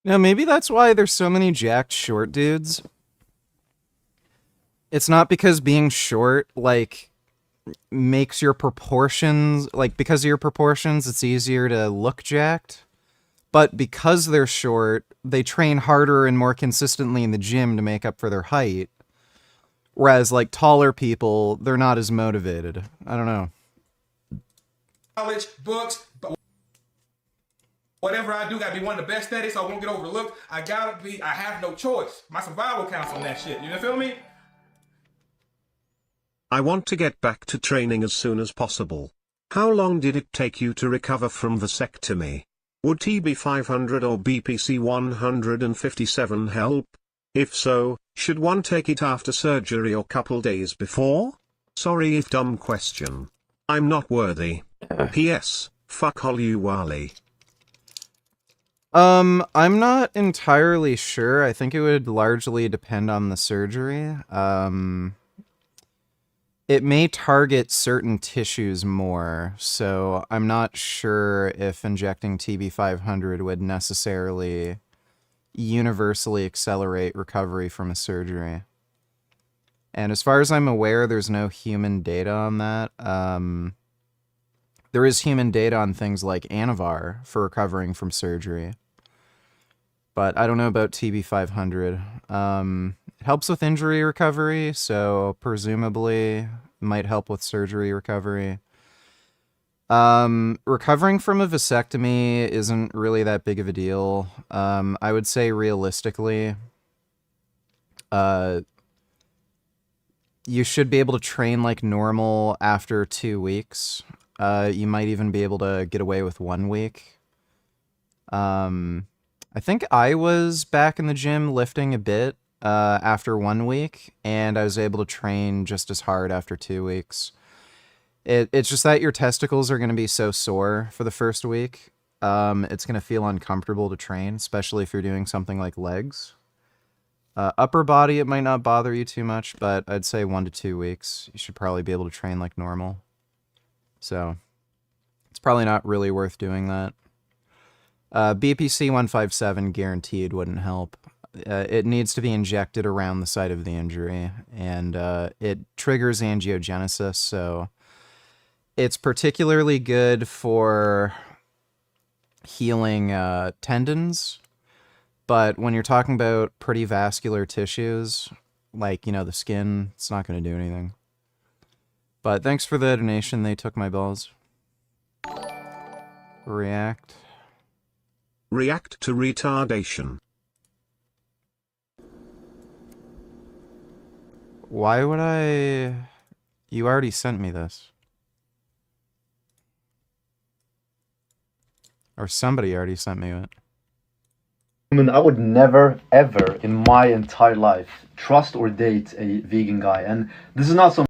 Now, maybe that's why there's so many jacked short dudes. It's not because being short, makes your proportions, because of your proportions, it's easier to look jacked. But because they're short, they train harder and more consistently in the gym to make up for their height. Whereas, taller people, they're not as motivated. I don't know. Knowledge, books, whatever I do, gotta be one of the best at it so I won't get overlooked. I have no choice. My survival counts on that shit. You feel me? I want to get back to training as soon as possible. How long did it take you to recover from vasectomy? Would TB500 or BPC 157 help? If so, should one take it after surgery or couple days before? Sorry if dumb question. I'm not worthy. P.S. Fuck all you Wally. I'm not entirely sure. I think it would largely depend on the surgery. It may target certain tissues more, so I'm not sure if injecting TB500 would necessarily universally accelerate recovery from a surgery. And as far as I'm aware, there's no human data on that. There is human data on things like Anavar for recovering from surgery. But I don't know about TB500. It helps with injury recovery, so presumably might help with surgery recovery. Recovering from a vasectomy isn't really that big of a deal. I would say realistically, you should be able to train like normal after 2 weeks. You might even be able to get away with 1 week. I think I was back in the gym lifting a bit after 1 week, and I was able to train just as hard after 2 weeks. It's just that your testicles are going to be so sore for the first week. It's going to feel uncomfortable to train, especially if you're doing something like legs. Upper body, it might not bother you too much, but I'd say 1 to 2 weeks. You should probably be able to train like normal. So it's probably not really worth doing that. BPC 157 guaranteed wouldn't help. It needs to be injected around the site of the injury, and it triggers angiogenesis, so it's particularly good for healing tendons, but when you're talking about pretty vascular tissues, like, you know, the skin, it's not going to do anything. But thanks for the donation, they took my balls. React. React to retardation. Why would I... You already sent me this. Or somebody already sent me it. I mean, I would never, ever in my entire life trust or date a vegan guy. And this is not some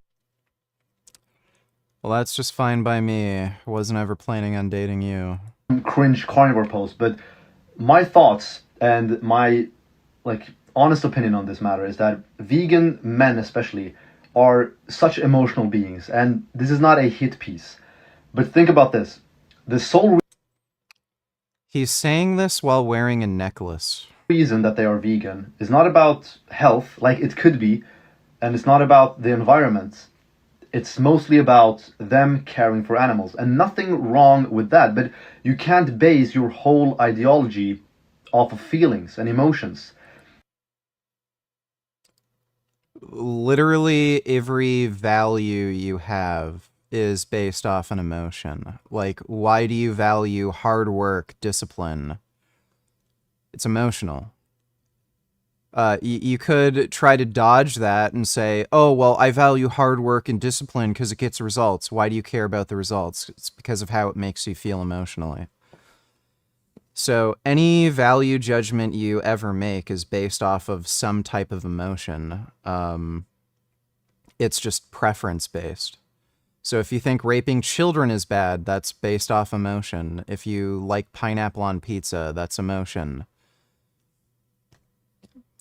Well, that's just fine by me. I wasn't ever planning on dating you. cringe carnivore post, but my thoughts and my honest opinion on this matter is that vegan men especially are such emotional beings, and this is not a hit piece. But think about this. The sole He's saying this while wearing a necklace. reason that they are vegan is not about health, like it could be, and it's not about the environment. It's mostly about them caring for animals, and nothing wrong with that, but you can't base your whole ideology off of feelings and emotions. Literally every value you have is based off an emotion. Like, why do you value hard work, discipline? It's emotional. You could try to dodge that and say, oh, well, I value hard work and discipline because it gets results. Why do you care about the results? It's because of how it makes you feel emotionally. So any value judgment you ever make is based off of some type of emotion. It's just preference-based. So if you think raping children is bad, that's based off emotion. If you like pineapple on pizza, that's emotion.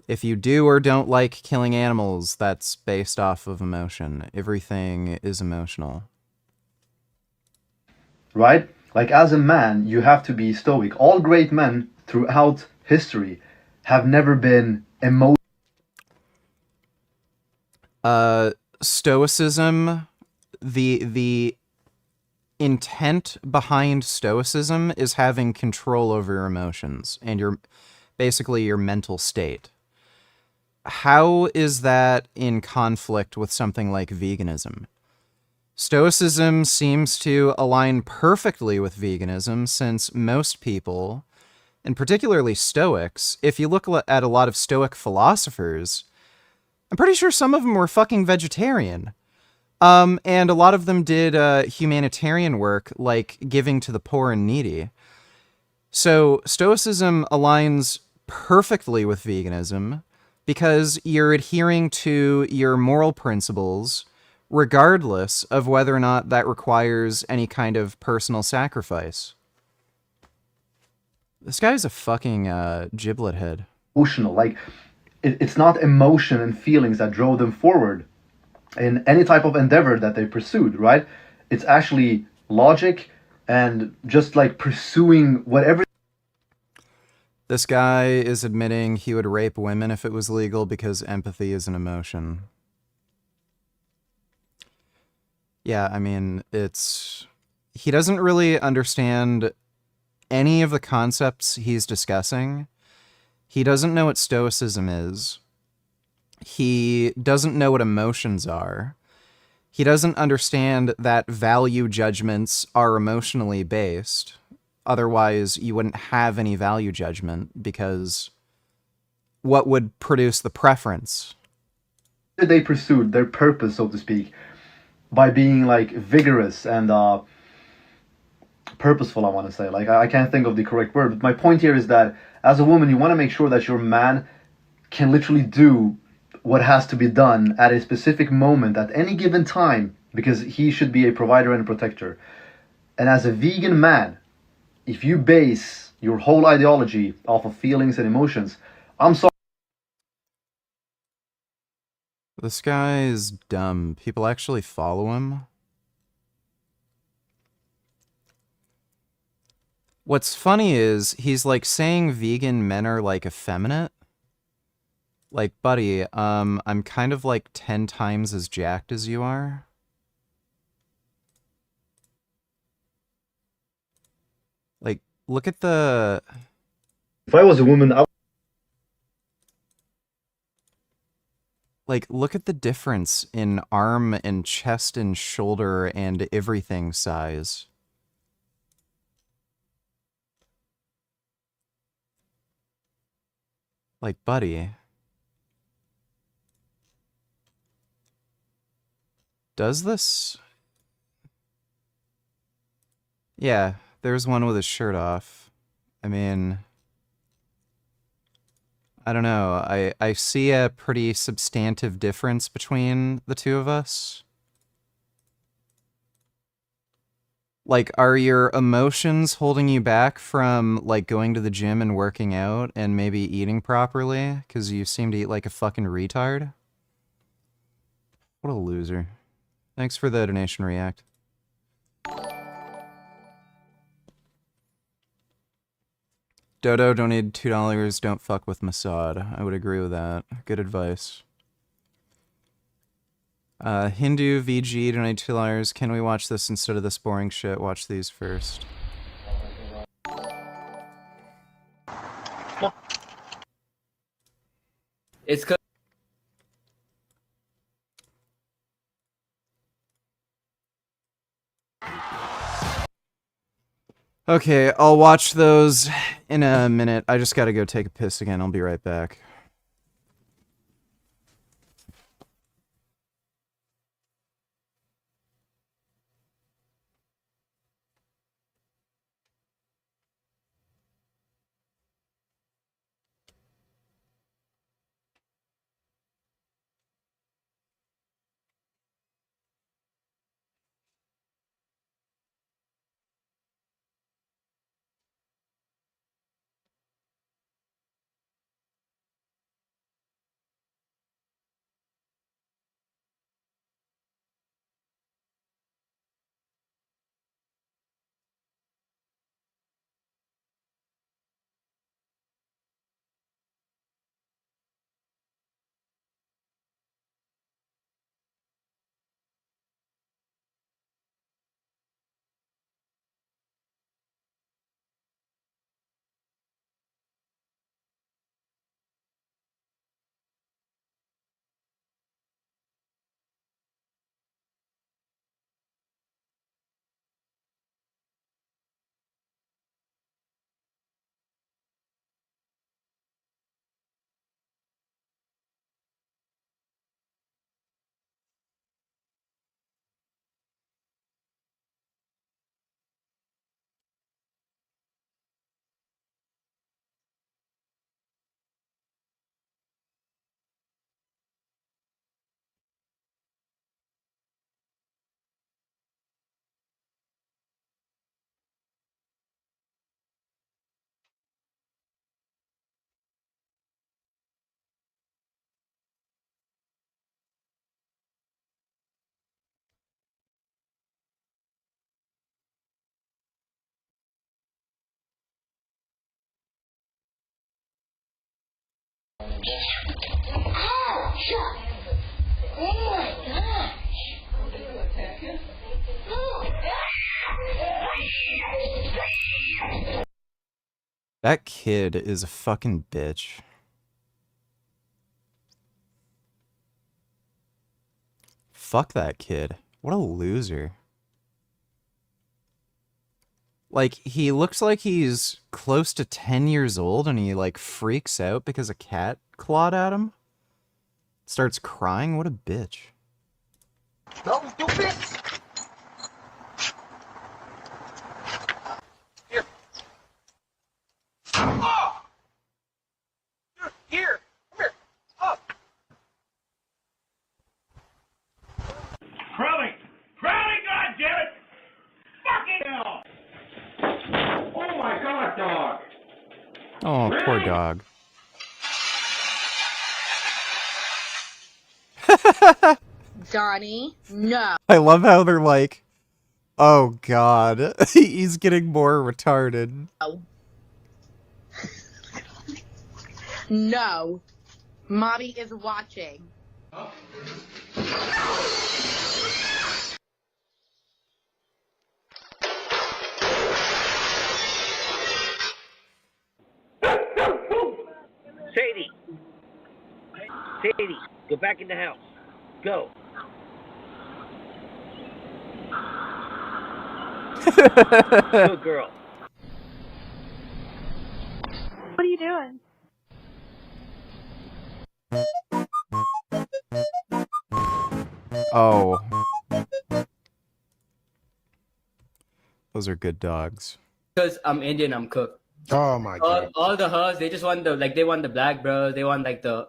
If you do or don't like killing animals, that's based off of emotion. Everything is emotional. Right? Like, as a man, you have to be stoic. All great men throughout history have never been emotional. Stoicism, the intent behind stoicism is having control over your emotions and basically your mental state. How is that in conflict with something like veganism? Stoicism seems to align perfectly with veganism, since most people, and particularly Stoics, if you look at a lot of Stoic philosophers, I'm pretty sure some of them were fucking vegetarian. And a lot of them did humanitarian work, like giving to the poor and needy. So Stoicism aligns perfectly with veganism because you're adhering to your moral principles regardless of whether or not that requires any kind of personal sacrifice. This guy's a fucking giblet head. Like, it's not emotion and feelings that drove them forward in any type of endeavor that they pursued, right? It's actually logic and just like pursuing whatever. This guy is admitting he would rape women if it was legal because empathy is an emotion. Yeah, I mean, he doesn't really understand any of the concepts he's discussing. He doesn't know what stoicism is. He doesn't know what emotions are. He doesn't understand that value judgments are emotionally based. Otherwise, you wouldn't have any value judgment, because what would produce the preference? They pursued their purpose, so to speak, by being like vigorous and purposeful, I want to say. Like, I can't think of the correct word, but my point here is that as a woman, you want to make sure that your man can literally do what has to be done at a specific moment, at any given time, because he should be a provider and a protector. And as a vegan man, if you base your whole ideology off of feelings and emotions, I'm sorry. This guy is dumb. People actually follow him. What's funny is he's like saying vegan men are like effeminate. Like, buddy, I'm kind of like 10 times as jacked as you are. Like, look at the... If I was a woman, Like, look at the difference in arm and chest and shoulder and everything size. Like, buddy. Does this? Yeah, there's one with his shirt off. I mean... I don't know. I see a pretty substantive difference between the two of us. Like, are your emotions holding you back from, like, going to the gym and working out and maybe eating properly? Because you seem to eat like a fucking retard? What a loser. Thanks for the donation, React. Dodo donated $2. Don't fuck with Mossad. I would agree with that. Good advice. Hindu VG donated $2. Can we watch this instead of this boring shit? Watch these first. It's Okay, I'll watch those in a minute. I just gotta go take a piss again. I'll be right back. That kid is a fucking bitch. Fuck that kid. What a loser. Like, he looks like he's close to 10 years old and he, like, freaks out because a cat clawed at him. Starts crying. What a bitch. No, stupid! Here. Oh! Here! Come here! Up! Crowley, Oh my God, dog! Oh, poor dog. Donnie, no. I love how they're like, oh god, he's getting more retarded. No. Mommy is watching. Sadie! Sadie, go back in the house. Go. Good girl. What are you doing? Oh. Those are good dogs. Because I'm Indian, I'm cooked. Oh my God. All the hers, they just want the, like, they want the black bros. They want, like, the...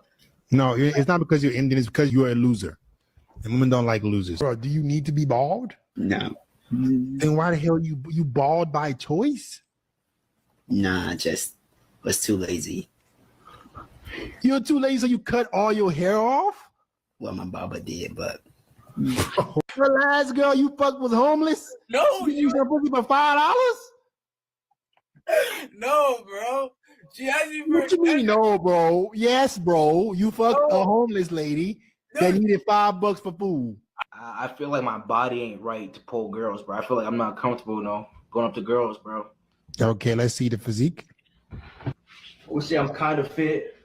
No, it's not because you're Indian. It's because you're a loser. And women don't like losers. Bro, do you need to be bald? No. Then why the hell you bald by choice? Nah, just was too lazy. You're too lazy, so you cut all your hair off? Well, my barber did, but... The last girl you fucked was homeless? No, you used her pussy for $5? No, bro. She asked me for. What you mean, no, bro? Yes, bro. You fucked a homeless lady that needed $5 for food. I feel like my body ain't right to pull girls, bro. I feel like I'm not comfortable, going up to girls, bro. Okay, let's see the physique. We'll see. I'm kind of fit.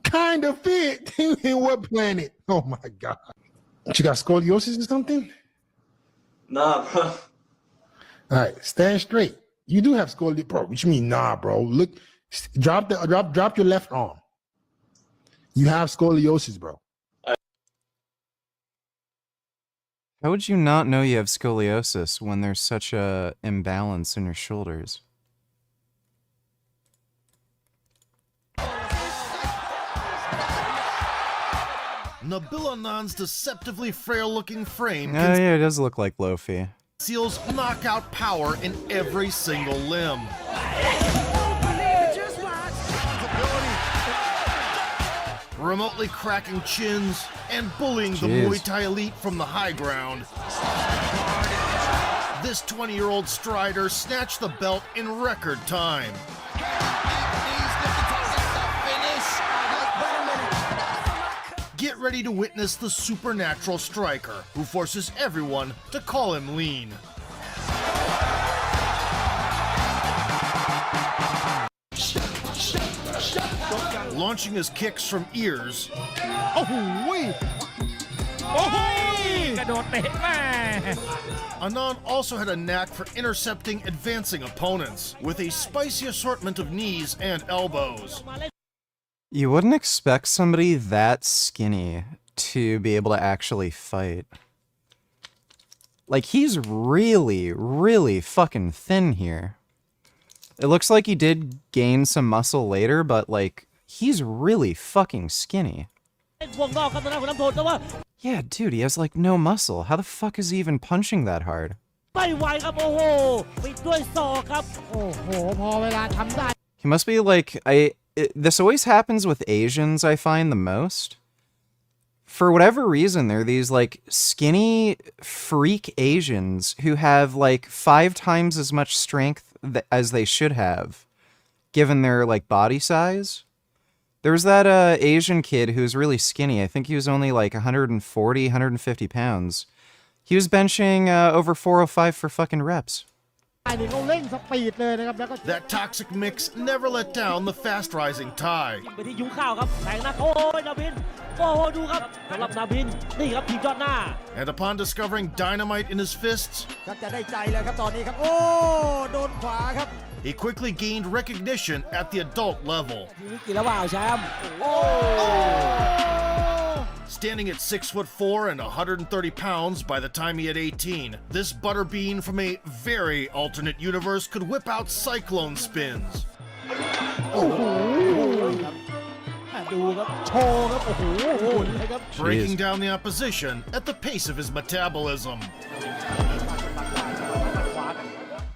Kind of fit? In what planet? Oh my God. You got scoliosis or something? Nah, bro. All right, stand straight. You do have scoliosis, bro. What you mean, nah, bro? Look, drop your left arm. You have scoliosis, bro. How would you not know you have scoliosis when there's such a imbalance in your shoulders? Nabilanon's deceptively frail-looking frame Oh yeah, it does look like Lofi. conceals knockout power in every single limb. Remotely cracking chins and bullying the Jeez. Muay Thai elite from the high ground. This 20-year-old strider snatched the belt in record time. Get ready to witness the supernatural striker who forces everyone to call him lean. Launching his kicks from ears. Oh, wait. Anand also had a knack for intercepting advancing opponents with a spicy assortment of knees and elbows. You wouldn't expect somebody that skinny to be able to actually fight. Like, he's really, really fucking thin here. It looks like he did gain some muscle later, but, like, he's really fucking skinny. Yeah, dude, he has, like, no muscle. How the fuck is he even punching that hard? He must be, like, this always happens with Asians, I find, the most. For whatever reason, they're these, like, skinny freak Asians who have, like, 5 times as much strength as they should have, given their, like, body size. There was that Asian kid who was really skinny. I think he was only, like, 140, 150 pounds. He was benching over 405 for fucking reps. That toxic mix never let down the fast-rising Thai. And upon discovering dynamite in his fists, he quickly gained recognition at the adult level. Standing at 6'4" and 130 pounds by the time he had 18, this butterbean from a very alternate universe could whip out cyclone spins. Breaking down the opposition at the pace of his metabolism.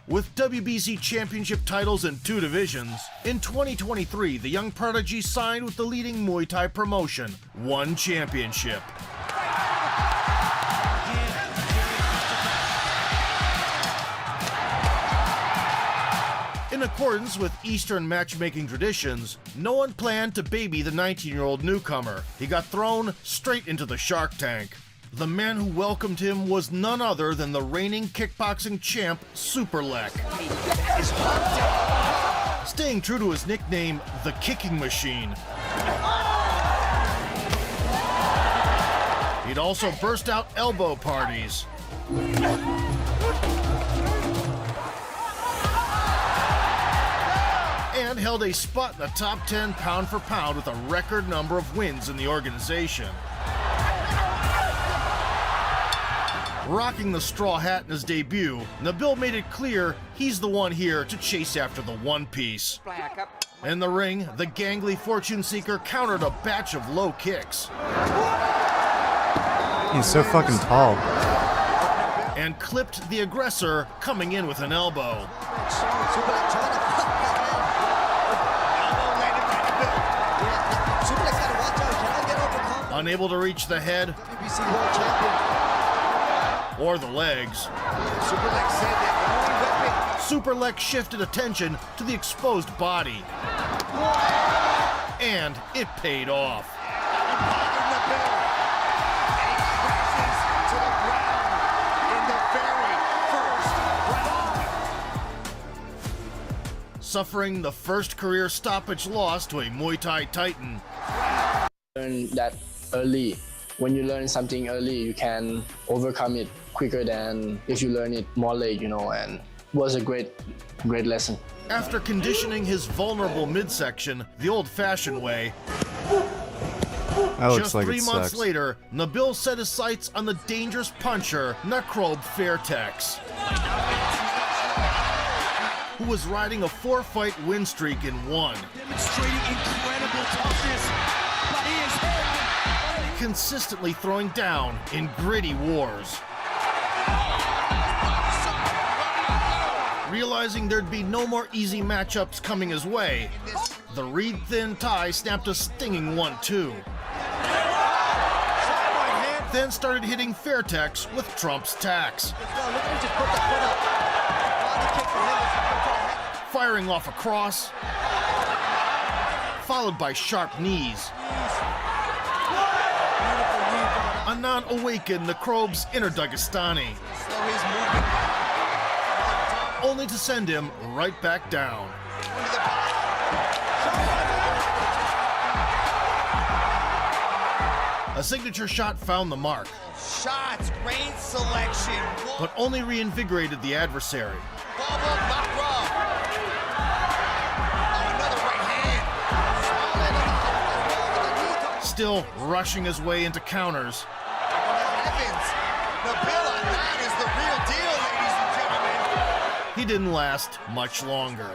With WBC championship titles in 2 divisions, in 2023, the young prodigy signed with the leading Muay Thai promotion, One Championship. In accordance with Eastern matchmaking traditions, no one planned to baby the 19-year-old newcomer. He got thrown straight into the Shark Tank. The man who welcomed him was none other than the reigning kickboxing champ, Superlek. Staying true to his nickname, the Kicking Machine, he'd also burst out elbow parties. And held a spot in the top 10 pound for pound with a record number of wins in the organization. Rocking the straw hat in his debut, Nabil made it clear he's the one here to chase after the One Piece. In the ring, the gangly fortune seeker countered a batch of low kicks. He's so fucking tall. And clipped the aggressor, coming in with an elbow. Unable to reach the head or the legs, Superlek shifted attention to the exposed body. And it paid off. Suffering the first career stoppage loss to a Muay Thai titan. Learn that early. When you learn something early, you can overcome it quicker than if you learn it more late, you know, and it was a great lesson. After conditioning his vulnerable midsection the old-fashioned way, just like 3 it months sucks. later, Nabil set his sights on the dangerous puncher, Nakrob Fairtex, who was riding a 4-fight win streak in one. Demonstrating incredible toughness, but he is Consistently throwing down in gritty wars. Realizing there'd be no more easy matchups coming his way, the reed-thin Thai snapped a stinging 1-2. Then started hitting Fairtex with Trump's tax. Firing off a cross, followed by sharp knees. Anand awakened Nakrob's inner Dagestani, only to send him right back down. A signature shot found the mark, shots, range selection. but only reinvigorated the adversary. Still rushing his way into counters. He didn't last much longer.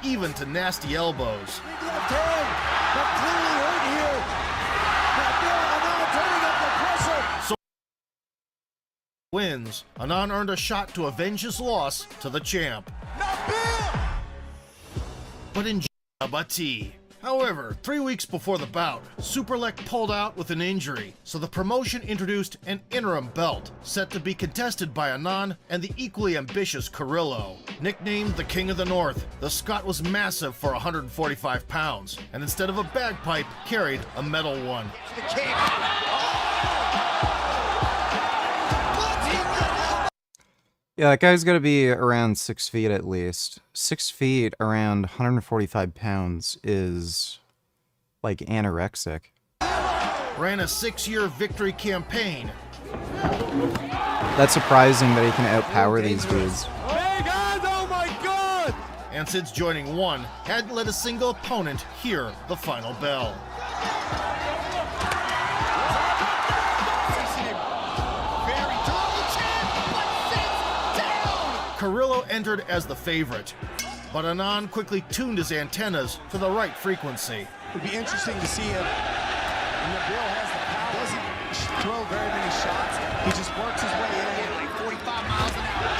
Even to nasty elbows. So wins, Anand earned a shot to avenge his loss to the champ. But in Jabati. However, 3 weeks before the bout, Superlek pulled out with an injury, so the promotion introduced an interim belt, set to be contested by Anand and the equally ambitious Carrillo. Nicknamed the King of the North, the Scot was massive for 145 pounds, and instead of a bagpipe, carried a metal one. Yeah, that guy's got to be around 6 feet at least. 6 feet around 145 pounds is like anorexic. Ran a 6-year victory campaign. That's surprising that he can outpower these dudes. Hey guys, oh my god! And since joining One, hadn't let a single opponent hear the final bell. Carrillo entered as the favorite, but Anand quickly tuned his antennas to the right frequency. It'd be interesting to see if Nabil has the power. Doesn't throw very many shots. He just works his way in like 45 miles an hour.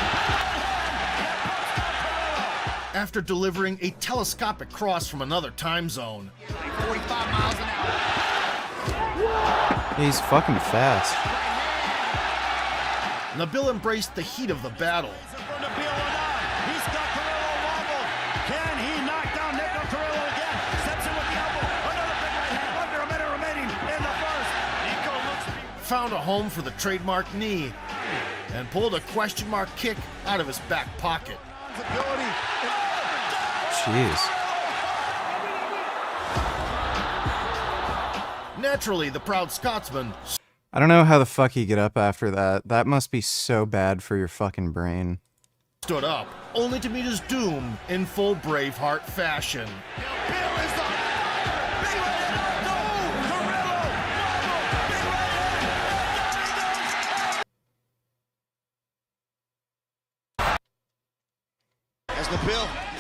After delivering a telescopic cross from another time zone. Like 45 miles an hour. He's fucking fast. Nabil embraced the heat of the battle. He's got Carrillo wobbled. Can he knock down Nico Carrillo again? Steps in with the elbow. Another big right hand. Under a minute remaining in the first. Nico looks Found a home for the trademark knee and pulled a question mark kick out of his back pocket. Jeez. Naturally, the proud Scotsman I don't know how the fuck you get up after that. That must be so bad for your fucking brain. stood up, only to meet his doom in full Braveheart fashion.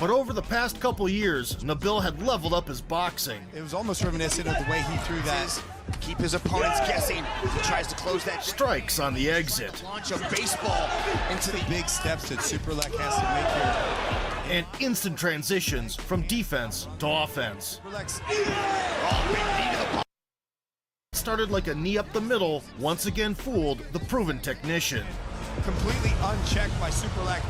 But over the past couple years, Nabil had leveled up his boxing. It was almost reminiscent of the way he threw that. Keep his opponents guessing. He tries to close that. Strikes on the exit. Launch a baseball into the big steps that Superlek has to make here. And instant transitions from defense to offense. Started like a knee up the middle, once again fooled the proven technician. Completely unchecked by Superlek.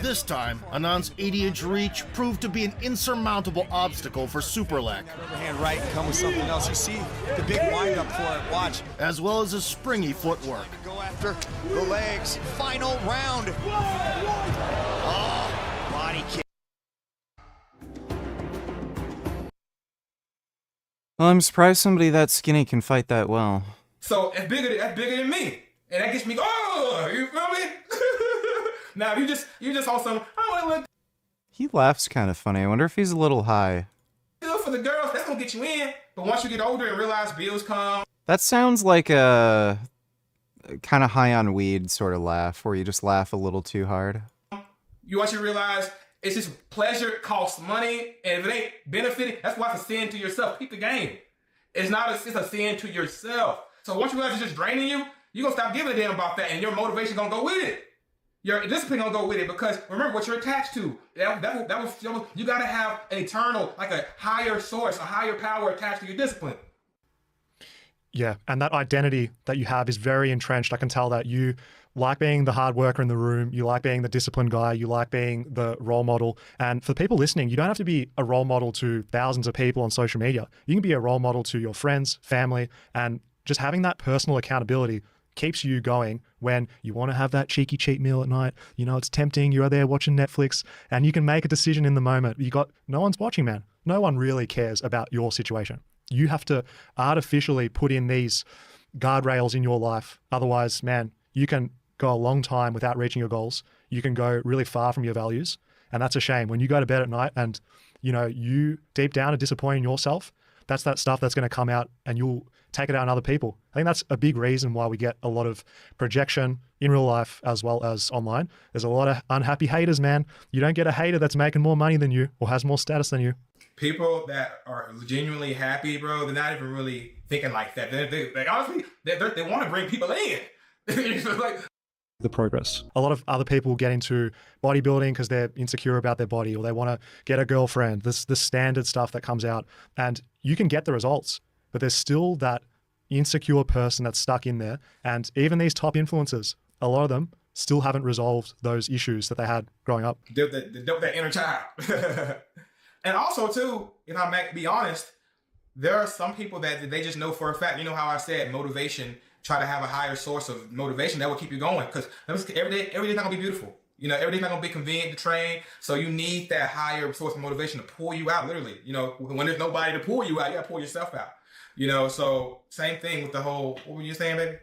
This time, Anand's 80-inch reach proved to be an insurmountable obstacle for Superlek. Overhand right and come with something else. You see the big windup for it. Watch. As well as his springy footwork. Go after the legs. Final round. Oh, body kick. Well, I'm surprised somebody that skinny can fight that well. So that's bigger than me, and that gets me. Oh, you feel me? Now you just on some. I want to look He laughs kind of funny. I wonder if he's a little high. good for the girls. That's gonna get you in. But once you get older and realize bills come. That sounds like a kind of high on weed sort of laugh, where you just laugh a little too hard. Once you realize it's just pleasure costs money, and if it ain't benefiting, that's why it's a sin to yourself. Keep the game. It's a sin to yourself. So once you realize it's just draining you, you're gonna stop giving a damn about that, and your motivation gonna go with it. Your discipline gonna go with it, because remember what you're attached to. That was you gotta have an eternal, like a higher source, a higher power attached to your discipline. Yeah, and that identity that you have is very entrenched. I can tell that you like being the hard worker in the room, you like being the disciplined guy, you like being the role model. And for people listening, you don't have to be a role model to thousands of people on social media. You can be a role model to your friends, family, and just having that personal accountability keeps you going when you want to have that cheeky cheat meal at night. You know, it's tempting. You're there watching Netflix and you can make a decision in the moment. No one's watching, man. No one really cares about your situation. You have to artificially put in these guardrails in your life. Otherwise, man, you can go a long time without reaching your goals. You can go really far from your values. And that's a shame. When you go to bed at night and, you know, you deep down are disappointing yourself, that's that stuff that's going to come out and you'll take it out on other people. I think that's a big reason why we get a lot of projection in real life as well as online. There's a lot of unhappy haters, man. You don't get a hater that's making more money than you or has more status than you. People that are genuinely happy, bro, they're not even really thinking like that. They honestly, they want to bring people in. It's like, the progress. A lot of other people get into bodybuilding because they're insecure about their body or they want to get a girlfriend. This standard stuff that comes out, and you can get the results, but there's still that insecure person that's stuck in there. And even these top influencers, a lot of them still haven't resolved those issues that they had growing up. that inner child. And also too, if I may be honest, there are some people that they just know for a fact. You know how I said motivation. Try to have a higher source of motivation that will keep you going, because every day's not gonna be beautiful. You know, every day's not gonna be convenient to train. So you need that higher source of motivation to pull you out, literally. You know, when there's nobody to pull you out, you gotta pull yourself out. You know, so same thing with the whole, what were you saying, baby?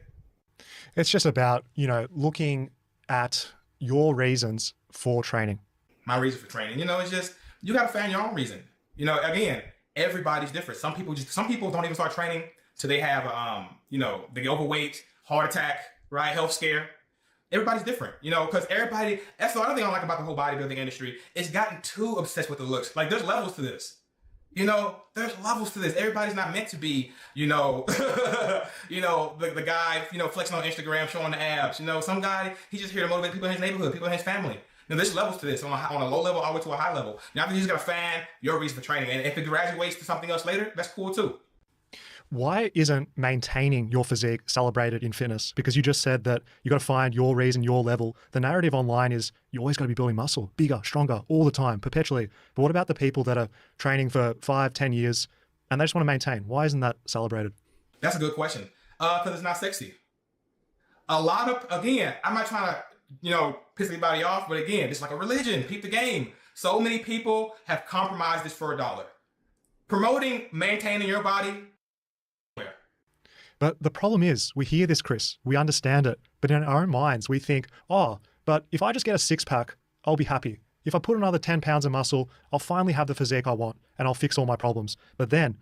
It's just about, you know, looking at your reasons for training. My reason for training, you know, it's just, you gotta find your own reason. You know, again, everybody's different. Some people don't even start training till they have, you know, they get overweight, heart attack, right, health scare. Everybody's different, you know, because everybody, that's the other thing I like about the whole bodybuilding industry. It's gotten too obsessed with the looks. Like, there's levels to this. You know, there's levels to this. Everybody's not meant to be, you know, the guy, flexing on Instagram, showing the abs. Some guy, he's just here to motivate people in his neighborhood, people in his family. There's levels to this, on a low level all the way to a high level. Now, if you just got a fan, your reason for training. And if it graduates to something else later, that's cool too. Why isn't maintaining your physique celebrated in fitness? Because you just said that you got to find your reason, your level. The narrative online is you always got to be building muscle, bigger, stronger, all the time, perpetually. But what about the people that are training for 5, 10 years and they just want to maintain? Why isn't that celebrated? That's a good question. Because it's not sexy. A lot of, again, I'm not trying to, piss anybody off, but again, it's like a religion. Peep the game. So many people have compromised this for $1. Promoting maintaining your body. But the problem is, we hear this, Chris, we understand it, but in our own minds, we think, oh, but if I just get a 6-pack, I'll be happy. If I put another 10 pounds of muscle, I'll finally have the physique I want, and I'll fix all my problems. But then,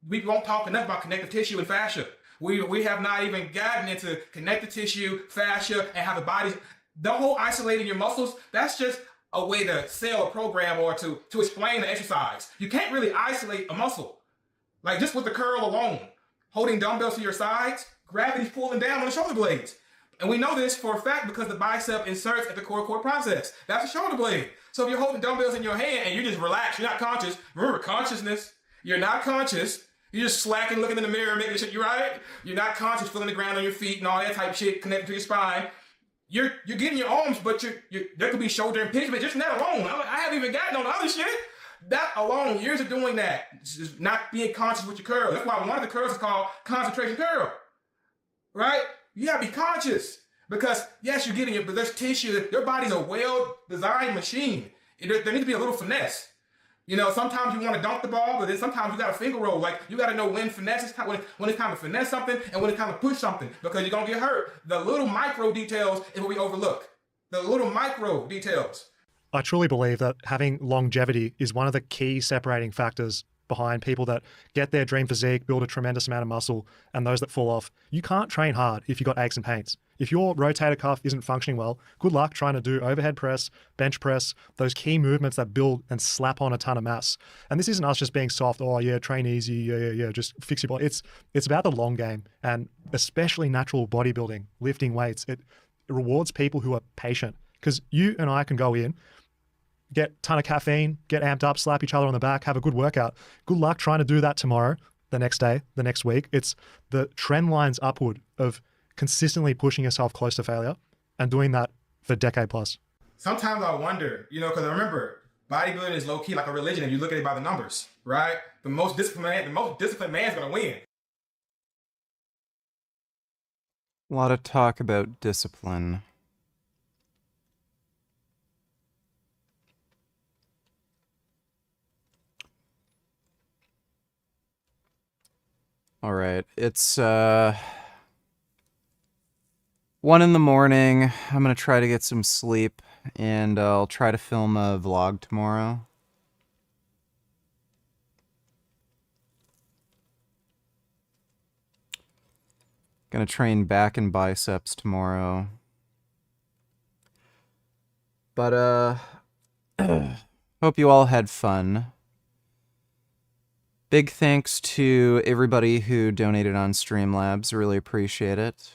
we won't talk enough about connective tissue and fascia. We have not even gotten into connective tissue, fascia, and how the body, the whole isolating your muscles, that's just a way to sell a program or to explain the exercise. You can't really isolate a muscle. Like just with the curl alone. Holding dumbbells to your sides, gravity's pulling down on the shoulder blades. And we know this for a fact because the bicep inserts at the core process. That's a shoulder blade. So if you're holding dumbbells in your hand and you just relax, you're not conscious. Remember, consciousness, you're not conscious. You're just slacking, looking in the mirror, making sure you're right. You're not conscious, feeling the ground on your feet and all that type of shit connected to your spine. You're getting your arms, but there could be shoulder impingement just from that alone. I haven't even gotten on the other shit. That alone, years of doing that, is not being conscious with your curl. That's why one of the curls is called concentration curl, right? You gotta be conscious because yes, you're getting it, but there's tissue. Your body's a well-designed machine. There needs to be a little finesse. Sometimes you want to dunk the ball, but then sometimes you got to finger roll. Like you got to know when finesse is when it's time to finesse something and when it's time to push something because you're gonna get hurt. The little micro details is what we overlook. The little micro details. I truly believe that having longevity is one of the key separating factors behind people that get their dream physique, build a tremendous amount of muscle, and those that fall off. You can't train hard if you've got aches and pains. If your rotator cuff isn't functioning well, good luck trying to do overhead press, bench press, those key movements that build and slap on a ton of mass. And this isn't us just being soft, oh yeah, train easy, yeah, just fix your body. It's about the long game, and especially natural bodybuilding, lifting weights. It rewards people who are patient because you and I can go in, get a ton of caffeine, get amped up, slap each other on the back, have a good workout. Good luck trying to do that tomorrow, the next day, the next week. It's the trend lines upward of consistently pushing yourself close to failure and doing that for a decade plus. Sometimes I wonder, because remember, bodybuilding is low-key like a religion and you look at it by the numbers, right? The most disciplined man's gonna win. A lot of talk about discipline. All right, it's 1 in the morning. I'm gonna try to get some sleep, and I'll try to film a vlog tomorrow. Gonna train back and biceps tomorrow. But hope you all had fun. Big thanks to everybody who donated on Streamlabs. Really appreciate it.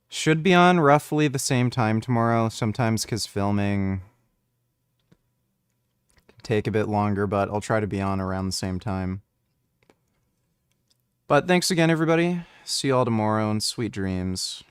Should be on roughly the same time tomorrow. Sometimes because filming can take a bit longer, but I'll try to be on around the same time. But thanks again, everybody. See you all tomorrow, and sweet dreams.